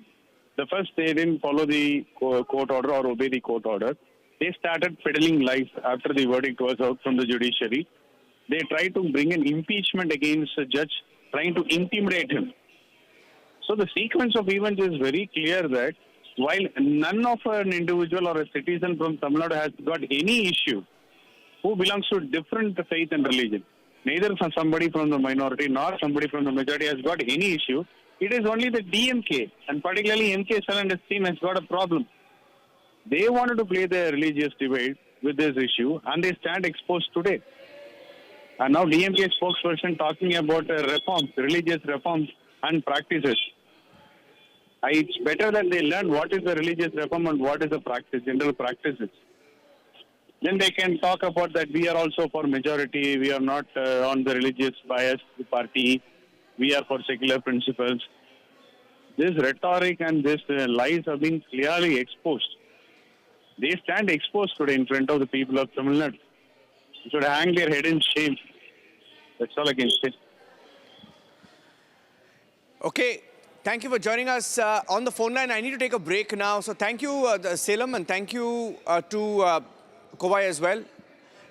The first, they didn't follow the court order or obey the court order. They started peddling lies after the verdict was out from the judiciary. They tried to bring an impeachment against the judge, trying to intimidate him. So the sequence of events is very clear that while none of an individual or a citizen from Tamil Nadu has got any issue who belongs to different faith and religion, neither from somebody from the minority nor somebody from the majority has got any issue. It is only the DMK and particularly MK Stalin and his team has got a problem. They wanted to play the religious debate with this issue and they stand exposed today. And now DMK spokesperson talking about reforms, religious reforms and practices. It's better that they learn what is the religious reform and what is the practice, general practices. Then they can talk about that we are also for majority, we are not on the religious bias party, we are for secular principles. This rhetoric and this lies are being clearly exposed. They stand exposed today in front of the people of Tamil Nadu. They should hang their head in shame. That's all I can say. Okay. Thank you for joining us on the phone line. I need to take a break now. So thank you, Salem, and thank you to Kovai as well.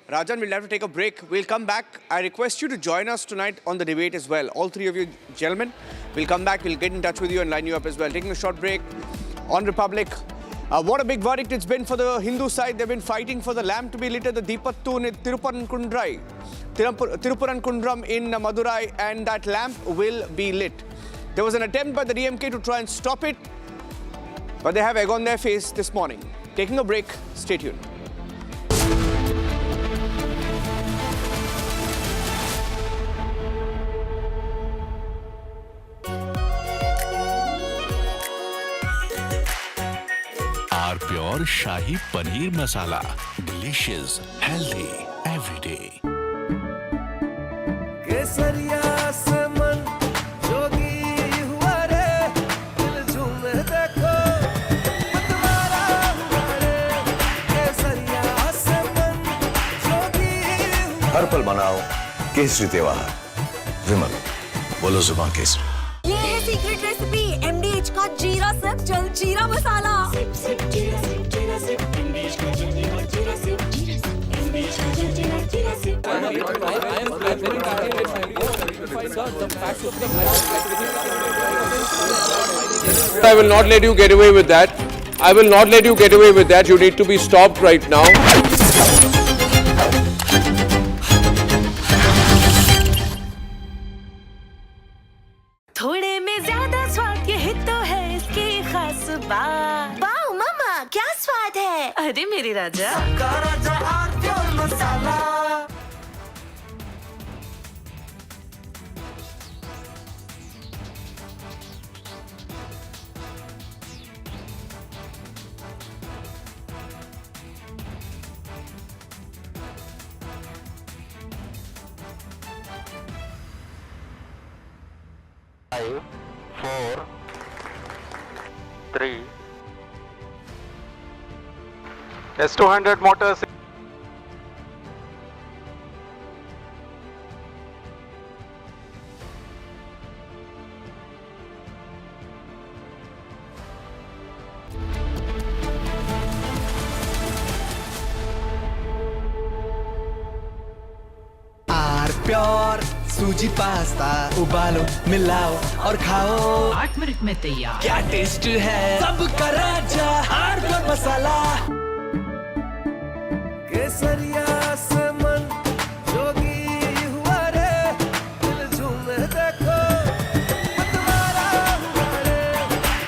Rajan, we'll have to take a break. We'll come back. I request you to join us tonight on the debate as well. All three of you gentlemen, we'll come back. We'll get in touch with you and line you up as well. Taking a short break on Republic. What a big verdict it's been for the Hindu side. They've been fighting for the lamp to be lit at the Deepattu in Tiruparankundram in Madurai, and that lamp will be lit. There was an attempt by the DMK to try and stop it, but they have egg on their face this morning. Taking a break, stay tuned. Our pure Shahi Paneer Masala. Delicious, healthy, every day. केसरिया से मन हर पल मनाओ केसरी त्योहार। विमल, बोलो जुबान केसरी। ये है secret recipe MDH का जीरा सिप जल जीरा मसाला। सिप सिप जीरा सिप जीरा सिप MDH का जल जीरा सिप MDH का जल जीरा SIP. I will not let you get away with that. I will not let you get away with that. You need to be stopped right now. थोड़े में ज्यादा स्वाद यही तो है इसकी खास बात। वाओ मम्मा क्या स्वाद है। अरे मेरी राजा मसाला। Five, 4, 3. S200 motors. प्योर सूजी पास्ता उबालो मिलाओ और खाओ 8 मिनट में तैयार। क्या टेस्ट है सबका राजा आर प्योर मसाला। केसरिया से मन जोगी हुआ रे दिल झूमे देखो मतवारा हुआ रे।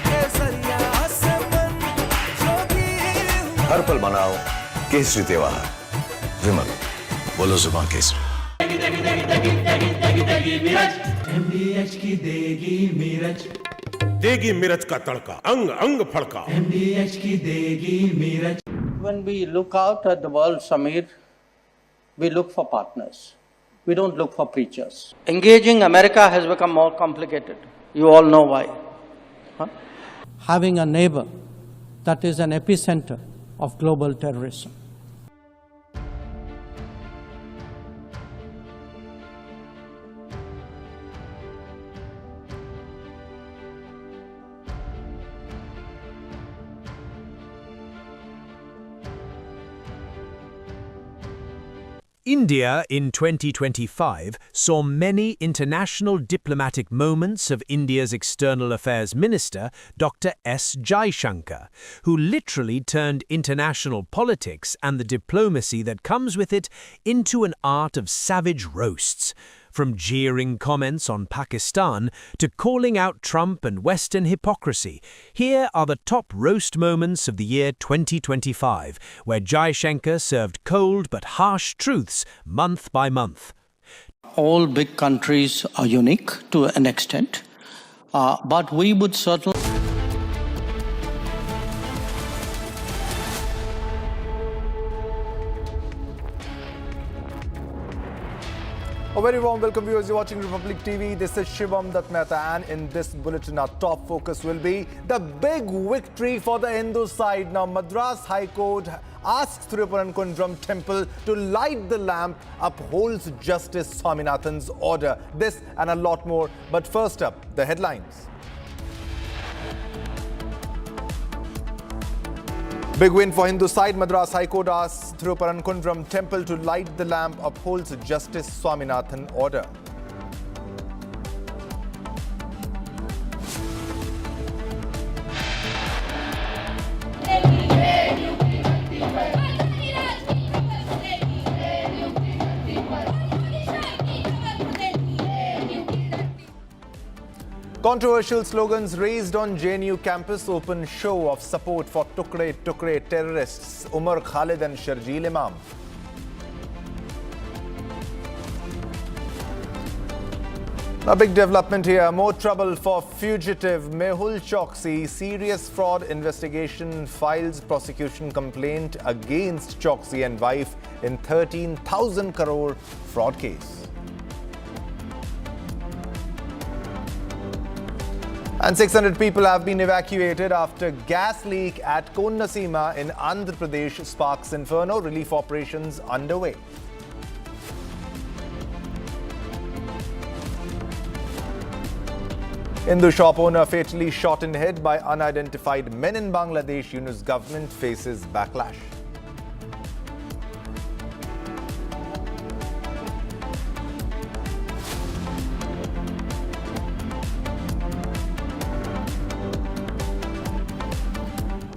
केसरिया से मन जोगी हुआ। हर पल मनाओ केसरी त्योहार। विमल, बोलो जुबान केसरी। MDH की देगी मिर्च, देगी मिर्च का तड़का अंग अंग फड़का। MDH की देगी मिर्च। When we look out at the world, Samir, we look for partners. We don't look for preachers. Engaging America has become more complicated. You all know why. Having a neighbor that is an epicenter of global terrorism. India in 2025 saw many international diplomatic moments of India's External Affairs Minister, Dr. S. Jaishankar, who literally turned international politics and the diplomacy that comes with it into an art of savage roasts. From jeering comments on Pakistan to calling out Trump and Western hypocrisy, here are the top roast moments of the year 2025, where Jaishankar served cold but harsh truths month by month. All big countries are unique to an extent, but we would certainly... A very warm welcome, viewers. You're watching Republic TV. This is Shivam Dutt Mehta, and in this bulletin, our top focus will be the big victory for the Hindu side. Now, Madras High Court asks Thiruparankunram Temple to light the lamp, upholds Justice Swaminathan's order. This and a lot more. But first up, the headlines. Big win for Hindu side. Madras High Court asks Thiruparankunram Temple to light the lamp, upholds Justice Swaminathan order. Controversial slogans raised on JNU campus. Open show of support for Tukre Tukre terrorists Umar Khalid and Sharjeel Imam. A big development here. More trouble for fugitive Mehul Choksi. Serious fraud investigation files prosecution complaint against Choksi and wife in 13,000 crore fraud case. And 600 people have been evacuated after gas leak at Konnasima in Andhra Pradesh sparks inferno. Relief operations underway. Hindu shop owner fatally shot in head by unidentified men in Bangladesh. Yunus government faces backlash.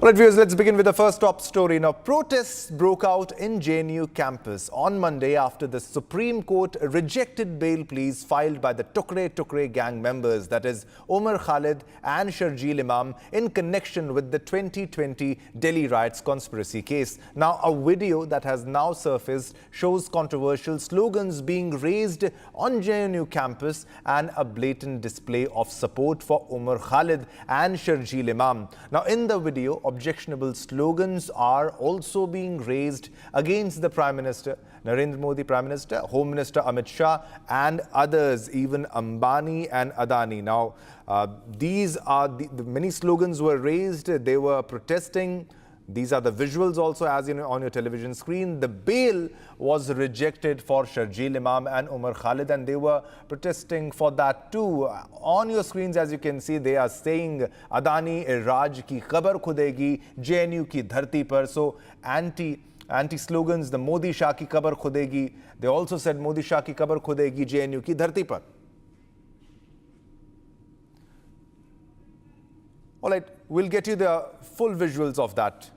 All right, viewers, let's begin with the first top story. Now, protests broke out in JNU campus on Monday after the Supreme Court rejected bail pleas filed by the Tukre gang members, that is, Omar Khalid and Sharjeel Imam, in connection with the 2020 Delhi riots conspiracy case. Now, a video that has now surfaced shows controversial slogans being raised on JNU campus and a blatant display of support for Omar Khalid and Sharjeel Imam. Now, in the video, objectionable slogans are also being raised against the Prime Minister, Narendra Modi Prime Minister, Home Minister Amit Shah and others, even Ambani and Adani. Now, these are the many slogans were raised. They were protesting. These are the visuals also, as you know, on your television screen. The bail was rejected for Sharjeel Imam and Omar Khalid, and they were protesting for that too. On your screens, as you can see, they are saying Adani Raj ki khabar khudegi JNU ki dharti par. So anti slogans, the Modi Shah ki khabar khudegi. They also said Modi Shah ki khabar khudegi JNU ki dharti par. All right, we'll get you the full visuals of that.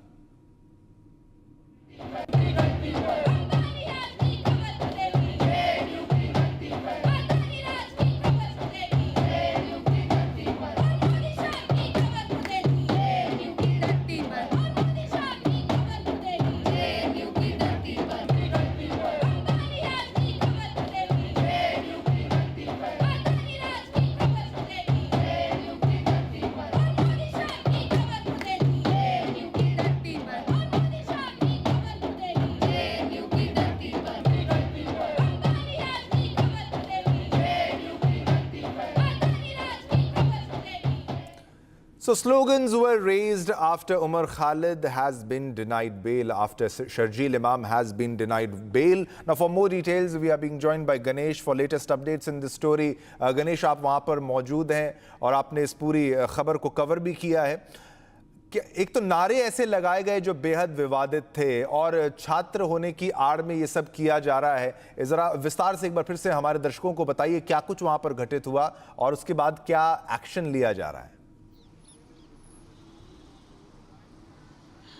So slogans were raised after Omar Khalid has been denied bail, after Sharjeel Imam has been denied bail. Now, for more details, we are being joined by Ganesh for latest updates in this story. Ganesh, आप वहाँ पर मौजूद हैं और आपने इस पूरी खबर को कवर भी किया है. एक तो नारे ऐसे लगाए गए जो बेहद विवादित थे और छात्र होने की आड़ में ये सब किया जा रहा है. जरा विस्तार से एक बार फिर से हमारे दर्शकों को बताइए क्या कुछ वहाँ पर घटित हुआ और उसके बाद क्या एक्शन लिया जा रहा है.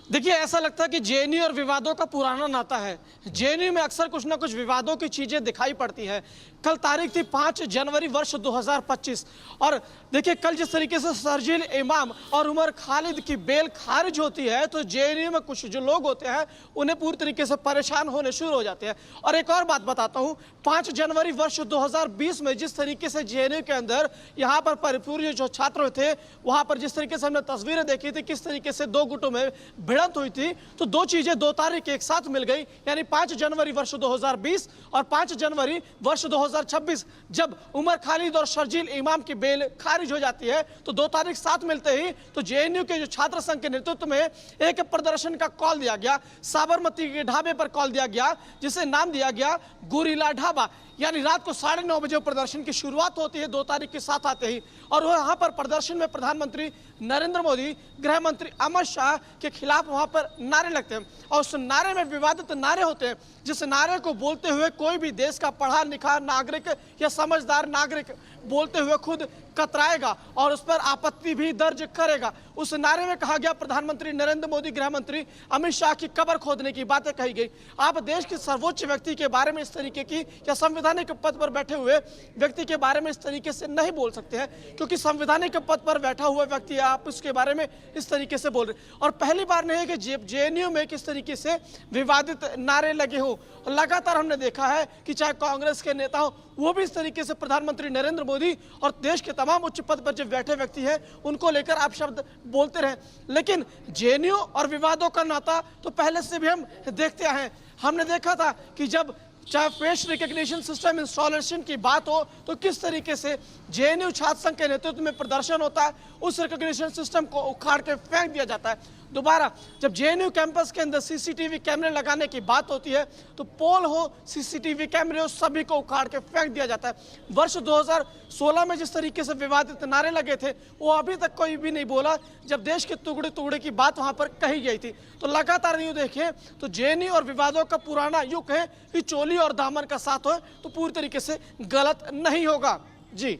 देखिए, ऐसा लगता है कि जेएनयू और विवादों का पुराना नाता है. जेएनयू में अक्सर कुछ ना कुछ विवादों की चीजें दिखाई पड़ती हैं. कल तारीख थी 5 जनवरी वर्ष 2025 और देखिए कल जिस तरीके से शर्जील इमाम और उमर खालिद की बेल खारिज होती है तो जेएनयू में कुछ जो लोग होते हैं उन्हें पूरी तरीके से परेशान होने शुरू हो जाते हैं. और एक और बात बताता हूं, 5 जनवरी वर्ष 2020 में जिस तरीके से जेएनयू के अंदर यहाँ पर पूरे जो छात्र थे वहां पर जिस तरीके से हमने तस्वीरें देखी थी किस तरीके से दो गुटों में भिड़ंत हुई थी, तो दो चीजें 2 तारीख एक साथ मिल गई, यानी 5 जनवरी वर्ष 2020 और 5 जनवरी वर्ष 2026 जब उमर खालिद और शर्जील इमाम की बेल खारिज हो जाती है तो 2 तारीख साथ मिलते ही तो जेएनयू के जो छात्र संघ के नेतृत्व में एक प्रदर्शन का कॉल दिया गया. साबरमती के ढाबे पर कॉल दिया गया जिसे नाम दिया गया गोरिल्ला ढाबा, यानी रात को 9:30 बजे प्रदर्शन की शुरुआत होती है 2 तारीख के साथ आते ही. और वहां पर प्रदर्शन में प्रधानमंत्री नरेंद्र मोदी, गृह मंत्री अमित शाह के खिलाफ वहां पर नारे लगते हैं और उस नारे में विवादित नारे होते हैं जिस नारे को बोलते हुए कोई भी देश का पढ़ा लिखा नागरिक या समझदार नागरिक बोलते हुए खुद कतराएगा और उस पर आपत्ति भी दर्ज करेगा. उस नारे में कहा गया प्रधानमंत्री नरेंद्र मोदी, गृह मंत्री अमित शाह की कब्र खोदने की बातें कही गई. आप देश के सर्वोच्च व्यक्ति के बारे में इस तरीके की या संवैधानिक पद पर बैठे हुए व्यक्ति के बारे में इस तरीके से नहीं बोल सकते हैं क्योंकि संवैधानिक पद पर बैठा हुआ व्यक्ति आप उसके बारे में इस तरीके से बोल रहे. और पहली बार नहीं है कि जेएनयू में किस तरीके से विवादित नारे लगे हों. लगातार हमने देखा है कि चाहे कांग्रेस के नेता हो वो भी इस तरीके से प्रधानमंत्री नरेंद्र मोदी और देश के तमाम उच्च पद पर जो बैठे व्यक्ति हैं उनको लेकर आप शब्द बोलते रहे. लेकिन जेएनयू और विवादों का नाता तो पहले से भी हम देखते आए हैं. हमने देखा था कि जब चाहे फेस रिकग्निशन सिस्टम इंस्टॉलेशन की बात हो तो किस तरीके से जेएनयू छात्र संघ के नेतृत्व में प्रदर्शन होता है, उस रिकग्निशन सिस्टम को उखाड़ के फेंक दिया जाता है. दोबारा जब जेएनयू कैंपस के अंदर सीसीटीवी कैमरे लगाने की बात होती है तो पोल हो, सीसीटीवी कैमरे हो, सभी को उखाड़ के फेंक दिया जाता है। वर्ष 2016 में जिस तरीके से विवादित नारे लगे थे वो अभी तक कोई भी नहीं बोला जब देश के टुकड़े टुकड़े की बात वहां पर कही गई थी। तो लगातार यूं देखें तो जेएनयू और विवादों का पुराना यूं कहें कि चोली और दामन का साथ हो तो पूरी तरीके से गलत नहीं होगा। जी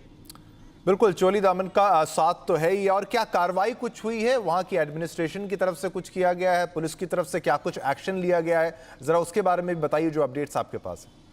बिल्कुल, चोली दामन का साथ तो है ही। और क्या कार्रवाई कुछ हुई है वहां की एडमिनिस्ट्रेशन की तरफ से? कुछ किया गया है? पुलिस की तरफ से क्या कुछ एक्शन लिया गया है? जरा उसके बारे में भी बताइए जो अपडेट्स आपके पास है।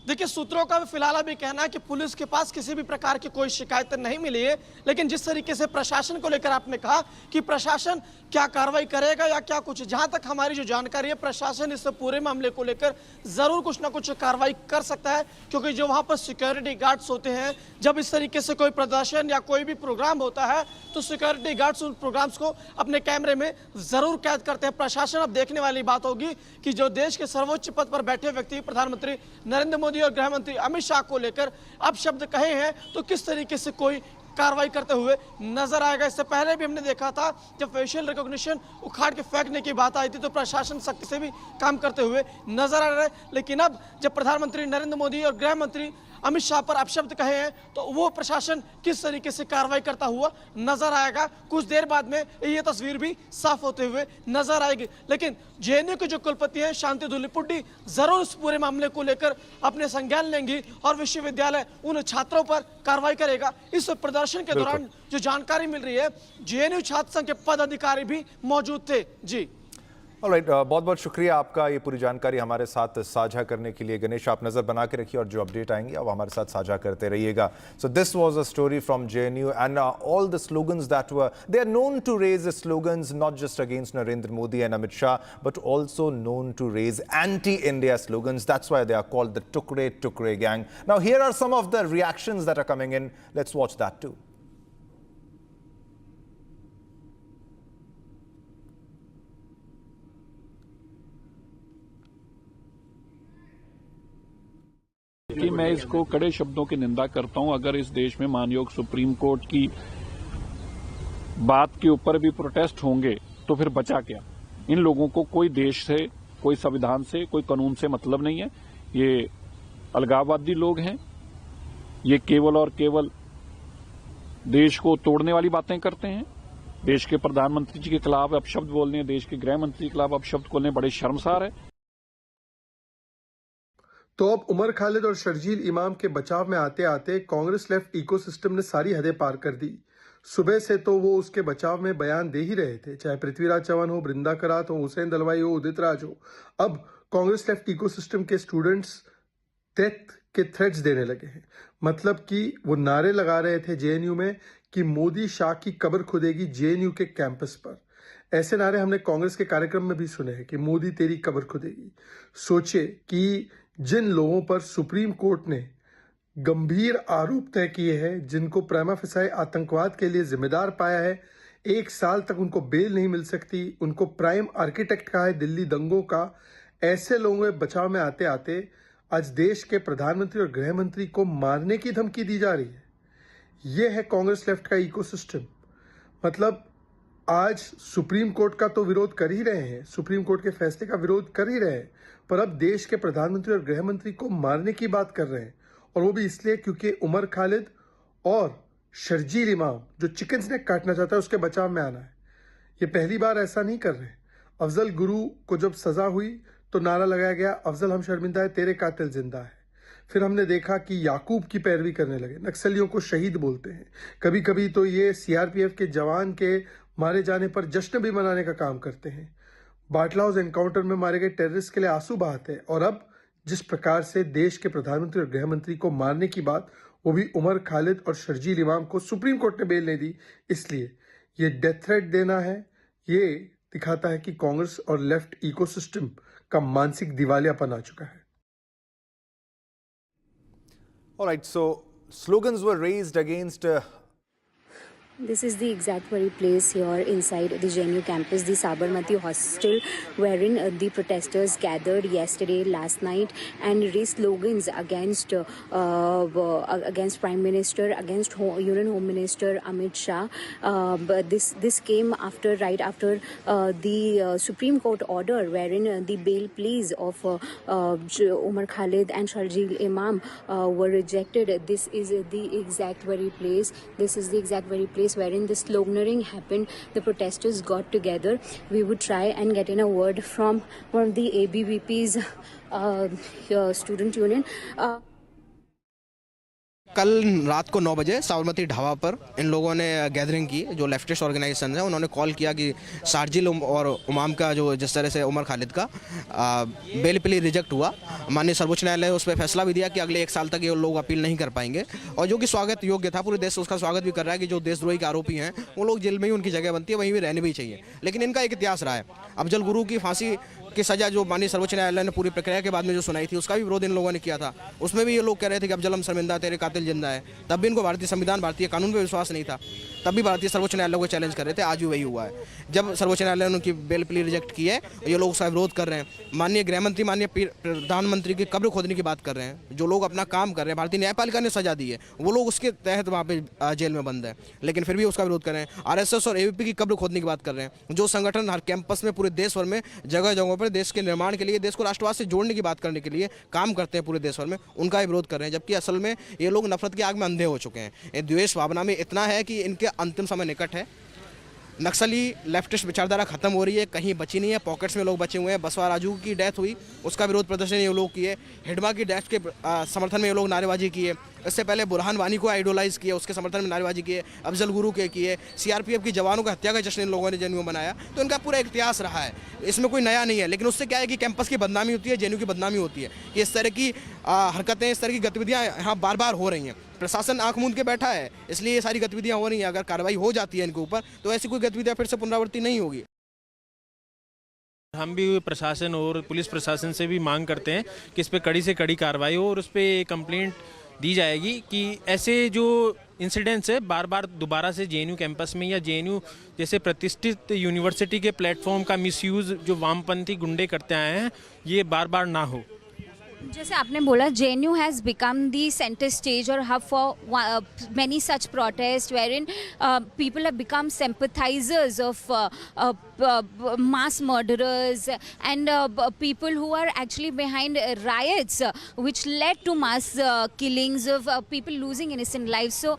देखिए, सूत्रों का भी फिलहाल अभी कहना है कि पुलिस के पास किसी भी प्रकार की कोई शिकायत नहीं मिली है, लेकिन जिस तरीके से प्रशासन को लेकर आपने कहा कि प्रशासन क्या कार्रवाई करेगा या क्या कुछ, जहां तक हमारी जो जानकारी है प्रशासन इस पूरे मामले को लेकर जरूर कुछ ना कुछ कार्रवाई कर सकता है, क्योंकि जो वहां पर सिक्योरिटी गार्ड्स होते हैं, जब इस तरीके से कोई प्रदर्शन या कोई भी प्रोग्राम होता है तो सिक्योरिटी गार्ड्स उन प्रोग्राम्स को अपने कैमरे में जरूर कैद करते हैं। प्रशासन अब देखने वाली बात होगी कि जो देश के सर्वोच्च पद पर बैठे व्यक्ति प्रधानमंत्री नरेंद्र मोदी और गृह मंत्री अमित शाह को लेकर अब शब्द कहे हैं तो किस तरीके से कोई कार्रवाई करते हुए नजर आएगा। इससे पहले भी हमने देखा था जब फेशियल रिकॉग्निशन उखाड़ के फेंकने की बात आई थी तो प्रशासन सख्ती से भी काम करते हुए नजर आ रहा है, लेकिन अब जब प्रधानमंत्री नरेंद्र मोदी और गृह मंत्री अमित शाह पर अपशब्द कहे हैं तो वो प्रशासन किस तरीके से कार्रवाई करता हुआ नजर आएगा। कुछ देर बाद में ये तस्वीर भी साफ होते हुए नजर आएगी। लेकिन जेएनयू के जो कुलपति हैं शांति धुलीपुड्डी जरूर इस पूरे मामले को लेकर अपने संज्ञान लेंगी और विश्वविद्यालय उन छात्रों पर कार्रवाई करेगा। इस प्रदर्शन के दौरान जो जानकारी मिल रही है जेएनयू छात्र संघ के पदाधिकारी भी मौजूद थे। जी ऑलराइट, बहुत बहुत शुक्रिया आपका ये पूरी जानकारी हमारे साथ साझा करने के लिए। गणेश, आप नजर बना के रखिए और जो अपडेट आएंगे आप हमारे साथ साझा करते रहिएगा। So this was a story from JNU and all the slogans that were they are known to raise slogans not just against Narendra Modi and Amit Shah but also known to raise anti India slogans. That's why they are called the टुकड़े टुकड़े gang. Now here are some of the reactions that are coming in, let's watch that too. कि मैं इसको कड़े शब्दों की निंदा करता हूं। अगर इस देश में मानयोग सुप्रीम कोर्ट की बात के ऊपर भी प्रोटेस्ट होंगे तो फिर बचा क्या? इन लोगों को कोई देश से, कोई संविधान से, कोई कानून से मतलब नहीं है। ये अलगाववादी लोग हैं। ये केवल और केवल देश को तोड़ने वाली बातें करते हैं। देश के प्रधानमंत्री जी के खिलाफ अपशब्द बोलने, देश के गृह मंत्री के खिलाफ अपशब्द बोलने बड़े शर्मसार है। तो अब उमर खालिद और शर्जील इमाम के बचाव में आते आते कांग्रेस लेफ्ट इकोसिस्टम ने सारी हदें पार कर दी। सुबह से तो वो उसके बचाव में बयान दे ही रहे थे, चाहे पृथ्वीराज चौहान हो, बृंदा करात हो, हुसैन दलवाई हो, उदित राज हो। अब कांग्रेस लेफ्ट इकोसिस्टम के स्टूडेंट्स डेथ के थ्रेट्स देने लगे हैं। मतलब कि वो नारे लगा रहे थे जेएनयू में कि मोदी शाह की कब्र खुदेगी जेएनयू के कैंपस पर। ऐसे नारे हमने कांग्रेस के कार्यक्रम में भी सुने हैं कि मोदी तेरी कब्र खुदेगी। सोचे कि जिन लोगों पर सुप्रीम कोर्ट ने गंभीर आरोप तय किए हैं, जिनको प्रेमा फिसाई आतंकवाद के लिए जिम्मेदार पाया है, 1 साल तक उनको बेल नहीं मिल सकती, उनको प्राइम आर्किटेक्ट कहा है दिल्ली दंगों का, ऐसे लोगों के बचाव में आते आते आज देश के प्रधानमंत्री और गृह मंत्री को मारने की धमकी दी जा रही है। यह है कांग्रेस लेफ्ट का इकोसिस्टम। मतलब आज सुप्रीम कोर्ट का तो विरोध कर ही रहे हैं, सुप्रीम कोर्ट के फैसले का विरोध कर ही रहे हैं, पर अब देश के प्रधानमंत्री और गृह मंत्री को मारने की बात कर रहे हैं। और वो भी इसलिए क्योंकि उमर खालिद और शर्जील इमाम जो चिकन स्नैक काटना चाहता है उसके बचाव में आना है। ये पहली बार ऐसा नहीं कर रहे। अफजल गुरु को जब सजा हुई तो नारा लगाया गया, अफजल हम शर्मिंदा है, तेरे कातिल जिंदा है। फिर हमने देखा कि याकूब की पैरवी करने लगे, नक्सलियों को शहीद बोलते हैं। कभी कभी तो ये सीआरपीएफ के जवान के मारे जाने पर जश्न भी मनाने का काम करते हैं। बाटला हाउस एनकाउंटर में मारे गए टेररिस्ट के लिए आंसू बहाते हैं। और अब जिस प्रकार से देश के प्रधानमंत्री और गृह मंत्री को मारने की बात, वो भी उमर खालिद और शर्जील इमाम को सुप्रीम कोर्ट ने बेल नहीं दी, इसलिए ये डेथ थ्रेट देना है। ये दिखाता है कि कांग्रेस और लेफ्ट इकोसिस्टम का मानसिक दिवालियापन आ चुका है। All right, so slogans were raised against This is the exact very place here inside the JNU campus, the Sabarmati hostel, wherein the protesters gathered yesterday, last night, and raised slogans against Prime Minister, against Union Home Minister Amit Shah. But this came right after the Supreme Court order, wherein the bail pleas of Umar Khalid and Sharjeel Imam were rejected. This is the exact very place. This is the exact very place wherein this sloganeering happened. The protesters got together. We would try and get in a word from one of the ABVP's student union. कल रात को 9 बजे साबरमती ढाबा पर इन लोगों ने gathering की। जो leftist organisation है उन्होंने कॉल किया कि शारजिल और उमाम का जो जिस तरह से उमर खालिद का बेल प्ली रिजेक्ट हुआ, माननीय सर्वोच्च न्यायालय उस पर फैसला भी दिया कि अगले 1 साल तक ये लोग अपील नहीं कर पाएंगे, और जो कि स्वागत योग्य था। पूरे देश उसका स्वागत भी कर रहा है कि जो देशद्रोही के आरोपी हैं वो लोग जेल में ही उनकी जगह बनती है, वहीं भी रहने भी चाहिए। लेकिन इनका एक इतिहास रहा है। अफजल गुरु की फांसी की सजा जो माननीय सर्वोच्च न्यायालय ने पूरी प्रक्रिया के बाद में जो सुनाई थी, उसका भी विरोध इन लोगों ने किया था। उसमें भी ये लोग कह रहे थे कि अफजल हम शर्मिंदा, तेरे कातिल जिंदा है। तब भी इनको भारतीय संविधान, भारतीय कानून पर विश्वास नहीं था, तब भी भारतीय सर्वोच्च न्यायालय को चैलेंज कर रहे थे। आज भी वही हुआ है। जब सर्वोच्च न्यायालय ने उनकी बेल प्ली रिजेक्ट की है, ये लोग उसका विरोध कर रहे हैं। माननीय गृहमंत्री, माननीय प्रधानमंत्री की कब्र खोदने की बात कर रहे हैं। जो लोग अपना काम कर रहे हैं, भारतीय न्यायपालिका ने सजा दी है, वो लोग उसके तहत वहाँ पे जेल में बंद है, लेकिन फिर भी उसका विरोध कर रहे हैं। RSS और AVP की कब्र खोदने की बात कर रहे हैं। जो संगठन हर कैंपस में पूरे देश भर में जगह जगहों पर देश के निर्माण के लिए, देश को राष्ट्रवाद से जोड़ने की बात करने के लिए काम करते हैं पूरे देश भर में, उनका विरोध कर रहे हैं। जबकि असल में ये लोग नफरत की आग में अंधे हो चुके हैं। ये द्वेष भावना में इतना है कि इनके अंतिम समय निकट है। नक्सली लेफ्टिस्ट विचारधारा खत्म हो रही है, कहीं बची नहीं है। पॉकेट्स में लोग बचे हुए हैं। बसवा राजू की डेथ हुई, उसका विरोध प्रदर्शन ये लोग किए। हिडमा की डेथ के समर्थन में ये लोग नारेबाजी किए। इससे पहले बुरहान वानी को आइडोलाइज किए, उसके समर्थन में नारेबाजी किए। अफजल गुरु के किए। CRPF की जवानों की हत्या का जश्न इन लोगों ने JNU में मनाया। तो इनका पूरा इतिहास रहा है, इसमें कोई नया नहीं है। लेकिन उससे क्या है कि कैंपस की बदनामी होती है, JNU की बदनामी होती है कि इस तरह की हरकतें, इस तरह की गतिविधियाँ यहाँ बार बार हो रही हैं। प्रशासन आंख मूंद के बैठा है, इसलिए ये सारी गतिविधियाँ हो रही हैं। अगर कार्रवाई हो जाती है इनके ऊपर, तो ऐसी कोई गतिविधियाँ फिर से पुनरावृत्ति नहीं होगी। हम भी प्रशासन और पुलिस प्रशासन से भी मांग करते हैं कि इस पर कड़ी से कड़ी कार्रवाई हो और उस पर कंप्लेंट दी जाएगी कि ऐसे जो इंसिडेंट्स है बार बार दोबारा से JNU कैंपस में या JNU जैसे प्रतिष्ठित यूनिवर्सिटी के प्लेटफॉर्म का मिसयूज़ जो वामपंथी गुंडे करते आए हैं, ये बार बार ना हो। जैसे आपने बोला, JNU has become the center stage or hub for many such protests wherein people have become sympathizers of mass murderers and people who are actually behind riots which led to mass killings of people losing innocent lives. So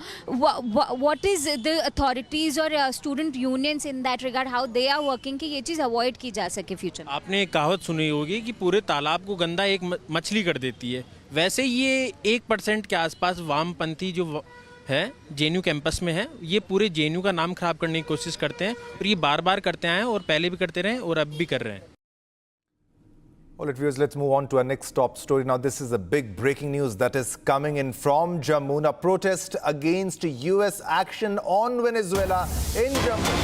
what is the authorities or student unions in that regard, how they are working कि ये चीज़ avoid की जा सके future? आपने एक कहावत सुनी होगी कि पूरे तालाब को गंदा एक मछली कर देती है। वैसे ये 1% के आसपास वामपंथी जो है JNU कैंपस में है, ये पूरे JNU का नाम खराब करने की कोशिश करते हैं और ये बार बार करते आए हैं और पहले भी करते रहे और अब भी कर रहे हैं। All right, viewers, let's move on to our next top story. Now, this is a big breaking news that is coming in from Jammu. A protest against US action on Venezuela in Jammu.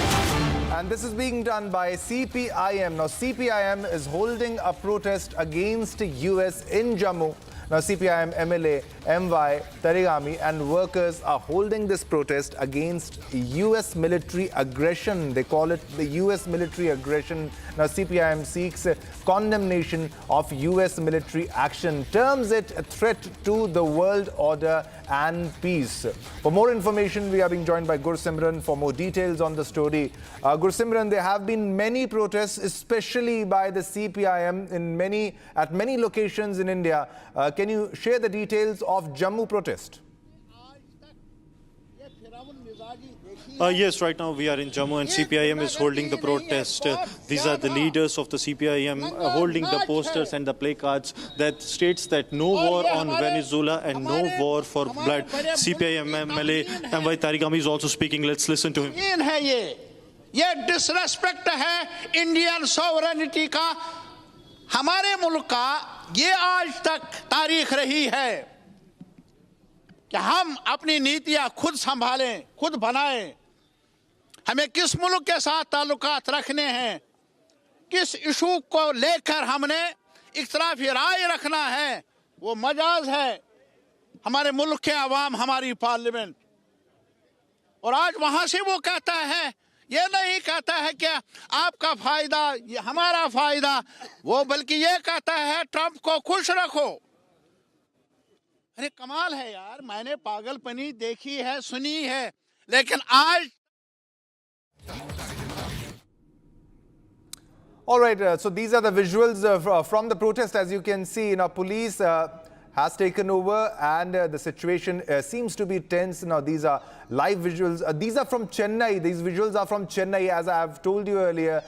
And this is being done by CPIM. Now, CPIM is holding a protest against US in Jammu. Now, CPIM MLA MY Tarigami and workers are holding this protest against US military aggression. They call it the US military aggression. Now, CPIM seeks condemnation of US military action, terms it a threat to the world order and peace. For more information, we are being joined by Gursimran for more details on the story. Gursimran, there have been many protests, especially by the CPIM at many locations in India. Can you share the details of Jammu protest? Yes, right now we are in Jammu and CPIM is holding the protest. These are the leaders of the CPIM holding the posters and the placards that states that no war on Venezuela and no war for blood. CPIM MLA MY Tarigami is also speaking. Let's listen to him. ये disrespect है Indian sovereignty का, हमारे मुल्क का। ये आज तक तारीख रही है कि हम अपनी नीतियां खुद संभालें, खुद बनाएं। हमें किस मुल्क के साथ ताल्लुकात रखने हैं, किस इशू को लेकर हमने इख्तिलाफी राय रखना है, वो मजाज है हमारे मुल्क के अवाम, हमारी पार्लियामेंट। और आज वहां से वो कहता है, ये नहीं कहता है कि आपका फायदा, ये हमारा फायदा, वो बल्कि ये कहता है ट्रंप को खुश रखो। अरे कमाल है यार, मैंने पागलपनी देखी है, सुनी है, लेकिन आज All right, so these are the visuals from the protest. As you can see, now police has taken over and the situation seems to be tense. Now these are live visuals. These are from Chennai. These visuals are from Chennai, as I have told you earlier.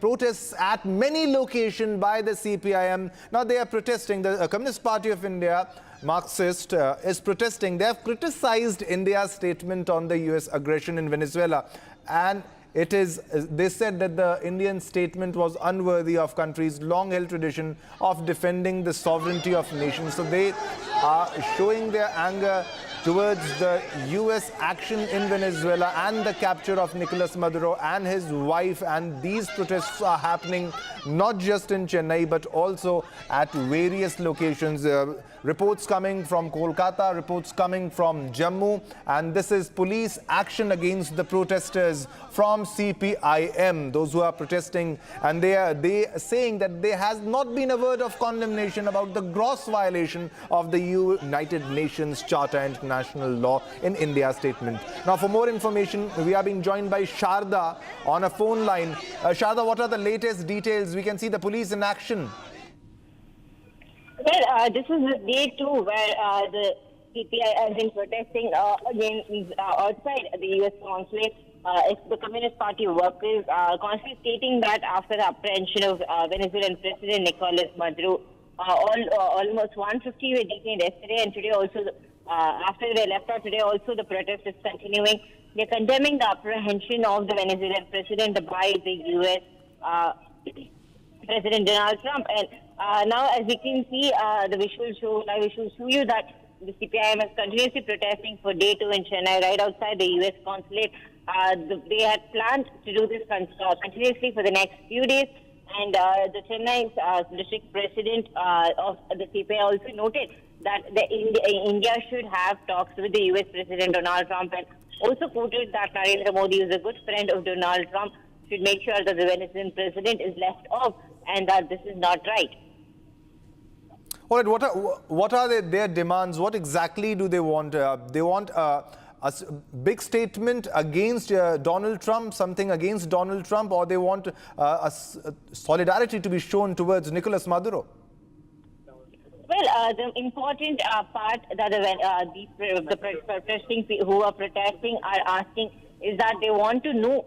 Protests at many locations by the CPIM. Now they are protesting. The Communist Party of India, Marxist, is protesting. They have criticized India's statement on the US aggression in Venezuela, and they said that the Indian statement was unworthy of country's long-held tradition of defending the sovereignty of nations. So they are showing their anger towards the US action in Venezuela and the capture of Nicolas Maduro and his wife. And these protests are happening not just in Chennai but also at various locations. Reports coming from Kolkata, reports coming from Jammu, and this is police action against the protesters from CPIM, those who are protesting, and they are saying that there has not been a word of condemnation about the gross violation of the United Nations Charter and international law in India's statement. Now, for more information, we are being joined by Sharda on a phone line. Sharda, what are the latest details? We can see the police in action. Well, this is the day 2 where the CPI has been protesting against outside the U.S. consulate. The Communist Party workers constantly stating that after the apprehension of Venezuelan President Nicolas Maduro, almost 150 were detained yesterday, and today also, after they left out today, also the protest is continuing. They're condemning the apprehension of the Venezuelan president by the U.S. President Donald Trump. And now, as we can see, the visuals show you that the CPIM is continuously protesting for day 2 in Chennai, right outside the U.S. consulate. They had planned to do this continuously for the next few days. And the Chennai district president of the CPI also noted that India should have talks with the U.S. President Donald Trump, and also quoted that Narendra Modi is a good friend of Donald Trump, should make sure that the Venezuelan president is left off and that this is not right. All right, what are their demands? What exactly do they want? They want a big statement against Donald Trump, something against Donald Trump, or they want a solidarity to be shown towards Nicolas Maduro? Well, the important part that the protesting who are protesting are asking is that they want to know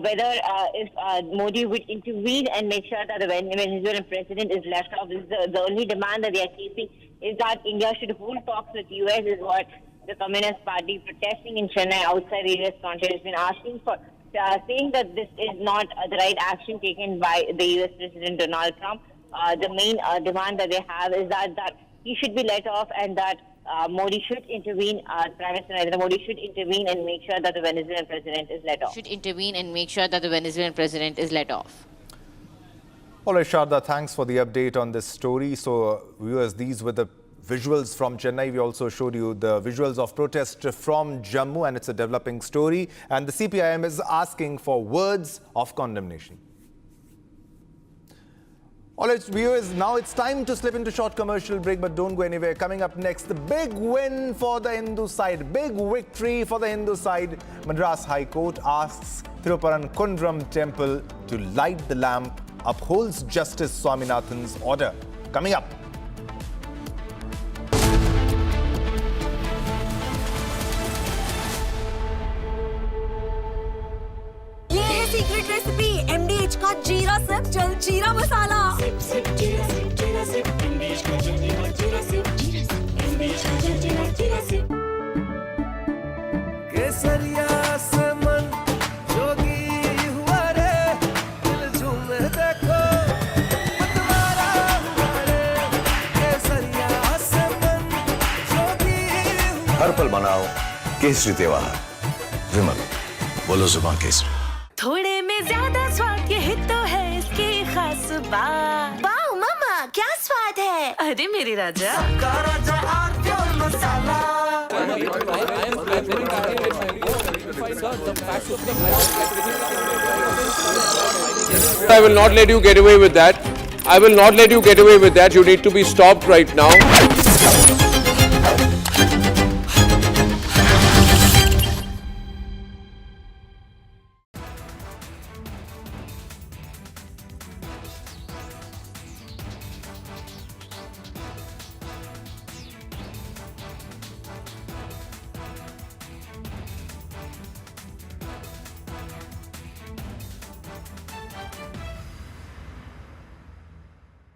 whether if Modi would intervene and make sure that the Venezuelan president is left off. The only demand that they are keeping is that India should hold talks with the US, is what the Communist Party protesting in Chennai outside the US consulate has been asking for, saying that this is not the right action taken by the US President Donald Trump. The main demand that they have is that he should be let off, and that Modi should intervene, Prime Minister Narendra Modi should intervene and make sure that the Venezuelan president is let off. All right, Sharda, thanks for the update on this story. So, viewers, these were the visuals from Chennai. We also showed you the visuals of protest from Jammu, and it's a developing story. And the CPIM is asking for words of condemnation. All right, viewers, now it's time to slip into short commercial break, but don't go anywhere. Coming up next, the big win for the Hindu side, big victory for the Hindu side. Madras High Court asks Thiruparankunram Temple to light the lamp, upholds Justice Swaminathan's order. Coming up. Secret recipe MDH का जीरा SIP जल जीरा मसाला SIP SIP जीरा SIP MDH का जल जीरा SIP MDH का जल जीरा सिप केसरिया से मन जोगी हुआ रे दिल झूमे देखो मतवारा हुआ रे केसरिया से मन जोगी हर पल मनाओ केसरी त्योहार विमल बोलो जुबान केसरी थोड़े में ज्यादा स्वाद यही तो है इसकी खास बात। वाओ मामा क्या स्वाद है? अरे मेरे राजा राजा और pure masala I will not let you get away with that. I will not let you get away with that. You need to be stopped right now.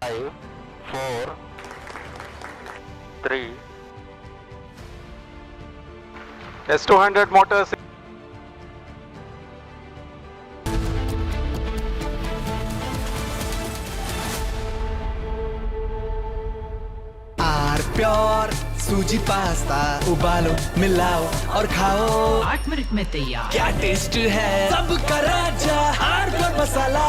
Five, 4, 3. S200 motors. Pure सूजी pasta उबालो मिलाओ और खाओ 8 minute में तैयार क्या taste है सबका राजा आर प्योर मसाला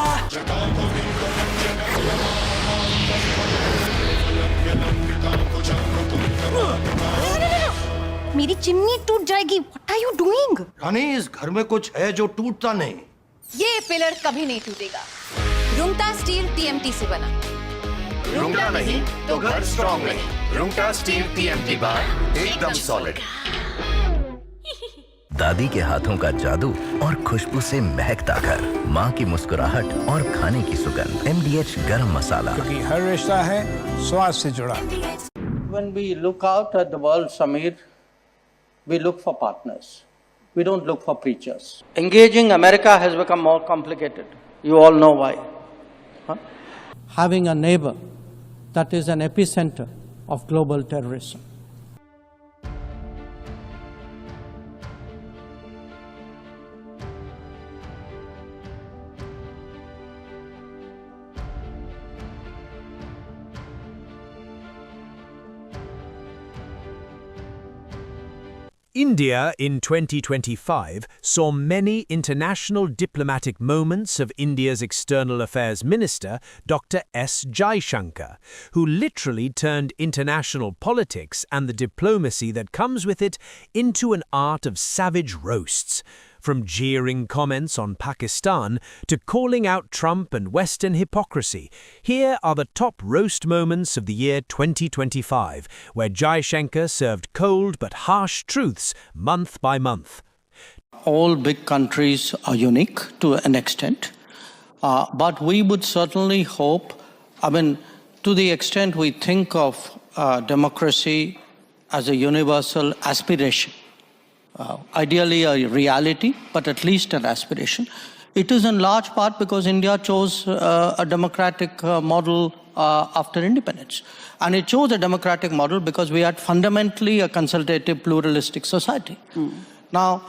मेरी चिमनी टूट जाएगी। What are you doing? रानी इस घर में कुछ है जो टूटता नहीं। ये पिलर कभी नहीं टूटेगा। रुंगटा स्टील TMT से बना। रुंगटा नहीं तो घर स्ट्रॉन्ग नहीं। रुंगटा स्टील TMT बार एकदम सॉलिड। दादी के हाथों का जादू और खुशबू से महकता घर, माँ की मुस्कुराहट और खाने की सुगंध। MDH गरम मसाला, क्योंकि हर रिश्ता है स्वाद से जुड़ा। When we look out at the world, Samir, we look for partners. We don't look for preachers. Engaging America has become more complicated. You all know why. Having a neighbor that is an epicenter of global terrorism. India in 2025 saw many international diplomatic moments of India's External Affairs Minister, Dr. S. Jaishankar, who literally turned international politics and the diplomacy that comes with it into an art of savage roasts. From jeering comments on Pakistan to calling out Trump and Western hypocrisy, here are the top roast moments of the year 2025, where Jaishankar served cold but harsh truths month by month. All big countries are unique to an extent, but we would certainly hope, to the extent we think of democracy as a universal aspiration, ideally a reality, but at least an aspiration. It is in large part because India chose a democratic model after independence. And it chose a democratic model because we had fundamentally a consultative, pluralistic society. Now,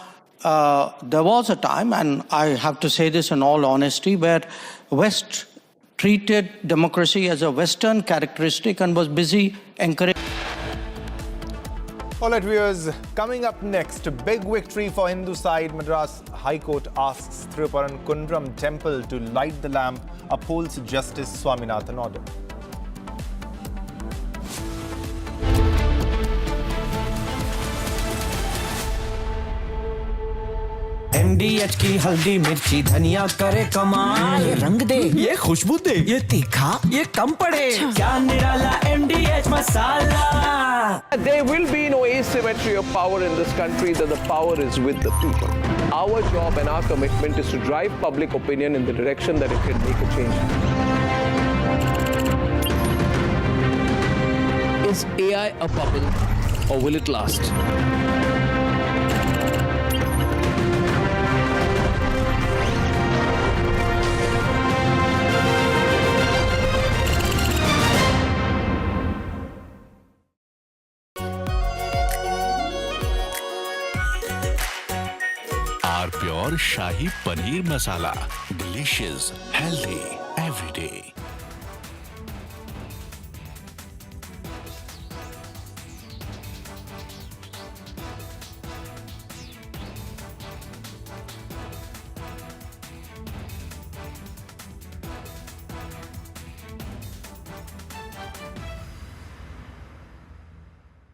there was a time, and I have to say this in all honesty, where West treated democracy as a Western characteristic and was busy encouraging. All right, viewers, coming up next, big victory for Hindu side. Madras High Court asks Thiruparankunram Temple to light the lamp, upholds Justice Swaminathan order. MDH की हल्दी मिर्ची धनिया करे कमाल, ये रंग दे, ये खुशबू दे, ये तीखा, ये कम पड़े, क्या निराला MDH masala. There will be no asymmetry of power in this country, that the power is with the people. Our job and our commitment is to drive public opinion in the direction that it can make a change. Is AI a bubble or will it last? Pure shahi paneer masala, delicious, healthy everyday.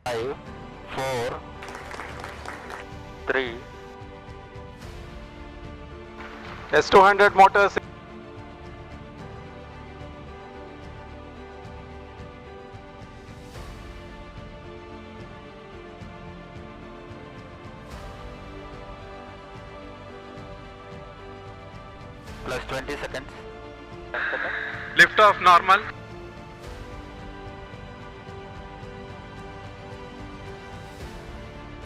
Five, 4, 3, S200 motors. Plus 20 seconds. Lift off normal.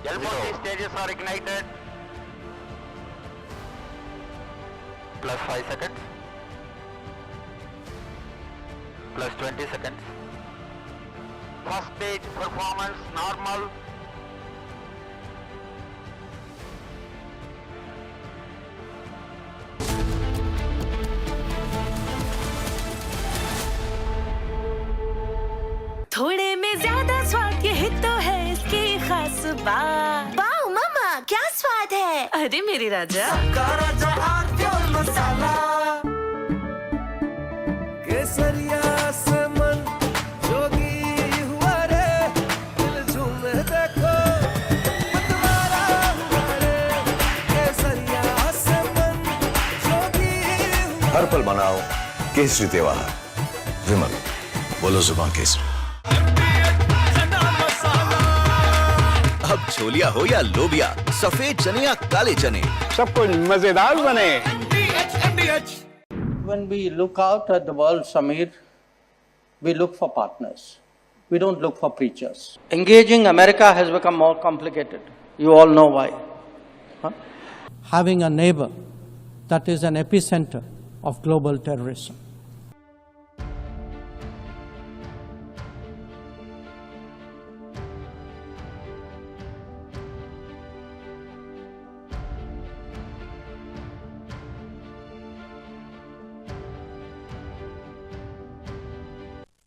L40 stages are ignited. Plus 5 seconds. Plus 20 seconds. First stage performance normal. थोड़े में ज्यादा स्वाद यही तो है इसकी खास बात। वाओ मामा क्या स्वाद है। अरे मेरी राजा मसाला केसरिया से मन जोगी हुआ रे दिल झूमे देखो मतवारा हुआ रे केसरिया से मन जोगी हर पल मनाओ केसरी त्योहार। विमल बोलो जुबान केसरी। अब छोलिया हो या लोबिया, सफेद चने या काले चने, सब कुछ मजेदार बने। When we look out at the world, Samir, we look for partners. We don't look for preachers. Engaging America has become more complicated. You all know why. Huh? Having a neighbor that is an epicenter of global terrorism.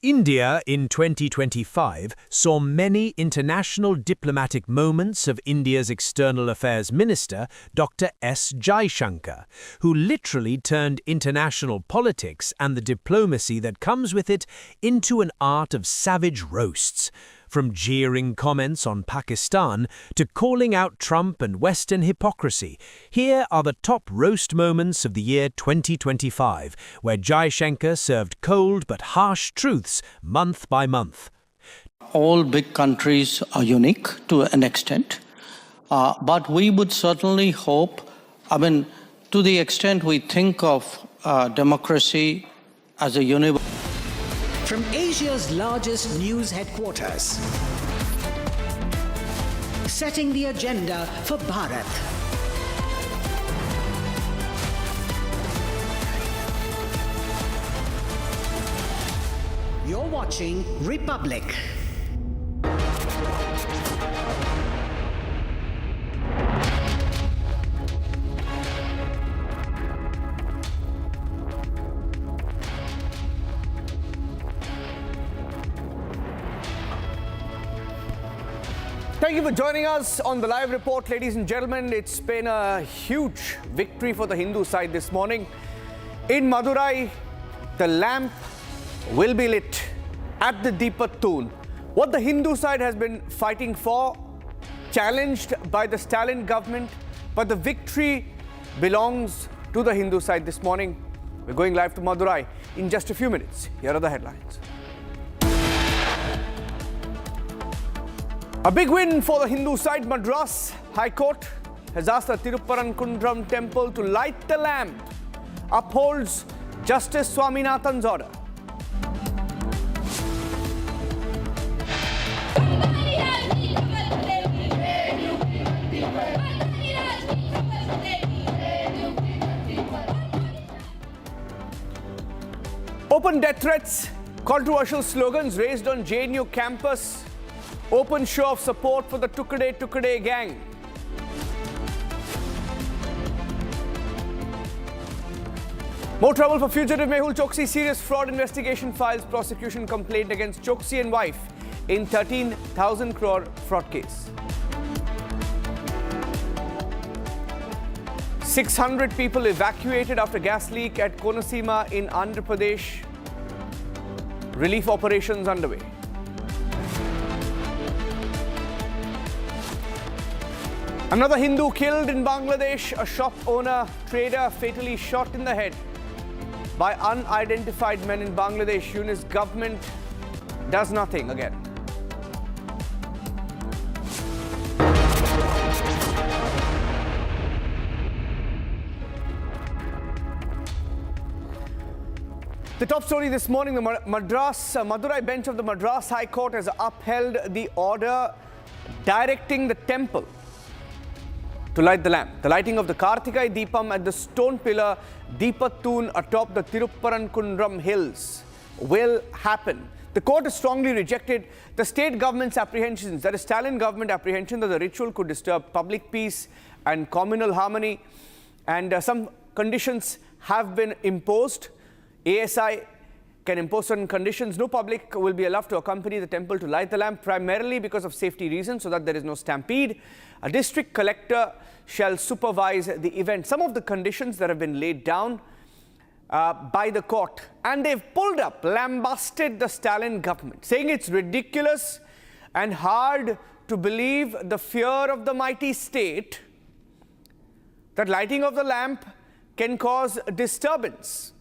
India in 2025 saw many international diplomatic moments of India's External Affairs Minister, Dr. S. Jaishankar, who literally turned international politics and the diplomacy that comes with it into an art of savage roasts. From jeering comments on Pakistan to calling out Trump and Western hypocrisy, here are the top roast moments of the year 2025, where Jaishankar served cold but harsh truths month by month. All big countries are unique to an extent, but we would certainly hope, to the extent we think of democracy as a universal. From Asia's largest news headquarters, setting the agenda for Bharat. You're watching Republic. Thank you for joining us on the live report, ladies and gentlemen. It's been a huge victory for the Hindu side this morning. In Madurai, the lamp will be lit at the Deepathoon. What the Hindu side has been fighting for, challenged by the Stalin government, but the victory belongs to the Hindu side this morning. We're going live to Madurai in just a few minutes. Here are the headlines. A big win for the Hindu side. Madras High Court has asked the Tiruparankuntram temple to light the lamp, upholds Justice Swaminathan's order. Open death threats, controversial slogans raised on JNU campus. Open show of support for the Tukade Tukade gang. More trouble for fugitive Mehul Choksi. Serious fraud investigation files prosecution complaint against Choksi and wife in 13,000 crore fraud case. 600 people evacuated after gas leak at Konasima in Andhra Pradesh. Relief operations underway. Another Hindu killed in Bangladesh, a shop owner, trader fatally shot in the head by unidentified men in Bangladesh. Union's government does nothing again. The top story this morning, the Madurai bench of the Madras High Court has upheld the order directing the temple to light the lamp. The lighting of the Kartikai Deepam at the stone pillar Deepathoon atop the Tiruparankundram hills will happen. The court has strongly rejected the state government's apprehensions, that is Stalin government apprehension, that the ritual could disturb public peace and communal harmony, and some conditions have been imposed. ASI can impose certain conditions. No public will be allowed to accompany the temple to light the lamp, primarily because of safety reasons, so that there is no stampede. A district collector shall supervise the event. Some of the conditions that have been laid down by the court, and they've pulled up, lambasted the Stalin government, saying it's ridiculous and hard to believe the fear of the mighty state that lighting of the lamp can cause disturbance.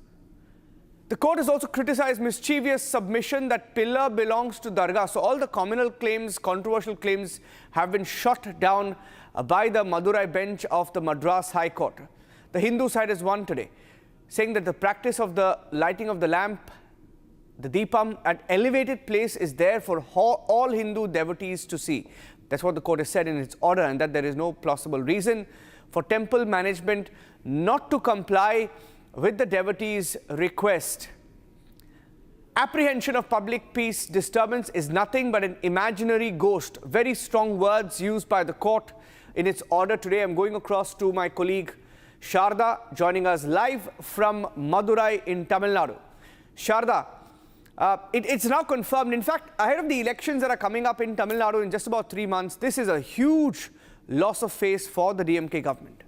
The court has also criticized mischievous submission that pillar belongs to Dargah. So all the communal claims, controversial claims have been shot down by the Madurai bench of the Madras High Court. The Hindu side has won today, saying that the practice of the lighting of the lamp, the Deepam, at elevated place is there for all Hindu devotees to see. That's what the court has said in its order, and that there is no plausible reason for temple management not to comply with the devotees' request. Apprehension of public peace disturbance is nothing but an imaginary ghost. Very strong words used by the court in its order today. I'm going across to my colleague Sharda, joining us live from Madurai in Tamil Nadu. Sharda, it's now confirmed. In fact, ahead of the elections that are coming up in Tamil Nadu in just about 3 months, this is a huge loss of face for the DMK government.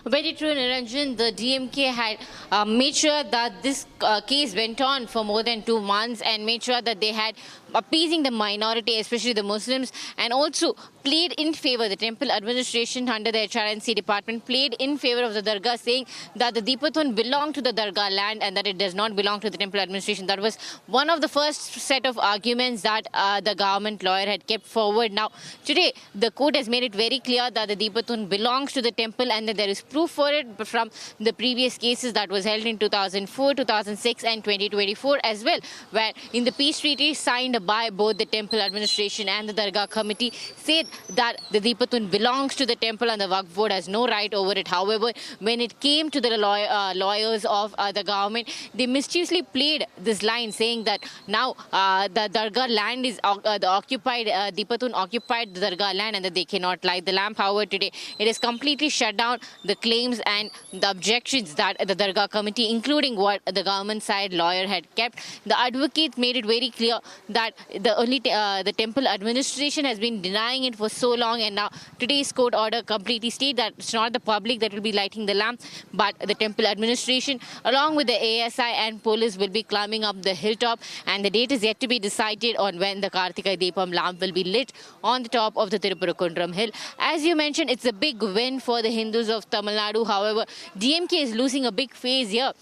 Very true, Niranjan. The DMK had made sure that this case went on for more than 2 months and made sure that they had appeasing the minority, especially the Muslims, and also played in favor. The temple administration under the HRNC department played in favor of the Dargah, saying that the Deepathoon belonged to the Dargah land and that it does not belong to the temple administration. That was one of the first set of arguments that the government lawyer had kept forward. Now, today, the court has made it very clear that the Deepathoon belongs to the temple and that there is proof for it from the previous cases that was held in 2004, 2006 and 2024 as well, where in the peace treaty signed by both the temple administration and the Dargah committee said that the Deepathoon belongs to the temple and the Waqf board has no right over it. However, when it came to the lawyers of the government, they mischievously played this line saying that now the Dargah land is the occupied, Deepathoon occupied the Dargah land and that they cannot light the lamp. However, today it has completely shut down the claims and the objections that the Dargah committee, including what the government side lawyer had kept. The advocate made it very clear that the temple administration has been denying it for so long, and now today's court order completely states that it's not the public that will be lighting the lamp, but the temple administration along with the ASI and police will be climbing up the hilltop, and the date is yet to be decided on when the Kartikai Deepam lamp will be lit on the top of the Tiruparankundram hill. As you mentioned, it's a big win for the Hindus of Tamil Nadu. However, DMK is losing a big phase here,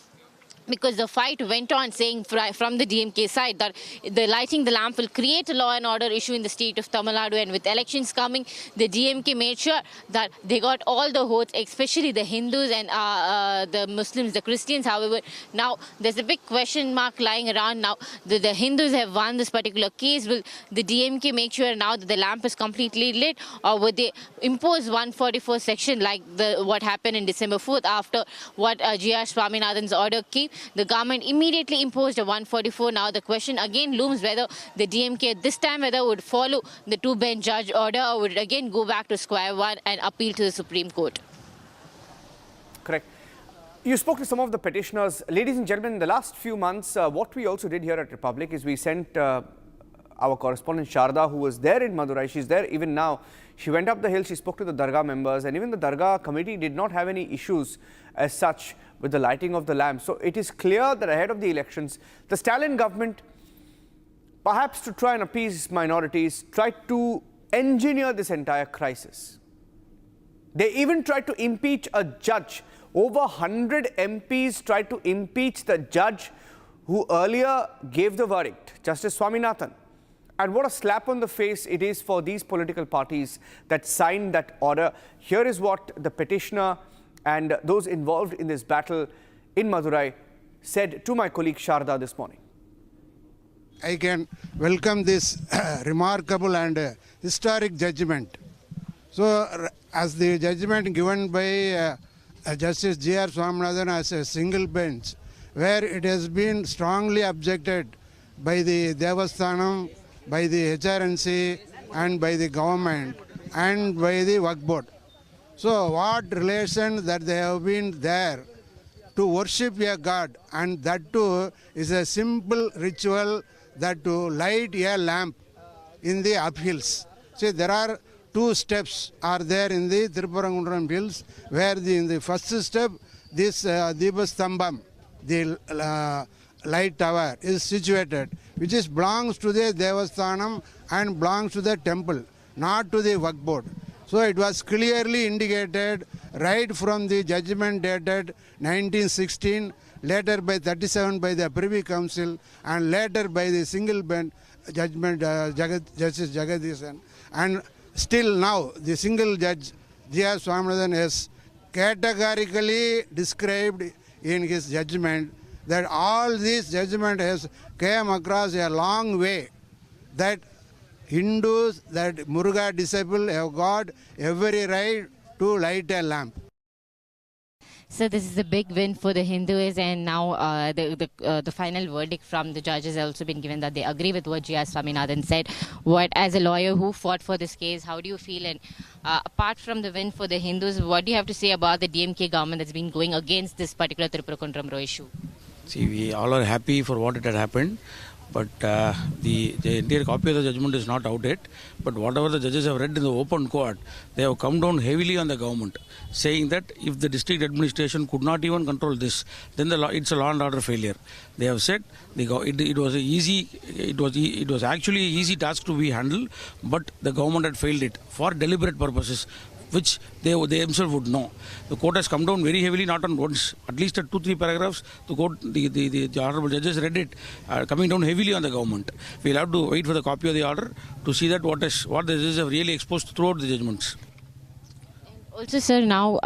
because the fight went on, saying from the DMK side that the lighting the lamp will create a law and order issue in the state of Tamil Nadu, and with elections coming, the DMK made sure that they got all the votes, especially the Hindus and the Muslims, the Christians. However, now there's a big question mark lying around. Now the Hindus have won this particular case. Will the DMK make sure now that the lamp is completely lit, or would they impose 144 section like what happened in December 4th after what G.R. Swaminathan's order came? The government immediately imposed a 144. Now the question again looms whether the DMK this time whether would follow the two-bench judge order or would again go back to square one and appeal to the Supreme Court. Correct. You spoke to some of the petitioners. Ladies and gentlemen, in the last few months, what we also did here at Republic is we sent our correspondent Sharda, who was there in Madurai. She's there even now. She went up the hill, she spoke to the Dargah members, and even the Dargah committee did not have any issues as such with the lighting of the lamp. So it is clear that ahead of the elections, the Stalin government perhaps to try and appease minorities, tried to engineer this entire crisis. They even tried to impeach a judge. Over 100 MPs tried to impeach the judge who earlier gave the verdict, Justice Swaminathan. And what a slap on the face it is for these political parties that signed that order. Here is what the petitioner and those involved in this battle in Madurai said to my colleague Sharda this morning. I can welcome this remarkable and historic judgment. So, as the judgment given by Justice G.R. Swaminathan as a single bench, where it has been strongly objected by the Devasthanam, by the HRNC and by the government and by the Waqf board. So what relation that they have been there to worship a god, and that too is a simple ritual that to light a lamp in the uphills. See, there are two steps are there in the Thiruparangundram hills, where in the first step this Deepastambam, the light tower is situated, which is belongs to the Devasthanam and belongs to the temple, not to the Waqf board. So it was clearly indicated right from the judgment dated 1916, later by 37 by the Privy Council, and later by the single bench judgment Justice Jagadishan. And still now the single judge G.R. Swaminathan has categorically described in his judgment that all this judgment has came across a long way, that Hindus, that Muruga disciple have got every right to light a lamp. So this is a big win for the Hindus, and now the final verdict from the judges has also been given that they agree with what G.R. Swaminathan said. What, as a lawyer who fought for this case, how do you feel? And apart from the win for the Hindus, what do you have to say about the DMK government that's been going against this particular Tripura issue? See, we all are happy for what it had happened, but the entire copy of the judgment is not out yet. But whatever the judges have read in the open court, they have come down heavily on the government, saying that if the district administration could not even control this, then it's a law and order failure. They have said it was actually an easy task to be handled, but the government had failed it for deliberate purposes, which they themselves would know. The court has come down very heavily, not on once, at least at 2-3 paragraphs. The court, the honorable judges read it, coming down heavily on the government. We'll have to wait for the copy of the order to see that what the judges have really exposed throughout the judgments. Also, sir, now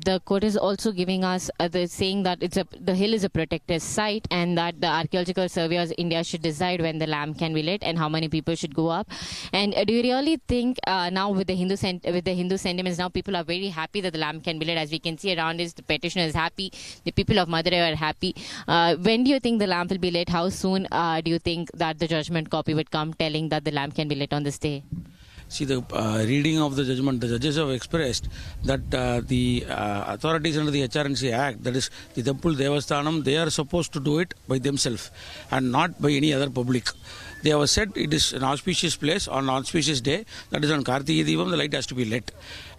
the court is also giving us saying that the hill is a protected site, and that the archaeological surveyors India should decide when the lamp can be lit and how many people should go up. And do you really think now with the Hindu sentiments, now people are very happy that the lamp can be lit? As we can see around this, the petitioner is happy, the people of Madurai are happy. When do you think the lamp will be lit? How soon do you think that the judgment copy would come telling that the lamp can be lit on this day? See, the reading of the judgment, the judges have expressed that the authorities under the HRNC Act, that is the Temple Devasthanam, they are supposed to do it by themselves and not by any other public. They have said it is an auspicious place on an auspicious day, that is on Kartikeya Deepam, the light has to be lit.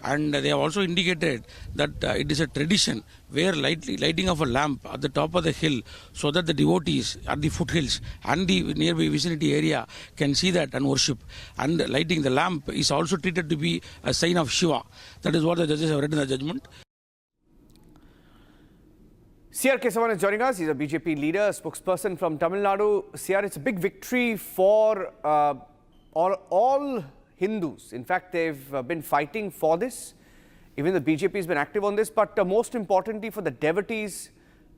And they have also indicated that it is a tradition where lighting of a lamp at the top of the hill, so that the devotees at the foothills and the nearby vicinity area can see that and worship. And lighting the lamp is also treated to be a sign of Shiva. That is what the judges have read in the judgment. C.R. Kesavan is joining us. He's a BJP leader, spokesperson from Tamil Nadu. C.R., it's a big victory for all Hindus. In fact, they've been fighting for this. Even the BJP has been active on this. But most importantly, for the devotees,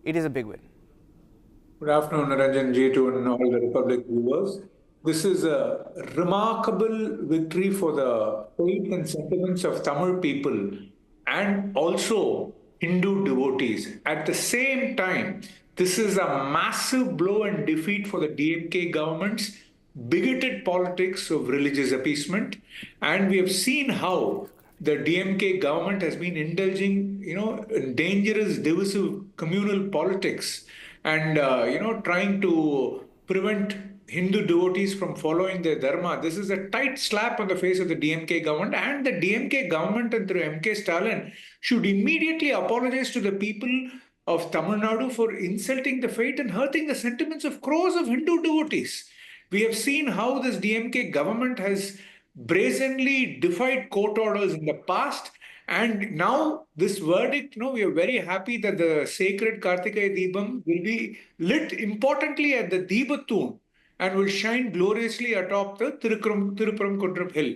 it is a big win. Good afternoon, Naranjan Ji, to all the Republic viewers. This is a remarkable victory for the faith and sentiments of Tamil people and also Hindu devotees. At the same time, this is a massive blow and defeat for the DMK government's bigoted politics of religious appeasement. And we have seen how the DMK government has been indulging, in dangerous, divisive communal politics and, trying to prevent Hindu devotees from following their dharma. This is a tight slap on the face of the DMK government, and the DMK government and through MK Stalin should immediately apologize to the people of Tamil Nadu for insulting the faith and hurting the sentiments of crores of Hindu devotees. We have seen how this DMK government has brazenly defied court orders in the past. And now this verdict, we are very happy that the sacred Kartikeya Deepam will be lit importantly at the Deepathun and will shine gloriously atop the Tirupparam Hill.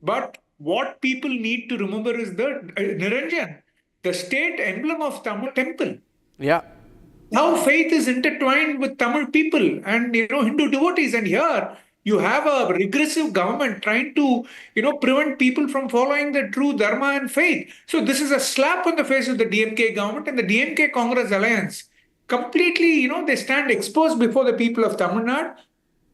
But what people need to remember is the Niranjan, the state emblem of Tamil temple. Yeah. How faith is intertwined with Tamil people and Hindu devotees. And here you have a regressive government trying to prevent people from following the true dharma and faith. So this is a slap on the face of the DMK government and the DMK Congress alliance. Completely, they stand exposed before the people of Tamil Nadu.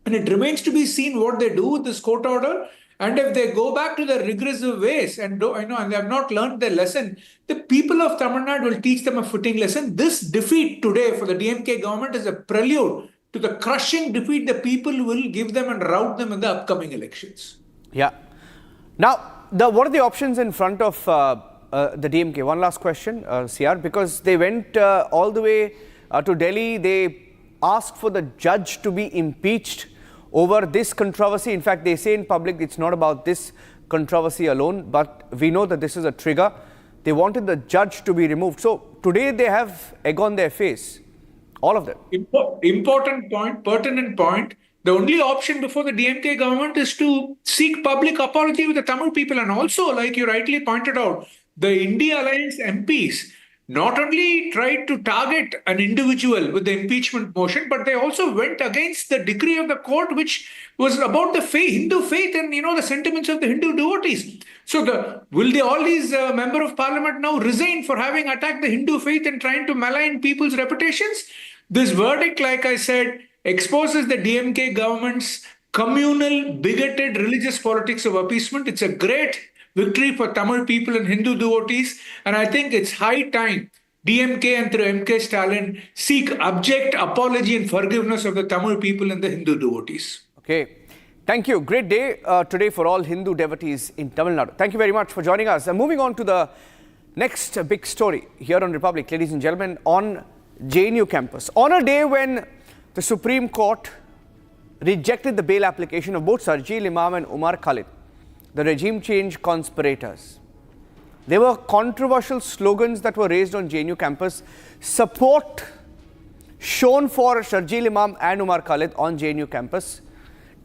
And it remains to be seen what they do with this court order. And if they go back to their regressive ways and and they have not learned their lesson, the people of Tamil Nadu will teach them a footing lesson. This defeat today for the DMK government is a prelude to the crushing defeat the people will give them and rout them in the upcoming elections. Yeah. Now, what are the options in front of the DMK? One last question, CR, because they went all the way to Delhi. They asked for the judge to be impeached over this controversy. In fact, they say in public it's not about this controversy alone, but we know that this is a trigger. They wanted the judge to be removed. So today they have egg on their face, all of them. Important point, pertinent point. The only option before the DMK government is to seek public apology with the Tamil people. And also, like you rightly pointed out, the India Alliance MPs not only tried to target an individual with the impeachment motion, but they also went against the decree of the court, which was about the Hindu faith and, the sentiments of the Hindu devotees. So will all these member of parliament now resign for having attacked the Hindu faith and trying to malign people's reputations? This verdict, like I said, exposes the DMK government's communal, bigoted religious politics of appeasement. It's a great victory for Tamil people and Hindu devotees. And I think it's high time DMK and through MK Stalin seek abject apology and forgiveness of the Tamil people and the Hindu devotees. Okay. Thank you. Great day today for all Hindu devotees in Tamil Nadu. Thank you very much for joining us. And moving on to the next big story here on Republic, ladies and gentlemen, on JNU campus. On a day when the Supreme Court rejected the bail application of both Sharjeel Imam and Umar Khalid, the regime change conspirators. There were controversial slogans that were raised on JNU campus. Support shown for Sharjeel Imam and Umar Khalid on JNU campus,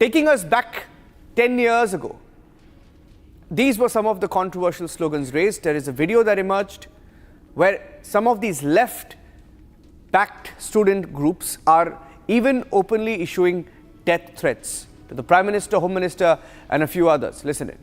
taking us back 10 years ago. These were some of the controversial slogans raised. There is a video that emerged where some of these left-backed student groups are even openly issuing death threats to the Prime Minister, Home Minister, and a few others. Listen in.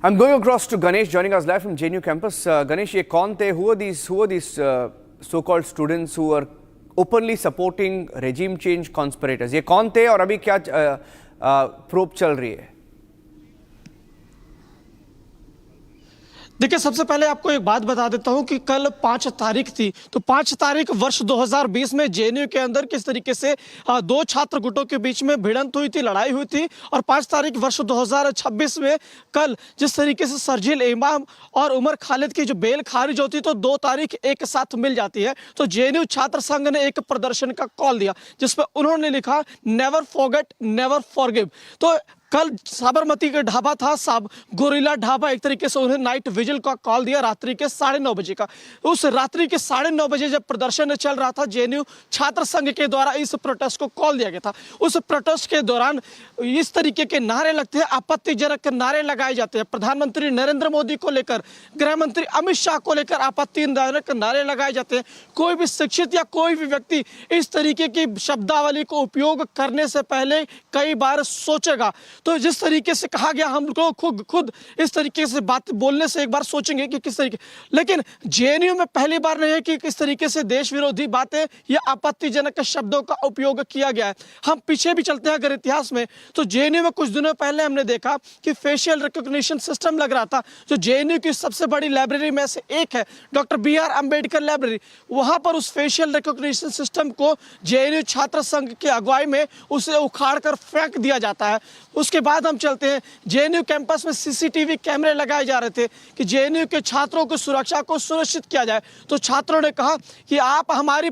I'm going across to Ganesh, joining us live from JNU campus. Ganesh, ye kaun the? Who are these so-called students who are openly supporting regime change conspirators? Ye kaun the aur abhi kya probe chal rahi hai? देखिए, सबसे पहले आपको एक बात बता देता हूं कि कल 5 तारीख थी, तो 5 तारीख वर्ष 2020 में जेएनयू के अंदर किस तरीके से दो छात्र गुटों के बीच में भिड़ंत हुई थी, लड़ाई हुई थी। और 5 तारीख वर्ष 2026 में कल जिस तरीके से शर्जील इमाम और उमर खालिद की जो बेल खारिज होती तो 2 तारीख एक साथ मिल जाती है। तो जेएनयू छात्र संघ ने एक प्रदर्शन का कॉल दिया जिसपे उन्होंने लिखा नेवर फॉरगेट नेवर फॉरगिव। तो कल साबरमती का ढाबा था, गोरिल्ला ढाबा, एक तरीके से उन्हें नाइट विजिल का कॉल दिया रात्रि के 9:30 बजे का। उस रात्रि के 9:30 बजे जब प्रदर्शन चल रहा था, जेएनयू छात्र संघ के द्वारा इस प्रोटेस्ट को कॉल दिया गया था। उस प्रोटेस्ट के दौरान इस तरीके के नारे लगते हैं, आपत्तिजनक नारे लगाए जाते हैं। प्रधानमंत्री नरेंद्र मोदी को लेकर, गृह मंत्री अमित शाह को लेकर आपत्तिजनक नारे लगाए जाते हैं। कोई भी शिक्षित या कोई भी व्यक्ति इस तरीके की शब्दावली को उपयोग करने से पहले कई बार सोचेगा। तो जिस तरीके से कहा गया, हम लोग खुद इस तरीके से बात बोलने से एक बार सोचेंगे कि किस तरीके, लेकिन जेएनयू में पहली बार नहीं है कि किस तरीके से देश विरोधी बातें या आपत्तिजनक शब्दों का उपयोग किया गया है। हम पीछे भी चलते हैं अगर इतिहास में, तो जेएनयू में कुछ दिनों पहले हमने देखा कि फेशियल रिकॉग्निशन सिस्टम लग रहा था, जो जेएनयू की सबसे बड़ी लाइब्रेरी में से एक है, डॉक्टर BR अम्बेडकर लाइब्रेरी। वहां पर उस फेशियल रिकॉग्निशन सिस्टम को जेएनयू छात्र संघ की अगुवाई में उसे उखाड़ कर फेंक दिया जाता है। उसके बाद हम चलते हैं, जेएनयू कैंपस में CCTV कैमरे लगाए जा रहे थे कि जेएनयू के छात्रों की सुरक्षा को सुनिश्चित किया जाए। तो छात्रों ने कहा कि आप हमारी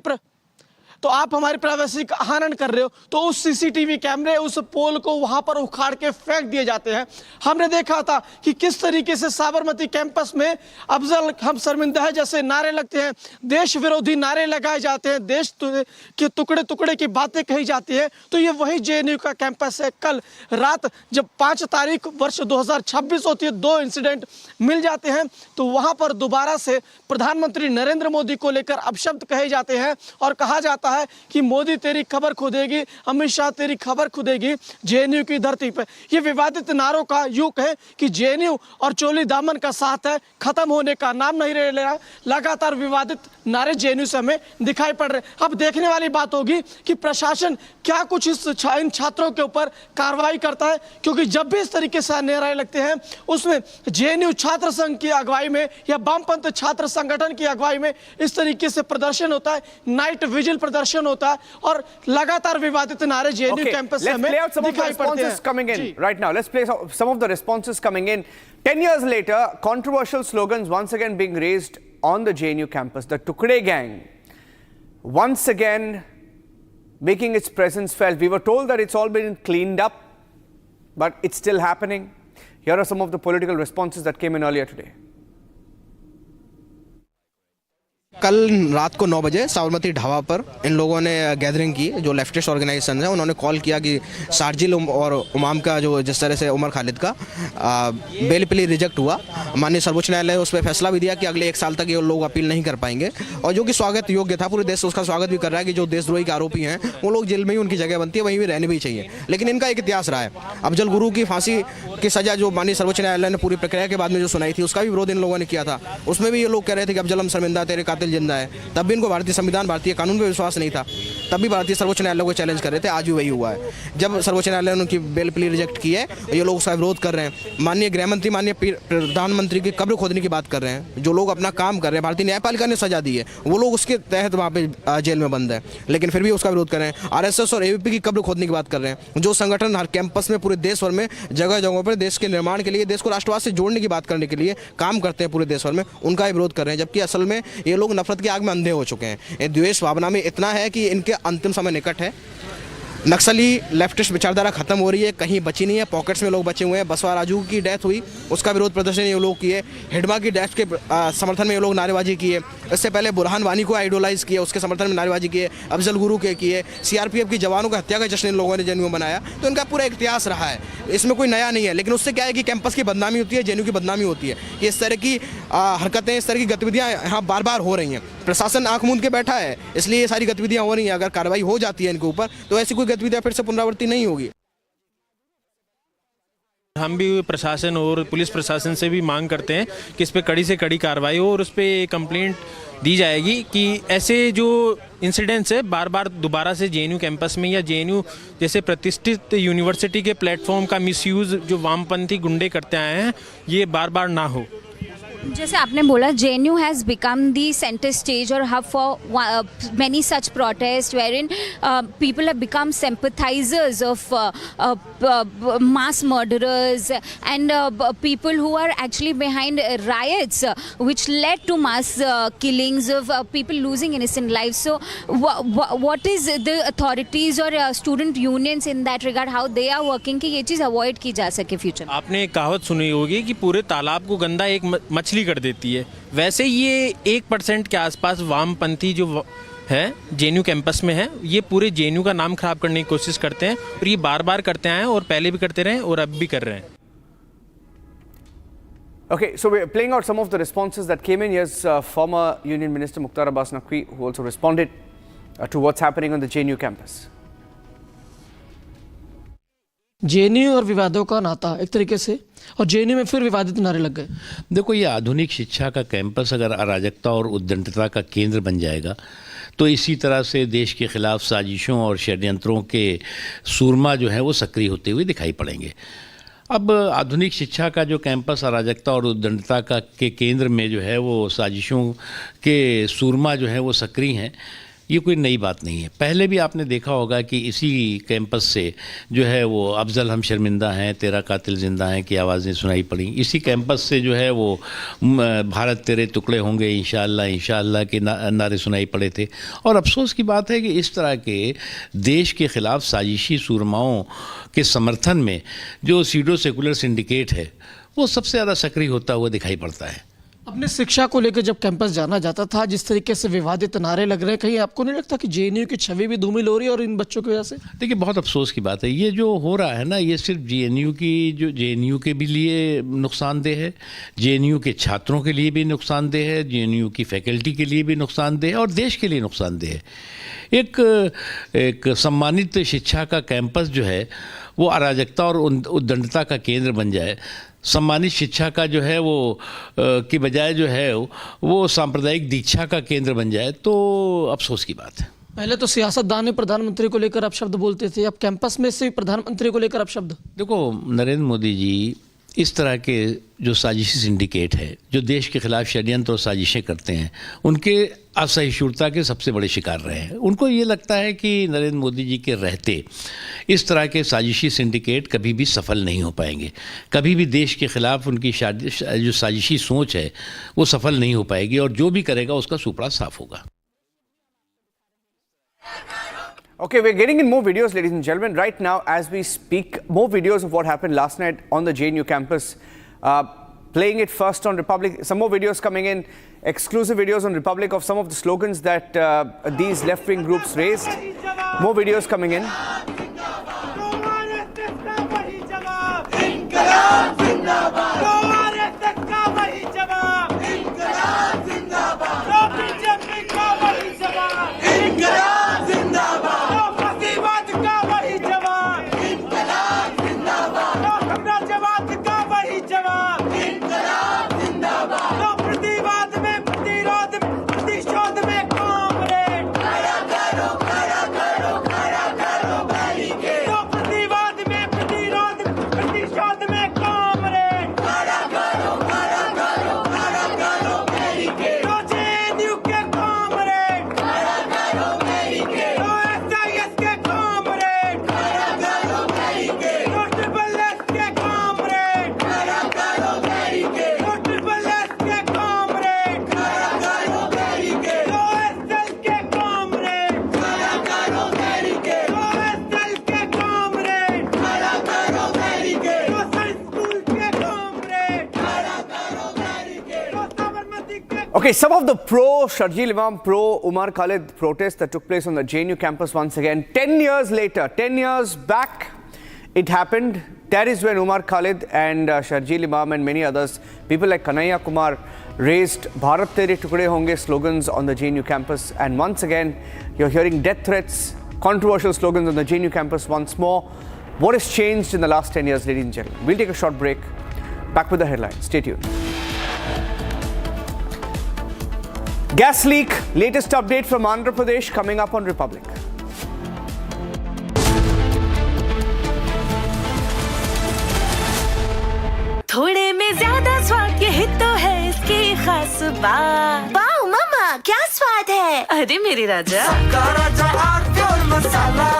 प्राइवेसी का हनन कर रहे हो, तो उस CCTV कैमरे, उस पोल को वहां पर उखाड़ के फेंक दिए जाते हैं। हमने देखा था कि किस तरीके से साबरमती कैंपस में अफजल हम शर्मिंदा है जैसे नारे लगते हैं, देश विरोधी नारे लगाए जाते हैं, देश के टुकड़े टुकड़े की बातें कही जाती है। तो ये वही जेएनयू का कैंपस है। कल रात जब 5 तारीख वर्ष 2026 होती है, 2 इंसिडेंट मिल जाते हैं, तो वहां पर दोबारा से प्रधानमंत्री नरेंद्र मोदी को लेकर अपशब्द कहे जाते हैं और कहा जाता है कि मोदी तेरी खबर खो देगी, अमित शाह तेरी खबर खो देगी जेएनयू की धरती पर। ये विवादित नारों का युग है कि जेएनयू और चोली दामन का साथ है, खत्म होने का नाम नहीं ले रहा। लगातार विवादित नारे जेएनयू से हमें दिखाई पड़ रहे। अब देखने वाली बात होगी कि प्रशासन क्या कुछ इन छात्रों के ऊपर कार्रवाई करता है, क्योंकि जब भी इस तरीके से नारे लगते हैं, उसमें जेएनयू छात्र संघ की अगुवाई में या वामपंथ छात्र संगठन की अगुवाई में इस तरीके से प्रदर्शन होता है, नाइट विजिल प्रदर्शन होता है और लगातार विवादित नारे जेएनयू कैंपस से हमें दिखाई पड़ते हैं। Coming in right now, let's play some of the responses coming in. 10 years later, controversial slogans once again being raised on the JNU campus. The Tukde gang once again making its presence felt. We were told that it's all been cleaned up, but it's still happening. Here are some of the political responses that came in earlier today. कल रात को 9 बजे साबरमती ढाबा पर इन लोगों ने gathering की, जो leftist organisation है, उन्होंने कॉल किया कि शार्जिल और उमाम का जो जिस तरह से उमर खालिद का बेल प्ली रिजेक्ट हुआ, माननीय सर्वोच्च न्यायालय उस पर फैसला भी दिया कि अगले 1 साल तक ये लोग अपील नहीं कर पाएंगे, और जो कि स्वागत योग्य था। पूरे देश उसका स्वागत भी कर रहा है कि जो देशद्रोही के आरोपी हैं वो लोग जेल में ही उनकी जगह बनती है, वहीं भी रहने भी चाहिए। लेकिन इनका एक इतिहास रहा है। अफजल गुरु की फांसी की सजा जो माननीय सर्वोच्च न्यायालय ने पूरी प्रक्रिया के बाद में जो सुनाई थी, उसका भी विरोध इन लोगों ने किया था। उसमें भी ये लोग कह रहे थे कि अफजल हम शर्मिंदा, तेरे कातिल जिंदा है। तब भी इनको भारतीय संविधान, भारतीय कानून पर विश्वास नहीं था, तब भी भारतीय सर्वोच्च न्यायालय को चैलेंज कर रहे थे। आज भी वही हुआ है। जब सर्वोच्च न्यायालय ने उनकी बेल प्ली रिजेक्ट की है, ये लोग उसका विरोध कर रहे हैं। माननीय गृह मंत्री, माननीय प्रधानमंत्री की कब्र खोदने की बात कर रहे हैं। जो लोग अपना काम कर रहे हैं, भारतीय न्यायपालिका ने सजा दी है, वो लोग उसके तहत वहाँ पे जेल में बंद है, लेकिन फिर भी उसका विरोध कर रहे हैं। RSS और AVP की कब्र खोदने की बात कर रहे हैं। जो संगठन हर कैंपस में, पूरे देश भर में, जगह जगहों पर देश के निर्माण के लिए, देश को राष्ट्रवाद से जोड़ने की बात करने के लिए काम करते हैं पूरे देश भर में, उनका विरोध कर रहे हैं। जबकि असल में ये लोग नफरत की आग में अंधे हो चुके हैं। द्वेष भावना में इतना है कि इनके अंतिम समय निकट है। नक्सली लेफ्टिस्ट विचारधारा खत्म हो रही है, कहीं बची नहीं है, पॉकेट्स में लोग बचे हुए हैं। बसवा राजू की डेथ हुई, उसका विरोध प्रदर्शन ये लोग किए। हिडमा की डेथ के समर्थन में ये लोग नारेबाजी किए। इससे पहले बुरहान वानी को आइडोलाइज किए, उसके समर्थन में नारेबाजी किए। अफजल गुरु के किए। CRPF की जवानों की हत्या का जश्न इन लोगों ने जेएनयू में मनाया। तो इनका पूरा इतिहास रहा है, इसमें कोई नया नहीं है। लेकिन उससे क्या है कि कैंपस की बदनामी होती है, जेएनयू की बदनामी होती है कि इस तरह की हरकतें, इस तरह की गतिविधियाँ यहाँ बार बार हो रही हैं। प्रशासन आंख मूंद के बैठा है, इसलिए ये सारी गतिविधियाँ हो रही हैं। अगर कार्रवाई हो जाती है इनके ऊपर, तो ऐसी कोई गतिविधियाँ फिर से पुनरावृत्ति नहीं होगी। हम भी प्रशासन और पुलिस प्रशासन से भी मांग करते हैं कि इस पे कड़ी से कड़ी कार्रवाई हो और उस पे कंप्लेंट दी जाएगी कि ऐसे जो इंसिडेंट्स है बार बार दोबारा से जेएनयू कैंपस में या जेएनयू जैसे प्रतिष्ठित यूनिवर्सिटी के प्लेटफॉर्म का मिसयूज़ जो वामपंथी गुंडे करते आए हैं, ये बार बार ना हो। जैसे आपने बोला, JNU has become the center stage or hub for many such protests wherein people have become sympathizers of mass murderers and people who are actually behind riots which led to mass killings of people losing innocent lives. So what is the authorities or student unions in that regard, how they are working कि ये चीज़ avoid की जा सके future? आपने एक कहावत सुनी होगी कि पूरे तालाब को गंदा एक मछली कर देती है, वैसे ये 1% के आसपास वामपंथी जो है जेएनयू कैंपस में है, ये पूरे जेएनयू का नाम खराब करने की कोशिश करते हैं और ये बार बार करते आए हैं और पहले भी करते रहे और अब भी कर रहे हैं. Okay, so we're playing out some of the responses that came in. Here's former Union Minister Mukhtar Abbas Naqvi, who also responded to what's happening on the JNU campus. JNU और विवादों का नाता एक तरीके से, और जेएनयू में फिर विवादित नारे लग गए. देखो, ये आधुनिक शिक्षा का कैंपस अगर अराजकता और उद्दंडता का केंद्र बन जाएगा तो इसी तरह से देश के खिलाफ साजिशों और षड्यंत्रों के सूरमा जो है वो सक्रिय होते हुए दिखाई पड़ेंगे. अब आधुनिक शिक्षा का जो कैंपस अराजकता और उद्दंडता का के केंद्र में जो है वो साजिशों के सूरमा जो है वो सक्रिय हैं, ये कोई नई बात नहीं है. पहले भी आपने देखा होगा कि इसी कैंपस से जो है वो अफजल हम शर्मिंदा हैं, तेरा कातिल जिंदा हैं की आवाज़ें सुनाई पड़ी. इसी कैंपस से जो है वो भारत तेरे टुकड़े होंगे इंशाअल्लाह इंशाअल्लाह के नारे सुनाई पड़े थे. और अफसोस की बात है कि इस तरह के देश के ख़िलाफ़ साजिशी सूरमाओं के समर्थन में जो सीडो सेकुलर सिंडिकेट है वो सबसे ज़्यादा सक्रिय होता हुआ दिखाई पड़ता है. अपने शिक्षा को लेकर जब कैंपस जाना जाता था, जिस तरीके से विवादित नारे लग रहे हैं, कहीं आपको नहीं लगता कि जेएनयू की छवि भी धूमिल हो रही है और इन बच्चों की वजह से? देखिए, बहुत अफसोस की बात है. ये जो हो रहा है ना, ये सिर्फ जेएनयू के भी लिए नुकसानदेह है, जेएनयू के छात्रों के लिए भी नुकसानदेह है, जेएनयू की फैकल्टी के लिए भी नुकसानदेह है और देश के लिए नुकसानदेह है. एक सम्मानित शिक्षा का कैंपस जो है वो अराजकता और उद्दंडता का केंद्र बन जाए, सम्मानित शिक्षा का जो है वो की बजाय जो है वो सांप्रदायिक दीक्षा का केंद्र बन जाए, तो अफसोस की बात है. पहले तो सियासतदान प्रधानमंत्री को लेकर अपशब्द बोलते थे, अब कैंपस में से प्रधानमंत्री को लेकर अपशब्द. देखो, नरेंद्र मोदी जी इस तरह के जो साजिशी सिंडिकेट है, जो देश के खिलाफ षड्यंत्र और साजिशें करते हैं, उनके असहिष्णुता के सबसे बड़े शिकार रहे हैं. उनको ये लगता है कि नरेंद्र मोदी जी के रहते इस तरह के साजिशी सिंडिकेट कभी भी सफल नहीं हो पाएंगे, कभी भी देश के खिलाफ उनकी जो साजिशी सोच है वो सफल नहीं हो पाएगी और जो भी करेगा उसका सुपड़ा साफ होगा. Okay, we're getting in more videos, ladies and gentlemen. Right now, as we speak, more videos of what happened last night on the JNU campus. Playing it first on Republic. Some more videos coming in, exclusive videos on Republic of some of the slogans that these left-wing groups raised. More videos coming in. Okay, some of the pro-Sharjeel Imam, pro-Umar Khalid protests that took place on the JNU campus once again. 10 years later, 10 years back, it happened. That is when Umar Khalid and Sharjeel Imam and many others, people like Kanhaiya Kumar, raised Bharat Tere Tukde Honge slogans on the JNU campus. And once again, you're hearing death threats, controversial slogans on the JNU campus once more. What has changed in the last 10 years, ladies and gentlemen? We'll take a short break. Back with the headlines. Stay tuned. Gas leak, latest update from Andhra Pradesh coming up on Republic. थोड़े में ज्यादा स्वाद यही तो है इसकी खास बात. वाओ मम्मा, क्या स्वाद है? अरे मेरी राजा, सबका राजा और pure masala.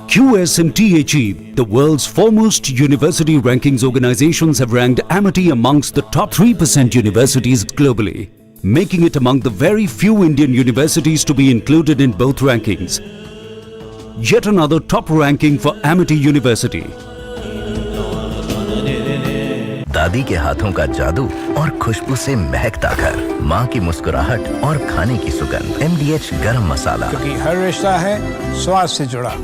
QSMTHE, the world's foremost university rankings organizations, have ranked Amity amongst the top 3% universities globally, making it among the very few Indian universities to be included in both rankings. Yet another top ranking for Amity University. दादी के हाथों का जादू और खुशबू से महकता घर, माँ की मुस्कुराहट और खाने की सुगंध, MDH गरम मसाला, क्योंकि हर रिश्ता है स्वाद से जुड़ा।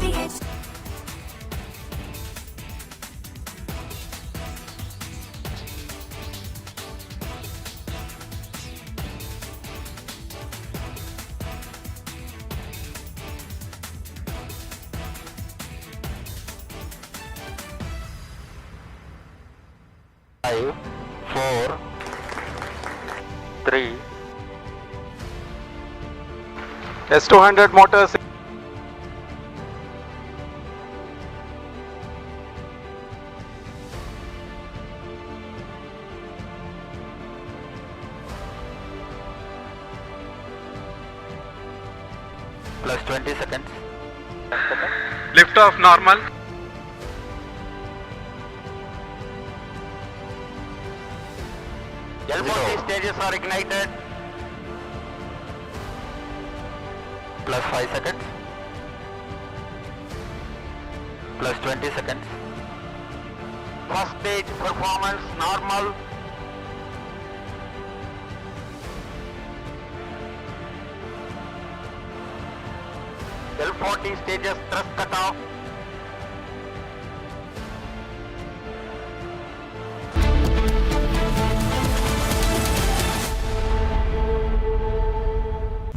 S200 motors. Plus 20 seconds. Lift off normal. L40 stages are ignited. Plus 5 seconds. Plus 20 seconds. First stage performance normal. L40 stages thrust cut off.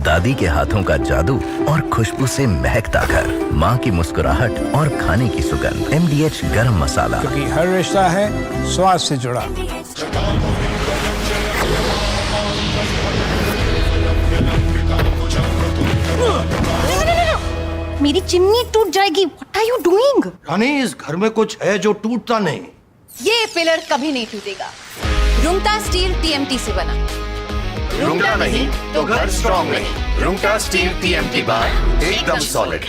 दादी के हाथों का जादू और खुशबू से महकता घर, माँ की मुस्कुराहट और खाने की सुगंध, MDH गरम मसाला, क्योंकि हर रिश्ता है स्वाद से जुड़ा। मेरी चिमनी टूट जाएगी। What are you doing? रानी, इस घर में कुछ है जो टूटता नहीं। ये पिलर कभी नहीं टूटेगा। रुंगटा स्टील TMT से बना। रुंगटा नहीं तो घर स्ट्रॉन्ग नहीं। रुंगटा स्टील TMT बार एकदम solid.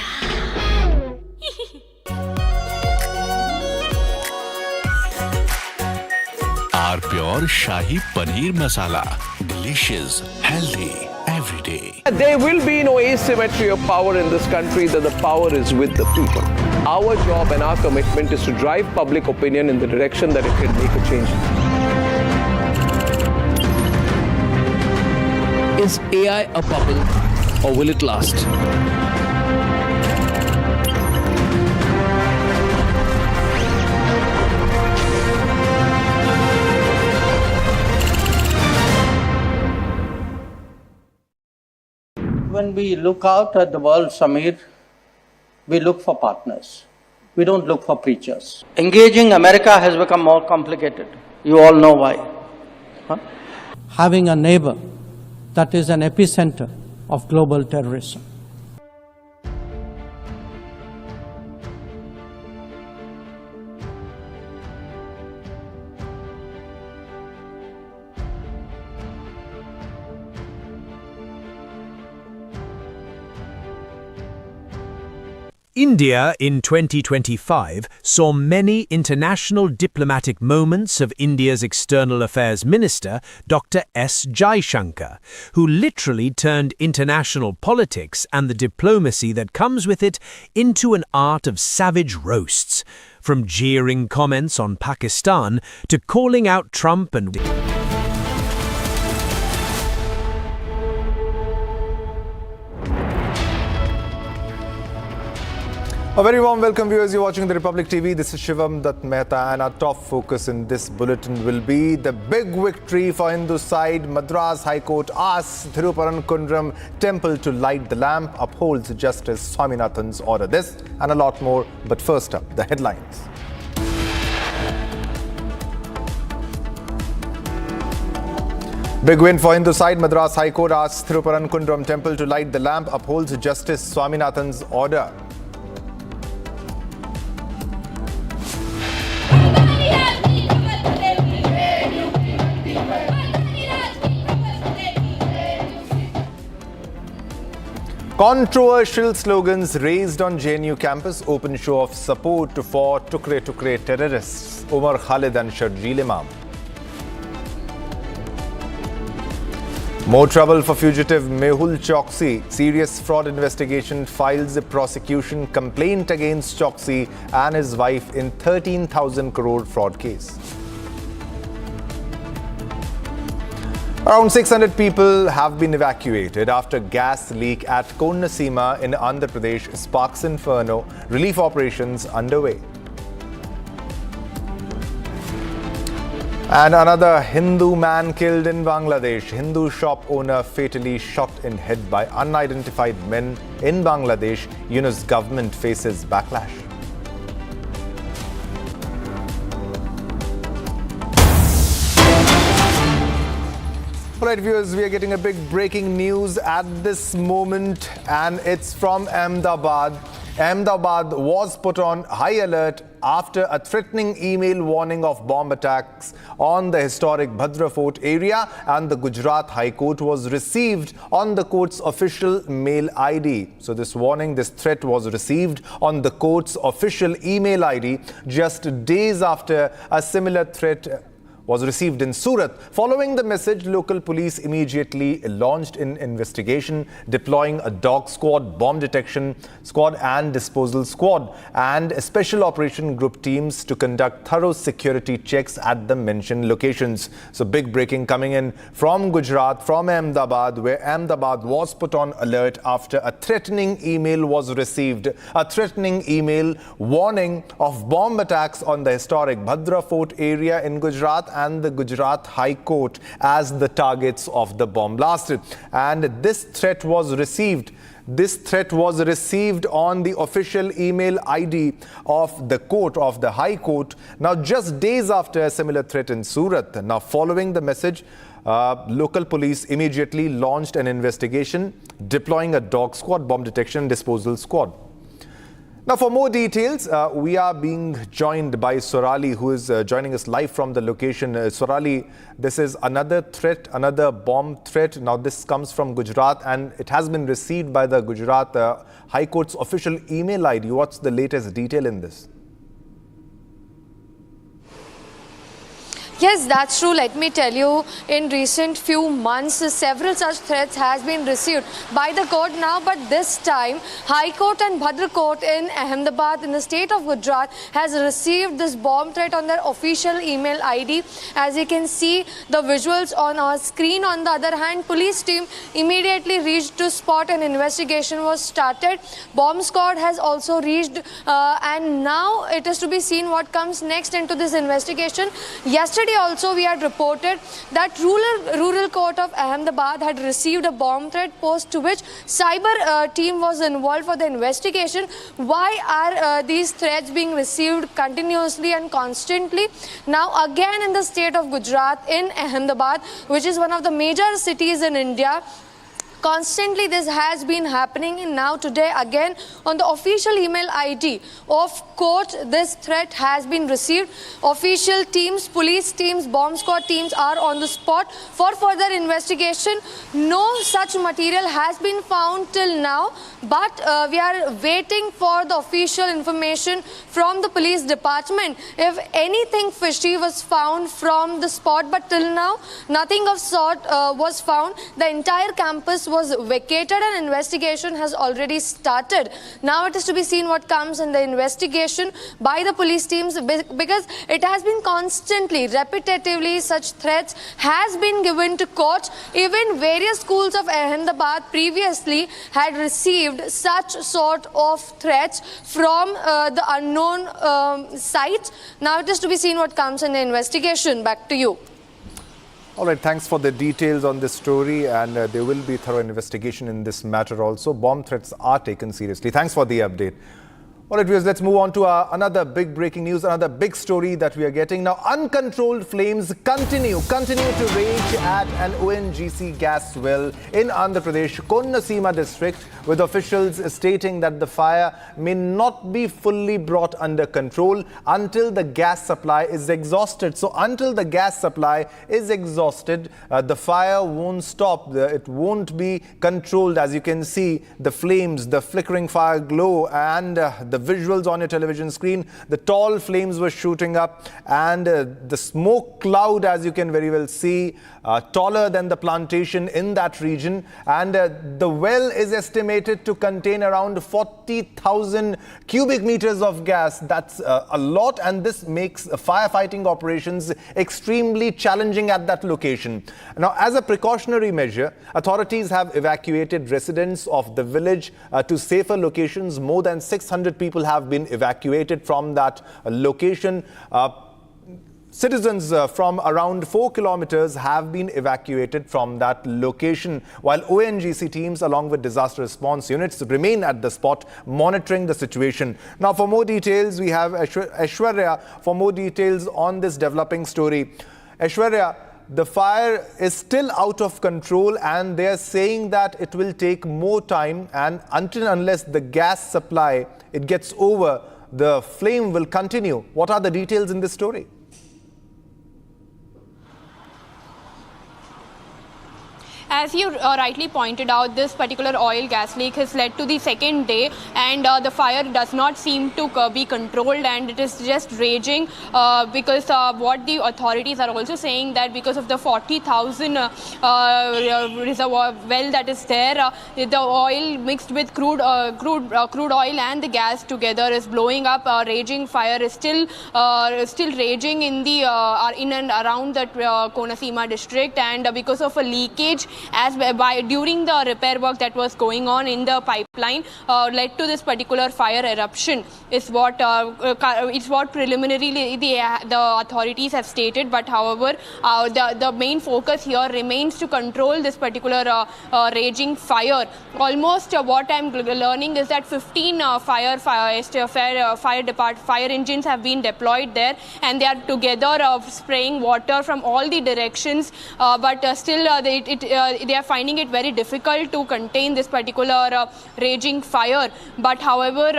R pure shahi paneer masala, delicious, healthy, everyday. There will be no asymmetry of power in this country, that the power is with the people. Our job and our commitment is to drive public opinion in the direction that it can make a change. Is AI a bubble or will it last? When we look out at the world, Samir, we look for partners. We don't look for preachers. Engaging America has become more complicated. You all know why. Having a neighbor that is an epicenter of global terrorism. India in 2025 saw many international diplomatic moments of India's External Affairs Minister, Dr. S. Jaishankar, who literally turned international politics and the diplomacy that comes with it into an art of savage roasts, from jeering comments on Pakistan to calling out Trump and... A very warm welcome, viewers. You're watching the Republic TV. This is Shivam Dutt Mehta, and our top focus in this bulletin will be the big victory for Hindu side. Madras High Court asks Thiruparankunram Temple to light the lamp, upholds Justice Swaminathan's order. This and a lot more. But first up, the headlines. Big win for Hindu side. Madras High Court asks Thiruparankunram Temple to light the lamp, upholds Justice Swaminathan's order. Controversial slogans raised on JNU campus, open show of support for Tukre Tukre terrorists, Umar Khalid and Sharjeel Imam. More trouble for fugitive Mehul Choksi. Serious fraud investigation files a prosecution complaint against Choksi and his wife in 13,000 crore fraud case. Around 600 people have been evacuated after gas leak at Konnasima in Andhra Pradesh sparks inferno. Relief operations underway. And another Hindu man killed in Bangladesh. Hindu shop owner fatally shot in head by unidentified men in Bangladesh. Yunus government faces backlash. All right, viewers, we are getting a big breaking news at this moment, and it's from Ahmedabad. Ahmedabad was put on high alert after a threatening email warning of bomb attacks on the historic Bhadra Fort area, and the Gujarat High Court was received on the court's official mail ID. So this warning, this threat was received on the court's official email ID just days after a similar threat was received in Surat. Following the message, local police immediately launched an investigation, deploying a dog squad, bomb detection squad and disposal squad, and special operation group teams to conduct thorough security checks at the mentioned locations. So big breaking coming in from Gujarat, from Ahmedabad, where Ahmedabad was put on alert after a threatening email was received. A threatening email warning of bomb attacks on the historic Bhadra Fort area in Gujarat and the Gujarat High Court as the targets of the bomb blast. And this threat was received. This threat was received on the official email ID of the court, of the High Court. Now, just days after a similar threat in Surat. Now, following the message, local police immediately launched an investigation, deploying a dog squad, bomb detection, disposal squad. Now, for more details, we are being joined by Sorali, who is joining us live from the location. Sorali, this is another threat, another bomb threat. Now, this comes from Gujarat and it has been received by the Gujarat High Court's official email ID. What's the latest detail in this? Yes, that's true. Let me tell you, in recent few months, several such threats has been received by the court now, but this time, High Court and Bhadra Court in Ahmedabad in the state of Gujarat has received this bomb threat on their official email ID. As you can see the visuals on our screen. On the other hand, police team immediately reached to spot and investigation was started. Bomb squad has also reached and now it is to be seen what comes next into this investigation. Yesterday also we had reported that rural court of Ahmedabad had received a bomb threat, post to which cyber team was involved for the investigation. Why are these threats being received continuously and constantly? Now again in the state of Gujarat, in Ahmedabad, which is one of the major cities in India, constantly this has been happening, and now today again on the official email ID of court this threat has been received. Official teams, police teams, bomb squad teams are on the spot for further investigation. No such material has been found till now, but we are waiting for the official information from the police department if anything fishy was found from the spot, but till now nothing of sort was found. The entire campus was vacated and investigation has already started. Now it is to be seen what comes in the investigation by the police teams, because it has been constantly, repetitively, such threats has been given to court. Even various schools of Ahmedabad previously had received such sort of threats from the unknown sites. Now it is to be seen what comes in the investigation. Back to you. All right, thanks for the details on this story, and there will be thorough investigation in this matter also. Bomb threats are taken seriously. Thanks for the update. All right, viewers, let's move on to another big breaking news, another big story that we are getting. Now, uncontrolled flames continue to rage at an ONGC gas well in Andhra Pradesh, Konaseema district, with officials stating that the fire may not be fully brought under control until the gas supply is exhausted. So until the gas supply is exhausted, the fire won't stop. It won't be controlled. As you can see, the flames, the flickering fire glow, and the visuals on your television screen, the tall flames were shooting up, and the smoke cloud, as you can very well see, taller than the plantation in that region. And the well is estimated to contain around 40,000 cubic meters of gas. That's a lot, and this makes firefighting operations extremely challenging at that location. Now, as a precautionary measure, authorities have evacuated residents of the village to safer locations. More than 600 people have been evacuated from that location. Citizens from around 4 kilometers have been evacuated from that location, while ONGC teams along with disaster response units remain at the spot monitoring the situation. Now, for more details, we have Aishwarya for more details on this developing story. Aishwarya, the fire is still out of control, and they are saying that it will take more time, and unless the gas supply it gets over, the flame will continue. What are the details in this story? As you rightly pointed out, this particular oil gas leak has led to the second day, and the fire does not seem to be controlled, and it is just raging because what the authorities are also saying, that because of the 40,000 reservoir well that is there, the oil mixed with crude oil and the gas together is blowing up. Raging fire is still raging in the in and around the Konaseema district, and because of a leakage during the repair work that was going on in the pipeline, led to this particular fire eruption. Is what preliminarily the authorities have stated. But however, the main focus here remains to control this particular raging fire. Almost what I'm learning is that 15 fire engines have been deployed there, and they are together spraying water from all the directions. But still, they are finding it very difficult to contain this particular raging fire. But however,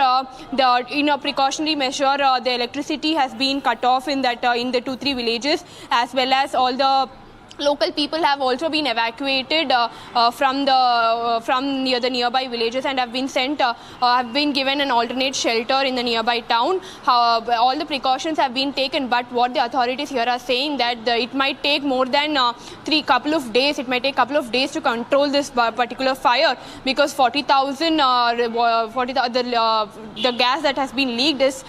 in a precautionary measure, the electricity has been cut off in the 2-3 villages, as well as all the local people have also been evacuated from the nearby villages, and have been given an alternate shelter in the nearby town. All the precautions have been taken, but what the authorities here are saying, that it might take more than couple of days. It might take a couple of days to control this particular fire, because 40,000 the gas that has been leaked is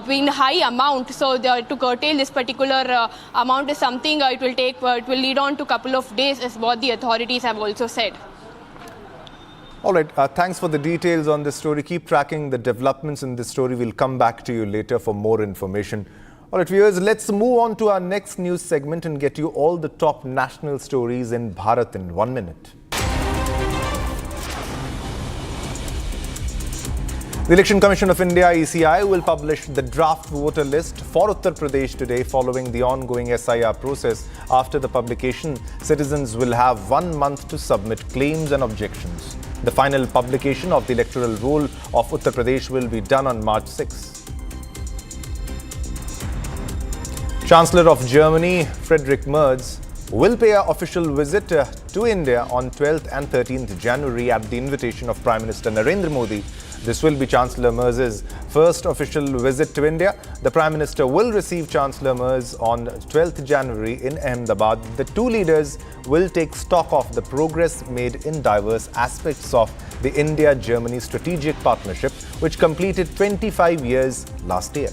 been high amount. So to curtail this particular amount is something it will lead on to a couple of days, is what the authorities have also said. All right, thanks for the details on this story. Keep tracking the developments in this story. We'll come back to you later for more information. All right, viewers, let's move on to our next news segment and get you all the top national stories in Bharat in 1 minute. The Election Commission of India, ECI, will publish the draft voter list for Uttar Pradesh today, following the ongoing SIR process. After the publication, citizens will have 1 month to submit claims and objections. The final publication of the electoral roll of Uttar Pradesh will be done on March 6. Chancellor of Germany, Friedrich Merz, will pay an official visit to India on 12th and 13th January at the invitation of Prime Minister Narendra Modi. This will be Chancellor Merz's first official visit to India. The Prime Minister will receive Chancellor Merz on 12th January in Ahmedabad. The two leaders will take stock of the progress made in diverse aspects of the India-Germany strategic partnership, which completed 25 years last year.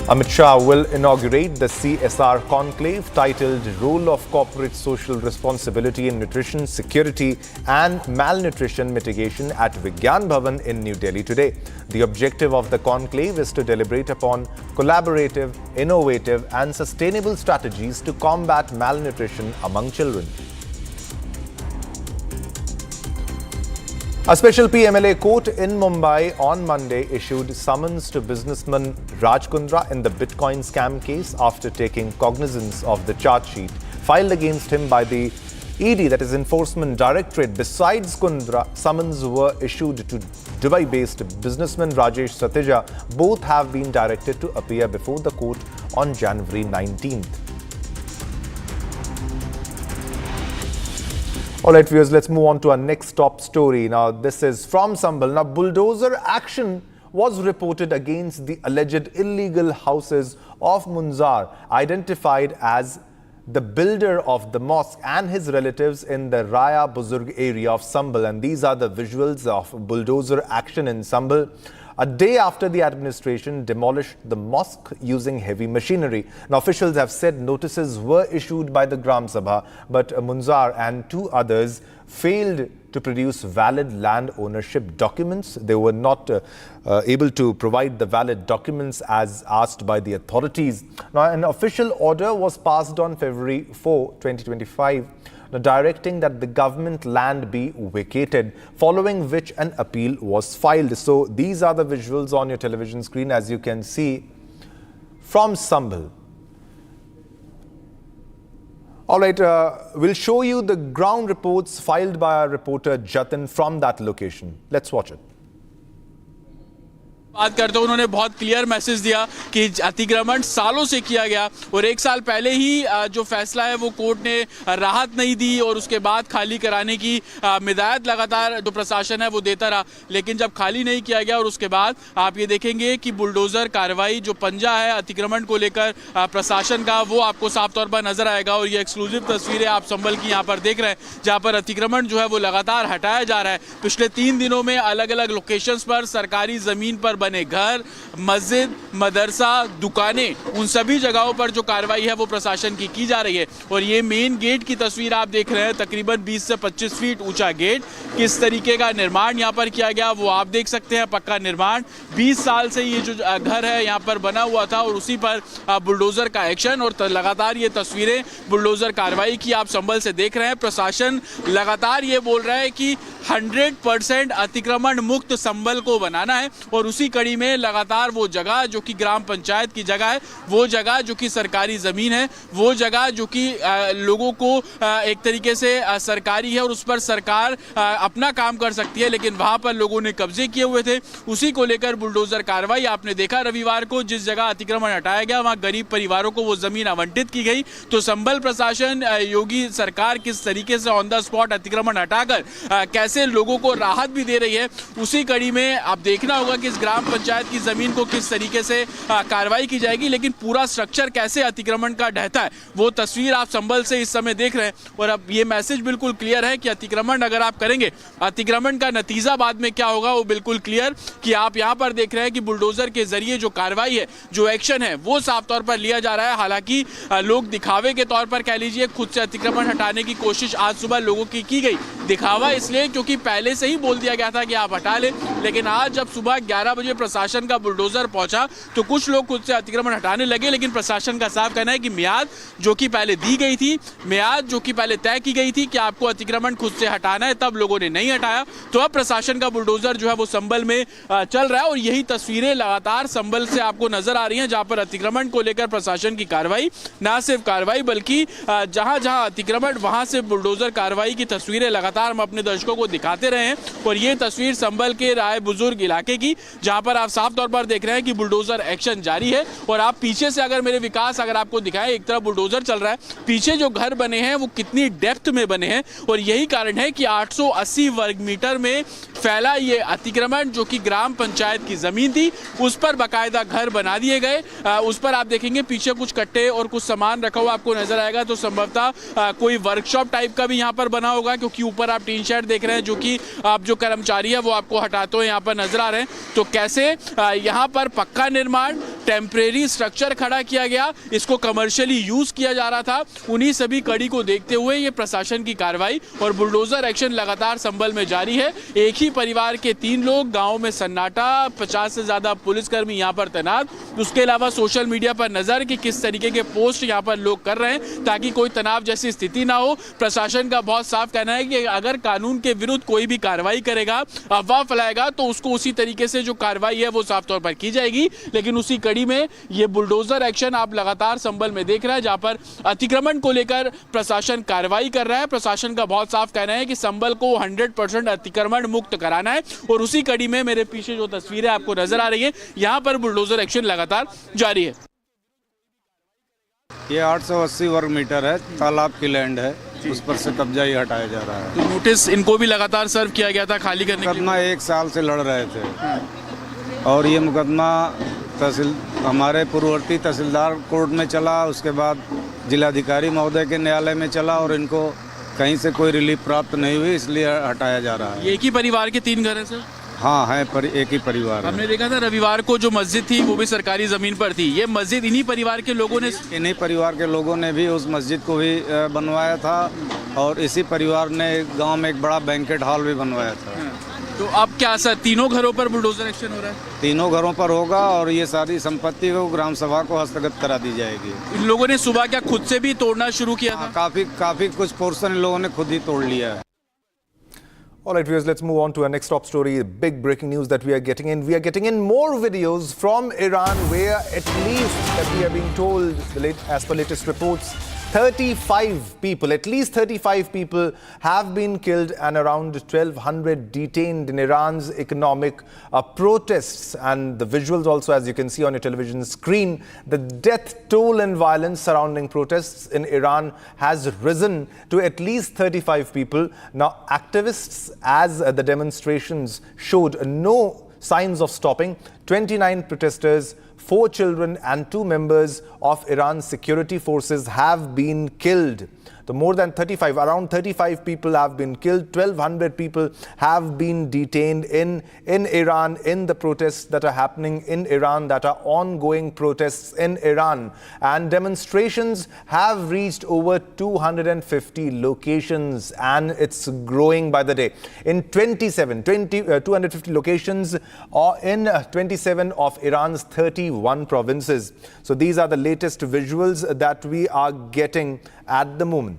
Amit Shah will inaugurate the CSR conclave titled Role of Corporate Social Responsibility in Nutrition, Security and Malnutrition Mitigation at Vigyan Bhavan in New Delhi today. The objective of the conclave is to deliberate upon collaborative, innovative and sustainable strategies to combat malnutrition among children. A special PMLA court in Mumbai on Monday issued summons to businessman Raj Kundra in the Bitcoin scam case after taking cognizance of the charge sheet filed against him by the ED, that is Enforcement Directorate. Besides Kundra, summons were issued to Dubai-based businessman Rajesh Satija. Both have been directed to appear before the court on January 19th. All right, viewers, let's move on to our next top story. Now, this is from Sambal. Now, bulldozer action was reported against the alleged illegal houses of Munzar, identified as the builder of the mosque and his relatives in the Raya Buzurg area of Sambal. And these are the visuals of bulldozer action in Sambal. A day after the administration demolished the mosque using heavy machinery. Now, officials have said notices were issued by the Gram Sabha, but Munzar and two others failed to produce valid land ownership documents. They were not able to provide the valid documents as asked by the authorities. Now, an official order was passed on February 4, 2025. Directing that the government land be vacated, following which an appeal was filed. So these are the visuals on your television screen, as you can see from Sambal. All right, we'll show you the ground reports filed by our reporter Jatin from that location. Let's watch it. बात करते हैं, उन्होंने बहुत clear message दिया कि अतिक्रमण सालों से किया गया और एक साल पहले ही जो फैसला है वो कोर्ट ने राहत नहीं दी और उसके बाद खाली कराने की हिदायत लगातार जो प्रशासन है वो देता रहा, लेकिन जब खाली नहीं किया गया और उसके बाद आप ये देखेंगे कि बुलडोजर कार्रवाई जो पंजा है अतिक्रमण को लेकर प्रशासन का वो आपको साफ तौर पर नजर आएगा। और ये एक्सक्लूसिव तस्वीरें आप संभल की यहाँ पर देख रहे हैं, जहाँ पर अतिक्रमण जो है वो लगातार हटाया जा रहा है। पिछले 3 दिनों में अलग अलग लोकेशंस पर सरकारी जमीन पर बने घर, मस्जिद, मदरसा, दुकानें, उन सभी जगहों पर जो कार्रवाई है वो प्रशासन की जा रही है। और ये मेन गेट की तस्वीर आप देख रहे हैं, तकरीबन 20 से 25 फीट ऊंचा गेट, किस तरीके का निर्माण यहाँ पर किया गया वो आप देख सकते हैं। पक्का निर्माण, 20 साल से ये जो घर है यहाँ पर बना हुआ था और उसी पर बुलडोजर का एक्शन और लगातार ये तस्वीरें बुलडोजर कार्रवाई की आप संभल से देख रहे हैं। प्रशासन लगातार ये बोल रहा है कि 100% अतिक्रमण मुक्त संभल को बनाना है और उसी कड़ी में लगातार वो जगह जो कि ग्राम पंचायत की जगह है, वो जगह जो कि सरकारी जमीन है, वो जगह जो कि लोगों को एक तरीके से सरकारी है और उस पर सरकार अपना काम कर सकती है, लेकिन वहां पर लोगों ने कब्जे किए हुए थे। उसी को लेकर बुलडोजर कार्रवाई आपने देखा रविवार को, जिस जगह अतिक्रमण हटाया गया वहां गरीब परिवारों को वो जमीन आवंटित की गई। तो संभल प्रशासन, योगी सरकार किस तरीके से ऑन द स्पॉट अतिक्रमण हटाकर कैसे लोगों को राहत भी दे रही है, उसी कड़ी में आप देखना होगा कि इस ग्राम पंचायत की जमीन को किस तरीके से कार्रवाई की जाएगी, लेकिन पूरा स्ट्रक्चर कैसे अतिक्रमण का ढहता है वो तस्वीर आप संभल से इस समय देख रहे हैं। और अब ये मैसेज बिल्कुल क्लियर है कि अतिक्रमण अगर आप करेंगे, अतिक्रमण का नतीजा बाद में क्या होगा वो बिल्कुल क्लियर कि आप यहाँ पर देख रहे हैं कि बुलडोजर के जरिए जो कार्रवाई है, जो एक्शन है वो साफ तौर पर लिया जा रहा है। हालांकि लोग दिखावे के तौर पर कह लीजिए खुद से अतिक्रमण हटाने की कोशिश आज सुबह लोगों की गई। दिखावा इसलिए क्योंकि पहले से ही बोल दिया गया था कि आप हटा लें, लेकिन आज जब सुबह 11 बजे प्रशासन का बुलडोजर पहुंचा तो कुछ लोग खुद से अतिक्रमण हटाने लगे, लेकिन प्रशासन का साफ कहना है कि मियाद जो कि पहले दी गई थी, मियाद जो कि पहले तय की गई थी कि आपको अतिक्रमण खुद से हटाना है, तब लोगों ने नहीं हटाया। तो अब प्रशासन का बुलडोजर जो है वो संभल में चल रहा है और यही तस्वीरें लगातार संभल से आपको नजर आ रही हैं, जहां पर अतिक्रमण को लेकर प्रशासन की कार्रवाई, ना सिर्फ कार्रवाई बल्कि जहां जहां अतिक्रमण वहां से बुलडोजर कार्रवाई की तस्वीरें लगातार हम अपने दर्शकों को दिखाते रहे हैं। और ये तस्वीर संभल के राय बुजुर्ग इलाके की, जहां पर आप साफ तौर पर देख रहे हैं कि बुलडोजर एक्शन जारी है। और आप पीछे से अगर मेरे विकास अगर आपको दिखाएं, एक तरफ बुलडोजर चल रहा है, पीछे जो घर बने हैं वो कितनी डेप्थ में बने हैं और यही कारण है कि 880 वर्ग मीटर में फैला ये अतिक्रमण जो कि ग्राम पंचायत की जमीन थी, उस पर बाकायदा घर बना दिए गए। उस पर आप देखेंगे पीछे कुछ कट्टे और कुछ सामान रखा हुआ आपको नजर आएगा, तो संभवतः कोई वर्कशॉप टाइप का भी यहाँ पर बना होगा, क्योंकि ऊपर आप टीन शेड देख रहे हैं जो कि आप जो कर्मचारी है वो आपको हटाते हुए यहाँ पर नजर आ रहे हैं। तो कैसे यहाँ पर पक्का निर्माण, टेम्परेरी स्ट्रक्चर खड़ा किया गया, इसको कमर्शियली यूज किया जा रहा था। उन्हीं सभी कड़ी को देखते हुए ये प्रशासन की कार्रवाई और बुलडोजर एक्शन लगातार संभल में जारी है। एक ही परिवार के 3 लोग, गांव में सन्नाटा, 50 से ज्यादा पुलिसकर्मी यहां पर तैनात। उसके अलावा सोशल मीडिया पर नजर कि किस तरीके के पोस्ट यहां पर लोग कर रहे हैं ताकि कोई तनाव जैसी स्थिति ना हो। प्रशासन का बहुत साफ कहना है कि अगर कानून के विरुद्ध कोई भी कार्रवाई करेगा, अफवाह फैलाएगा, तो उसको उसी तरीके से जो कार्रवाई है वो साफ तौर पर की जाएगी। लेकिन उसी कड़ी में ये बुलडोजर एक्शन आप लगातार संभल में देख रहे हैं, जहां पर अतिक्रमण को लेकर प्रशासन कार्रवाई कर रहा है। प्रशासन का बहुत साफ कहना है कि संभल को 100% अतिक्रमण मुक्त कराना है और उसी कड़ी में मेरे पीछे जो तस्वीरें आपको नजर आ रही है, यहां पर बुलडोजर एक्शन लगातार जारी है। ये 880 वर्ग मीटर है, तालाब की लैंड है, उस पर से कब्जा ही हटाया जा रहा है। तो नोटिस इनको भी लगातार सर्व किया गया था खाली करने के लिए? मुकदमा 1 साल से लड़ रहे थे और ये मुकदमा हमारे पूर्ववर्ती तहसीलदार कोर्ट में चला, उसके बाद जिलाधिकारी महोदय के न्यायालय में चला और इनको कहीं से कोई रिलीफ प्राप्त नहीं हुई, इसलिए हटाया जा रहा है। एक ही परिवार के 3 घर हैं सर? हाँ है, पर एक ही परिवार। हमने देखा था रविवार को जो मस्जिद थी वो भी सरकारी जमीन पर थी। ये मस्जिद इन्हीं परिवार के लोगों ने भी उस मस्जिद को भी बनवाया था और इसी परिवार ने गांव में एक बड़ा बैंकेट हॉल भी बनवाया था। तो अब क्या सर, तीनों घरों पर बुलडोजर एक्शन हो रहा है? तीनों घरों पर होगा और ये सारी संपत्ति को ग्राम सभा को हस्तगत करा दी जाएगी। इन लोगों ने सुबह क्या खुद से भी तोड़ना शुरू किया था? काफी कुछ पोर्शन इन लोगों ने खुद ही तोड़ लिया है। All right, viewers, let's move on to our next top story. Big breaking news that we are getting in. We are getting in more videos from Iran where at least, that we are being told, as per latest reports, 35 people, at least 35 people have been killed and around 1,200 detained in Iran's economic protests. And the visuals also, as you can see on your television screen, the death toll and violence surrounding protests in Iran has risen to at least 35 people. Now, activists, as the demonstrations showed no signs of stopping, 29 protesters, 4 children and 2 members of Iran's security forces have been killed. So more than 35, around 35 people have been killed. 1,200 people have been detained in Iran in the protests that are happening in Iran, that are ongoing protests in Iran. And demonstrations have reached over 250 locations and it's growing by the day. In 250 locations or in 27 of Iran's 31 provinces. So these are the latest visuals that we are getting at the moment.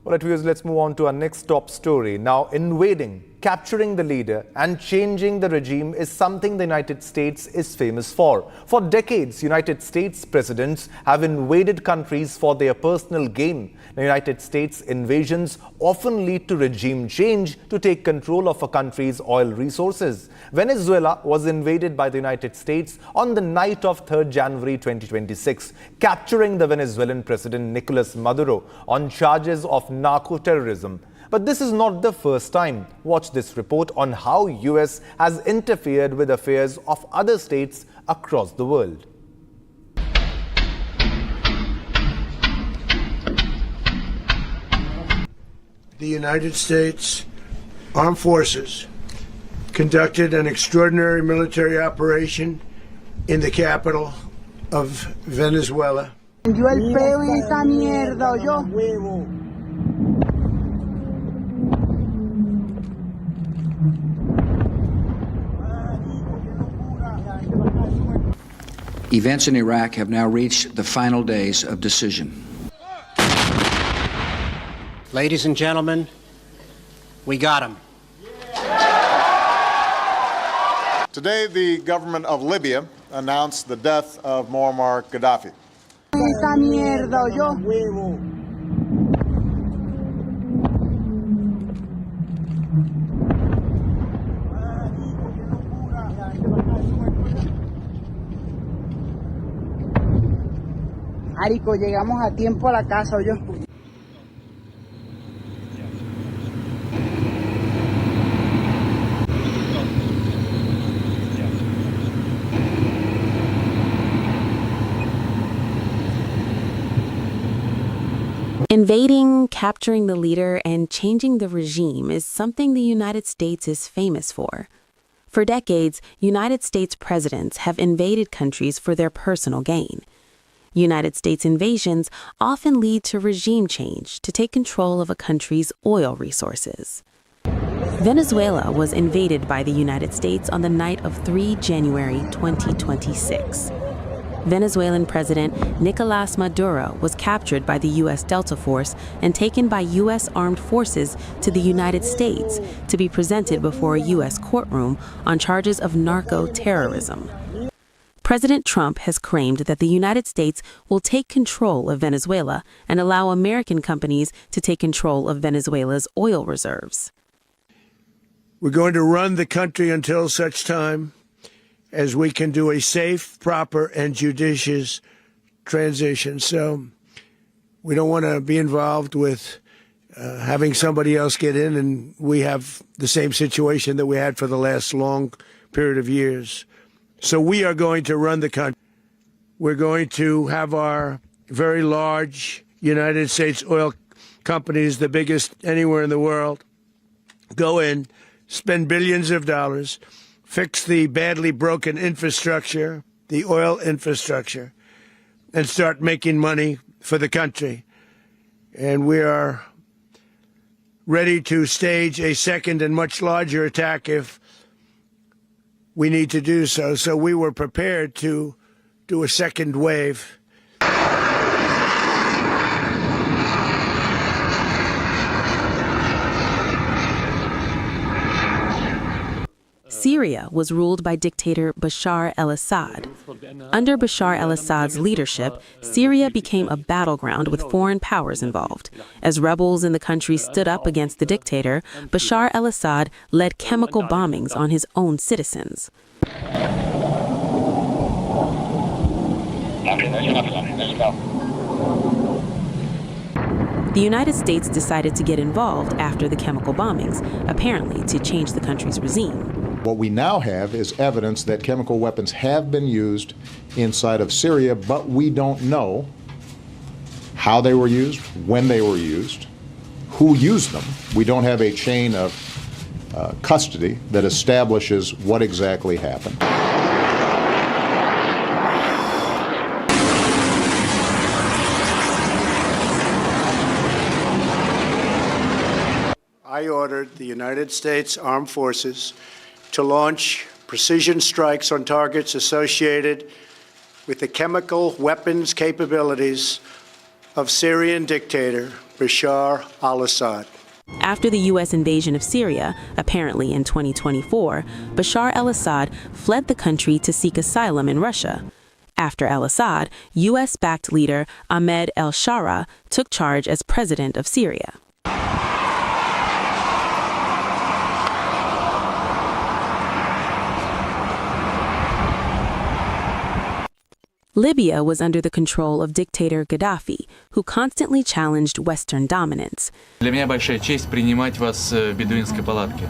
All right, viewers, let's move on to our next top story. Now, invading, capturing the leader and changing the regime is something the United States is famous for. For decades, United States presidents have invaded countries for their personal gain. The United States invasions often lead to regime change to take control of a country's oil resources. Venezuela was invaded by the United States on the night of 3rd January 2026, capturing the Venezuelan president Nicolas Maduro on charges of narco-terrorism. But this is not the first time. Watch this report on how US has interfered with affairs of other states across the world. The United States Armed Forces conducted an extraordinary military operation in the capital of Venezuela. Yo el peo en esta mierda, yo. Events in Iraq have now reached the final days of decision. Ladies and gentlemen, we got him. Today, the government of Libya announced the death of Muammar Gaddafi. Esta mierda, yo. Arico, llegamos a tiempo a la casa, yo. Invading, capturing the leader, and changing the regime is something the United States is famous for. For decades, United States presidents have invaded countries for their personal gain. United States invasions often lead to regime change to take control of a country's oil resources. Venezuela was invaded by the United States on the night of 3 January 2026. Venezuelan President Nicolás Maduro was captured by the U.S. Delta Force and taken by U.S. armed forces to the United States to be presented before a U.S. courtroom on charges of narco-terrorism. President Trump has claimed that the United States will take control of Venezuela and allow American companies to take control of Venezuela's oil reserves. We're going to run the country until such time as we can do a safe, proper, and judicious transition. So we don't want to be involved with having somebody else get in, and we have the same situation that we had for the last long period of years. So we are going to run the country. We're going to have our very large United States oil companies, the biggest anywhere in the world, go in, spend billions of dollars, fix the badly broken infrastructure, the oil infrastructure, and start making money for the country. And we are ready to stage a second and much larger attack if we need to do so. So we were prepared to do a second wave. Syria was ruled by dictator Bashar al-Assad. Under Bashar al-Assad's leadership, Syria became a battleground with foreign powers involved. As rebels in the country stood up against the dictator, Bashar al-Assad led chemical bombings on his own citizens. The United States decided to get involved after the chemical bombings, apparently to change the country's regime. What we now have is evidence that chemical weapons have been used inside of Syria, but we don't know how they were used, when they were used, who used them. We don't have a chain of custody that establishes what exactly happened. I ordered the United States Armed Forces to launch precision strikes on targets associated with the chemical weapons capabilities of Syrian dictator Bashar al-Assad. After the U.S. invasion of Syria, apparently in 2024, Bashar al-Assad fled the country to seek asylum in Russia. After al-Assad, U.S.-backed leader Ahmed al-Shara took charge as president of Syria. Libya was under the control of dictator Gaddafi, who constantly challenged Western dominance. Для меня большая честь принимать вас в бедуинской палатке.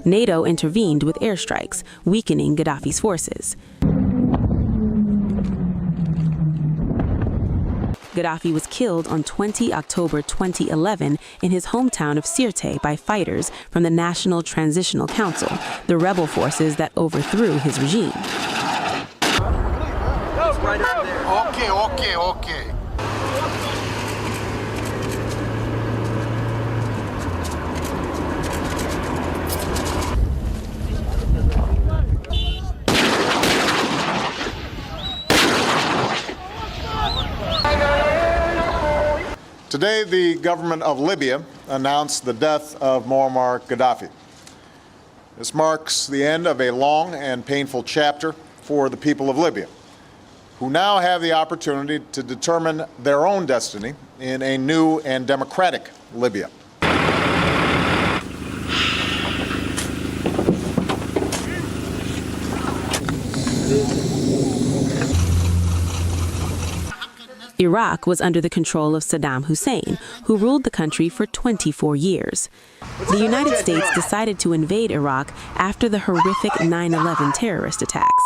NATO intervened with airstrikes, weakening Gaddafi's forces. Gaddafi was killed on 20 October 2011 in his hometown of Sirte by fighters from the National Transitional Council, the rebel forces that overthrew his regime. Okay. Today, the government of Libya announced the death of Muammar Gaddafi. This marks the end of a long and painful chapter for the people of Libya, who now have the opportunity to determine their own destiny in a new and democratic Libya. Iraq was under the control of Saddam Hussein, who ruled the country for 24 years. The United States decided to invade Iraq after the horrific 9/11 terrorist attacks.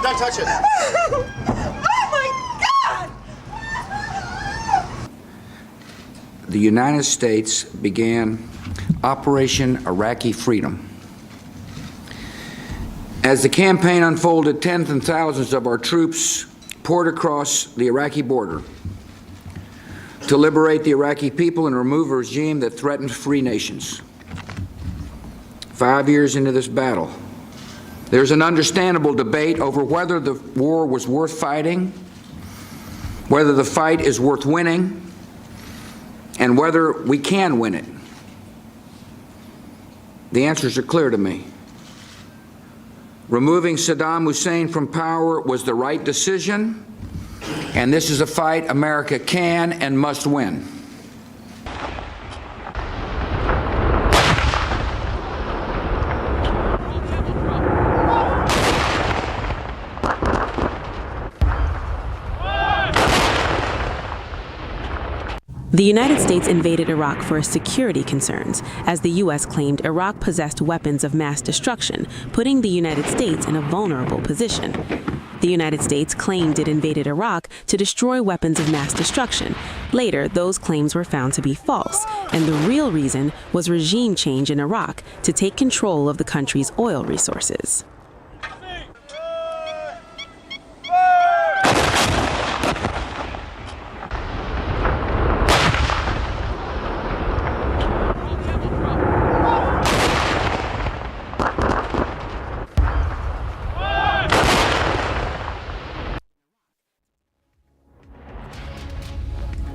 Don't touch it. Oh my God! the United States began Operation Iraqi Freedom. As the campaign unfolded, tens and thousands of our troops poured across the Iraqi border to liberate the Iraqi people and remove a regime that threatened free nations. 5 years into this battle, there's an understandable debate over whether the war was worth fighting, whether the fight is worth winning, and whether we can win it. The answers are clear to me. Removing Saddam Hussein from power was the right decision, and this is a fight America can and must win. The United States invaded Iraq for security concerns, as the U.S. claimed Iraq possessed weapons of mass destruction, putting the United States in a vulnerable position. The United States claimed it invaded Iraq to destroy weapons of mass destruction. Later, those claims were found to be false, and the real reason was regime change in Iraq to take control of the country's oil resources.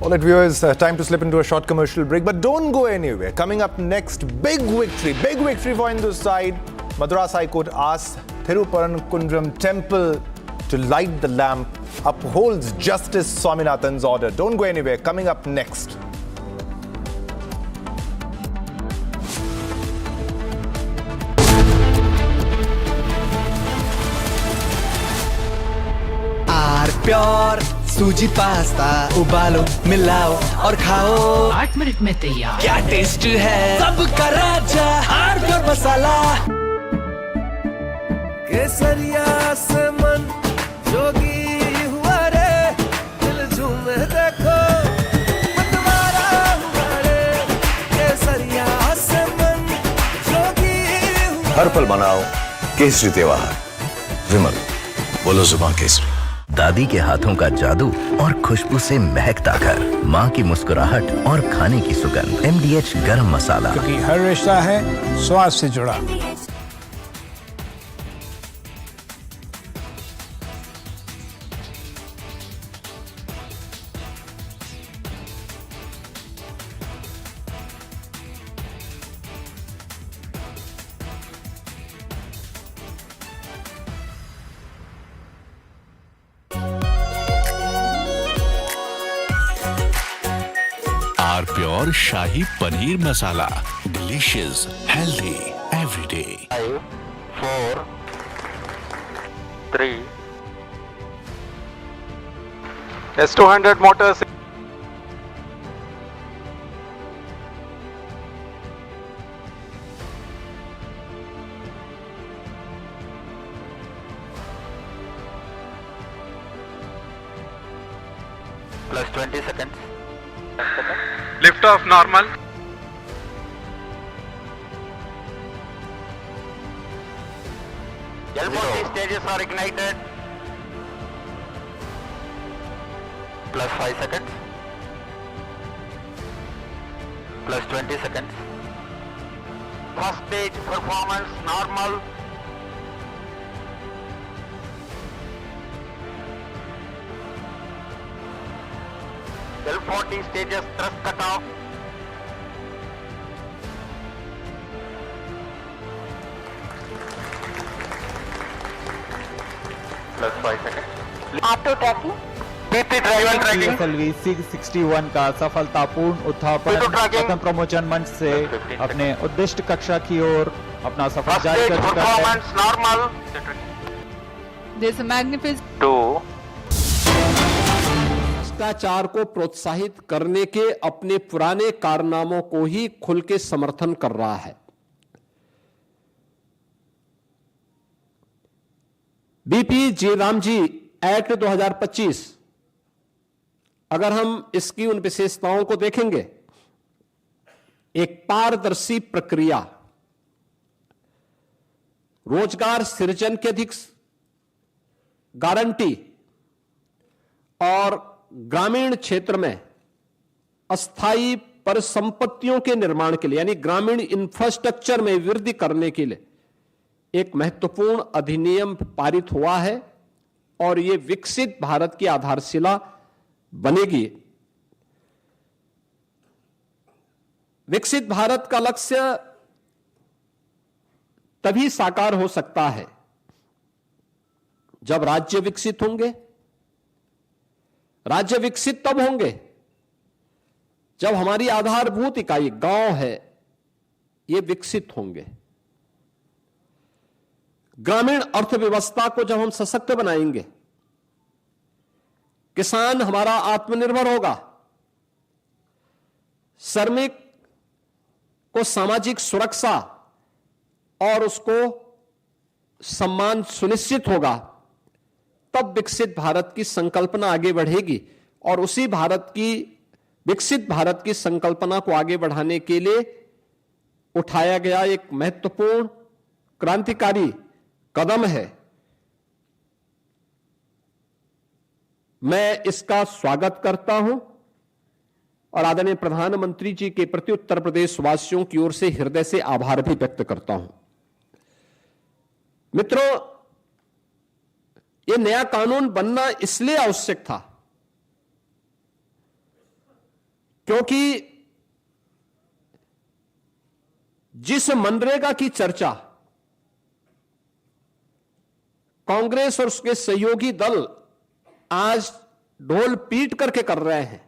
All right, viewers, time to slip into a short commercial break, but don't go anywhere. Coming up next, big victory for Hindu side. Madras High Court asks Thiruparankunram Temple to light the lamp, upholds Justice Swaminathan's order. Don't go anywhere. Coming up next. Pure सूजी pasta उबालो मिलाओ और खाओ 8 minute में तैयार क्या taste है सबका राजा आर प्योर मसाला केसरिया से मन जोगी हुआ रे दिल झूमे देखो मतवारा हुआ रे केसरिया से मन जोगी हुआ हर पल मनाओ केसरी त्योहार विमल बोलो जुबान केसरी दादी के हाथों का जादू और खुशबू से महकता घर, माँ की मुस्कुराहट और खाने की सुगंध। MDH गरम मसाला, क्योंकि हर रिश्ता है स्वाद से जुड़ा। Pure shahi paneer masala, delicious, healthy every day. 5, 4, 3 S200 motors plus 20 seconds. Lift off normal. L40 stages are ignited. Plus 5 seconds. Plus 20 seconds. First stage performance normal. L40 stages thrust cut off. Plus 5 seconds. Auto tracking. PP driver tracking. SLV 661 का सफलतापूर्ण उत्थापन प्रथम प्रमोचन मंच से अपने उद्दिष्ट कक्षा की ओर अपना सफर जारी कर चुका है। Normal. There's a magnificent 2 भ्रष्टाचार को प्रोत्साहित करने के अपने पुराने कारनामों को ही खुल के समर्थन कर रहा है। बीपी जी रामजी एक्ट 2025, अगर हम इसकी उन विशेषताओं को देखेंगे एक पारदर्शी प्रक्रिया, रोजगार सृजन की अधिक गारंटी और ग्रामीण क्षेत्र में अस्थायी परिसंपत्तियों के निर्माण के लिए यानी ग्रामीण इंफ्रास्ट्रक्चर में वृद्धि करने के लिए एक महत्वपूर्ण अधिनियम पारित हुआ है और यह विकसित भारत की आधारशिला बनेगी। विकसित भारत का लक्ष्य तभी साकार हो सकता है जब राज्य विकसित होंगे। राज्य विकसित तब होंगे जब हमारी आधारभूत इकाई गांव है ये विकसित होंगे। ग्रामीण अर्थव्यवस्था को जब हम सशक्त बनाएंगे, किसान हमारा आत्मनिर्भर होगा, श्रमिक को सामाजिक सुरक्षा और उसको सम्मान सुनिश्चित होगा, तब विकसित भारत की संकल्पना आगे बढ़ेगी। और उसी विकसित भारत की संकल्पना को आगे बढ़ाने के लिए उठाया गया एक महत्वपूर्ण क्रांतिकारी कदम है। मैं इसका स्वागत करता हूं और आदरणीय प्रधानमंत्री जी के प्रति उत्तर प्रदेश वासियों की ओर से हृदय से आभार भी व्यक्त करता हूं। मित्रों, यह नया कानून बनना इसलिए आवश्यक था क्योंकि जिस मनरेगा की चर्चा कांग्रेस और उसके सहयोगी दल आज ढोल पीट करके कर रहे हैं,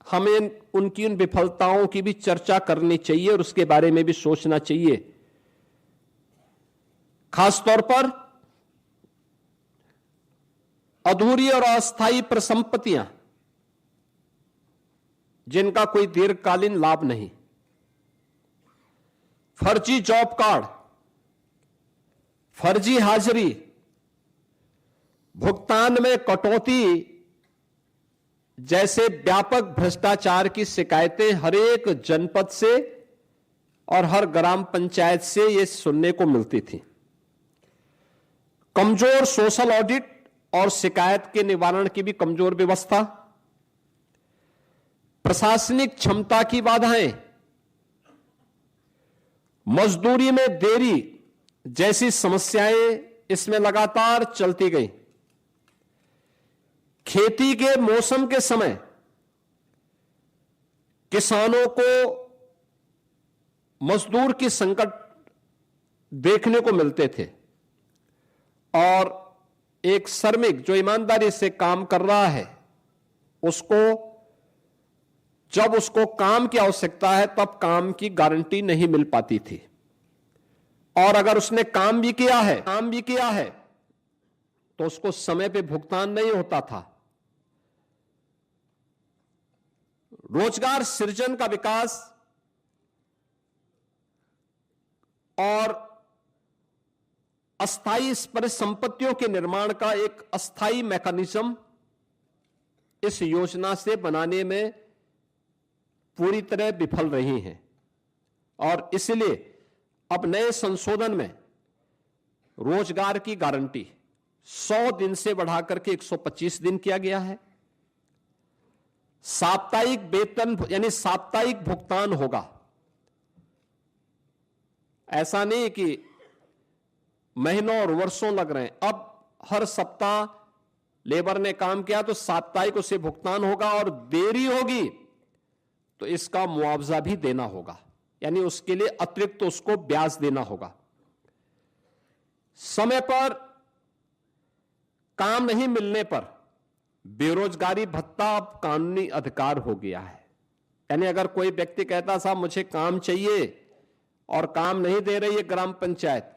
हमें उनकी उन विफलताओं की भी चर्चा करनी चाहिए और उसके बारे में भी सोचना चाहिए। खासतौर पर अधूरी और अस्थायी परिसंपत्तियां जिनका कोई दीर्घकालीन लाभ नहीं, फर्जी जॉब कार्ड, फर्जी हाजिरी, भुगतान में कटौती जैसे व्यापक भ्रष्टाचार की शिकायतें हर एक जनपद से और हर ग्राम पंचायत से ये सुनने को मिलती थी। कमजोर सोशल ऑडिट और शिकायत के निवारण की भी कमजोर व्यवस्था, प्रशासनिक क्षमता की बाधाएं, मजदूरी में देरी जैसी समस्याएं इसमें लगातार चलती गई। खेती के मौसम के समय किसानों को मजदूर की संकट देखने को मिलते थे और एक श्रमिक जो ईमानदारी से काम कर रहा है जब उसको काम की आवश्यकता है तब काम की गारंटी नहीं मिल पाती थी और अगर उसने काम भी किया है तो उसको समय पे भुगतान नहीं होता था। रोजगार सृजन का विकास और अस्थायी परिसंपत्तियों के निर्माण का एक अस्थायी मैकेनिज्म इस योजना से बनाने में पूरी तरह विफल रही हैं और इसलिए अब नए संशोधन में रोजगार की गारंटी 100 दिन से बढ़ाकर के 125 दिन किया गया है। साप्ताहिक वेतन यानी साप्ताहिक भुगतान होगा। ऐसा नहीं कि महीनों और वर्षों लग रहे हैं, अब हर सप्ताह लेबर ने काम किया तो साप्ताहिक उसे भुगतान होगा और देरी होगी तो इसका मुआवजा भी देना होगा, यानी उसके लिए अतिरिक्त उसको ब्याज देना होगा। समय पर काम नहीं मिलने पर बेरोजगारी भत्ता अब कानूनी अधिकार हो गया है। यानी अगर कोई व्यक्ति कहता साहब मुझे काम चाहिए और काम नहीं दे रही है ग्राम पंचायत,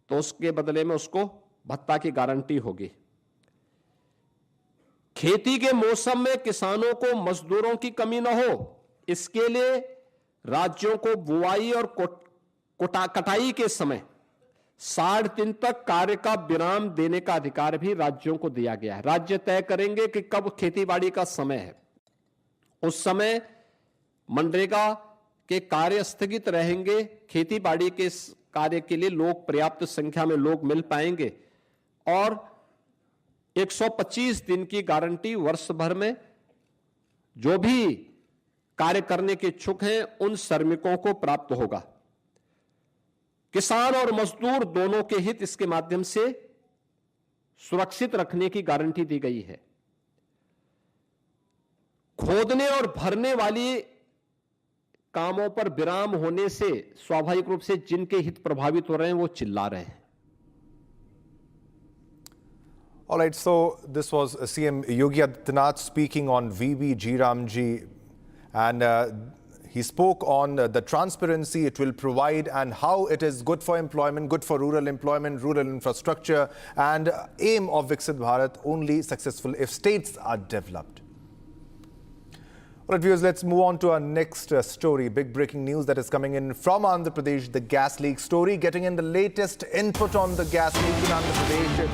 तो उसके बदले में उसको भत्ता की गारंटी होगी। खेती के मौसम में किसानों को मजदूरों की कमी न हो, इसके लिए राज्यों को बुआई और कटाई के समय 60 दिन तक कार्य का विराम देने का अधिकार भी राज्यों को दिया गया है। राज्य तय करेंगे कि कब खेतीबाड़ी का समय है, उस समय मनरेगा के कार्य स्थगित रहेंगे, खेती बाड़ी के कार्य के लिए लोग पर्याप्त संख्या में लोग मिल पाएंगे और 125 दिन की गारंटी वर्ष भर में जो भी कार्य करने के इच्छुक हैं उन श्रमिकों को प्राप्त होगा। किसान और मजदूर दोनों के हित इसके माध्यम से सुरक्षित रखने की गारंटी दी गई है। खोदने और भरने वाली कामों पर विराम होने से स्वाभाविक रूप से जिनके हित प्रभावित हो रहे हैं वो चिल्ला रहे हैं। All right, so this was CM Yogi Adityanath speaking on VB Jiramji, and he spoke on the transparency it will provide and how it is good for employment, good for rural employment, rural infrastructure, and aim of Viksit Bharat only successful if states are developed. All right, viewers, let's move on to our next story. Big breaking news that is coming in from Andhra Pradesh, the gas leak story. Getting in the latest input on the gas leak in Andhra Pradesh.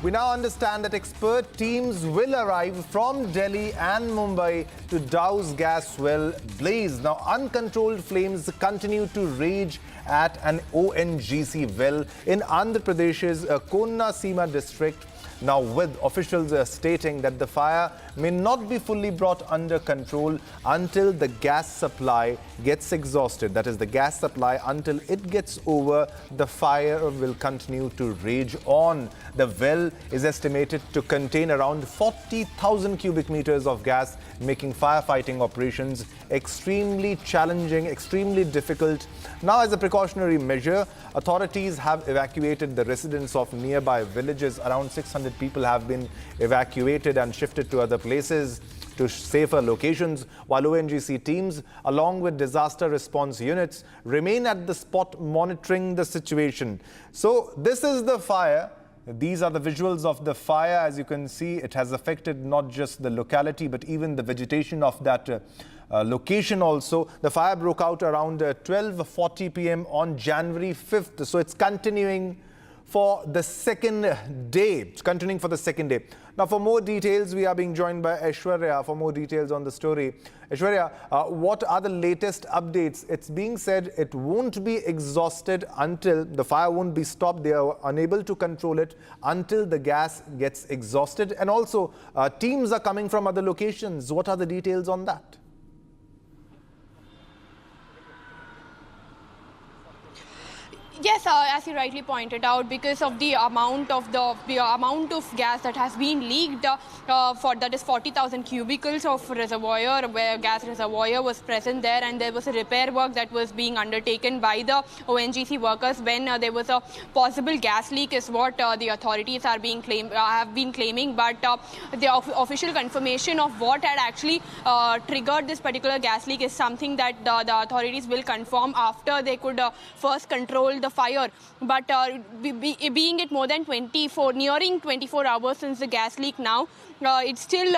We now understand that expert teams will arrive from Delhi and Mumbai to douse gas well blaze. Now, uncontrolled flames continue to rage at an ONGC well in Andhra Pradesh's Konna Seema district. Now, with officials stating that the fire may not be fully brought under control until the gas supply gets exhausted. That is, the gas supply, until it gets over, the fire will continue to rage on. The well is estimated to contain around 40,000 cubic meters of gas, making firefighting operations extremely challenging, extremely difficult. Now, as a precautionary measure, authorities have evacuated the residents of nearby villages. Around 600 people have been evacuated and shifted to other places to safer locations, while ONGC teams, along with disaster response units, remain at the spot monitoring the situation. So this is the fire. These are the visuals of the fire. As you can see, it has affected not just the locality, but even the vegetation of that location also. The fire broke out around 12:40 p.m. on January 5th. So it's continuing for the second day. It's continuing for the second day. Now, for more details, we are being joined by Aishwarya for more details on the story. Aishwarya, what are the latest updates? It's being said it won't be exhausted until the fire won't be stopped. They are unable to control it until the gas gets exhausted. And also, teams are coming from other locations. What are the details on that? Yes, as you rightly pointed out, because of the amount of gas that has been leaked, that is 40,000 cubicles of reservoir, where gas reservoir was present there, and there was a repair work that was being undertaken by the ONGC workers when there was a possible gas leak, is what the authorities have been claiming. But the official confirmation of what had actually triggered this particular gas leak is something that the authorities will confirm after they could first control the fire. But being it more than nearing 24 hours since the gas leak now, it's still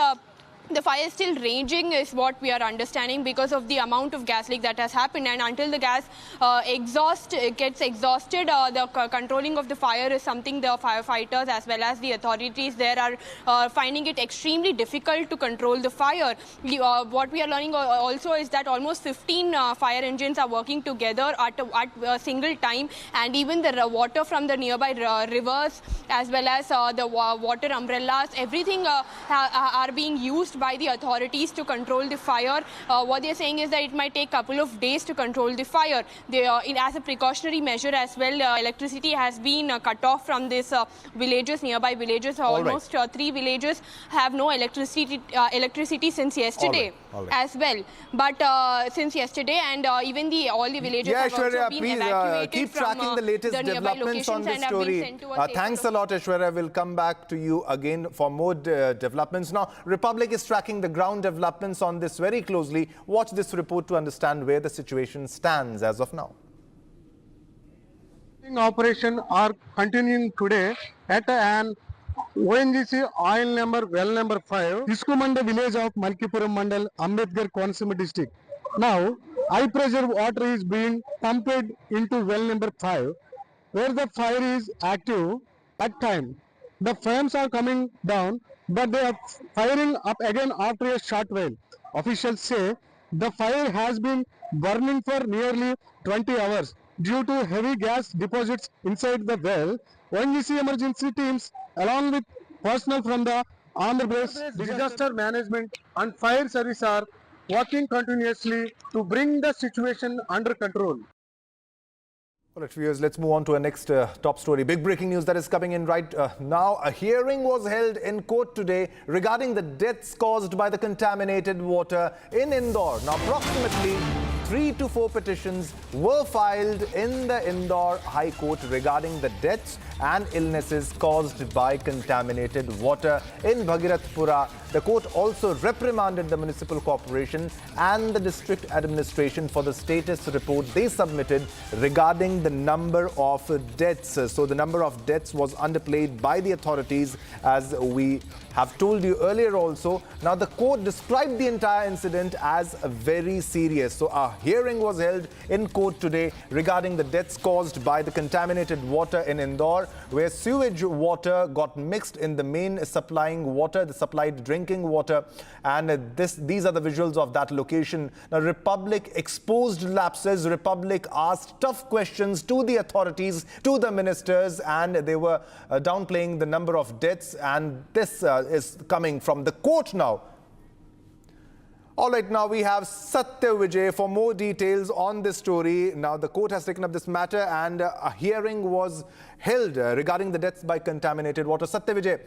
the fire is still raging, is what we are understanding, because of the amount of gas leak that has happened. And until the gas gets exhausted, the controlling of the fire is something the firefighters as well as the authorities there are finding it extremely difficult to control the fire. What we are learning also is that almost 15 fire engines are working together at a single time, and even the water from the nearby rivers as well as the water umbrellas, everything are being used by the authorities to control the fire. What they are saying is that it might take a couple of days to control the fire. As a precautionary measure as well, electricity has been cut off from these villages, nearby villages. Almost 3 villages have no electricity since yesterday as well. But since yesterday, and even all the villages have also been evacuated keep from tracking the latest the nearby developments on locations this and have been story. sent to a safer Thanks a lot, Aishwarya. We'll come back to you again for more developments. Now, Republic is tracking the ground developments on this very closely. Watch this report to understand where the situation stands as of now. Operation are continuing today at an ONGC well number 5, Iskumanda village of Malkipuram Mandal, Ambedkar Konaseema district. Now, high pressure water is being pumped into well number 5, where the fire is active at time. The flames are coming down, but they are firing up again after a short while. Officials say the fire has been burning for nearly 20 hours due to heavy gas deposits inside the well. ONGC emergency teams, along with personnel from the Andhra Pradesh Disaster Management and Fire Service, are working continuously to bring the situation under control. All right, viewers, let's move on to our next top story. Big breaking news that is coming in right now. A hearing was held in court today regarding the deaths caused by the contaminated water in Indore. Now, approximately 3 to 4 petitions were filed in the Indore High Court regarding the deaths and illnesses caused by contaminated water in Bhagirathpura. The court also reprimanded the municipal corporation and the district administration for the status report they submitted regarding the number of deaths. So the number of deaths was underplayed by the authorities, as we have told you earlier also. Now the court described the entire incident as very serious. So a hearing was held in court today regarding the deaths caused by the contaminated water in Indore, where sewage water got mixed in the main supplying water, the supplied drinking water. And these are the visuals of that location. Now, Republic exposed lapses. Republic asked tough questions to the authorities, to the ministers, and they were downplaying the number of deaths. And this is coming from the court now. All right, now we have Satya Vijay for more details on this story. Now, the court has taken up this matter and a hearing was held regarding the deaths by contaminated water. Satya Vijay,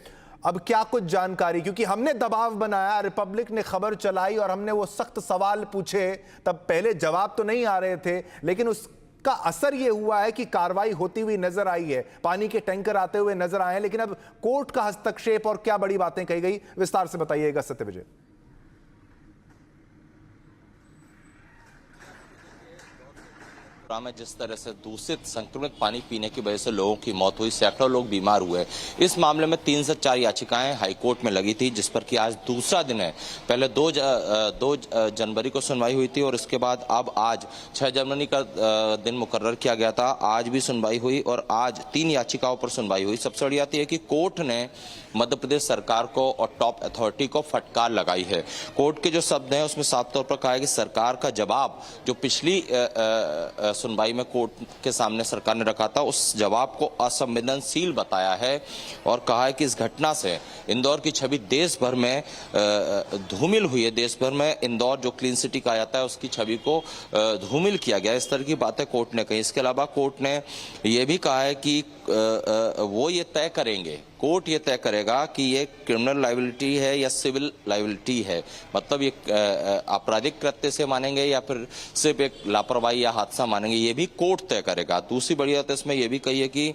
अब क्या कुछ जानकारी, क्योंकि हमने दबाव बनाया, Republic ने खबर चलाई और हमने वो सख्त सवाल पूछे, तब पहले जवाब तो नहीं आ रहे थे, लेकिन उसका असर ये हुआ है कि कार्रवाई होती हुई नजर आई है, पानी के टैंकर आते हुए नजर आए हैं, लेकिन अब कोर्ट का हस्तक्षेप और क्या बड़ी बातें कही गई, विस्तार से बताइएगा सत्य विजय। में जिस तरह से दूषित संक्रमित पानी पीने की वजह से लोगों की मौत हुई, सैकड़ों लोग बीमार हुए। इस मामले में 3 से 4 याचिकाएं हाईकोर्ट में लगी थी, जिस पर कि आज दूसरा दिन है। पहले 2 जनवरी को सुनवाई हुई थी और इसके बाद अब आज 6 जनवरी का दिन मुकर्रर किया गया था। आज भी सुनवाई हुई और आज 3 याचिकाओं पर सुनवाई हुई। सबसे बड़ी बात यह है कि कोर्ट ने मध्य प्रदेश सरकार को और टॉप अथॉरिटी को फटकार लगाई है। कोर्ट के जो शब्द हैं उसमें साफ तौर पर कहा है कि सरकार का जवाब जो पिछली सुनवाई में कोर्ट के सामने सरकार ने रखा था, उस जवाब को असंवेदनशील बताया है और कहा है कि इस घटना से इंदौर की छवि देश भर में धूमिल हुई है। देश भर में इंदौर जो क्लीन सिटी कहा जाता है उसकी छवि को धूमिल किया गया। इस तरह की बातें कोर्ट ने कही। इसके अलावा कोर्ट ने यह भी कहा है कि वो ये तय करेंगे, कोर्ट ये तय करेगा कि ये क्रिमिनल लायबिलिटी है या सिविल लायबिलिटी है, मतलब ये आपराधिक कृत्य से मानेंगे या फिर सिर्फ एक लापरवाही या हादसा मानेंगे, ये भी कोर्ट तय करेगा। दूसरी बड़ी बात इसमें यह भी कही है कि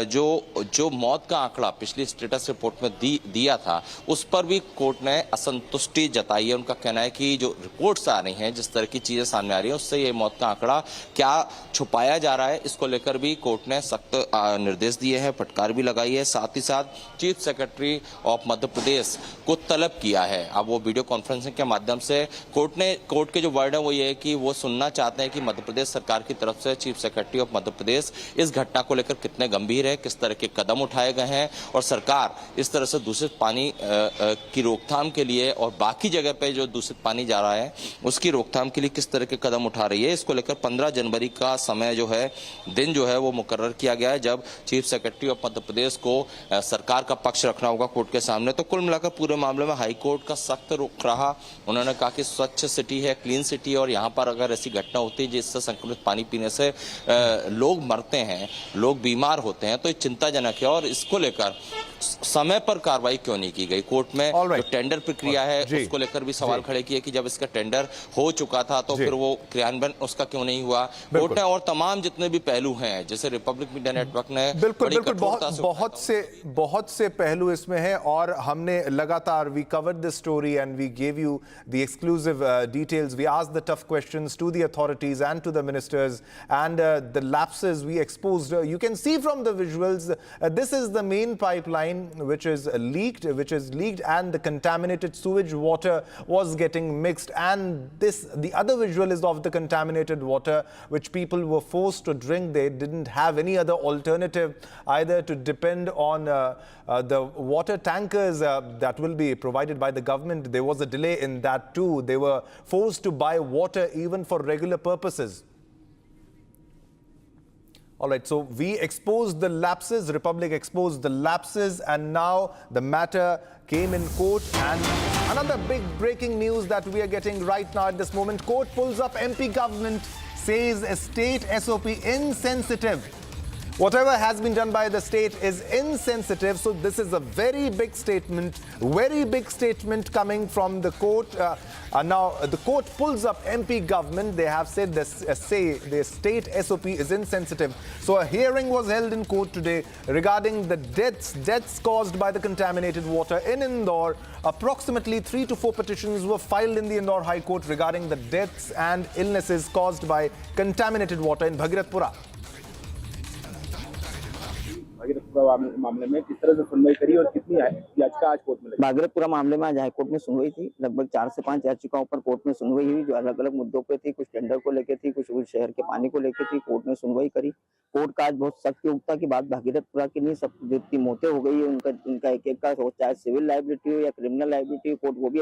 जो मौत का आंकड़ा पिछली स्टेटस रिपोर्ट में दिया था, उस पर भी कोर्ट ने असंतुष्टि जताई है। उनका कहना है कि जो रिपोर्ट्स आ रही हैं, जिस तरह की चीजें सामने आ रही हैं, उससे ये मौत का आंकड़ा क्या छुपाया जा रहा है, इसको लेकर भी कोर्ट ने सख्त निर्देश दिए हैं, फटकार भी लगाई है। साथ ही साथ chief secretary of Madhya Pradesh को तलब किया है। अब वो वीडियो कॉन्फ्रेंसिंग के माध्यम से कोर्ट के जो वर्ड है वो ये है कि वो सुनना चाहते हैं कि मध्य प्रदेश सरकार की तरफ से chief secretary of Madhya Pradesh इस घटना को लेकर कितने गंभीर है, किस तरह के कदम उठाए गए हैं और सरकार इस तरह से दूषित पानी की रोकथाम के लिए और बाकी जगह पे जो दूषित पानी जा रहा है उसकी रोकथाम के लिए किस तरह के कदम उठा रही है। इसको लेकर 15 जनवरी का समय जो है, दिन जो है वो मुकर्रर किया गया है, जब chief secretary of Madhya Pradesh को सरकार का पक्ष रखना होगा कोर्ट के सामने। तो कुल मिलाकर पूरे मामले में हाई कोर्ट का सख्त रुख रहा। उन्होंने कहा कि स्वच्छ सिटी है, क्लीन सिटी है और यहाँ पर अगर ऐसी घटना होती है जिससे संक्रमित पानी पीने से लोग मरते हैं, लोग बीमार होते हैं, तो ये चिंताजनक है और इसको लेकर समय पर कार्रवाई क्यों नहीं की गई। कोर्ट में जो टेंडर प्रक्रिया है उसको लेकर भी सवाल खड़े किए कि जब इसका टेंडर हो चुका था तो फिर वो क्रियान्वयन उसका क्यों नहीं हुआ। कोर्ट ने और तमाम जितने भी पहलू हैं, जैसे रिपब्लिक मीडिया नेटवर्क ने बिल्कुल बहुत से पहलू इसमें है और हमने लगातार we covered this story and we gave you the exclusive details. We asked the tough questions to the authorities and to the ministers and the lapses we exposed. You can see from the visuals, this is the main pipeline which is leaked and the contaminated sewage water was getting mixed, and the other visual is of the contaminated water which people were forced to drink. They didn't have any other alternative either to depend on the water tankers that will be provided by the government. There was a delay in that too. They were forced to buy water even for regular purposes. All right, so we exposed the lapses, Republic exposed the lapses, and now the matter came in court. And another big breaking news that we are getting right now at this moment: court pulls up MP government, says a state SOP insensitive. Whatever has been done by the state is insensitive. So this is a very big statement coming from the court. Now the court pulls up MP government. They have said this, the state SOP is insensitive. So a hearing was held in court today regarding the deaths caused by the contaminated water in Indore. Approximately 3 to 4 petitions were filed in the Indore High Court regarding the deaths and illnesses caused by contaminated water in Bhagirathpura. मामले में किस तरह से सुनवाई करी और कितनी याचिका आज कोर्ट में लगी? भागीरथपुरा मामले में आज हाईकोर्ट में सुनवाई थी। लगभग 4 से 5 याचिकाओं पर कोर्ट में सुनवाई हुई, जो अलग अलग मुद्दों पे थी। कुछ टेंडर को लेकर थी, कुछ शहर के पानी को लेकर थी। कोर्ट ने सुनवाई करी। कोर्ट का आज बहुत सख्त योग्यता की बात भागीरथपुरा की नहीं, सब जितनी मौतें हो गई है उनका एक का, चाहे सिविल लायबिलिटी हो या क्रिमिनल लायबिलिटी हो, कोर्ट वो भी